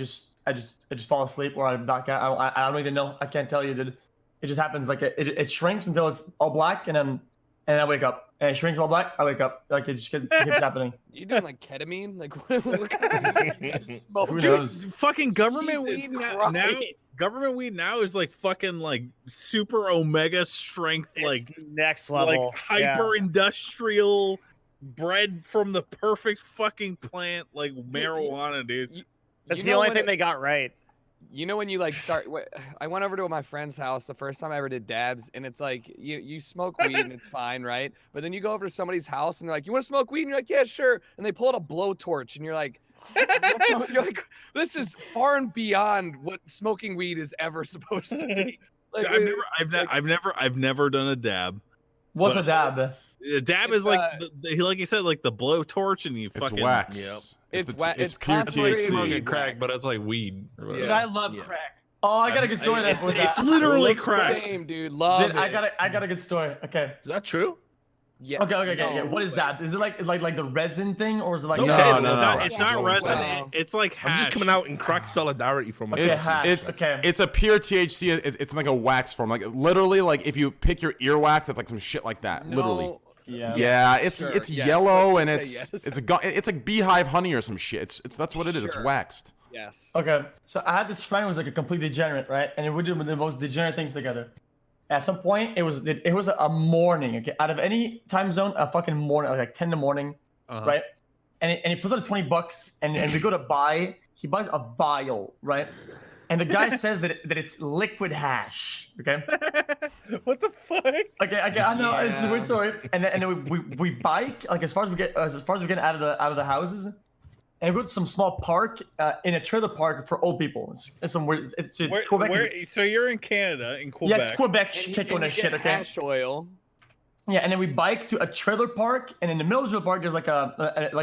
I just fall asleep or I back out. I don't even know. I can't tell you, dude. It just happens. Like it shrinks until it's all black, and then I wake up. And it shrinks all black. I wake up. Like it just keeps happening. You doing like ketamine? Like what? Who knows? Dude, fucking government weed now. Government weed now is like fucking like super omega strength, It's like next level, like hyper industrial, bred from the perfect fucking plant, like marijuana, dude. That's the only thing they got right. You know when you like start. I went over to my friend's house the first time I ever did dabs, and it's like you smoke weed and it's fine, right? But then you go over to somebody's house and they're like, "You want to smoke weed?" And you're like, "Yeah, sure." And they pull out a blowtorch, and you're like, "This is far and beyond what smoking weed is ever supposed to be." Like, I've never done a dab. What's a dab? A dab is like like you said, like the blowtorch, and you fucking wax. Yep. It's pure smoking THC. crack, but it's like weed. Dude, I love crack. Oh, I got a good story. It's literally crack. Same, dude. Love it. I got a good story. Okay. Is that true? Yeah. Okay. What is that? Is it like the resin thing, or is it like No, it's not resin. It's like hash. I'm just coming out in crack solidarity from my. It's a pure THC. It's like a wax form. Like literally, like if you pick your earwax, it's like some shit like that. Literally. Yeah. It's yellow and it's like beehive honey or some shit. It's that's what it is. It's waxed. Yes. Okay. So I had this friend who was like a complete degenerate, right? And we did the most degenerate things together. At some point, it was a morning. Okay, out of any time zone, a fucking morning, like 10 in the morning, right? And he puts out $20, and we go to buy. He buys a vial, right? And the guy says that it's liquid hash. Okay. What the fuck? Okay. I know it's a weird story. And then we bike like as far as we get out of the houses, and we go to some small park in a trailer park for old people. It's some weird. It's Quebec. So you're in Canada, in Quebec. Yeah, it's Quebec kick on that shit. Okay. Hash oil. Yeah, and then we bike to a trailer park, and in the middle of the park, there's like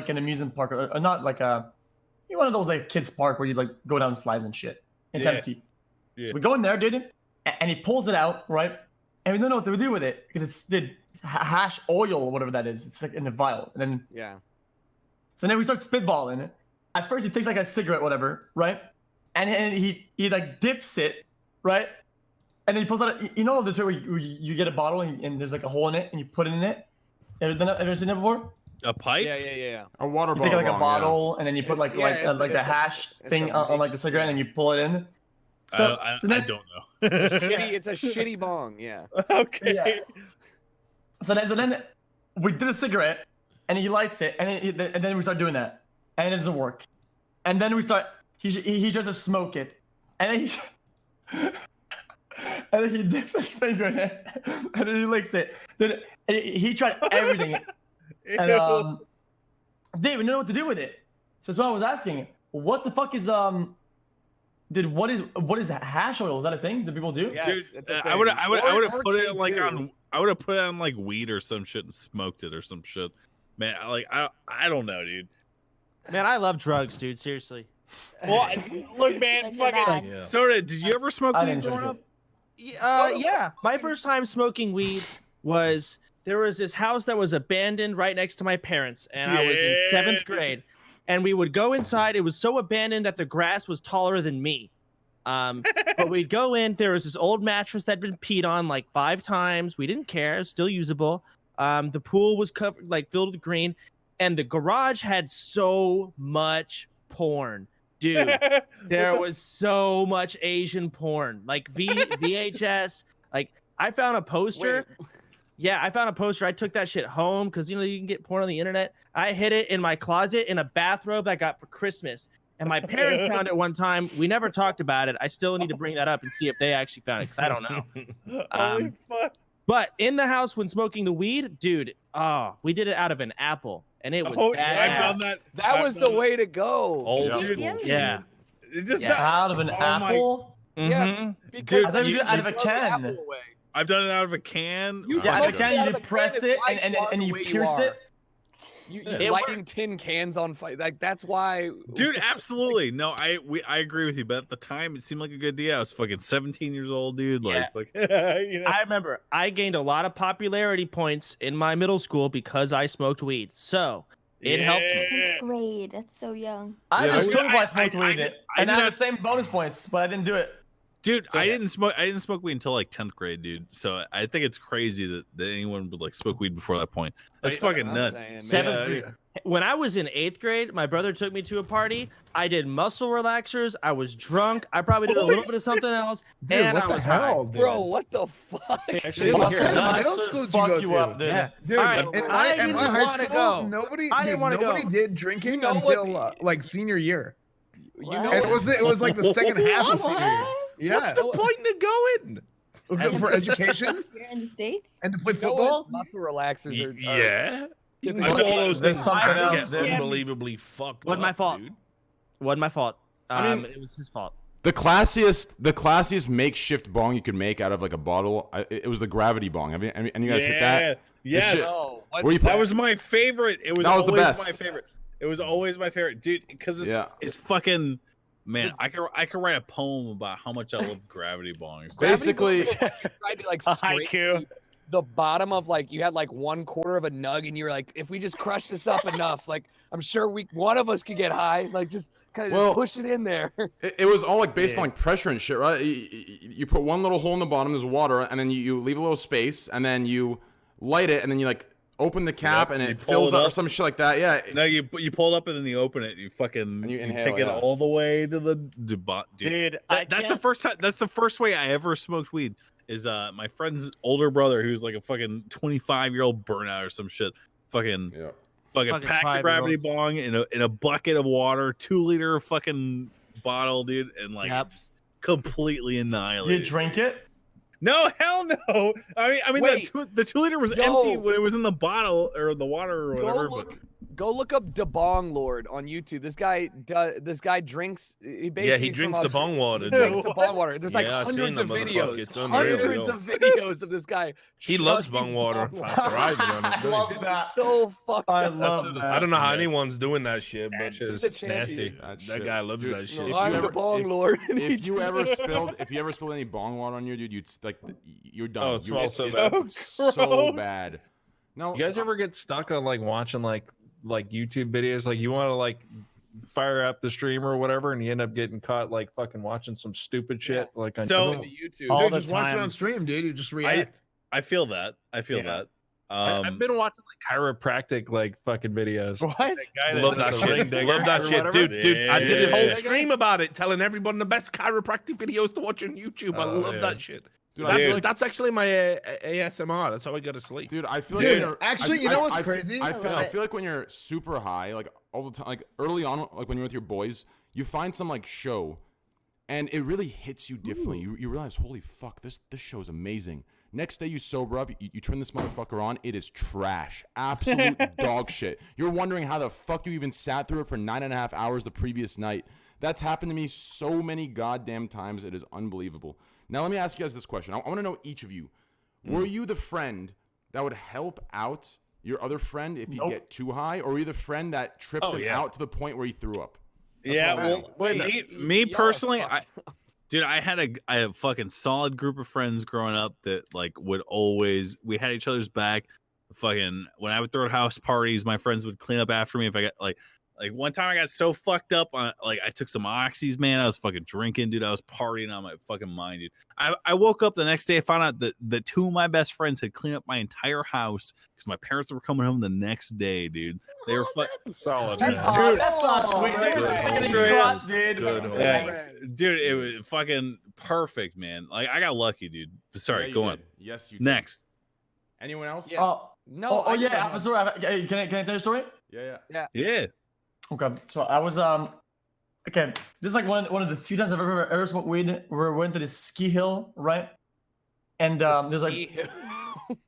an amusement park, or not like one of those like kids park where you like go down slides and shit. It's empty. Yeah. So we go in there, dude, and he pulls it out, right? And we don't know what to do with it because it's the hash oil or whatever that is. It's like in a vial, and then So then we start spitballing. At first, he takes like a cigarette, whatever, right? And he like dips it, right? And then he pulls out. You know the toy where you get a bottle and there's like a hole in it, and you put it in it. Ever seen that before? A pipe? Yeah. A water bottle. You take like a bottle, and then you put like the hash thing on like the cigarette, and you pull it in. So, I don't know. It's a shitty bong. Yeah. Okay. Yeah. So then we did a cigarette, and he lights it, and then we start doing that, and it doesn't work. And then we start. He tries to smoke it, and then he dips his finger in it, and then he licks it. Then he tried everything. And they didn't know what to do with it. So that's why I was asking, what the fuck is what is hash oil? Is that a thing that people do? Yes, dude, I would have put it like I would have put it on like weed or some shit and smoked it or some shit. Man, I don't know, dude. Man, I love drugs, dude. Seriously. Well, look, man, fucking Soda. Did you ever smoke weed growing up? Yeah. My first time smoking weed was there was this house that was abandoned right next to my parents, and I was in 7th grade. and we would go inside. It was so abandoned that the grass was taller than me. But we'd go in. There was this old mattress that had been peed on like 5 times. We didn't care. It was still usable. The pool was covered, like filled with green, and the garage had so much porn. Dude, there was so much Asian porn, like VHS. Like, I found a poster. Wait. Yeah, I found a poster. I took that shit home because, you know, you can get porn on the internet. I hid it in my closet in a bathrobe I got for Christmas. And my parents found it one time. We never talked about it. I still need to bring that up and see if they actually found it, because I don't know. Holy fuck. But in the house when smoking the weed, dude, we did it out of an apple. And it was badass. I've done that. That was the way to go. Yeah. It just out of an apple. Yeah, Dude, I thought you did it out of a can. I've done it out of a can. Out of a can, you press it and you pierce it. You lighting tin cans on fire. Like, that's why. Dude, absolutely. No, I agree with you. But at the time, it seemed like a good idea. I was fucking 17 years old, dude. Like, you know. I remember I gained a lot of popularity points in my middle school because I smoked weed. So it helped me. 10th grade. That's so young. I was told I smoked weed, and I had the same bonus points, but I didn't do it. Dude, I didn't smoke weed until like 10th grade, dude. So I think it's crazy that anyone would like smoke weed before that point. That's fucking nuts. When I was in 8th grade, my brother took me to a party. I did muscle relaxers. I was drunk. I probably did a little bit of something else. Dude, and what I the was hell, high. dude? Bro, what the fuck? Dude, what kind of middle school did you go to? Up, dude. Yeah. Dude, All right, in I my didn't high wanna school, go. nobody go. did drinking You know until like senior year. You know, And it was like the second half of senior year. Yeah. What's the point in going? For education You're in the States? and to play you know football? what? Muscle relaxers are. Yeah. You I do all those There's things. something I else, get dude. unbelievably fucked Wasn't my up, fault. dude. Wasn't my fault. I mean, It was his fault. The classiest makeshift bong you could make out of like a bottle. It was the gravity bong. Have you guys hit that? Yes. This shit- No, where you That put- was my favorite. It was That was the always best. my favorite. It was always my favorite, dude. Because it's fucking man. I could write a poem about how much I love gravity bongs. Basically, tried to like scrape the bottom of like you had like 1/4 of a nug, and you were like, if we just crush this up enough, like I'm sure one of us could get high. Like just kind of just push it in there. it was all like based on like pressure and shit, right? You put one little hole in the bottom, there's water, and then you leave a little space, and then you light it, and then you like open the cap, and it fills up or some shit like that. Yeah. No, you pull it up and then you open it. You fucking And you inhale, take it yeah. all the way to the dude. That's the first time. That's the first way I ever smoked weed. Is my friend's older brother, who's like a fucking 25-year-old burnout or some shit. Fucking packed the gravity bong in a bucket of water, 2-liter fucking bottle, dude, and like just completely annihilated. Did you drink it? No, hell no. I mean, Wait. the 2-liter was empty when it was in the bottle or the water or whatever. Go look up DeBong Lord on YouTube. This guy drinks. He basically drinks the bong water. He drinks the bong water. There's like I've hundreds seen of the motherfucker. videos. It's unreal, Hundreds yo. of videos of this guy. He loves chugging bong water. bong Thriving on it. Love It's that. so fucked I up. love that. I don't know how anyone's doing that shit, but He's a champion. That guy loves that shit. No, I'm the bong lord. If you ever spilled any bong water on you, dude, you're done. Oh, it smells so It's so bad. No, You guys ever get stuck on like watching like YouTube videos? Like you want to like fire up the stream or whatever, and you end up getting caught like fucking watching some stupid shit like on YouTube. All dude, just watch it on stream, dude. You just react. I feel that. that. I've been watching like chiropractic like fucking videos. What? Love that shit. Love that shit, dude. I did a whole stream about it, telling everyone the best chiropractic videos to watch on YouTube. I love that shit. Dude, that's actually my ASMR. That's how I go to sleep. Dude, I feel like actually, you know what's crazy? I feel like when you're super high, like all the time, like early on, like when you're with your boys, you find some like show, and it really hits you differently. You realize, holy fuck, this show is amazing. Next day you sober up, you turn this motherfucker on, it is trash, absolute dog shit. You're wondering how the fuck you even sat through it for 9.5 hours the previous night. That's happened to me so many goddamn times. It is unbelievable. Now, let me ask you guys this question. I want to know each of you. Were you the friend that would help out your other friend if you get too high? Or were you the friend that tripped him out to the point where he threw up? Me personally, dude, I had a fucking solid group of friends growing up that like we had each other's back. Fucking when I would throw at house parties, my friends would clean up after me if I got like Like one time I got so fucked up on like I took some oxys, man. I was fucking drinking, dude. I was partying on my fucking mind, dude. I woke up the next day, I found out that the two of my best friends had cleaned up my entire house because my parents were coming home the next day, dude. They were solid, Dude, that's not sweet. Dude, it was fucking perfect, man. Like I got lucky, dude. Sorry, Yeah, go you on. did. Yes, you did. Next. Anyone else? No. Oh, yeah. I have a story. Can I tell you a story? Yeah. Okay. So I was okay. This is like one of the few times I've ever smoked weed. We went to this ski hill, right? And there's like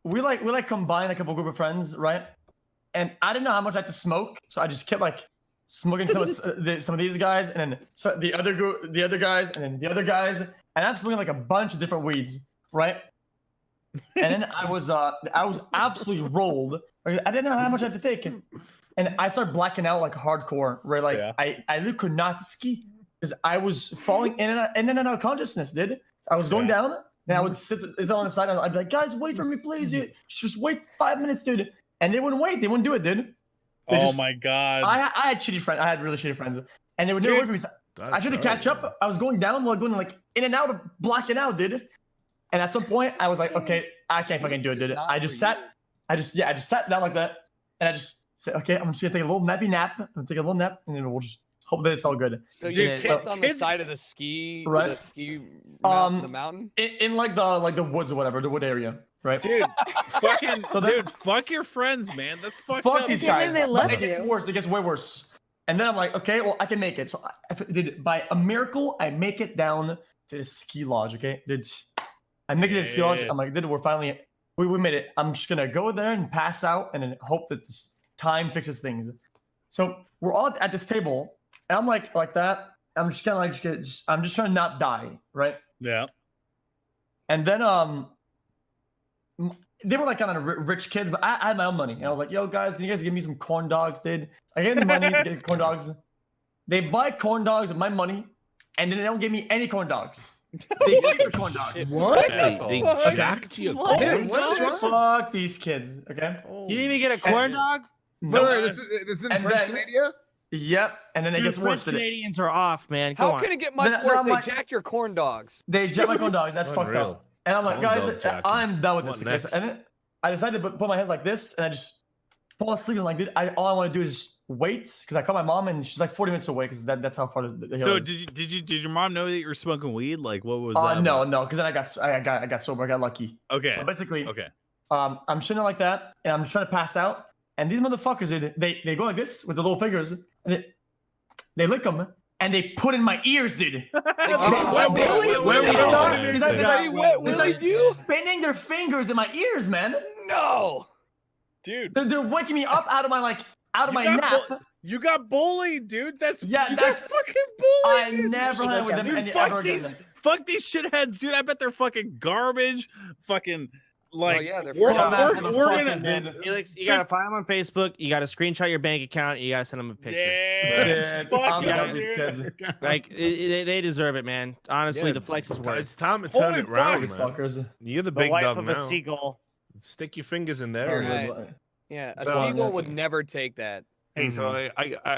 we combined a couple group of friends, right? And I didn't know how much I had to smoke, so I just kept like smoking some of these guys, and then the other group, the other guys, and then the other guys, and I'm smoking like a bunch of different weeds, right? And then I was absolutely rolled. I didn't know how much I had to take, and I started blacking out like hardcore. Where like I literally could not ski because I was falling in and out of consciousness, dude. I was going down, and I would sit on the side, and I'd be like, "Guys, wait for me, please. Just wait 5 minutes, dude." And they wouldn't wait. They wouldn't do it, dude. My god. I had shitty friends. I had really shitty friends, and they would never wait for me. So I tried to catch up. I was going down while going like in and out of blacking out, dude. And at some point, I was like, okay, I can't fucking do it, dude. I just sat down like that, and I just said, okay, I'm just gonna take a little nappy nap. I'm gonna take a little nap, and then we'll just hope that it's all good. So you camped on the side of the ski, right? The mountain, in like the woods or whatever, the wood area, right? Dude, fucking, dude, fuck your friends, man. That's fucked up. These guys. It gets worse. It gets way worse. And then I'm like, okay, well, I can make it. So by a miracle, I make it down to the ski lodge. Okay, I make it to the ski lodge. I'm like, we're finally, we made it. I'm just gonna go there and pass out, and then hope that this time fixes things. So we're all at this table, and I'm like that. I'm just kind of like, I'm just trying to not die, right? Yeah. And then they were like kind of rich kids, but I had my own money, and I was like, "Yo, guys, can you guys give me some corn dogs, dude?" I gave them money to get corn dogs. They buy corn dogs with my money, and then they don't give me any corn dogs. They cheat the corn dogs. What? They jacked you. Fuck these kids. Okay. You didn't even get a corn dog? No, this is in French Canada. Yep, and then it gets worse. Canadians are off, man. Come How on. can it get much worse? They jacked your corn dogs. They jacked my corn dogs. That's fucked up. And I'm like, guys, I'm done with this. Next? And then I decided to put my head like this, and I just fall asleep. And like, dude, all I want to do is just wait, because I called my mom, and she's like 40 minutes away, because that's how far the hill So is. did your mom know that you were smoking weed? Like, what was that? No, because then I got sober. I got lucky. Okay. But basically, okay. I'm sitting like that, and I'm just trying to pass out. And these motherfuckers, they go like this with the little fingers, and they lick them, and they put in my ears, dude. Spinning their fingers in my ears, man. No, dude, they're waking me up out of my nap. You got bullied, dude. That's that's fucking bullied. I never hung with them dude, ever again. Fuck these shitheads, dude. I bet they're fucking garbage. Fucking. Like, they're we're gonna, Felix, you gotta find them on Facebook. You gotta screenshot your bank account. You gotta send them a picture. Like they deserve it, man. Honestly, the flex is worth. It's time to turn it round, man. Fuckers. You're the big wife dog of now. a seagull. Stick your fingers in there. Right. Yeah, a seagull would never take that. Hey, so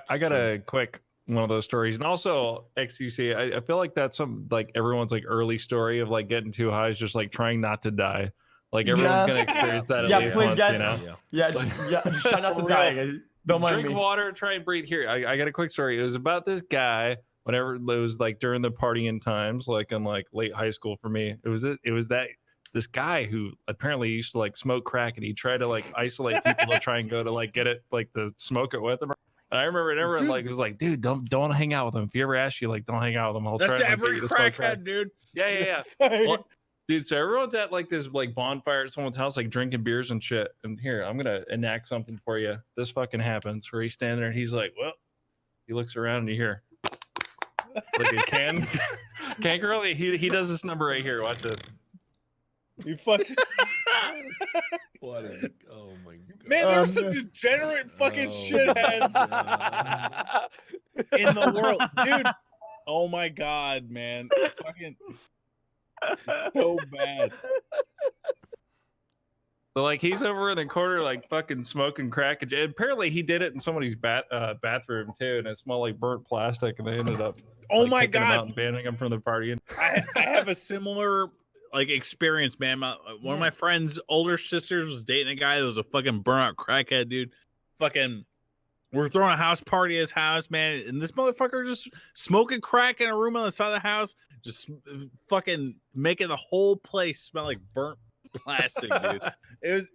I got a quick one of those stories, and also XUC. I feel like that's some like everyone's like early story of like getting too high is just like trying not to die. Like everyone's gonna experience that at least please, once, guys. you know? Just try not to die. Guys. Don't mind Drink me. water, try and breathe. Here, I got a quick story. It was about this guy. Whenever it was like during the partying times, like in like late high school for me, it was that this guy who apparently used to like smoke crack, and he tried to like isolate people to try and go to like get it like to smoke it with him. And I remember everyone like was like, dude, don't hang out with him. If he ever asks you, like, don't hang out with him. I'll That's try every to smoke crack. crackhead, dude. Yeah. Well, dude, so everyone's at like this like bonfire at someone's house, like drinking beers and shit. And here, I'm gonna enact something for you. This fucking happens where he's standing there and he's like, well, he looks around and you hear like a can girl. He does this number right here. Watch it. You fucking what is it? Oh my god. Man, there's some degenerate fucking shitheads in the world. Dude. Oh my god, man. Fucking so bad. But like he's over in the corner, like fucking smoking crack. And apparently he did it in somebody's bathroom too, and it smelled like burnt plastic. And they ended up, oh like, my kicking him God, out and banning him from the party. I have a similar like experience, man. One of my friends' older sisters was dating a guy that was a fucking burnout crackhead, dude. Fucking, we're throwing a house party at his house, man, and this motherfucker just smoking crack in a room on the side of the house, just fucking making the whole place smell like burnt plastic, dude. It was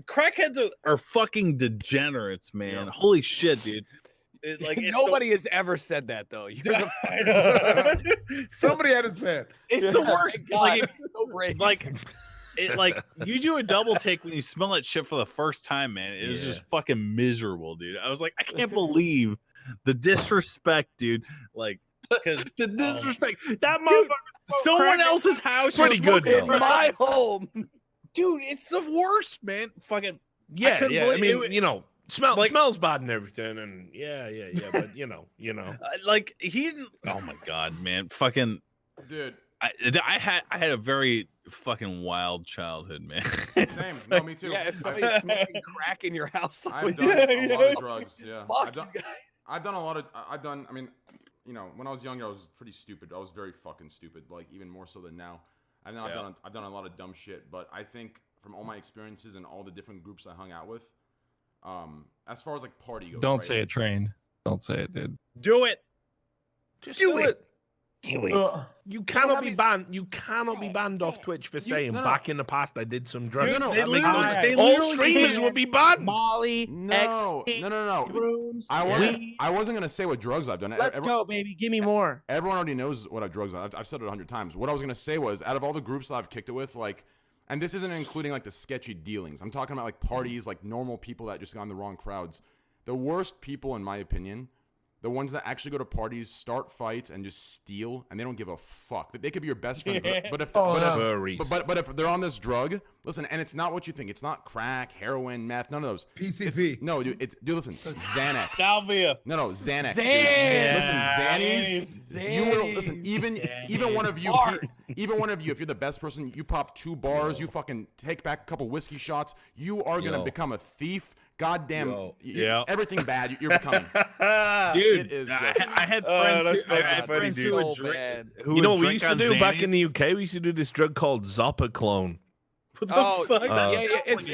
crackheads are fucking degenerates, man. Yeah. Holy shit, dude. Nobody has ever said that though. Somebody had to say it. It's the worst. Like you do a double take when you smell that shit for the first time, man. It was just fucking miserable, dude. I was like, I can't believe the disrespect, dude. Like, because the disrespect. That motherfucker. Someone else's house, pretty good though. In my home, dude. It's the worst, man. Fucking yeah. I mean, you know. Smells bad and everything, and yeah, but you know, like he didn't. Oh my god, man, fucking dude. I had a very fucking wild childhood, man. Same, no, me too. Yeah, if somebody's smoking crack in your house, I've done a lot of drugs. Yeah, I've done a lot of. I mean, you know, when I was younger, I was pretty stupid. I was very fucking stupid, like even more so than now. I know I've done a lot of dumb shit, but I think from all my experiences and all the different groups I hung out with. As far as like party goes, don't say it, Train. Don't say it, dude. Do it. Just do it. Do it. You cannot be banned. You cannot be banned off Twitch for saying back in the past I did some drugs. All streamers will be banned. Molly. No. Shrooms, I wasn't gonna say what drugs I've done. Let's go, baby. Give me more. Everyone already knows what drugs I've said it 100 times. What I was gonna say was, out of all the groups that I've kicked it with, like. And this isn't including like the sketchy dealings. I'm talking about like parties, like normal people that just got in the wrong crowds. The worst people, in my opinion, the ones that actually go to parties, start fights, and just steal, and they don't give a fuck. They could be your best friend, but if they're on this drug, listen, and it's not what you think. It's not crack, heroin, meth, none of those. PCP. No, dude. Listen, Xanax. Salvia. No, Xanax. Dude. Listen, Xannies. You will listen. Even one of you, if you're the best person, you pop 2 bars, you fucking take back a couple whiskey shots, you are gonna become a thief. Goddamn, everything bad you're becoming. Dude, it is just... I had friends who would drink. You know what we used to do back in the UK? We used to do this drug called Sodapoppin. What the fuck? It's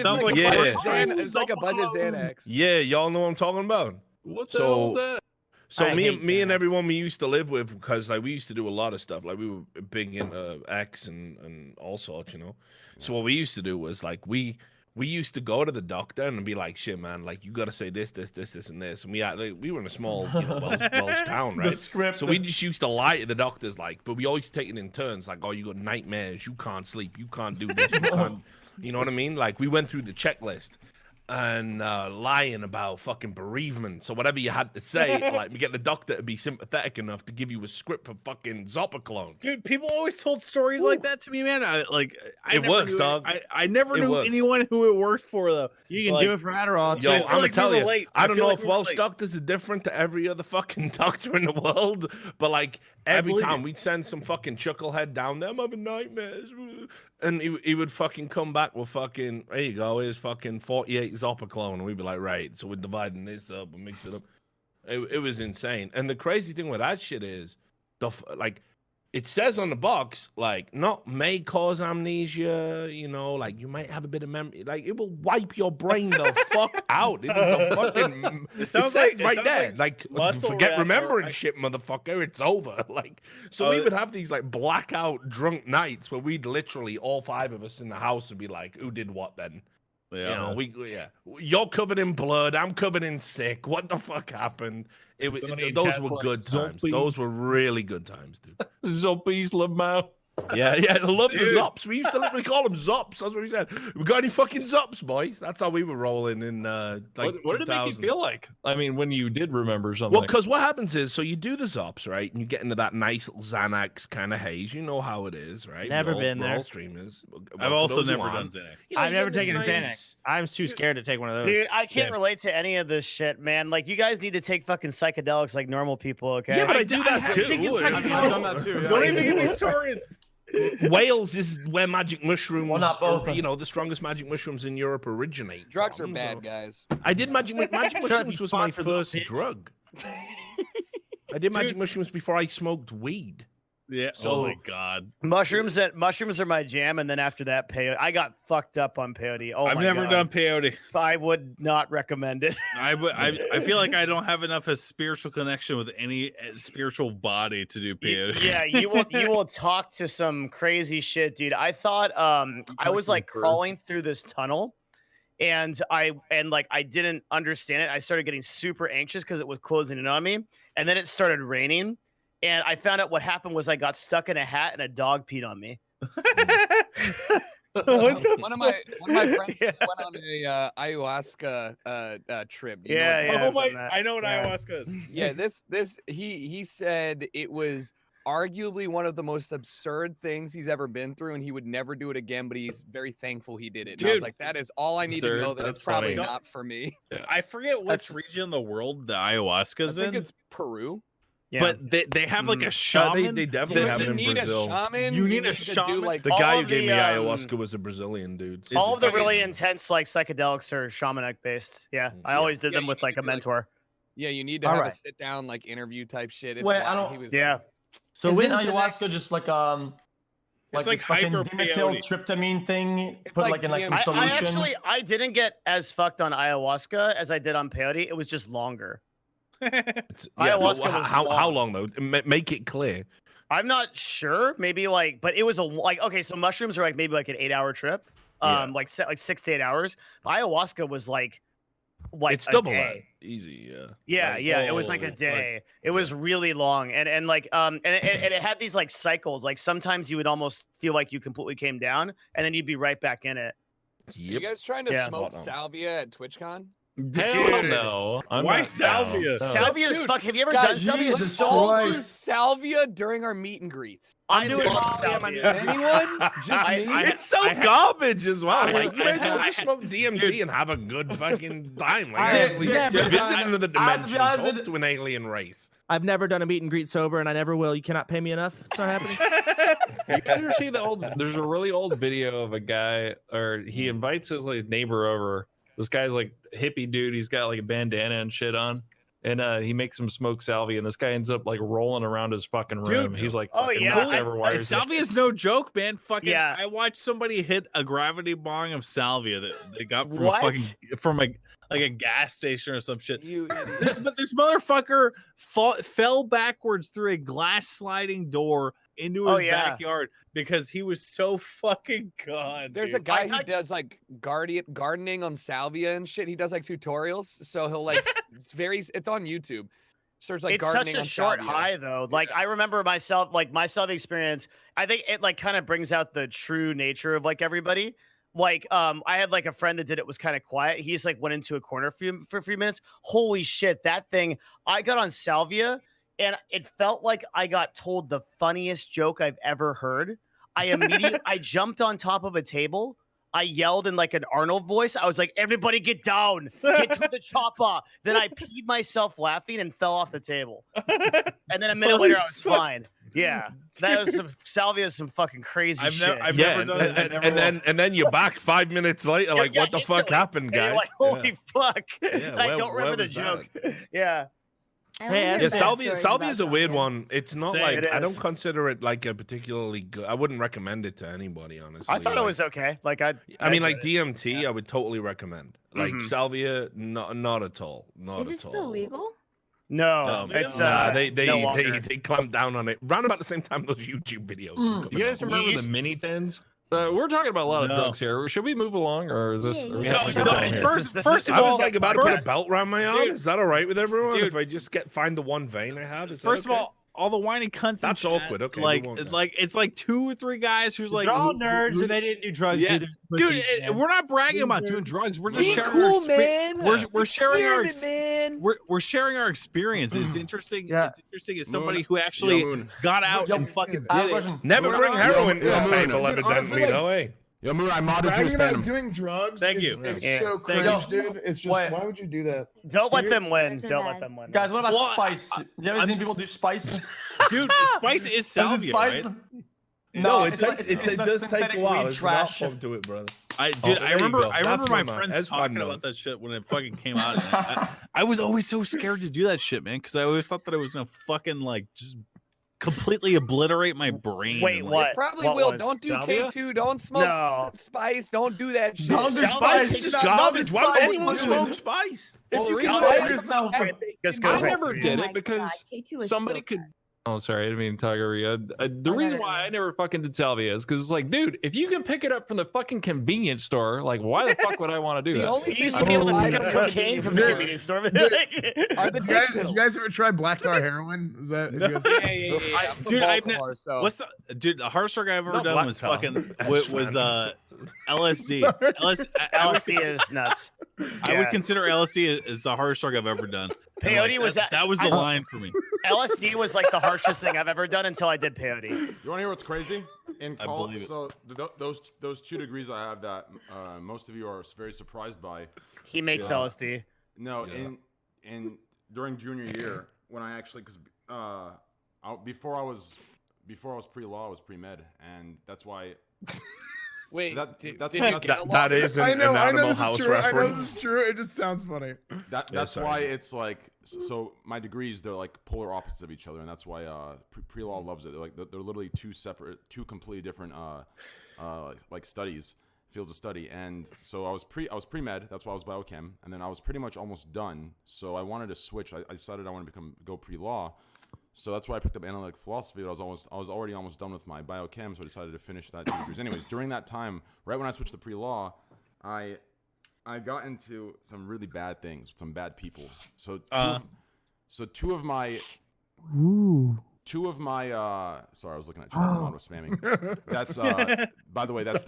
like a bunch of Xanax. Yeah, y'all know what I'm talking about. What the hell is that? So me and everyone we used to live with, because like we used to do a lot of stuff. Like we were big into X and all sorts, you know. So what we used to do was like we used to go to the doctor and be like, shit, man, like you got to say this, and this. And we were in a small, Welsh town, right? So we just used to lie to the doctors, like, but we always take it in turns, like, oh, you got nightmares, you can't sleep, you can't do this, you know what I mean? Like we went through the checklist. And lying about fucking bereavement. So whatever you had to say, like we get the doctor to be sympathetic enough to give you a script for fucking Sodapoppin. Dude, people always told stories like that to me, man. It works, dog. I never knew anyone who it worked for, though. You can do it for Adderall. Yo, I'm gonna tell you, I don't know if Welsh doctors are different to every other fucking doctor in the world, but like every time we'd send some fucking chucklehead down there, I'm having nightmares. And he would fucking come back with fucking, there you go, here's fucking 48 Sodapoppin. And we'd be like, right, so we're dividing this up and mix it up. It was insane. And the crazy thing with that shit is, it says on the box, like, not may cause amnesia, you know, like you might have a bit of memory, like it will wipe your brain the fuck out. It is the fucking, it says right there, like forget remembering shit, motherfucker, it's over. Like, so we would have these like blackout drunk nights where we'd literally, all 5 of us in the house would be like, who did what then? Yeah. You know, you're covered in blood. I'm covered in sick. What the fuck happened? Those were good times. Those were really good times, dude. Zoppies, Limbaugh. Yeah, I love the Zops. We used to literally call them Zops. That's what we said. We got any fucking Zops, boys? That's how we were rolling in like what did it make you feel like? I mean, when you did remember something. Well, because what happens is, so you do the Zops, right? And you get into that nice little Xanax kind of haze. You know how it is, right? Never been there. All streamers. I've also never done Xanax. I've never taken a Xanax. I'm too scared to take one of those. Dude, I can't relate to any of this shit, man. Like, you guys need to take fucking psychedelics like normal people, okay? Yeah, but I do that too. I've done that too. Don't even get me started. Wales is where magic mushrooms, Well, not both. the strongest magic mushrooms in Europe originate. Drugs are from, bad, so- guys. I did magic mushrooms was my first drug. I did magic mushrooms before I smoked weed. Yeah. So- Oh my god. Mushrooms are my jam, and then after that, peyote. I got fucked up on peyote. Oh, I've my never God. done peyote. I would not recommend it. I feel like I don't have enough of a spiritual connection with any spiritual body to do peyote. Yeah, you will talk to some crazy shit, dude. I thought I was like crawling through this tunnel, and I didn't understand it. I started getting super anxious because it was closing in on me, and then it started raining. And I found out what happened was I got stuck in a hat and a dog peed on me. One of my friends just went on a ayahuasca trip. You know what I know what ayahuasca is. Yeah, he said it was arguably one of the most absurd things he's ever been through, and he would never do it again. But he's very thankful he did it. And I was like, that is all I need to know. That it's probably not for me. I forget which region of the world the ayahuasca's I think in. it's Peru. Yeah. But they have like a shaman. They definitely have it in need Brazil. A shaman. You need a to do, shaman? like, The guy all who gave me the, ayahuasca was a Brazilian dude. So All of the it's really fucking- intense like psychedelics are shamanic based. Yeah, I always did them you with like need a to, like, mentor. Yeah, you need to All have a right. sit down like interview type shit. It's Wait, I wild. don't- He was Yeah. So Isn't isn't the ayahuasca just like like this fucking hyper dimethyl peyote. tryptamine thing? It's Put like like in like some DMT. solution. I didn't get as fucked on ayahuasca as I did on peyote. It was just longer. It's- Ayahuasca but was how long. long though? Make it clear. I'm not sure. Maybe like, but it was okay. So mushrooms are like maybe like an 8-hour trip. Yeah. Like 6 to 8 hours. Ayahuasca was like It's a double day. that. Easy, yeah. Yeah, Like, yeah, it was like a holy day. fuck. It was really long, and like and it had these like cycles. Like sometimes you would almost feel like you completely came down, and then you'd be right back in it. You guys trying to Yeah. smoke salvia at TwitchCon? Hell no. I'm Why not salvia? down. Salvia is Dude, fuck. Have you ever Guys, done salvia? Jesus let's all do Christ. salvia during our meet and greets. I doing love salvia. salvia. Anyone? Just me? It's so garbage as well. Like, you may as well I- just smoke DMT and have a good fucking time. Like, I- actually, yeah, you're but visiting another I have to dimension. be honest, Talk to an alien race. I've never done a meet and greet sober, and I never will. You cannot pay me enough. It's not happening. You guys ever see the old? There's a really old video of a guy, or he invites his like neighbor over. This guy's like hippie dude. He's got like a bandana and shit on, and he makes him smoke salvia. And this guy ends up like rolling around his fucking room. Dude. He's like, Oh, fucking yeah, nuts I- everywhere. Salvia is no joke, man. Fucking, Yeah. I watched somebody hit a gravity bong of salvia that they got from What? from a gas station or some shit. You This motherfucker fell backwards through a glass sliding door into his Oh, yeah. backyard because he was so fucking gone. There's a dude. guy who does like gardening on salvia and shit. He does like tutorials. So he'll like it's on YouTube. Search like It's gardening such a on short salvia. high though. Like I remember myself, like my self experience. I think it like kind of brings out the true nature of like everybody. Like I had like a friend that did it was kind of quiet. He just like went into a corner for a few minutes. Holy shit, that thing! I got on salvia. And it felt like I got told the funniest joke I've ever heard. I jumped on top of a table. I yelled in like an Arnold voice. I was like, "Everybody get down. Get to the chopper." Then I peed myself laughing and fell off the table. And then a minute later, I was fine. Yeah. That was some salvia, some fucking crazy shit. I've never done it. And then you're back 5 minutes later. Like, what the fuck happened, And you're guys? like, holy fuck. Yeah, I where- don't where remember the was joke. that? Yeah. Yeah, salvia is a weird one. It's not Same. like It I don't is. consider it like a particularly good. I wouldn't recommend it to anybody, honestly. I thought it Like, was okay. Like I mean, like get it. DMT, I would totally recommend. Like Mhm. salvia, not at all. Not Is at it still all. legal? No, it's they no longer. clamped down on it round about the same time those YouTube videos. were coming You guys out. remember the mini thins? We're talking about a lot of No. drugs here. Should we move along, or is this? Yeah, are we yeah. having a No, good time here? First of I was all, like about to put a first- belt around my arm. Dude. Is that all right with everyone? Dude. If I just find the one vein I have, is that First okay? of all the whiny cunts. in That's chat, awkward. Okay, like move on then. like it's like 2 or 3 guys who's like They're all nerds, and they didn't do drugs Yeah. either. Dude, Pussies, man. we're not bragging about doing drugs. We're just Be sharing cool, our man. We're sharing our man. we're sharing our experience. It's interesting. Yeah. It's interesting as somebody who actually got out and fucking I have did a it. question. Never We're bring not- heroin to Yeah, the Moon. table, Honestly, evidently, like- though, eh? Yo, Moon, I modded you Bragging a about spam. doing drugs Thank is, you. is Yeah. so There you cringe, go. dude. It's just, Wait. why would you do that? Don't let them win. Drugs are Don't bad. let them win. Guys, what about Well, spice? You ever I'm seen people do spice? Dude, spice is Is it salvia, spice? right? No, it it's does take synthetic a while. weed There's an trash. art form to it, brother. I there you remember go. I remember That's my my man. friends talking Esfand about that shit when it fucking came out. And I was always so scared to do that shit, man, because I always thought that it was gonna fucking like just completely obliterate my brain. Wait, and, what? like, It probably What will. was Don't do Salvia? K2. Don't smoke No. spice. Don't do that shit. Don't do Spice spice. is Just not garbage. Why would spice. anyone smoke spice? Well, the You reason can why find yourself. Just I go never did Oh it my because God, K2 is somebody so could. good. Oh, sorry, I didn't mean to talk over you. The reason why I never fucking did salvia is because it's like, dude, if you can pick it up from the fucking convenience store, like, why the fuck would I want to do The that? only You used thing to be able to I pick up know cocaine from the Dude. convenience store. are the Did you, guys, dick did you guys ever try black tar heroin? Is that? No. you guys- Yeah. Dude, I've Baltimore, so. What's the hardest drug I've ever Not done black was tar. fucking That's was fine. LSD. LSD is nuts. I would consider LSD as the hardest drug I've ever done. And, Peyote was that was the line for me. LSD was like the harshest thing I've ever done until I did peyote. You want to hear what's crazy? In I college, believe it. so those 2 degrees I have that most of you are very surprised by. He makes Yeah. LSD. No, in during junior year when I actually because before I was pre-law, I was pre-med, and that's why. Wait, That- did that's you what- get that- along that with is it? an Animal I know House this is true. I know reference. this is true. It just sounds funny. That's sorry. why it's like so my degrees, they're like polar opposites of each other, and that's why pre-law loves it. They're literally 2 completely different like studies, fields of study. And so I was pre-med, that's why I was biochem, and then I was pretty much almost done. So I wanted to switch. I decided I wanted to go pre-law. So that's why I picked up analytic philosophy. I was already almost done with my biochem, so I decided to finish that 2 degrees. Anyways, during that time, right when I switched to pre-law, I got into some really bad things with some bad people. So two of my sorry, I was looking at chat. I was spamming. That's by the way, that's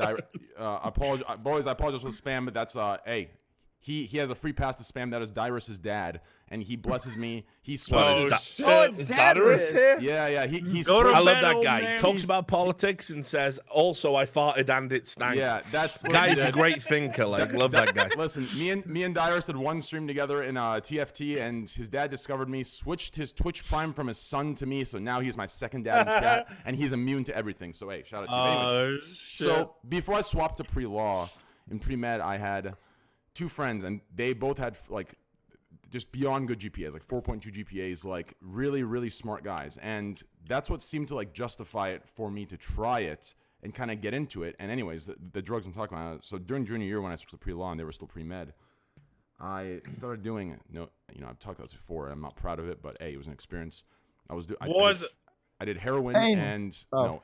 apologize, boys. I apologize for the spam, but that's hey. He has a free pass to spam. That is Dyrus's dad, and he blesses me. He switches. it's Is Dad Dyrus here? Yeah. He Go to I switched. love bed, that old guy. man. Talks about politics and says, also, I farted and it stank. Yeah, that's Guy's listen, a great thinker. Like, love that guy. Listen, me and Dyrus had one stream together in TFT, and his dad discovered me, switched his Twitch Prime from his son to me, so now he's my second dad in chat, and he's immune to everything. So hey, shout out to you. Anyways, so before I swapped to pre-law, in pre-med, I had 2 friends, and they both had like just beyond good GPAs, like 4.2 GPAs, like really, really smart guys. And that's what seemed to like justify it for me to try it and kind of get into it. And anyways, the drugs I'm talking about. So during junior year when I switched to pre-law and they were still pre-med, I started doing, I've talked about this before. I'm not proud of it, but hey, it was an experience. I did heroin and no.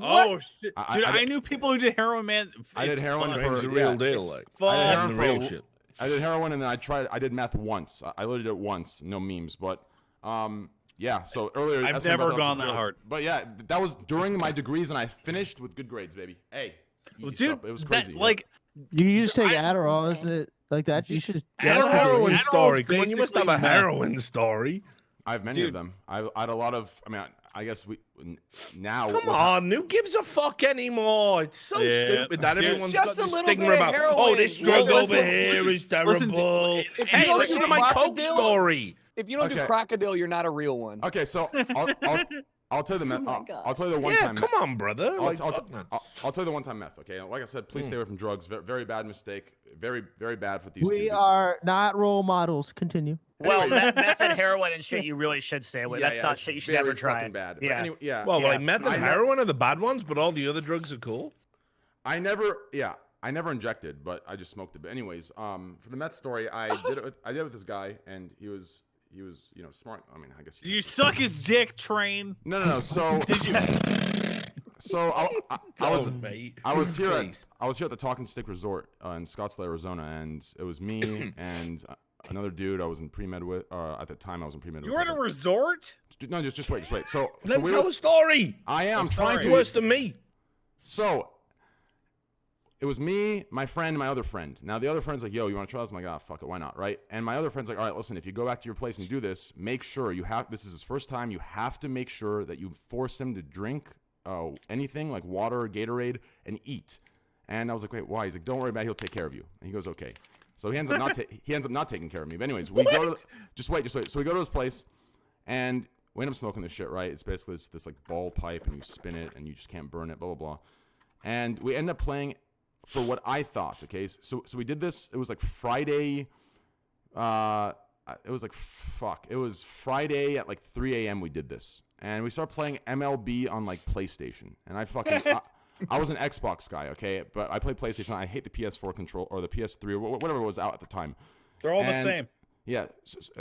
Oh shit, dude! I I knew people who did heroin, man. I did heroin fun. for It's a real deal. it's Like, fun. I did heroin the for real shit. I did heroin and then I did meth once. I literally did it once, no memes, but yeah. So earlier, I've never gone that hard. But yeah, that was during my degrees, and I finished with good grades, baby. Hey, easy Dude, stuff. It was crazy. You just take Adderall, isn't it? Like that? You should. a heroin Adderall's story. Come on, you must have a basically heroin story. I have many of them. I had a lot of. I mean, I guess now. Come on, who gives a fuck anymore? It's so stupid that dude, everyone's just got a this little stigma bit of about. heroin. Oh, this drug over here is listen, terrible. if Hey, you don't listen do to my coke crocodile- story. If you don't do Okay. crocodile, you're not a real one. Okay, so I'll tell you the meth. my God. I'll tell you the one Yeah, time. come on, brother. Like, fuck, man. I'll tell you the one time meth. Okay, like I said, please stay away from drugs. Very bad mistake. Very very bad for these. We two. are not role models. Continue. Well, meth and heroin and shit, you really should stay away. Yeah, That's yeah, not it's shit you should very ever try. fucking bad. But Yeah. anyway, yeah. Well, Yeah. like meth and heroin are the bad ones, but all the other drugs are cool. I never injected, but I just smoked it. But anyways, for the meth story, I did it with this guy, and he was smart. I mean, I guess. Did you suck his dick, Train? No. So did you? So I was here at the Talking Stick Resort in Scottsdale, Arizona, and it was me and another dude I was in pre-med with. At the time, I was in pre-med. You were at a resort? No, just wait. So Let we me tell a story. I am trying It's to. worse than me. So it was me, my friend, and my other friend. Now the other friend's like, "Yo, you want to try this?" I'm like, "Ah, fuck it, why not?" Right? And my other friend's like, "All right, listen, if you go back to your place and do this, make sure you have. This is his first time. You have to make sure that you force him to drink anything like water or Gatorade and eat." And I was like, "Wait, why?" He's like, "Don't worry about it. He'll take care of you." And he goes, "Okay." So he ends up not taking care of me. But anyways, we go to just wait. So we go to his place, and we end up smoking this shit, right? It's basically this like ball pipe, and you spin it, and you just can't burn it, blah, blah, blah. And we end up playing for what I thought, okay? So we did this. It was like Friday. It was Friday at like 3 a.m. we did this. And we started playing MLB on like PlayStation. And I was an Xbox guy, okay? But I played PlayStation. I hate the PS4 control or the PS3 or whatever was out at the time. They're all the same. Yeah,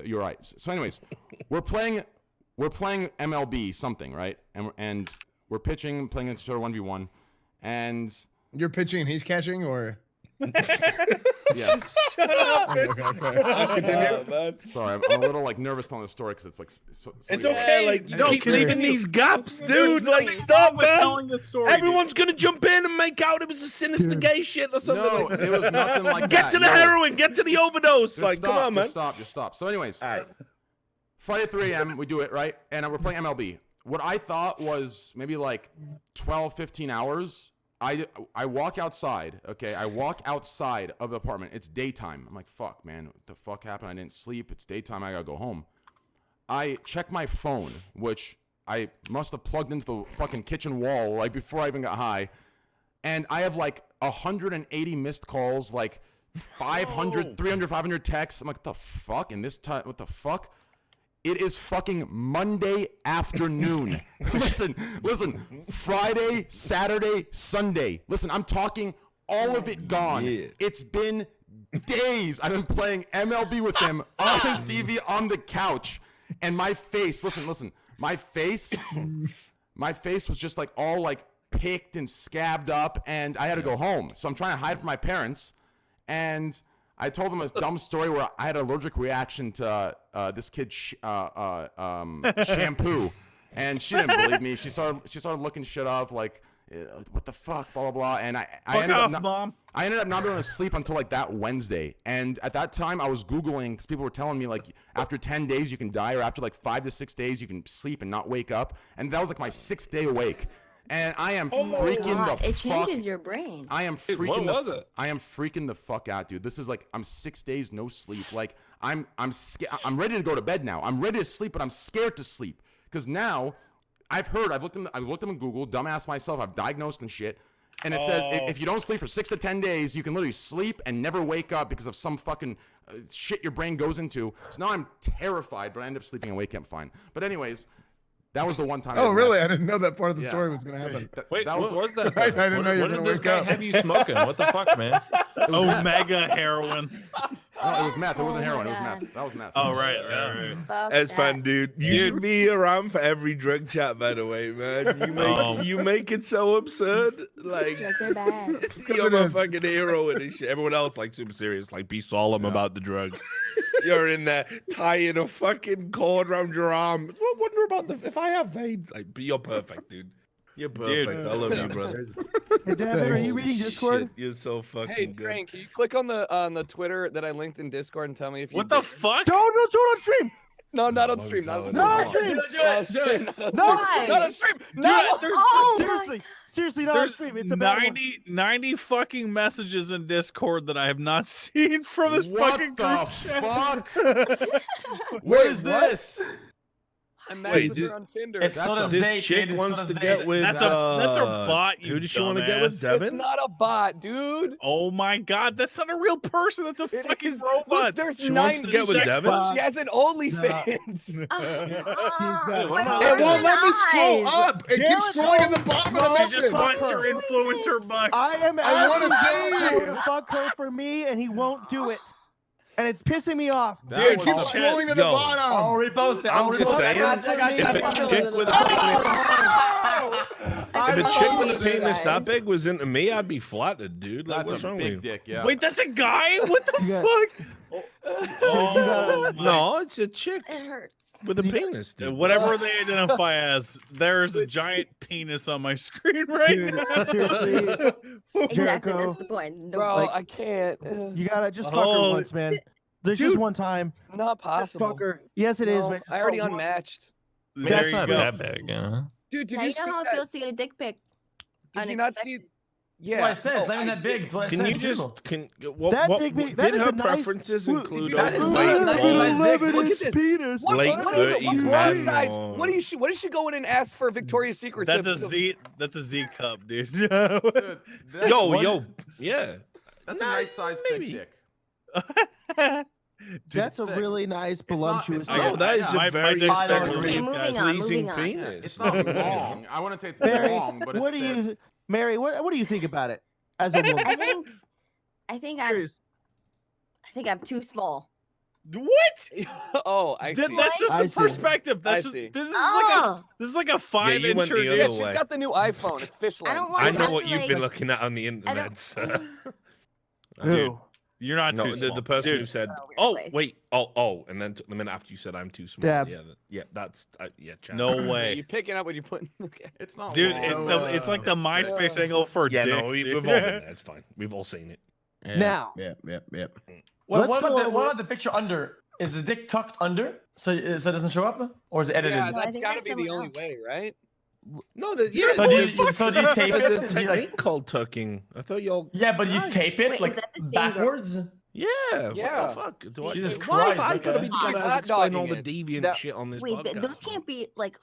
you're right. So anyways, we're playing MLB something, right? And we're pitching, playing against each other 1v1. And you're pitching and he's catching, or yes. Shut up. Sorry, I'm a little like nervous telling the story because it's like it's okay. Like you don't keep leaving these gaps, dude. Like stop, man. Telling the story. Everyone's gonna jump in and make out it was a sinister gay shit or something. No, it was nothing like that. Get to the heroin. Get to the overdose. Like, come on, man. Just stop. So, anyways, Friday 3 a.m. we do it right, and we're playing MLB. What I thought was maybe like 12, 15 hours. I walk outside, okay? I walk outside of the apartment. It's daytime. I'm like, fuck, man. What the fuck happened? I didn't sleep. It's daytime. I gotta go home. I check my phone, which I must have plugged into the fucking kitchen wall like before I even got high. And I have like 180 missed calls, like 500, 300, 500 texts. I'm like, what the fuck? And this time, what the fuck? It is fucking Monday afternoon. Listen. Friday, Saturday, Sunday. Listen, I'm talking all of it gone. Yeah. It's been days. I've been playing MLB with him on his TV on the couch. And my face, listen. My face was just like all like picked and scabbed up. And I had to go home. So I'm trying to hide from my parents. And I told them a dumb story where I had an allergic reaction to this kid's shampoo, and she didn't believe me. She started looking shit up, like what the fuck, blah blah blah. And I ended up not being able to sleep until like that Wednesday. And at that time, I was Googling because people were telling me like after 10 days you can die, or after like 5 to 6 days you can sleep and not wake up. And that was like my 6th day awake. And I am freaking the fuck. It changes your brain. I am freaking I am freaking the fuck out, dude. This is like I'm 6 days no sleep. Like I'm ready to go to bed now. I'm ready to sleep, but I'm scared to sleep because now I've looked them in Google, dumbass myself. I've diagnosed and shit, and it says if you don't sleep for 6 to 10 days, you can literally sleep and never wake up because of some fucking shit your brain goes into. So now I'm terrified, but I end up sleeping and waking up fine. But anyways. That was the one time. Oh, really? I didn't know that part of the story was going to happen. Wait, what was that? I didn't know you were going to wake up. Have you smoking? What the fuck, man? Omega heroin. No, it was meth. It wasn't heroin. It was meth. That was meth. Oh, right. Esfand, dude. You should be around for every drug chat, by the way, man. You make it so absurd. Like, Drugs are bad. You're a fucking hero and shit. Everyone else, like, super serious. Like, be solemn about the drugs. You're in there tying a fucking cord around your arm. I wonder about if I have veins. Like, you're perfect, dude. You're perfect. Dude. I love you, brother. Hey, Devin, are you reading Discord? Shit, you're so fucking Hey, good. Frank, can you click on the Twitter that I linked in Discord and tell me if you What the fuck? Don't do it on stream. No, not on stream. Not on stream. Not on stream. Not on stream. No, Seriously, not on stream. It's a bad one. 90 fucking messages in Discord that I have not seen from this fucking group chat. What the fuck? What is this? I matched with her on Tinder. It's Soda's This date, chick kid. wants It's to Soda's get date. with. That's her bot. Who does she want to get with? dumbass. Devin? It's not a bot, dude. Oh my god, that's not a real person. That's a It fucking is- robot. Look, there's She wants to get with sex Devin? posts. She has an OnlyFans. It won't let me scroll up. It keeps scrolling at the bottom of the She message. just wants your influencer bucks. I wanna asking see. him to fuck her for me, and he won't do it. And it's pissing me off. Dude, keep scrolling to the bottom. I'll repost it. I'm just saying, if a chick with a penis that big was into me, I'd be flattered, dude. Like, That's what's a wrong with big you? dick, yeah. Wait, that's a guy? What the fuck? Oh, No, it's a chick It hurts. with a penis, dude. Whatever they identify as, there's a giant penis on my screen right Dude, now. seriously, Exactly. Jericho. That's the point. No, Bro, Like- I can't. you gotta just fuck her once, man. There's just one time. Not Just possible. fuck her. Yes, it is, No, man. Just I already fuck one. unmatched. There That's you not go. that big, you know? Dude, did now you you know see how it that? feels to get a dick pic. Did you not see? Yeah. That's what I said. It's not even that big. That's what I Can said. you too. just That big meat- that did is her a nice- preferences Look, include that is overweight, not a bald, nice dick. Look at his this. penis. late What 30s size? man? What is she going and ask for Victoria's Secret? That's to- a Z. That's a Z cup, dude. Dude, that's, Yeah. that's a nice size thick dick. That's a thick. really nice, voluptuous. not- dick. Oh, that is My a very dick's I don't thicker than agree. these Moving guys. on, pleasing moving on. penis. It's not long. I wouldn't say it's Mary, long, but what it's do thick. you, Mary? What do you think about it as a woman? I think Curious. I'm too small. What? Oh, I see. That's just I the see. perspective. I That's just, see. this is like a 5 you went incher, the other Yeah, dude. she's way. got the new iPhone. It's fish I length. don't want I to know have what to, you've like, been looking at on the I internet, don't. sir. Dude, you're not No, too small. the person Dude, who said, Oh, "Oh, really? wait, oh," and then the minute after you said, "I'm too small." Dab. Yeah, that's Chad. no Yeah, way. you picking up what you put. Okay. It's not Dude, long. it's like the MySpace angle for Yeah, dicks. no, we've dude. all been there. It's fine. We've all seen it. Now. Yep. Let's What go- about the picture under? Is the dick tucked under so it doesn't show up, or is it edited? Yeah, No, I that's think got to that's be the someone only else. way, right? No, So do you tape There's a it? Do you, technique called tucking. I thought y'all. yeah, but you tape it Wait, is like that the same girl? backwards. Yeah. Yeah. What the fuck? Do Jesus why have Christ, I gotta okay. be the guy She's that has hot to explain all dogging the it. deviant No. shit on this Wait, podcast? those can't be like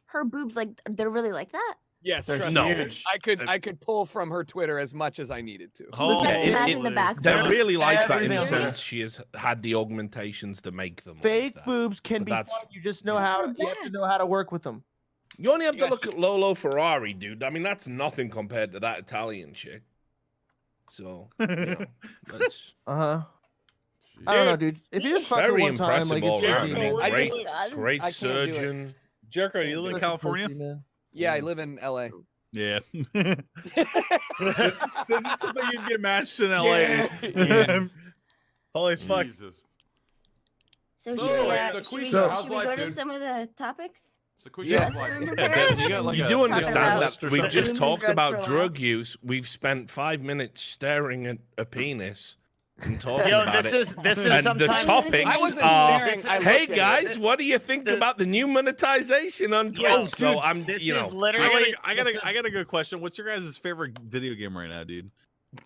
her boobs. Like they're really like that. Yes, They're trust No. me. huge. I could pull from her Twitter as much as I needed to. Oh, Just it- imagine it- the back. They're boob. really like that in the Everything sense else. she has had the augmentations to make them. Fake like that. boobs can But be that's- fun. You just know how. You have to know how to work with them. You only have to Yes. look at Lolo Ferrari, dude. I mean, that's nothing compared to that Italian chick. So, that's Uh huh. I don't know, dude. If you just fuck her very one time, impressive like all it's around. I easy. mean, I great, just- great I can't do it. surgeon. Jericho, you live in California? Pussy, man. Yeah, I live in LA. Yeah. this is something you'd get matched in LA. Yeah. Holy fuck. Jesus. So, So, should we, Sequisha, how's should we life, go to dude? some of the topics? Sequisha, Yeah. how's life? Devin, you got like You a- do Talk understand about that we've just shrooms and talked drugs about for a while. drug use. We've spent 5 minutes staring at a penis and talking Yo, about this it. is and sometimes. the topics I wasn't are, staring, I hey looked at guys, it. what do you think about the new monetization on Twitch? Yo, So dude, I'm, this you is know, literally. I got a good question. What's your guys' favorite video game right now, dude?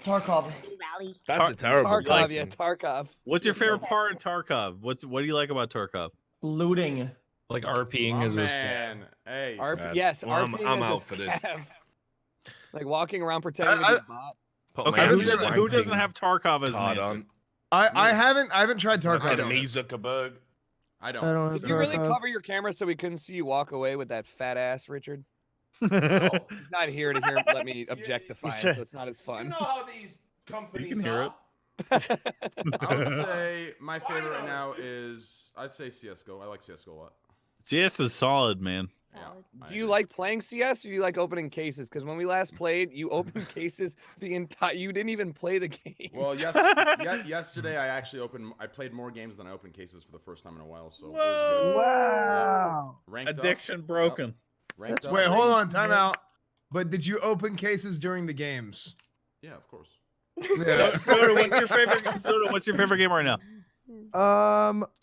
Tarkov. Valley. that's a terrible Tarkov, question. yeah, Tarkov. What's your favorite part in Tarkov? What do you like about Tarkov? Looting. like RPing My is a scam. man. Hey. Bad. Yes, Well, I'm RPing is out a for this. scav. Like walking around pretending to be a bot. Put Okay, my who hands doesn't on who doesn't ping have Tarkov as an card answer? on. I haven't tried I Tarkov. don't. Me Zuckerberg. I don't. I don't Did have you really Tarkov. cover your camera so we couldn't see you walk away with that fat ass, Richard? He's not here to hear let me objectify him, so it's not as fun. You know how these companies can hear are. I would say my favorite right now is I'd say CS:GO. I like CS:GO a lot. CS is solid, man. Solid. Do you like playing CS or do you like opening cases? Because when we last played, you opened cases the entire. You didn't even play the game. Well, yesterday I played more games than I opened cases for the first time in a while. So it was good. Wow. Ranked up. Addiction broken. Ranked up. Wait, hold on, time out. But did you open cases during the games? Yeah, of course. Yeah. Soda, what's your favorite game right now?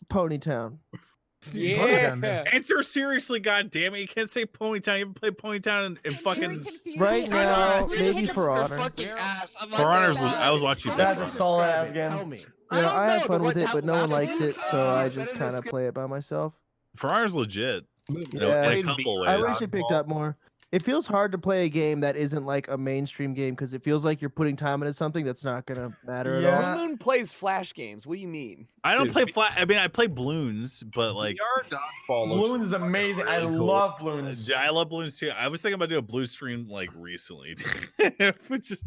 Ponytown. Yeah. Answer seriously, god damn it! You can't say Ponytown. You haven't played Ponytown in fucking. Right now, maybe For Honor. For Honors, I was watching. That's a solid ass game. You know, I have fun with it, but no one likes it, so I just kind of play it by myself. For Honors legit. You know, Yeah. in a couple ways. I wish it picked up more. It feels hard to play a game that isn't like a mainstream game because it feels like you're putting time into something that's not gonna matter at all. Blue Moon plays flash games. What do you mean? I don't play flat. I mean, I play balloons, but like Balloons is amazing. I love balloons. I love balloons too. I was thinking about doing a blue stream like recently, which is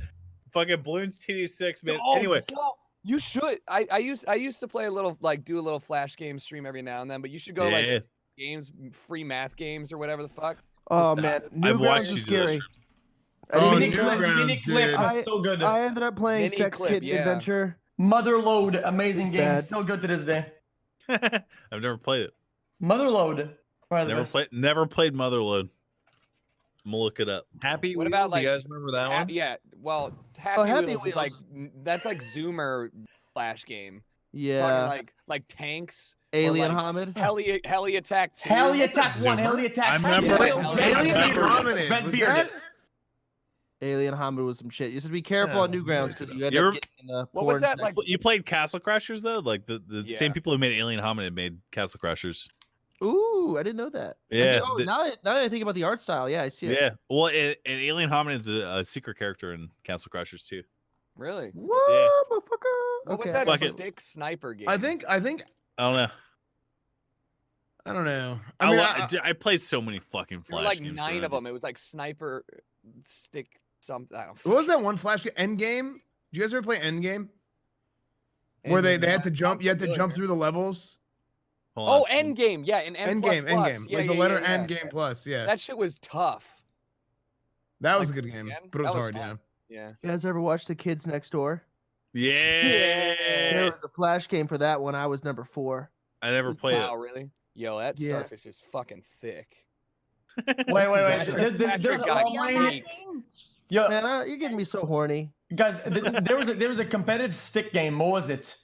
fucking balloons TD6, man. Oh, Anyway, well, you should. I used to play a little do a little flash game stream every now and then, but you should go Yeah. like games, free math games or whatever the fuck. Oh man, I've watched Newgrounds is you do that scary. shit. Oh, Mini clip, Newgrounds, mini clip, dude. that's so good. I ended up playing Mini Sex clip, Kid yeah. Adventure. Motherload, amazing It's game, bad. still good to this day. I've never played it. Motherload. Never played Motherload. I'm gonna look it up. Happy What Wheels, about, like, you guys remember that one? Yeah, well, Happy, Happy Wheels is like Wheels. that's like Zoomer flash game. Yeah. Talking like tanks. Alien or like Hamid. Heli Attack 2. Heli Attack 1, Heli Attack 2. I remember. Alien I remember- Hominid. Red Was beard. that- Alien Hominid was some shit. You said be careful on Newgrounds because you end up getting in the What was porn that section. like? You played Castle Crashers though, like the same people who made Alien Hominid made Castle Crashers. Ooh, I didn't know that. Yeah. Now that I think about the art style, yeah, I see it. Yeah. Well, and Alien Hominid is a secret character in Castle Crashers too. Really? What, Yeah. motherfucker? What was Okay. that stick sniper game? I think. I don't know. I don't know. I mean, I played so many fucking There were Flash like games. 9 of bro. them. It was like sniper stick something. I don't. what was that one Flash game? Endgame? Did you guys ever play Endgame? Where they had to jump. You had to jump through the levels. Oh, Endgame. Yeah, in N++. Endgame. Yeah, Like the yeah, letter yeah, Endgame plus. Yeah. That shit was tough. That was like, a good game, again, but it was that was hard. fun. Yeah. Yeah. You guys ever watch The Kids Next Door? Yeah. There was a Flash game for that when I was number 4. I never played Wow, it. really? Yo, that Yeah. starfish is fucking thick. Wait. There's Patrick got online. geeked. Yo, Man, you're getting me so horny. guys, there was a competitive stick game. What was it?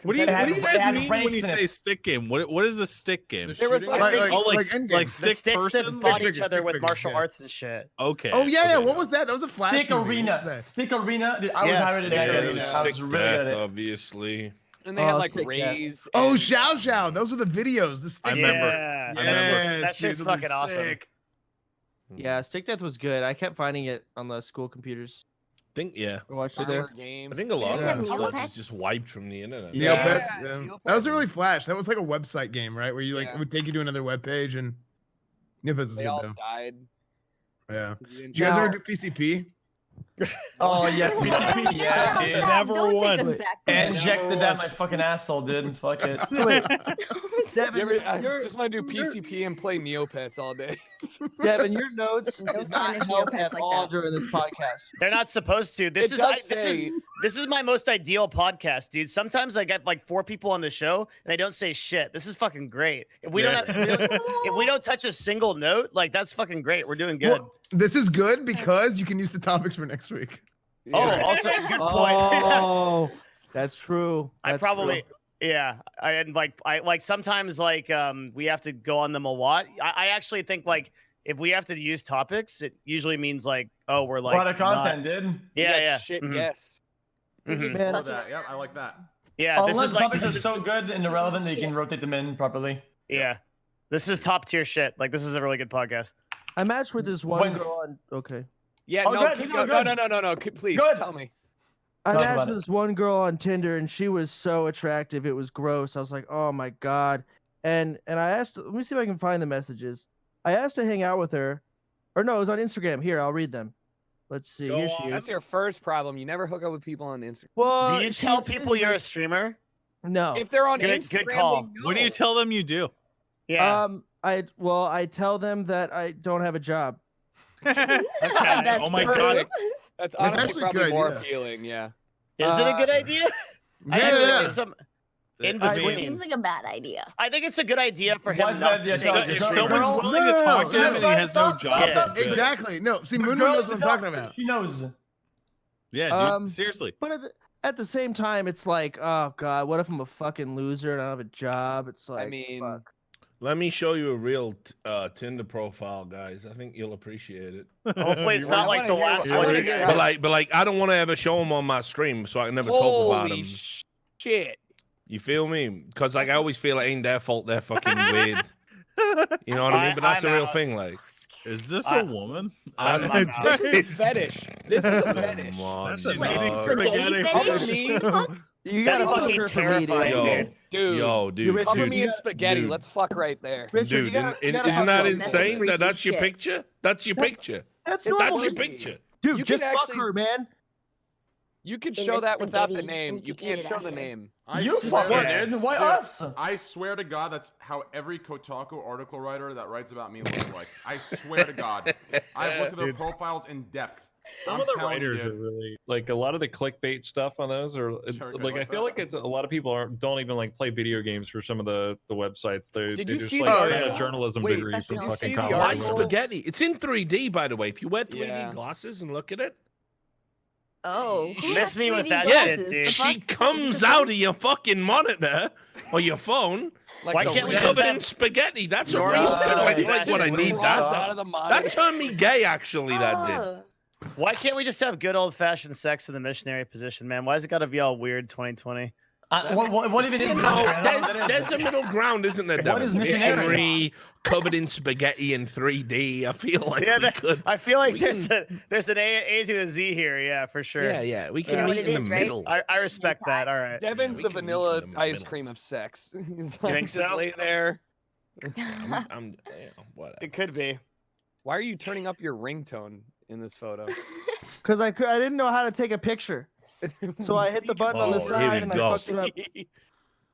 What do you It had- guys it had mean when ranks you in say it. stick game? What is a stick game? There was like, Endgame. like The stick sticks person. that fought Stick each other figures, with stick martial figures, yeah. arts and shit. Okay. Oh yeah, okay. What was that? That was a Flash Stick movie. What Arena. was that? Stick Arena. Dude, I was Yeah, hired Stick today. Arena. I was really good at it. Obviously. and they had Oh, like sick, yeah. rays. Oh, and- Xiao Xiao. Those were the videos. The stick. I remember. Yeah. Yes, That shit's dude, those were fucking awesome. sick. Yeah, Stick Death was good. I kept finding it on the school computers. Yeah. I watched it there. Farmer games. I think a lot of Yeah. that stuff Neopets? is just wiped from the internet. Neopets. Yeah, Yeah. Neopets. That wasn't really Flash. That was like a website game, right? Where you like Yeah. it would take you to another web page and Neopets is They good all though. died. Yeah. 'cause you didn't Did you guys Now- ever do PCP? Oh yeah, Don't yeah, take dude. us back. Never Don't take once. us back there. Injected that in my fucking asshole, dude. Fuck it. Wait, You Devin, ever- I your- just want to do PCP and play Neopets all day. Devin, your notes Don't did not punish help Neopets at like all that. during this podcast. They're not supposed to. This It is does this is say- this is my most ideal podcast, dude. Sometimes I get like 4 people on the show and they don't say shit. This is fucking great. If we Yeah. if we don't touch a single note, like that's fucking great. We're doing good. Well, this is good because you can use the topics for next week. Oh, Yeah. also good point. Oh, that's true. I That's probably true. yeah. I sometimes like we have to go on them a lot. I actually think like if we have to use topics, it usually means like oh we're A like lot of not- content, dude. You Yeah, got yeah. Shit Mhm. guess. Mhm. Man, Fucking- that. Yeah, I like that. Yeah, this Unless is the like topics are so good and irrelevant that you can rotate them in properly. yeah. This is top tier shit. Like this is a really good podcast. I matched with this one Once- girl on. Okay. Yeah, Oh, no, good, keep no, going. good. No. Please Good. tell me. I Talk matched about with it. this one girl on Tinder and she was so attractive. It was gross. I was like, oh my God. And I asked, let me see if I can find the messages. I asked to hang out with her. Or no, it was on Instagram. Here, I'll read them. Let's see. Go Here she on. is. That's your first problem. You never hook up with people on Instagram. Well, Do you she- tell people you're a like- streamer? No. If they're on Good- Instagram, good call. they What do you know. tell them you do? Yeah. I tell them that I don't have a job. That's Oh my the god. truth. That's That's honestly actually a probably good more idea. appealing. Yeah. Is it a good idea? I think Yeah. there's some in I It mean, seems like a bad idea. I think it's a good idea for him Why is not that to the say idea? he's a if Is that a streamer. someone's girl? willing to talk to No, him and he has no job, Yeah. that's good. Exactly. No, see, Moon Girl knows what I'm talking adults, about. She knows. Yeah, dude. Seriously. But at the same time, it's like, oh God, what if I'm a fucking loser and I don't have a job? It's like, I mean, fuck. Let me show you a real Tinder profile, guys. I think you'll appreciate it. Hopefully it's I not like wanna the hear- last I one. wanna you hear guys- how- But like, I don't want to ever show them on my stream, so I can never talk about Holy them. shit. You feel me? Because like I always feel it ain't their fault. They're fucking weird. You know what I mean? But that's I'm a real out. thing. Like, Is this I- a woman? I'm out. This is a fetish. This is a fetish. come on, She's Wait, eating dog. spaghetti spaghetti. fetish? Cover Fuck. You That's gotta fucking fuck her for me, terrifying. dude. Dude. Yo, dude, Cover dude, me in spaghetti. dude. Let's fuck right there. Richard, dude, you gotta isn't have that some- That's a insane? freaky That's your shit. picture. That's your picture. That's That's normal. That's your Really? picture. Dude, You just can fuck actually- her, man. You could In show the that without the spaghetti, name. and You you eat can't it show the after. name. I You swear fuck her, to- dude. Why Dude, us? I swear to God, that's how every Kotaku article writer that writes about me looks like. I swear to God. I've looked at their Dude. profiles in depth. Some I'm of the telling you, writers are dude. really like a lot of the clickbait stuff on those are Jericho, like I like feel that? like it's a lot of people don't even like play video games for some of the websites. They Did they you just see like the get a article? journalism Wait, degree from did you fucking see the college. Why article? spaghetti? It's in 3D, by the way. If you wear 3D Yeah. glasses and look at it, Oh, who Miss has me with 3D that Yeah, shit, glasses? dude. The she fuck? comes out of your fucking monitor or your phone. Like Why the can't we real- just Covered have- in spaghetti. That's a You're real not thing. gonna Like, do like that what I shit. need Falls that. out of the monitor. That turned me gay, actually. That did. Oh. Why can't we just have good old-fashioned sex in the missionary position, man? Why has it got to be all weird 2020? What even is there's a middle ground, isn't there? What is missionary? Covered in spaghetti in 3D. I feel like we could. I feel like there's an A to a Z here. Yeah, for sure. Yeah. We can meet in the middle. I respect that. All right. Devin's the vanilla ice cream of sex. He's like, think so? just lay there. I'm whatever. It could be. Why are you turning up your ringtone in this photo? Because I didn't know how to take a picture. So I hit the button on the side and I fucked it up.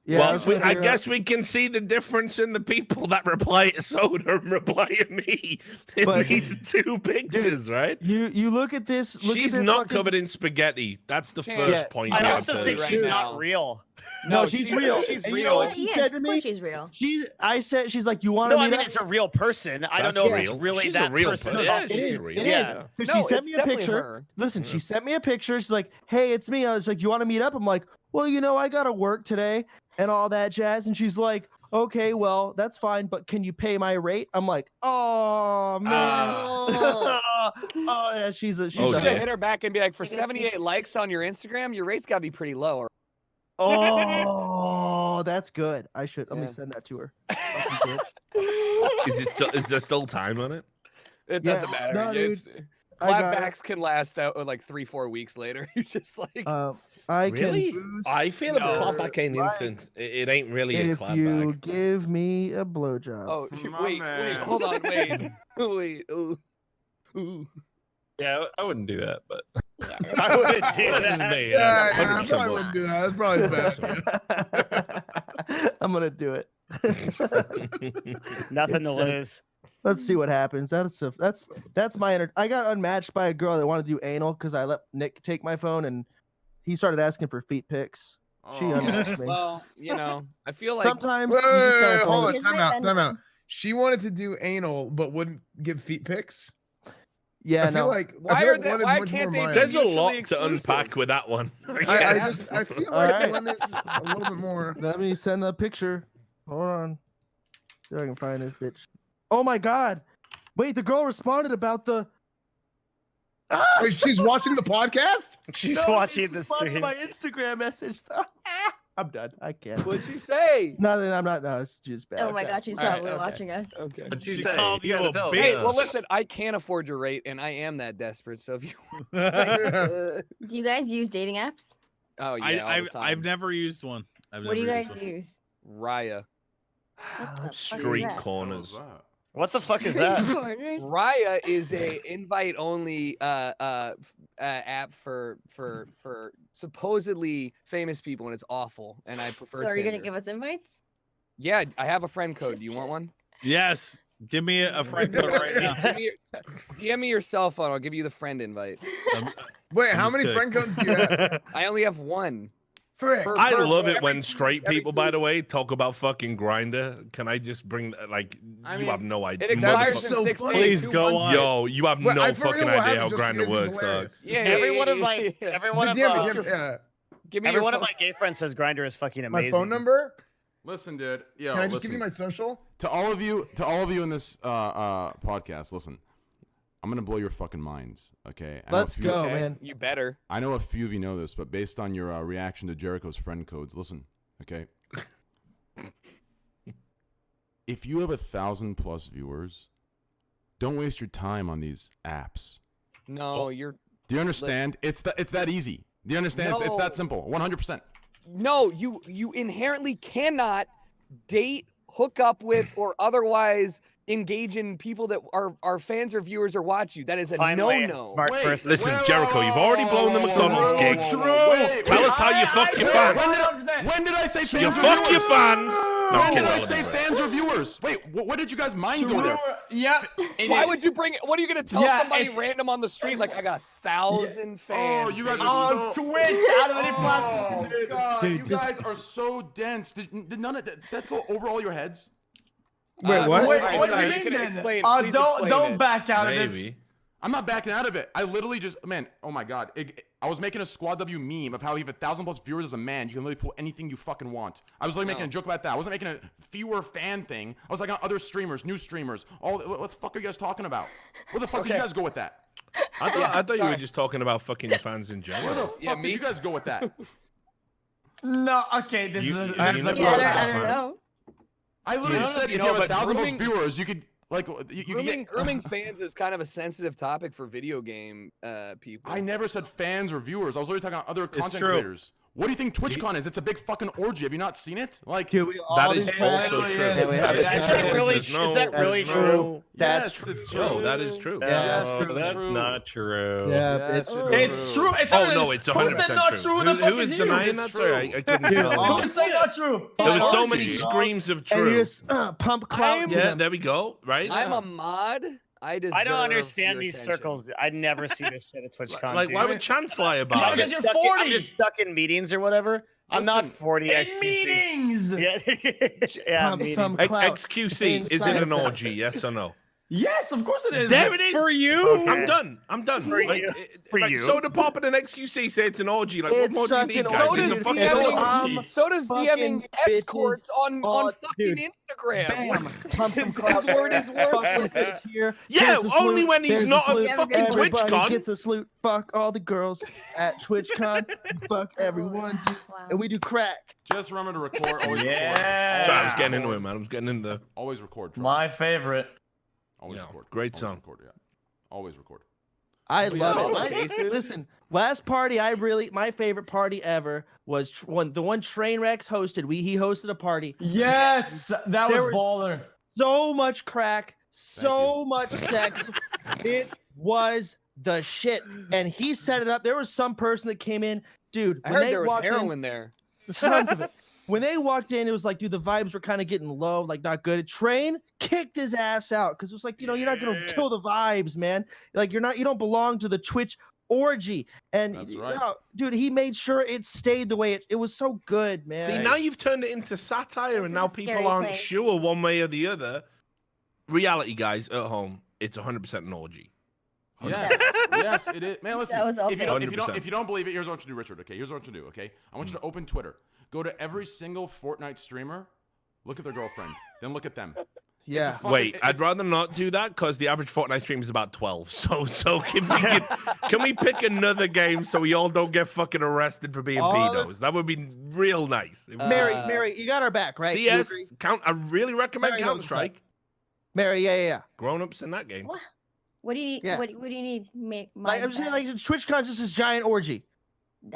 Yeah, well, I guess we can see the difference in the people that reply to Soda and reply to me in these two pictures, right? You look at this. She's not covered in spaghetti. That's the first point. I also think she's not real. No, she's real. She's real. What she said to me? She's real. She's like, you want to No, meet I mean up? it's a real person. I don't know if it's really she's that a real person. Yeah, she's real. It is. Because she sent me a picture. Listen, she sent me a picture. She's like, hey, it's me. I was like, you want to meet up? I'm like, well, I got to work today and all that jazz. And she's like, okay, well, that's fine, but can you pay my rate? I'm like, oh man. Oh yeah, she's a should have hit her back and be like, for 78 likes on your Instagram, your rate's gotta be pretty low. Or oh, that's good. Let me send that to her. Is there still time on it? It doesn't matter. No, dude. Clapbacks can last out like 3-4 weeks later. You're just like, I feel a clapback ain't instant. It ain't really a clapback. If you give me a blowjob. Oh, wait, hold on, wait. Ooh. Yeah, I wouldn't do that, but I wouldn't do that. I probably wouldn't do that. That's probably best. I'm gonna do it. Nothing to lose. Let's see what happens. That's my I got unmatched by a girl that wanted to do anal because I let Nick take my phone and he started asking for feet pics. She unmatched me. Well, I feel like sometimes hold on, time out. She wanted to do anal but wouldn't give feet pics. Yeah, I feel like why can't they? There's a lot to unpack with that one. I feel like one is a little bit more. Let me send the picture. Hold on. See if I can find this bitch. Oh my god. Wait, the girl responded about the Wait, she's watching the podcast? She's watching the stream. My Instagram message. I'm done. I can't. What'd she say? Nothing. I'm not. No, it's just bad. Oh my god, she's probably watching us. Okay. What'd she say? Called you a bitch. Hey, well, listen, I can't afford your rate, and I am that desperate. So if you, do you guys use dating apps? Oh yeah, I've never used one. What do you guys use? Raya. Street corners. What the fuck is that? Raya is a invite-only app for supposedly famous people, and it's awful. And I prefer. So are you gonna give us invites? Yeah, I have a friend code. Do you want one? Yes. Give me a friend code right now. DM me your cell phone. I'll give you the friend invite. Wait, how many friend codes do you have? I only have one. I love it when straight people, by the way, talk about fucking Grindr. Can I just bring you have no idea. It expires in 6 days. Please go on. Yo, you have no fucking idea how Grindr works, dog. Yeah, every one of my gay friends says Grindr is fucking amazing. My phone number? Listen, dude. Yo, can I just give you my social? To all of you in this podcast, listen. I'm gonna blow your fucking minds, okay? Let's go, man. You better. I know a few of you know this, but based on your reaction to Jericho's friend codes, listen, okay? If you have 1,000+ viewers, don't waste your time on these apps. No, Do you understand? It's that easy. Do you understand? No. It's that simple. 100%. No, you inherently cannot date, hook up with, or otherwise engage in people that are fans or viewers or watch you. That is a no-no. Listen, Jericho, you've already blown the McDonald's gig. Tell us how you fuck your fans. When did I say fans you or fuck viewers? your fans. No, When did I say fans or viewers? Wait, what did you guys mind go there? Yeah. Why would you bring it? What are you going to tell somebody random on the street? Like, I got 1,000 fans. Oh, you guys are on Twitch out of any platform. Oh, God, you guys are so dense. Did none of that go over all your heads? Wait, what? What do you mean then? Don't back out of this. I'm not backing out of it. I literally just, man, oh my God. I was making a Squad W meme of how you have 1,000+ viewers as a man. You can literally pull anything you fucking want. I was like making a joke about that. I wasn't making a fewer fan thing. I was like on other streamers, new streamers. What the fuck are you guys talking about? Where the fuck did you guys go with that? I thought you were just talking about fucking your fans in general. Where the fuck did you guys go with that? No, okay, this is I don't know. I literally said if you have 1,000+ viewers, you could like grooming fans is kind of a sensitive topic for video game people. I never said fans or viewers. I was literally talking about other content creators. What do you think TwitchCon is? It's a big fucking orgy. Have you not seen it? Like that is also true. Is that really true? Yes, it's true. No, that is true. Yes, that's not true. Yeah, it's true. Oh no, it's 100% true. Who is denying that? Sorry, I couldn't tell. Who is saying not true? There was so many screams of true. Pump clout. Yeah, there we go. Right. I'm a mod. I don't understand these circles. I never see this shit at TwitchCon. Like, why would Chance lie about it? Because you're 40. I'm just stuck in meetings or whatever. I'm not 40 XQC. Meetings. Yeah, XQC, is it an orgy? Yes or no? Yes, of course it is. There it is. For you. Okay. I'm done. For you. Sodapoppin and XQC say it's an orgy. Like, what more do you need, guys? It's a fucking orgy. So does DMing escorts on fucking Instagram. His word is worthless. Yeah, only when he's not at fucking TwitchCon. Gets a salute. Fuck all the girls at TwitchCon. Fuck everyone. And we do crack. Just remember to record. Always record. Sorry, I was getting into it, man. I was getting into. Always record. My favorite. Always record. Great Always song. Record, yeah. Always record. I love it. Listen, last party my favorite party ever was the one Trainwrecks hosted. He hosted a party. Yes, that was baller. So much crack, so much sex. It was the shit. And he set it up. There was some person that came in, dude. I heard there was heroin there. Tons of it. When they walked in, it was like, dude, the vibes were kind of getting low, like not good. Train kicked his ass out because it was like, you're not gonna kill the vibes, man. Like you don't belong to the Twitch orgy. And that's right. Dude, he made sure it stayed the way it was so good, man. See, now you've turned it into satire, and now people aren't sure one way or the other. Reality, guys, at home, it's 100% an orgy. 100%. Yes, it is. Man, listen. If you don't believe it, here's what you do, Richard. Okay, here's what you do. Okay, I want you to open Twitter. Go to every single Fortnite streamer, look at their girlfriend, then look at them. Yeah. Wait, I'd rather not do that because the average Fortnite stream is about 12. So can we pick another game so we all don't get fucking arrested for being pedos? That would be real nice. Mary, you got our back, right? CS, I really recommend Counter-Strike. Mary, yeah. Grown-ups in that game. What do you need? Yeah. What do you need? I'm saying, like, TwitchCon is just this giant orgy.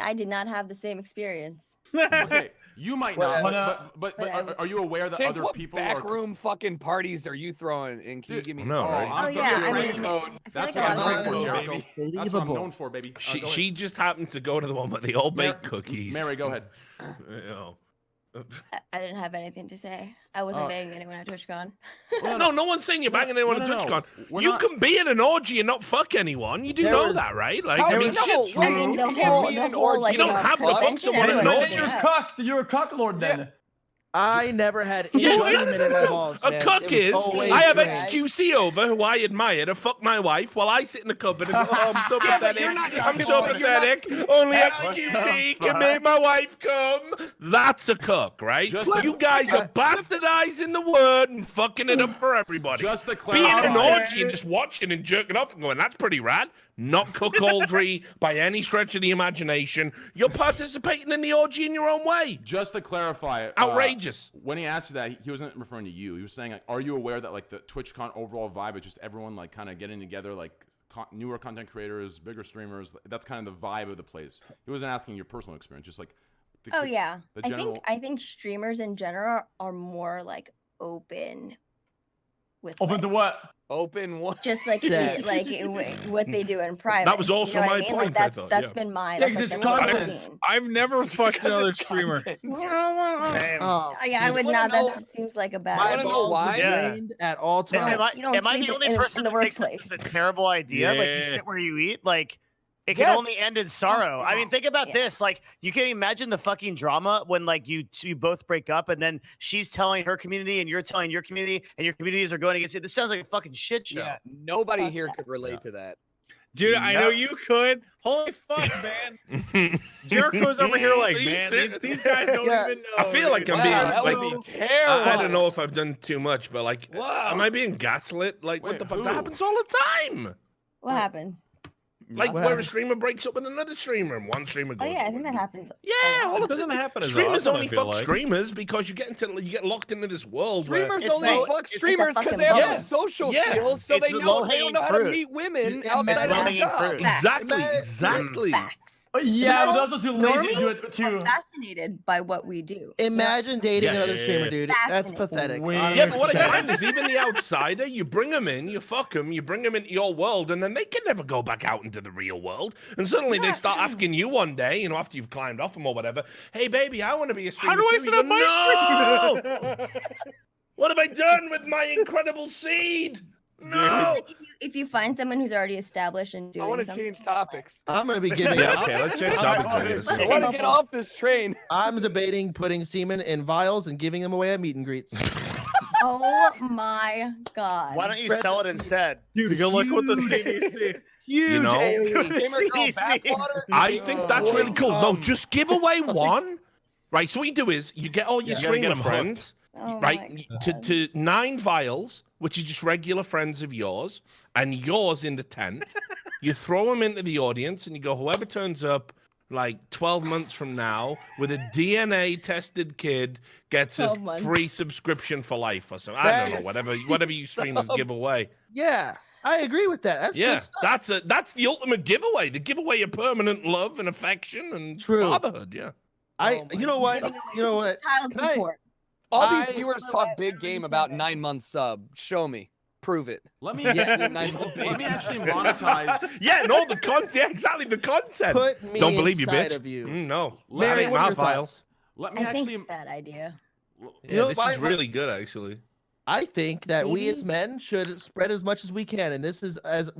I did not have the same experience. Okay, you might not, but are you aware that Chance, other what people backroom fucking parties are you throwing? And can you give me? No, right? That's what I'm known for, Jericho. That's what I'm known for, baby. She just happened to go to the one with the old baked cookies. Mary, go ahead. I didn't have anything to say. I wasn't banging anyone at TwitchCon. No one's saying you're banging anyone at TwitchCon. You can be in an orgy and not fuck anyone. You do know that, right? Like, I mean, shit. I mean, the whole like, you don't have to fuck someone in an orgy. You're a cucklord then. I never had any women in my balls, man. A cuck is, I have XQC over who I admire to fuck my wife while I sit in the cupboard and go, oh, I'm so pathetic. I'm so pathetic. Only XQC can make my wife come. That's a cuck, right? You guys are bastardizing the word and fucking it up for everybody. Just to being clarify. in an orgy and just watching and jerking off and going, that's pretty rad. Not cuckoldry by any stretch of the imagination. You're participating in the orgy in your own way. Just to clarify, outrageous. When he asked you that, he wasn't referring to you. He was saying, like, are you aware that like the TwitchCon overall vibe is just everyone like kind of getting together, like newer content creators, bigger streamers. That's kind of the vibe of the place. He wasn't asking your personal experience, just like. I think streamers in general are more like open. Open to what? Open what? Just like what they do in private. That was also my point. Like, that's been my. I've never fucked another streamer. I would not. That seems like a bad. I don't know why. At all times. Am I the only person in the workplace? It's a terrible idea. Like you sit where you eat. Like it can only end in sorrow. I mean, think about this. Like you can imagine the fucking drama when like you both break up and then she's telling her community and you're telling your community and your communities are going against it. This sounds like a fucking shit show. Yeah, nobody here could relate to that. Dude, I know you could. Holy fuck, man. Jericho's over here like, man, these guys don't even know. I feel like I'm being that would like, be terrible. I don't know if I've done too much, but like, am I being gaslit? Like, what the fuck? That happens all the time. What happens? Like where a streamer breaks up with another streamer and one streamer goes. Oh yeah, I think that happens. Yeah, all It the doesn't time. happen as Streamers often, I only feel fuck like. streamers because you get locked into this world. Streamers where only fuck streamers because they have no social skills, so they don't know how to meet women outside of their job. Exactly. Yeah, but also too lazy to do Normies it too. are fascinated by what we do. Imagine dating Yes. another streamer, dude. That's Fascinating. pathetic. Yeah, but what I find is even the outsider, you bring them in, you fuck them, you bring them into your world, and then they can never go back out into the real world. And suddenly they start asking you one day, after you've climbed off them or whatever, hey, baby, I want to be a streamer. How do I too." set You up go, my "No! What have I done with my incredible seed? No. If you find someone who's already established and doing I want to something, change topics. I'm gonna be giving. Yeah, okay, let's change topics. I want to get off this train. I'm debating putting semen in vials and giving them away at meet and greets. oh my god! Why don't you sell it instead? Dude, go look with the CDC. Huge You know? I think that's really cool. No, just give away one. Right, so what you do is you get all your You gotta get streamer 'em friends, right, to 9 vials, which is just regular friends of yours, and yours in the 10th. You throw them into the audience, and you go, whoever turns up like 12 months from now with a DNA-tested kid gets a 12 months. free subscription for life or something. I don't know, whatever you streamers give away. Yeah, I agree with that. That's Yeah, good stuff. that's the ultimate giveaway. To give away a permanent love and affection and True. fatherhood. Yeah. You know what? You know what? Child Can I- support. All these I- viewers talk big game about 9 months sub. Show me. Prove it. Let me Yeah. let me actually monetize. Yeah, no, the content. Yeah, exactly, the content. Put me Don't believe you, inside bitch. of you. No, Let that me- ain't what are my your file. thoughts? Let me I think actually. it's a bad idea. Yeah, know, this why- is really good, actually. I think that we as Ladies? men should spread as much as we can, and this is as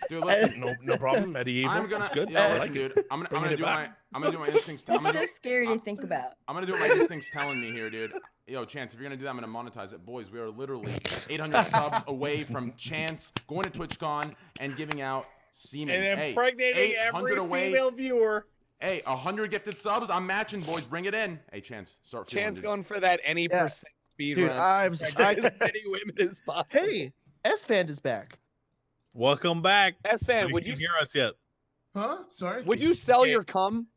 Dude, listen. No problem. Medieval. I'm gonna. That's good. Yeah, I listen, like it. dude. I'm gonna do my instincts. I'm It's gonna so scary to think about. I'm gonna do what my instincts telling me here, dude. Yo, Chance, if you're gonna do that, I'm gonna monetize it. Boys, we are literally 800 subs away from Chance going to TwitchCon and giving out semen. And Hey, impregnating 800 every away. female viewer. Hey, 100 gifted subs. I'm matching, boys. Bring it in. Hey, Chance, start feeling Chance it. going for that any Yeah. percent speed Dude, run. I've- As many women as possible. hey, Esfand is back. Welcome back. Esfand, would you you hear us yet? Huh? Sorry. Would you sell your cum?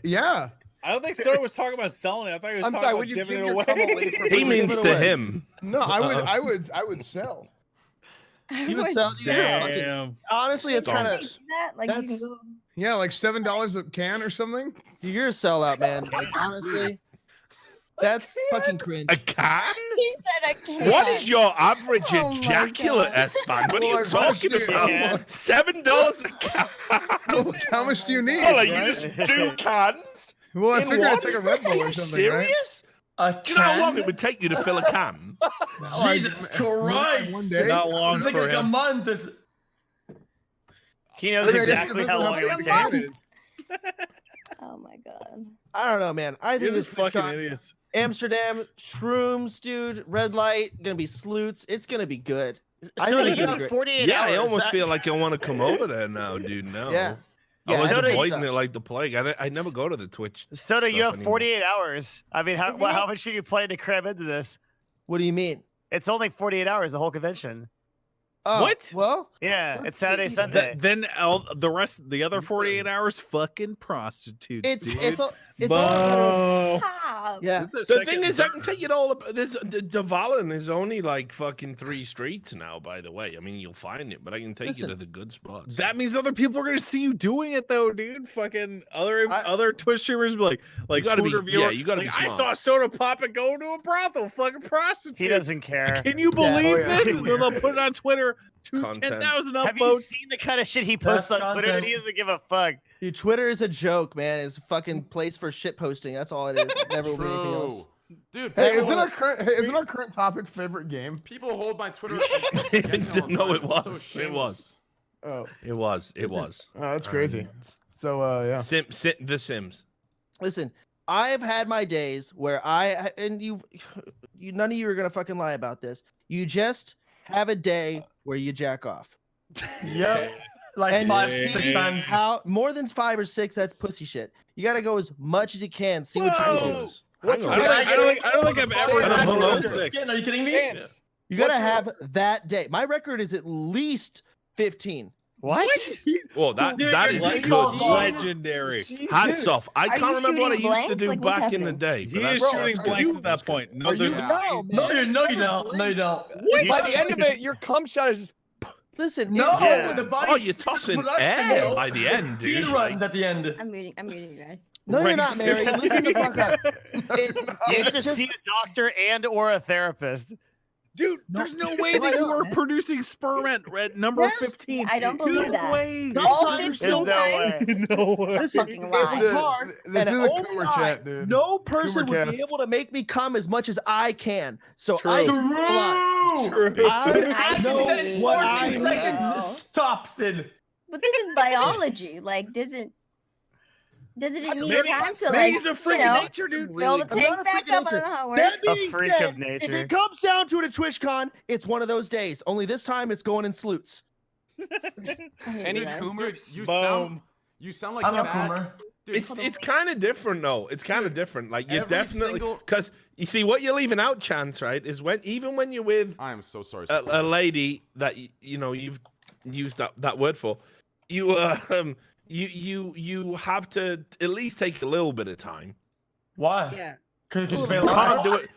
Yeah. I don't think Soda was talking about selling it. I thought he was I'm talking sorry, about would you giving give it your away. cum away for He free? means it to away. him. No, I would sell. You would sell. Damn. Honestly, it's kind of. That like you can That's- go. Yeah, like $7 a can or something. You're a sellout, man. Like, honestly, that's fucking cringe. A can? He said I can't. What is your average Oh my ejaculate, God. Esfand? What are you Well, talking dude, about? yeah. $7 a can? Well, how much do you need? Well, you right? just do cans? Well, I in figured one? it's like a Red Bull Are or you something, right? serious? Do you know how long it would take you to fill a can? Jesus Christ! One day. Not long Like for a him. month. Is... He knows Listen, exactly how long it would take. Oh my god. I don't know, man. I think These this fucking TwitchCon, idiots. Amsterdam, shrooms, dude, red light, gonna be sleuts. It's gonna be good. I So think you it's gonna have be great. 48 Yeah, hours. I almost feel like I want to come over there now, dude. No. Yeah. I was Soda- avoiding it like the plague. I never go to the Twitch. Soda, you stuff have anymore. 48 hours. I mean, how Isn't how it- much are you planning to cram into this? What do you mean? It's only 48 hours, the whole convention. Oh, What? Well, Yeah, it's Saturday, Sunday. Then the other 48 hours, fucking prostitutes. it's dude. it's all it's all Bo. Stop. yeah. The thing is, I can take it all up. This Devalen is only like fucking 3 streets now. By the way, I mean you'll find it, but I can take Listen, you to the good spots. That means other people are gonna see you doing it though, dude. Fucking other I- other Twitch streamers be like You gotta be- Twitter yeah, viewer, you gotta be like, I smart. saw Sodapoppin go to a brothel, fucking prostitute. He doesn't care. Can you believe Oh, yeah. this? And then they'll put it on Twitter. Content. 10,000 Have you upvotes. seen the kind of shit he posts Best on Twitter? content. He doesn't give a fuck. Dude, Twitter is a joke, man. It's a fucking place for shit posting. That's all it is. It never will be anything else. True. Dude, Hey, people, isn't our current topic favorite game? people hold my Twitter. No, it was. So It shameless. was. Oh, It was. It Listen, was. oh, that's crazy. So, yeah. The Sims. Listen, I've had my days where you none of you are gonna fucking lie about this. You just have a day where you jack off. Yep. Like 5-6 times. More than 5 or 6, that's pussy shit. You gotta go as much as you can. See what you do. I don't think I've ever done 6. Are you kidding me? You gotta have that day. My record is at least 15. What? Well, that is good. Legendary. Hats off. I can't remember what I used to do Like, what's back in the happening? day. He is shooting blanks at that point. No, there's No, you don't. No, you don't. By the end of it, your cum shot is just Listen, No, Yeah. the body. Oh, you're tossing air by the end, Speed dude. runs at the end. I'm muting you guys. no, you're not, Mary. Listen the fuck up. You need to see a doctor and or a therapist. Dude, there's no way that you were producing sperm at number 15. I don't believe that. Way. All There's 15 no times. way. No way. Listen, Fucking it was lie. hard, This and is a only Coomer I- chat, dude. No person Coomer would cast. be able to make me come as much as I can. So True. I True. I know what I 14 need. seconds stops it. But this is biology. Like, doesn't it need Maybe- time to maybe like, he's a you freak know, of nature, dude. fill the I'm not tank a back freak of up? I nature. don't know how it That works. A being freak said, of nature. If it comes down to it at TwitchCon, it's one of those days. Only this time it's going in sleuts. any you guys. Coomers. You sound like I'm a Thad. Coomer. Dude, It's kind of different though. It's kind of different. Like you every definitely single- because you see what you're leaving out, Chance, right? Is when even when you're with I am so sorry. a lady that you know you've used that word for, you have to at least take a little bit of time. Why? Yeah. Could you just You be You like, can't do it.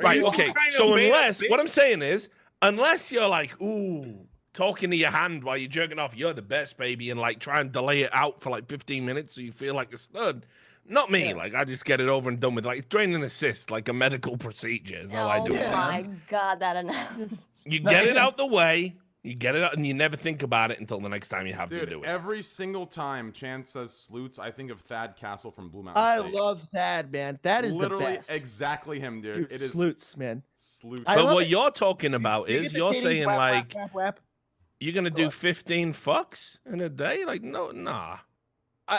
Right. you Okay. some kind of So made-up unless bitch? what I'm saying is, unless you're like, ooh, talking to your hand while you're jerking off, you're the best, baby, and like try and delay it out for like 15 minutes so you feel like a stud. Not me. Yeah. Like I just get it over and done with. Like drain and assist, like a medical procedure is how I Oh do it. my god, that analogy. You No, get it it's- out the way. You get it out, and you never think about it until the next time you have to Dude, do it. every single time Chance says sleuts, I think of Thad Castle from Blue Mountain I State. love Thad, man. That is Literally the best. exactly him, dude. Dude, It is sleuts, man. sleuts. I But love what it. you're talking about You is get the you're titties, saying whap, whap, like whap, whap. you're gonna do What? 15 fucks in a day. Like no, nah.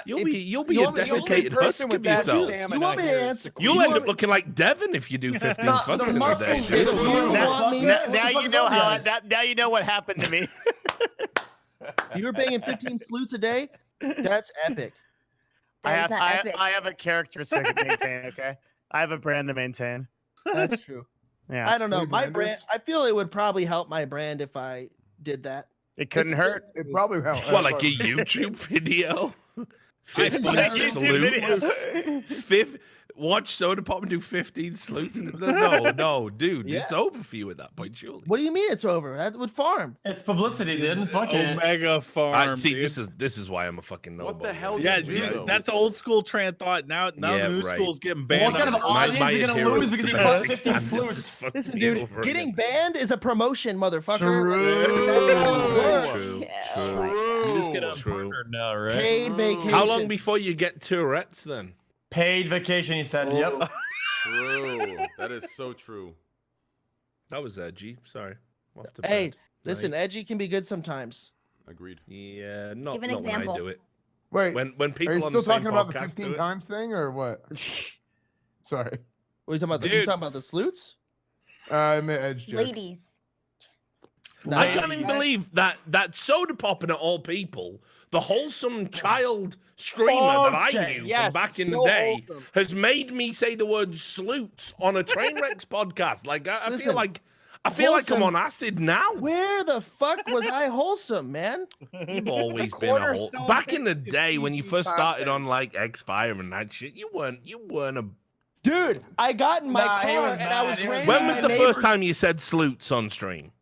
You'll If be you a want me- desiccated person husk with of that yourself. stamina You want me to here is answer- Sequisha. You'll You end want up looking like Devin if you do 15 No, fucks the in a muscles day. is- dude. You want me- Now What the you fuck know is how all this? now you know what happened to me. You were banging 15 sleuts a day? That's epic. That is not epic. I have a character to maintain. Okay, I have a brand to maintain. That's true. Yeah, I don't know. My branders? brand, I feel it would probably help my brand if I did that. it couldn't hurt. It probably helped. What, like a YouTube video? 15 YouTube sleuts? Watch Sodapoppin do 15 sleuts? No, dude. Yeah. It's over for you at that point, surely. What do you mean it's over? That would farm. It's publicity, dude. Fuck it. Omega Farm. See, dude. this is why I'm a fucking no. What the hell Yeah, did you do, dude, though? that's old school train thought. Now Yeah, the new right. school's getting What banned. kind of audience are you gonna hero lose because is you the fucked basic 15 standards is sleuts? fucking Listen, dude, over getting again. banned is a promotion, motherfucker. True. Yeah, oh my God. You just get a True. partner now, right? Paid vacation. How long before you get Tourette's then? Paid vacation, he said. Yep. True. That is so true. That was edgy. Sorry. Off the Hey, bat. listen, edgy can be good sometimes. Agreed. Yeah, not Give an when I example. do it. Wait, When people are you on still the same talking about the podcast 15 do it. times thing or what? Sorry. What are you talking about? You Dude. talking about the sleuts? I meant edge joke. Ladies. I can't even believe that Sodapoppin of all people, the wholesome child streamer that I Okay, knew yes, from back in so the day, wholesome. has made me say the word sleuts on a Trainwrecks podcast. Like I Listen, feel like I'm wholesome- on acid now. Where the fuck was I wholesome, man? You've always been a whole. Cornerstone Back in the 50 day when you first content. started on like X-Fire and that shit, you weren't a. Dude, I got in my Nah, he car was and I mad, was he was raiding When my was the neighbor's- first time you said sleuts on stream?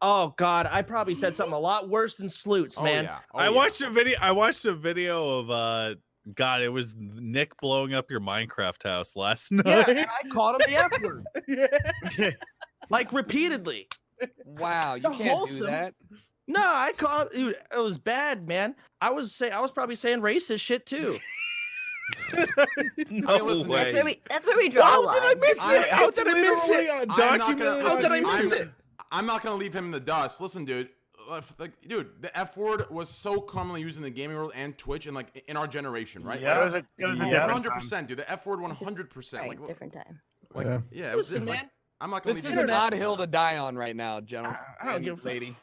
Oh God, I probably said something a lot worse than sleuts, man. Oh, yeah. Oh, I yeah. watched a video. I watched a video of God, it was Nick blowing up your Minecraft house last night. Yeah, and I called him the F word. Like repeatedly. Wow, you The can't do wholesome- that. No, I called dude, it was bad, man. I was probably saying racist shit too. No listen, way. That's where we draw the How did I line. miss it? How did I miss it? I'm not gonna, How did I listen, miss it? I'm not gonna leave him in the dust. Listen, dude. like, dude, the F word was so commonly used in the gaming world and Twitch and like in our generation, right? Yeah, it was a different 100%, dude. The F word 100%. Right, like different time. Like, yeah, it was Listen, like, man. I'm not gonna This leave is you an in odd that. hill to die on right now, gentlemen. I don't give a lady.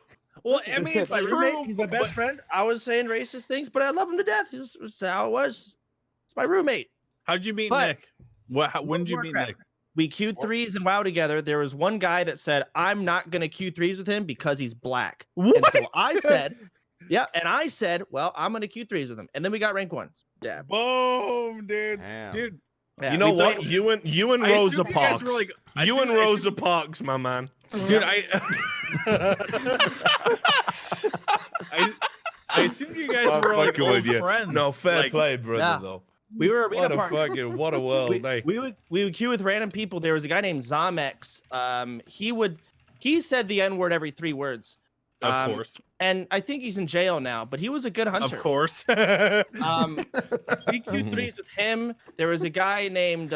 Well, Listen, I mean, he's it's my true. roommate. He's my best friend. I was saying racist things, but I love him to death. It's how it was. It's my roommate. How'd you meet But- Nick? When did you meet Nick? We queued threes and WoW together. There was one guy that said, I'm not going to queue threes with him because he's black. What? And so I said, yeah. And I said, well, I'm going to queue threes with him. And then we got rank ones. Yeah. Boom, dude. Damn. Dude. Yeah, You know we what? told- You and I Rosa assume you guys Parks. were like- I You assume- and I Rosa assume- Parks, my man. Dude, I assumed you guys were like old friends. No, fair Like, play, brother. Yeah. Though. We were arena What a partners. fucking what a world. Hey. we would queue with random people. There was a guy named Zomex. He said the N word every 3 words. Of course. And I think he's in jail now, but he was a good hunter. Of course. We queued threes with him. There was a guy named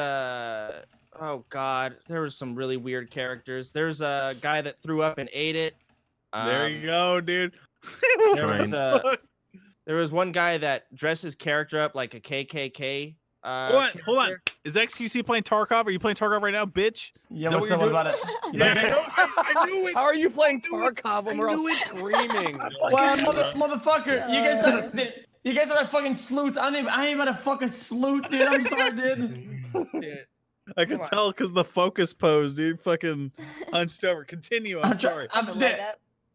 oh god, there was some really weird characters. There's a guy that threw up and ate it. There you go, dude. There was one guy that dressed his character up like a KKK. Hold on. Is XQC playing Tarkov? Are you playing Tarkov right now, bitch? Yeah, Is that what's what up you're about it? Yeah, I knew it. How are you playing Tarkov when we're all screaming? Well, motherfucker, you guys are fucking sleuths. I ain't about a fucking sleuth, dude. I'm sorry, dude. I could tell because the focus pose, dude. Fucking hunched over. Continue. I'm sorry.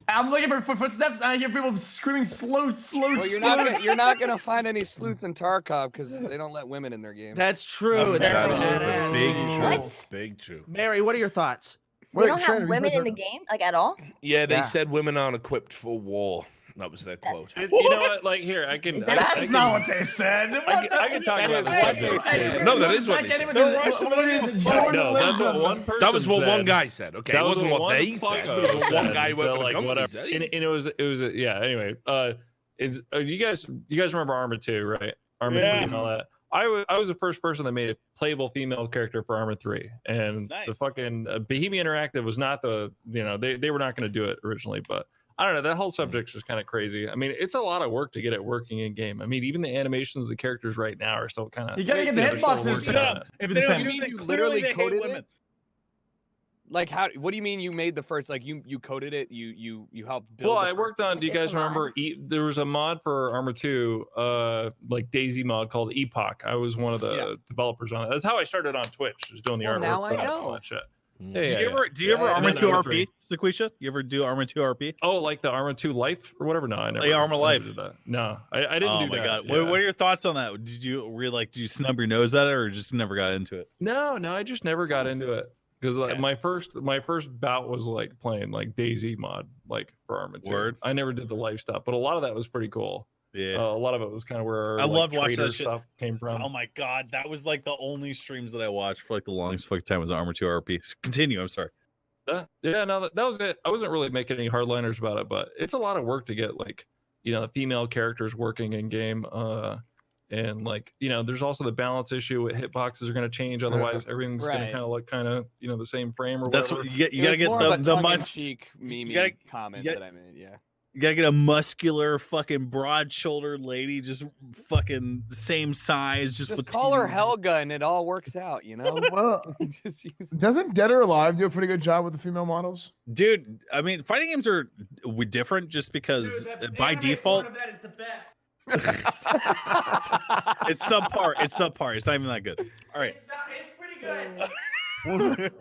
I'm looking for footsteps. I hear people screaming sleuth. Well, you're not gonna find any sleuths in Tarkov because they don't let women in their game. That's true. That's Big true. What? Big true. Mary, what are your thoughts? We don't have women in the game, like at all. Yeah, they said women aren't equipped for war. That was their quote. You know what? Like here, I can. That's not what they said. I can talk about this. No, that is what they said. No, that's what one person. That was what said. one guy said. Okay, it wasn't what they said. It was one guy who worked for the like company whatever. said. And it was yeah. Anyway, you guys remember Arma 2, right? Arma 3 and all that. I was the first person that made a playable female character for Arma 3, and the fucking Bohemia Interactive was not the they were not going to do it originally, but I don't know, that whole subject's just kind of crazy. I mean, it's a lot of work to get it working in game. I mean, even the animations of the characters right now are still kind of. You gotta get the hitboxes. Shut up. If they don't do that, clearly they hate women. Like how? What do you mean you made the first? Like you coded it? You helped build? Well, I worked on. Do you guys remember? There was a mod for Arma 2, like Daisy mod called Epoch. I was one of the developers on it. That's how I started on Twitch. Was doing the artwork. Now I for know. all that shit. Do you ever Arma 2 RP, Sequisha? You ever do Arma 2 RP? Oh, like the Arma 2 Life or whatever? No, I never. Arma Life. Did that. No, I didn't do that. Oh my god! Yeah. What are your thoughts on that? Did you snub your nose at it, or just never got into it? No, I just never got into it because like my first bout was like playing like Daisy mod, like for Arma 2. Word. I never did the life stuff, but a lot of that was pretty cool. Yeah, a lot of it was kind of where I loved watching that shit. Stuff came from. Oh my god, that was like the only streams that I watched for like the longest fucking time was Arma 2 RP. Continue. I'm sorry. Yeah, no, that was it. I wasn't really making any hardliners about it, but it's a lot of work to get like, the female characters working in game. And like, there's also the balance issue with hitboxes are going to change. Otherwise, everything's going to kind of look the same frame or whatever. That's what you got to get the cheek meme comment that I made. Yeah. You gotta get a muscular, fucking broad-shouldered lady, just fucking same size, just with call her Helga, and it all works out, Well, doesn't Dead or Alive do a pretty good job with the female models? Dude, I mean, fighting games are different just because by default. That is the best. It's subpar. It's not even that good. All right. It's pretty good.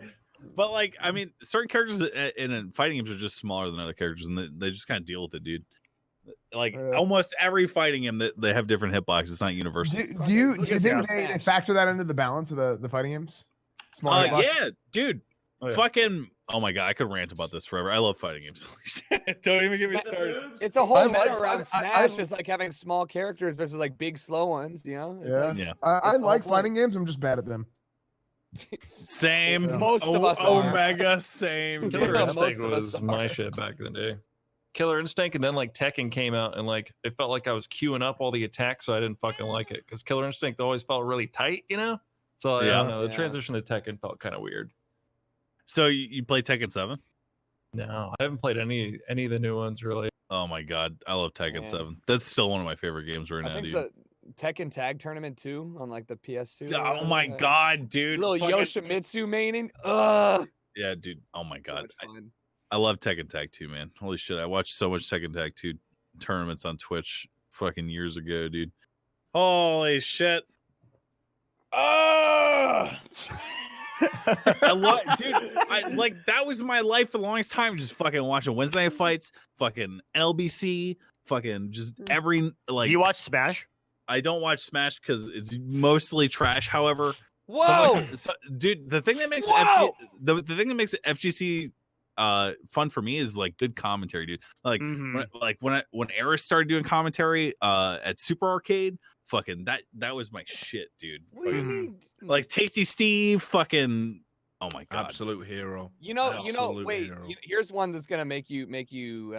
But like, I mean, certain characters in fighting games are just smaller than other characters, and they just kind of deal with it, dude. Like almost every fighting game that they have different hitboxes. It's not universal. Do you think they factor that into the balance of the fighting games? Yeah, dude. Fucking. Oh my god, I could rant about this forever. I love fighting games. Don't even get me started. It's a whole meta around Smash. It's like having small characters versus like big slow ones. Yeah. I like fighting games. I'm just bad at them. Same. Most of us Omega, same. Killer Instinct was my shit back in the day. Killer Instinct, and then like Tekken came out, and like it felt like I was queuing up all the attacks, so I didn't fucking like it because Killer Instinct always felt really tight, So I don't know. The transition to Tekken felt kind of weird. So you play Tekken 7? No, I haven't played any of the new ones really. Oh my god, I love Tekken 7. That's still one of my favorite games right now, think dude. the Tekken Tag Tournament 2 on like the PS2. Oh my god, dude. Little Fucking... Yoshimitsu maining. Ugh. Yeah, dude. Oh my god. So I love Tekken Tag 2, man. Holy shit. I watched so much Tekken Tag 2 tournaments on Twitch fucking years ago, dude. Holy shit. Oh! I love, dude. That was my life for the longest time. Just fucking watching Wednesday night fights, fucking LBC, fucking just every like. Do you watch Smash? I don't watch Smash because it's mostly trash. However, whoa, dude, the thing that makes the thing that makes FGC fun for me is like good commentary, dude. Like when Eris started doing commentary at Super Arcade. Fucking that was my shit, dude. Like Tasty Steve, fucking oh my god, absolute hero. You know. Wait, here's one that's gonna make you if you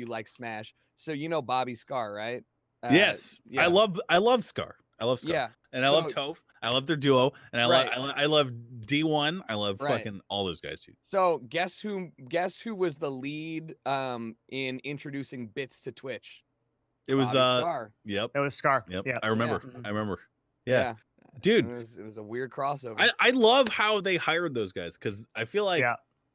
like Smash. So you know Bobby Scar, right? Yes, yeah. I love Scar. I love Scar. Yeah, and I love Toph. I love their duo, and I love D1. I love fucking all those guys, dude. So guess who was the lead in introducing bits to Twitch? It was Scar. Yep. It was Scar. Yep. Yeah. I remember. Yeah. Dude. It was a weird crossover. I love how they hired those guys because I feel like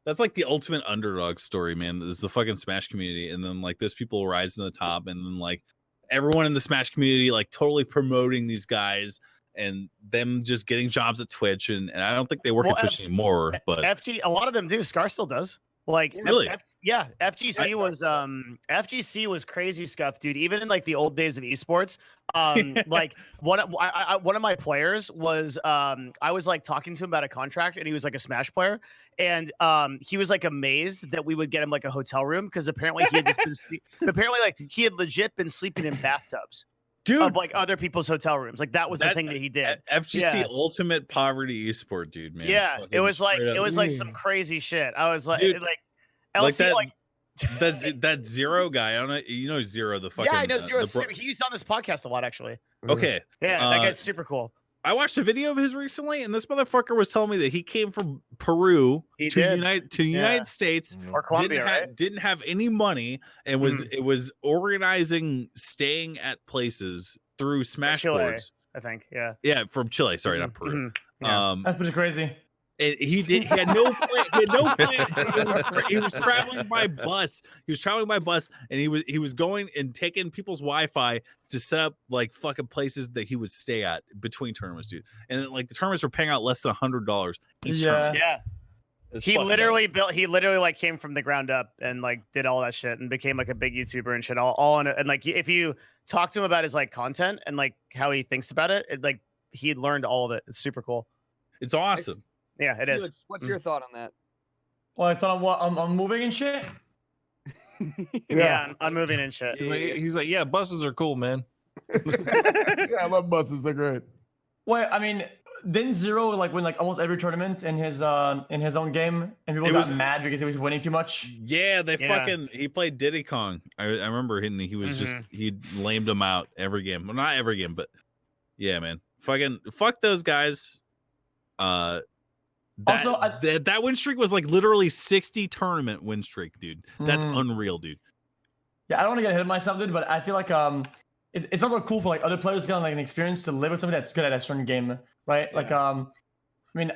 that's like the ultimate underdog story, man. Is the fucking Smash community, and then like those people rise to the top, and then like everyone in the Smash community like totally promoting these guys and them just getting jobs at Twitch, and I don't think they work at Twitch anymore. But FG, a lot of them do. Scar still does. Like really, FGC was crazy stuff, dude. Even in like the old days of esports, like one of my players was I was like talking to him about a contract, and he was like a Smash player, and he was like amazed that we would get him like a hotel room because apparently he had just been he had legit been sleeping in bathtubs. Dude, of like other people's hotel rooms, like that was the thing that he did. FGC ultimate poverty esport, dude, man. Yeah, it was like some crazy shit. I was like, dude, like LC, like that Zero guy. I don't know, you know Zero, the fucking I know Zero. He's on this podcast a lot, actually. Okay, yeah, that guy's super cool. I watched a video of his recently, and this motherfucker was telling me that he came from Peru to United States, or Colombia, didn't have any money, and was organizing staying at places through Smash boards. I think, from Chile. Sorry, not Peru. That's pretty crazy. And he had no plan. He was traveling by bus. And he was going and taking people's Wi-Fi to set up like fucking places that he would stay at between tournaments, dude. And then, like the tournaments were paying out less than $100 each tournament. Yeah. He literally like came from the ground up and like did all that shit and became like a big YouTuber and shit all on it. And like if you talk to him about his like content and like how he thinks about it, like he learned all of it. It's super cool. It's awesome. Yeah, it Felix, is. What's your thought on that? Well, I thought I'm moving and shit. I'm moving and shit. He's like, yeah, buses are cool, man. Yeah, I love buses. They're great. Well, I mean, didn't Zero like win like almost every tournament in his own game, and people got mad because he was winning too much? Yeah, he played Diddy Kong. I remember he was just he lamed him out every game. Well, not every game, but yeah, man, fuck those guys. That win streak was like literally 60 tournament win streak, dude. That's unreal, dude. Yeah, I don't want to get ahead of myself, dude, but I feel like it's also cool for like other players to get like an experience to live with somebody that's good at a certain game, right? Yeah. Like I mean,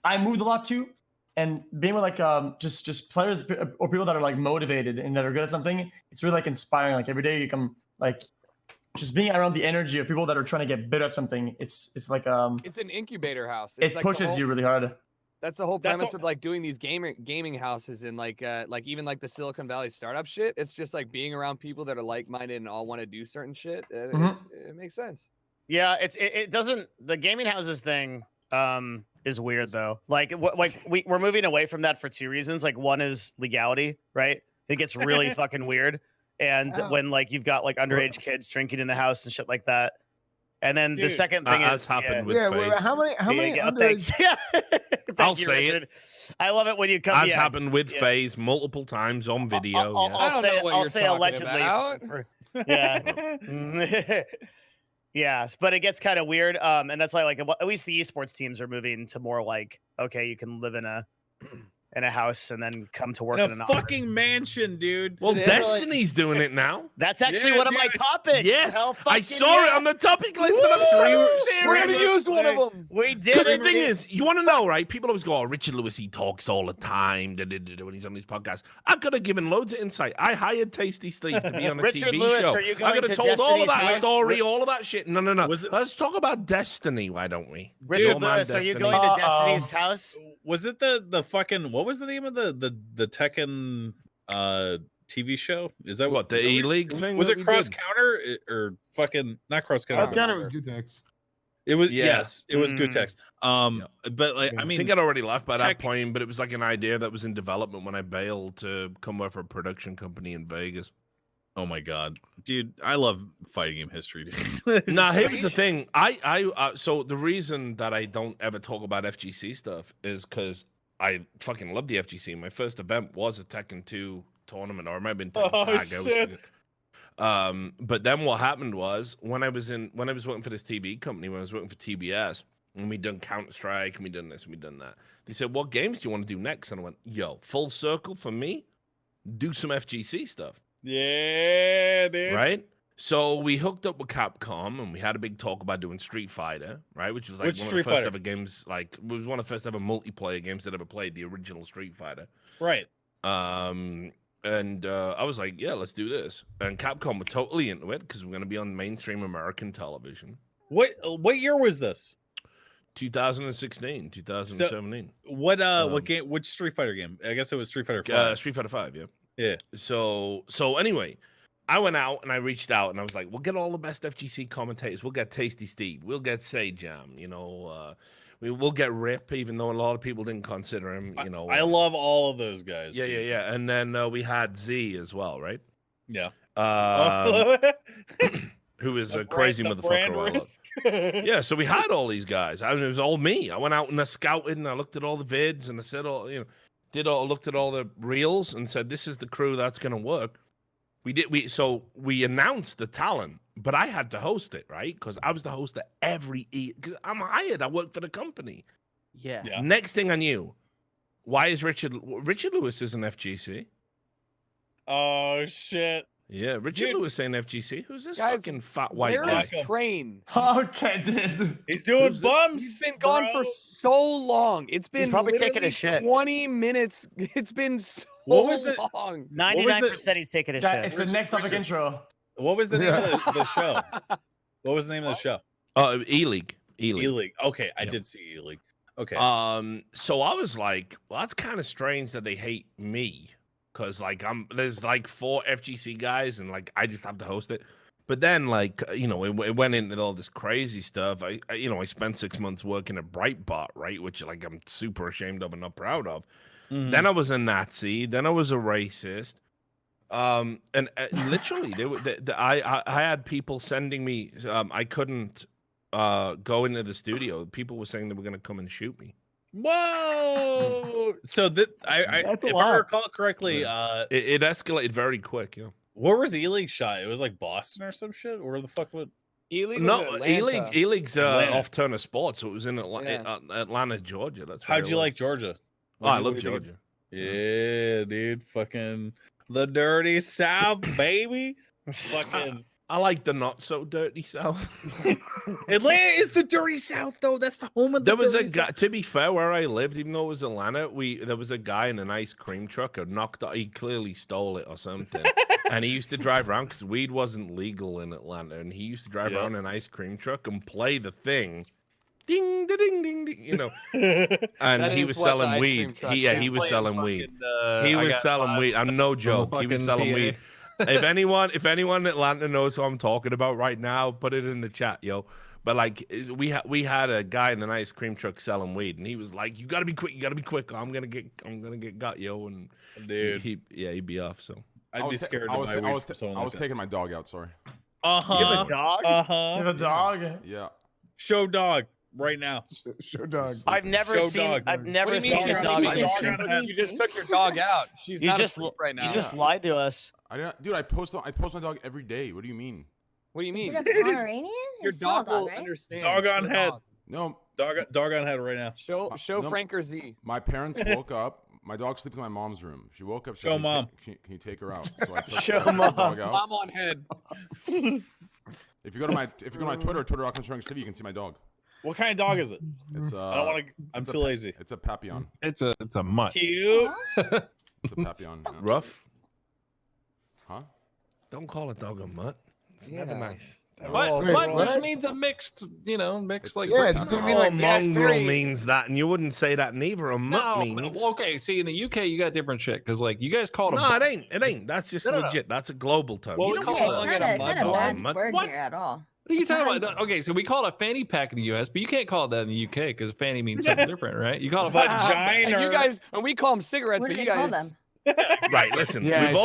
I moved a lot too, and being with like just players or people that are like motivated and that are good at something, it's really like inspiring. Like every day you come like just being around the energy of people that are trying to get better at something. It's like it's an incubator house. It like pushes you really hard. That's the whole premise of like doing these gaming houses and like even like the Silicon Valley startup shit. It's just like being around people that are like-minded and all want to do certain shit. It makes sense. Yeah, it doesn't. The gaming houses thing is weird though. Like we're moving away from that for two reasons. Like one is legality, right? It gets really fucking weird, and when like you've got like underage kids drinking in the house and shit like that. And then the second thing is happened with FaZe. How many underage? I'll say it. I love it when you come. Has happened with FaZe multiple times on video. I'll say allegedly. Yeah. Yes, but it gets kind of weird. And that's why like at least the esports teams are moving to more like, okay, you can live in in a house and then come to work in in an a office. fucking mansion, dude. Well, Destiny's doing it now. That's actually one of my topics. Yes, Hell I fucking saw it yeah. on the topic list. And I'm We're gonna use one of them. We did. Because the thing is, you want to know, right? People always go, "Oh, Richard Lewis, he talks all the time when he's on these podcasts." I could have given loads of insight. I hired Tasty Steve to be on a Richard TV Lewis, show. are you I could going have to told all of Destiny's that house? story, all of that shit. No. Was it- Let's talk about Destiny. Why don't we? Richard Old man Lewis, are you Destiny. going to Destiny's house? Was it the fucking what was the name of the Tekken TV show? Is that What, the Eleague thing Was that it we cross did? counter or fucking not cross counter? That's kind of was Gutex. It was Yeah. yes, it was Gutex. But like I mean, think I'd already left by that Tech- point, but it was like an idea that was in development when I bailed to come work for a production company in Vegas. oh my god, dude, I love fighting game history. Dude. Now, here's the thing. So the reason that I don't ever talk about FGC stuff is because I fucking love the FGC. My first event was a Tekken 2 tournament, or it might have been Tekken Tag. shit. But then what happened was when I was working for this TV company, when I was working for TBS, and we done Counter Strike, and we done this, and we done that. They said, "What games do you want to do next?" And I went, "Yo, full circle for me, do some FGC stuff." Yeah, dude. Right? So we hooked up with Capcom and we had a big talk about doing Street Fighter, right? Which was like Which one Street of the first Fighter? ever games, like it was one of the first ever multiplayer games that ever played, the original Street Fighter. Right. And I was like, yeah, let's do this. And Capcom were totally into it because we're going to be on mainstream American television. What year was this? 2016, 2017. What game? Which Street Fighter game? I guess it was Street Fighter 5. Street Fighter 5, yeah. Yeah. So anyway, I went out and I reached out and I was like, we'll get all the best FGC commentators. We'll get Tasty Steve. We'll get Sajam. We'll get Rip, even though a lot of people didn't consider him. I love all of those guys. Yeah. And then we had Z as well, right? Yeah. Who is a crazy motherfucker. Yeah, so we had all these guys. I mean, it was all me. I went out and I scouted and I looked at all the vids and I said, looked at all the reels and said, this is the crew that's going to work. So we announced the talent, but I had to host it, right? Because I was the host of because I'm hired. I work for the company. Yeah. Next thing I knew, why is Richard Lewis is an FGC? Oh shit. Yeah, Richard Lewis saying FGC. Who's this Guys, fucking fat white Where guy? is Train? Okay, dude. He's doing bumps. He's been gone for so long. It's been probably taking literally a shit. 20 minutes. It's been so long. 99% he's taking a shit. It's the next topic intro. What was the name of the show? What was the name of the show? Eleague. Eleague. Okay, I did see Eleague. Okay. So I was like, well, that's kind of strange that they hate me. Because there's like 4 FGC guys and like I just have to host it. But then it went into all this crazy stuff. I spent 6 months working at Breitbart, right? Which like I'm super ashamed of and not proud of. Mhm. Then I was a Nazi. Then I was a racist. And literally I had people sending me. I couldn't go into the studio. People were saying they were going to come and shoot me. Whoa! So That's a if lot. I recall correctly, It escalated very quick. Yeah. where was Eleague shot? It was like Boston or some shit. Where the fuck would? Eleague's Atlanta. off Turner Sports, so it was in Atlanta, Georgia. That's where How'd it you was. like Georgia? Oh, I What love do you think? Georgia. Yeah, dude, fucking the dirty South, baby. Fucking I like the not so dirty South. Atlanta is the dirty South, though. That's the home of the. There was a dirty guy. South. To be fair, where I lived, even though it was Atlanta, there was a guy in an ice cream truck who he clearly stole it or something, and he used to drive around because weed wasn't legal in Atlanta, and he used to drive around in an ice cream truck and play the thing. Ding, ding, ding, ding, and That he is was what the selling ice weed. cream truck He can was play selling fucking, weed. He was selling weed. I'm no joke. He was fucking selling PA. weed. If anyone in Atlanta knows who I'm talking about right now, put it in the chat, yo. But like we had a guy in an ice cream truck selling weed, and he was like, "You gotta be quick, or I'm gonna get got, yo." And Dude, he'd be off. So I'd be scared. I was taking my dog out. Sorry. You have a dog? You have a dog? Yeah. Show dog right now. Show dog. I've never What seen do you a mean dog. you just took your dog out. She's You not just- asleep right now. You just lied to us. Dude, I post my dog every day. What do you mean? What do you mean? Is it a Pomeranian? Your It's a small dog will right? understand. Dog on Your head. dog. No, Dog on head right now. Show no. Frank or Z. my parents woke up. my dog sleeps in my mom's room. She woke up. She Show said, mom. Can you take her out? So I took, Show I took mom. the dog out. Mom on head. If you go to my Twitter, Twitter.com/TV, you can see my dog. What kind of dog is it? It's I don't want to. I'm too lazy. It's a Papillon. It's a mutt. Cute. It's a Papillon. Yeah. Rough. Huh? Don't call a dog a mutt. It's never nice. Mutt Wait, just what? means a mixed, mixed like. Yeah, it doesn't mean like mongrel means that, and you wouldn't say that neither. A mutt means. Well, okay, see, in the UK, you got different shit because, like, you guys call it. No, it ain't. It ain't. That's just legit. That's a global term. Well, You we don't call get it It's not a bad word What? here at all. What are you talking about? Okay, so we call it a fanny pack in the US, but you can't call it that in the UK because fanny means something different, right? You call it a And Vagina. you guys, and we call them cigarettes, What but do you they call guys. them? Right, listen, Yeah, we've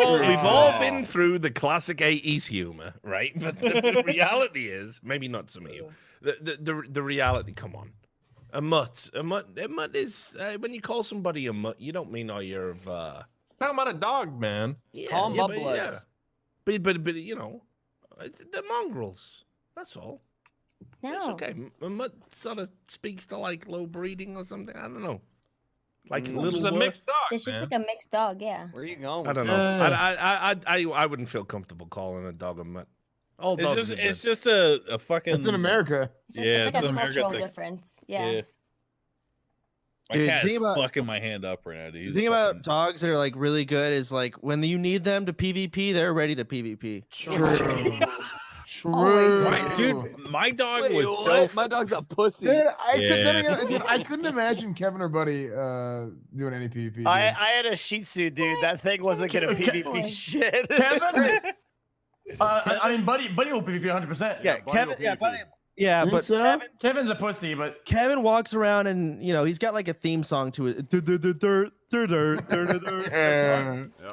all been through the classic 80s humor, right? But the reality is, maybe not some of you, the reality, come on. A mutt is, when you call somebody a mutt, you don't mean, you're of, talking about a dog, man. Call 'em but, mudbloods. but, it's the mongrels, that's all. It's No. okay. A mutt sort of speaks to, like, low breeding or something, I don't know. Like It's little just a worth. mixed dog, It's just man. like a mixed dog, yeah. Where are you going? I don't know. I wouldn't feel comfortable calling a dog a mutt. All dogs are It's good. just a fucking. It's in America. Yeah, It's like a an American cultural thing. difference. Yeah. My Dude, cat think is about- fucking my hand up right now, dude. The He's thing fucking- about dogs that are like really good is like when you need them to PvP, they're ready to PvP. True. Dude, my dog Wait, was what? so. My dog's a pussy. Dude, then Yeah. again, dude, I couldn't imagine Kevin or Buddy doing any PvP. Dude. I had a Shih Tzu, dude. That thing wasn't gonna PvP shit. Kevin. I mean, Buddy will PvP 100%. Yeah, Buddy Kevin. will Yeah, PvP. buddy. Yeah, Think but so? Kevin's a pussy, but Kevin walks around and he's got like a theme song to it. Fat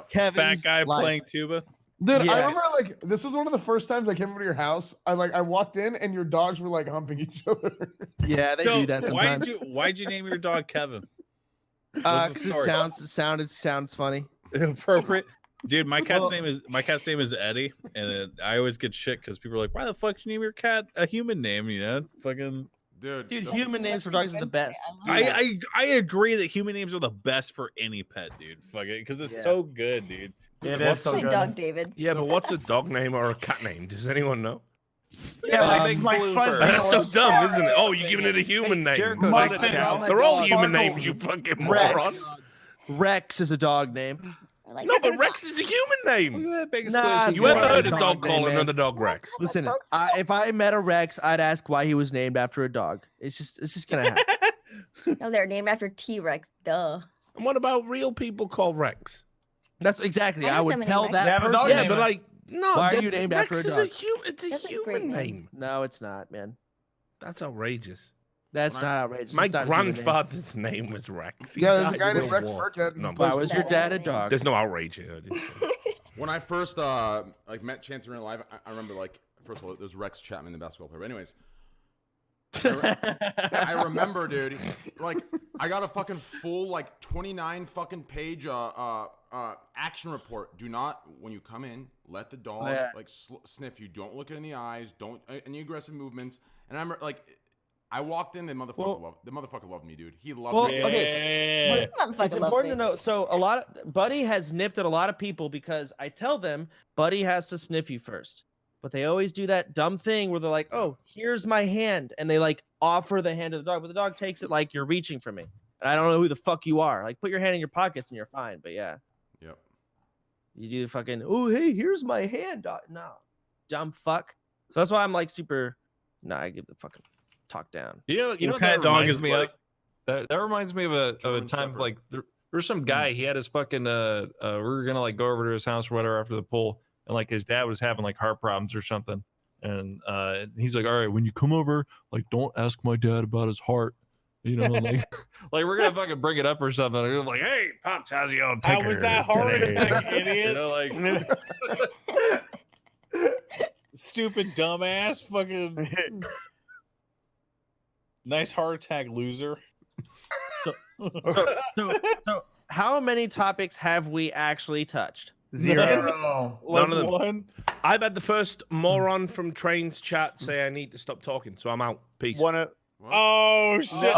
Kevin's guy life. playing tuba. Dude, I Yes. remember like this was one of the first times I came over to your house. I walked in and your dogs were like humping each other. Yeah, they So do that sometimes. why'd you name your dog Kevin? What's the 'Cause it story? sounds funny. Appropriate. Dude, my cat's name is Eddie, and I always get shit because people are like, "Why the fuck did you name your cat a human name?" You know, fucking. Dude, human names for dogs are the best. I agree that human names are the best for any pet, dude. Fucking, because it's so good, dude. it What's is so My good. dog, David. Yeah, but what's a dog name or a cat name? Does anyone know? Yeah, like Blue Fuzzy. bird. That's so dumb, isn't it? Oh, you're giving it a human name. Jericho, My does it favorite- count? They're all dog. human Sparkles. names, you fucking moron. Rex. Rex is a dog name. Or like, No, but Rex is a human Look name. at that big Nah, squishy it's You ever Right. heard a Dog dog name, call man. another dog Rex? Listen, if I met a Rex, I'd ask why he was named after a dog. It's just gonna happen. no, they're named after T-Rex. Duh. And what about real people called Rex? That's exactly. I I know would so many tell Rexes. that They have a person. dog Yeah, name. but like, no. Why are that- you named Rex after a is dog? It's a That's a great human name. name. No, it's not, man. That's outrageous. That's not outrageous. My It's not a human name. grandfather's name was Rex. He Yeah, there's a died guy in named World Rex War. Burkhead. No, Why was your dad a dog? there's no outrage here. When I first met Chance in real life, I remember like first of all, there's Rex Chapman, the basketball player. But anyways, I remember, dude. Like I got a fucking full like 29 fucking page action report. Do not when you come in, let the dog sniff you. Don't look it in the eyes. Don't any aggressive movements. And I remember like. I walked in, the motherfucker loved me, dude. He loved me. Okay. It's important to know. So Buddy has nipped at a lot of people because I tell them Buddy has to sniff you first, but they always do that dumb thing where they're like, "Oh, here's my hand," and they like offer the hand to the dog, but the dog takes it like you're reaching for me, and I don't know who the fuck you are. Like, put your hand in your pockets and you're fine. But yeah. Yep. You do fucking. Oh, hey, here's my hand. Dog. No, dumb fuck. So that's why I'm like super. Nah, I give the fucking. Talk down. You know What kind of dog is me Buddy? of? That reminds me of a time like there's some guy, he had his fucking we were gonna like go over to his house or whatever after the pool, and like his dad was having like heart problems or something, and he's like, all right, when you come over, like don't ask my dad about his heart, you know, like like we're gonna fucking bring it up or something. I'm like, hey, Pops, how's your own How was that heart attack, idiot? You know, like Stupid dumbass, fucking nice heart attack, loser. So how many topics have we actually touched? Zero. None of them. One. I've had the first moron from Train's chat say I need to stop talking, so I'm out. Peace. One of Oh shit! Here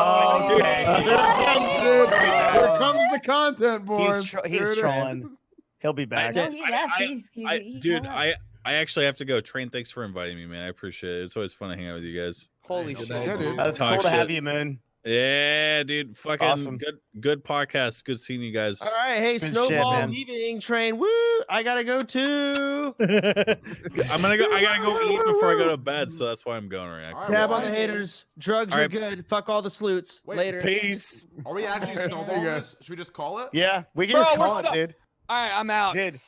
comes the content, boys. He's trolling. He'll be back. No, he left. Dude, I actually have to go. Train, thanks for inviting me, man. I appreciate it. It's always fun to hang out with you guys. Holy shit. Yeah, dude. That's cool to have you, man. Yeah, dude. Fucking Awesome. good podcast. Good seeing you guys. All right, hey, Good Snowball shit, man. leaving train. Woo! I gotta go too. I gotta go eat before I go to bed, so that's why I'm going right now. All right, Tab well, on the haters. Drugs are good. Fuck all the sleuts. Wait, Later. Peace. Are we actually snowballing this? Should we just call it? Yeah, we can Bro, just we're call it, stuck. dude. All right, I'm out. Dude,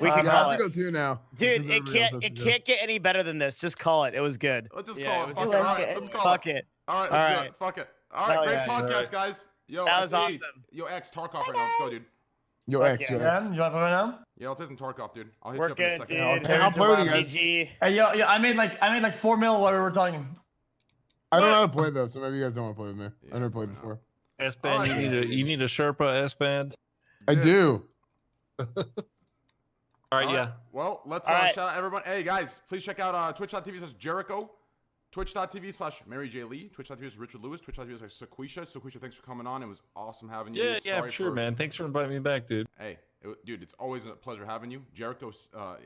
we I can have call to it. go too now. Dude, because it everybody else can't has to go. get any better than this. Just call it. It was good. Let's just Yeah, call it it. was Fuck it. good. All right, let's call Fuck it. All right, All let's do right. it. Fuck it. All right, Hell great yeah, podcast, guys. Yo, That was hey, awesome. Yo, X, Tarkov right now. Let's go, dude. Yo, Fuck X, yeah. yo, Yeah, X. you want to play now? Yeah, I'll take some Tarkov, dude. I'll hit We're you up in a good, second. dude. Okay, I'll play with you guys. GG. Hey, yo, I made like 4 mil while we were talking. I don't know how to play though, so maybe you guys don't want to play with me. Yeah, I've never played why not? before. Esfand, you need a Sherpa, Esfand. I do. All right, yeah. Well, let's All right. shout out everyone. Hey, guys, please check out twitch.tv/Jericho, twitch.tv/MaryJleeee, twitch.tv/Richard Lewis, twitch.tv/Sequisha. Sequisha, thanks for coming on. It was awesome having you. Yeah, dude. yeah, Sorry sure, for- man. Thanks for inviting me back, dude. Hey, dude, it's always a pleasure having you. Jericho,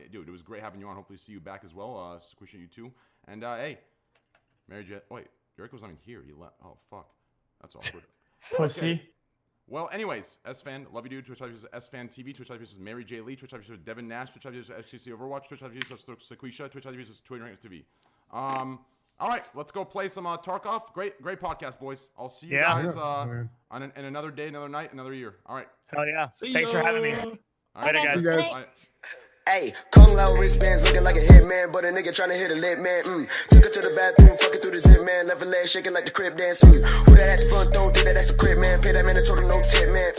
dude, it was great having you on. Hopefully see you back as well. Sequisha, you too. And hey, MaryJleeee. Wait, Jericho's not even here. You left. Oh, fuck. That's awkward. Pussy. Well, anyways, Esfand, love you, dude. Twitch.tv/EsfandTV, Twitch.tv/MaryJleeee, Twitch.tv/Devin Nash, Twitch.tv/HCC Overwatch, Twitch.tv/Sequisha, Twitch.tv/Twitch. All right, let's go play some Tarkov. Great podcast, boys. I'll see you guys in another day, another night, another year. All right. Hell yeah. Thanks for having me. All right, Later, guys. guys. All right. Hey, Kung Lao wristbands looking like a hitman, but a nigga tryna hit a lit man. Took her to the bathroom, fucking through the zip man, left her leg shaking like the crib dance. Who that at the front door? Think that's a crib man. Pay that man a total no tip man.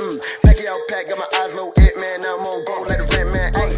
Pack it out, pack, got my eyes low, it man. Now I'm on go, let it rent man. Hey.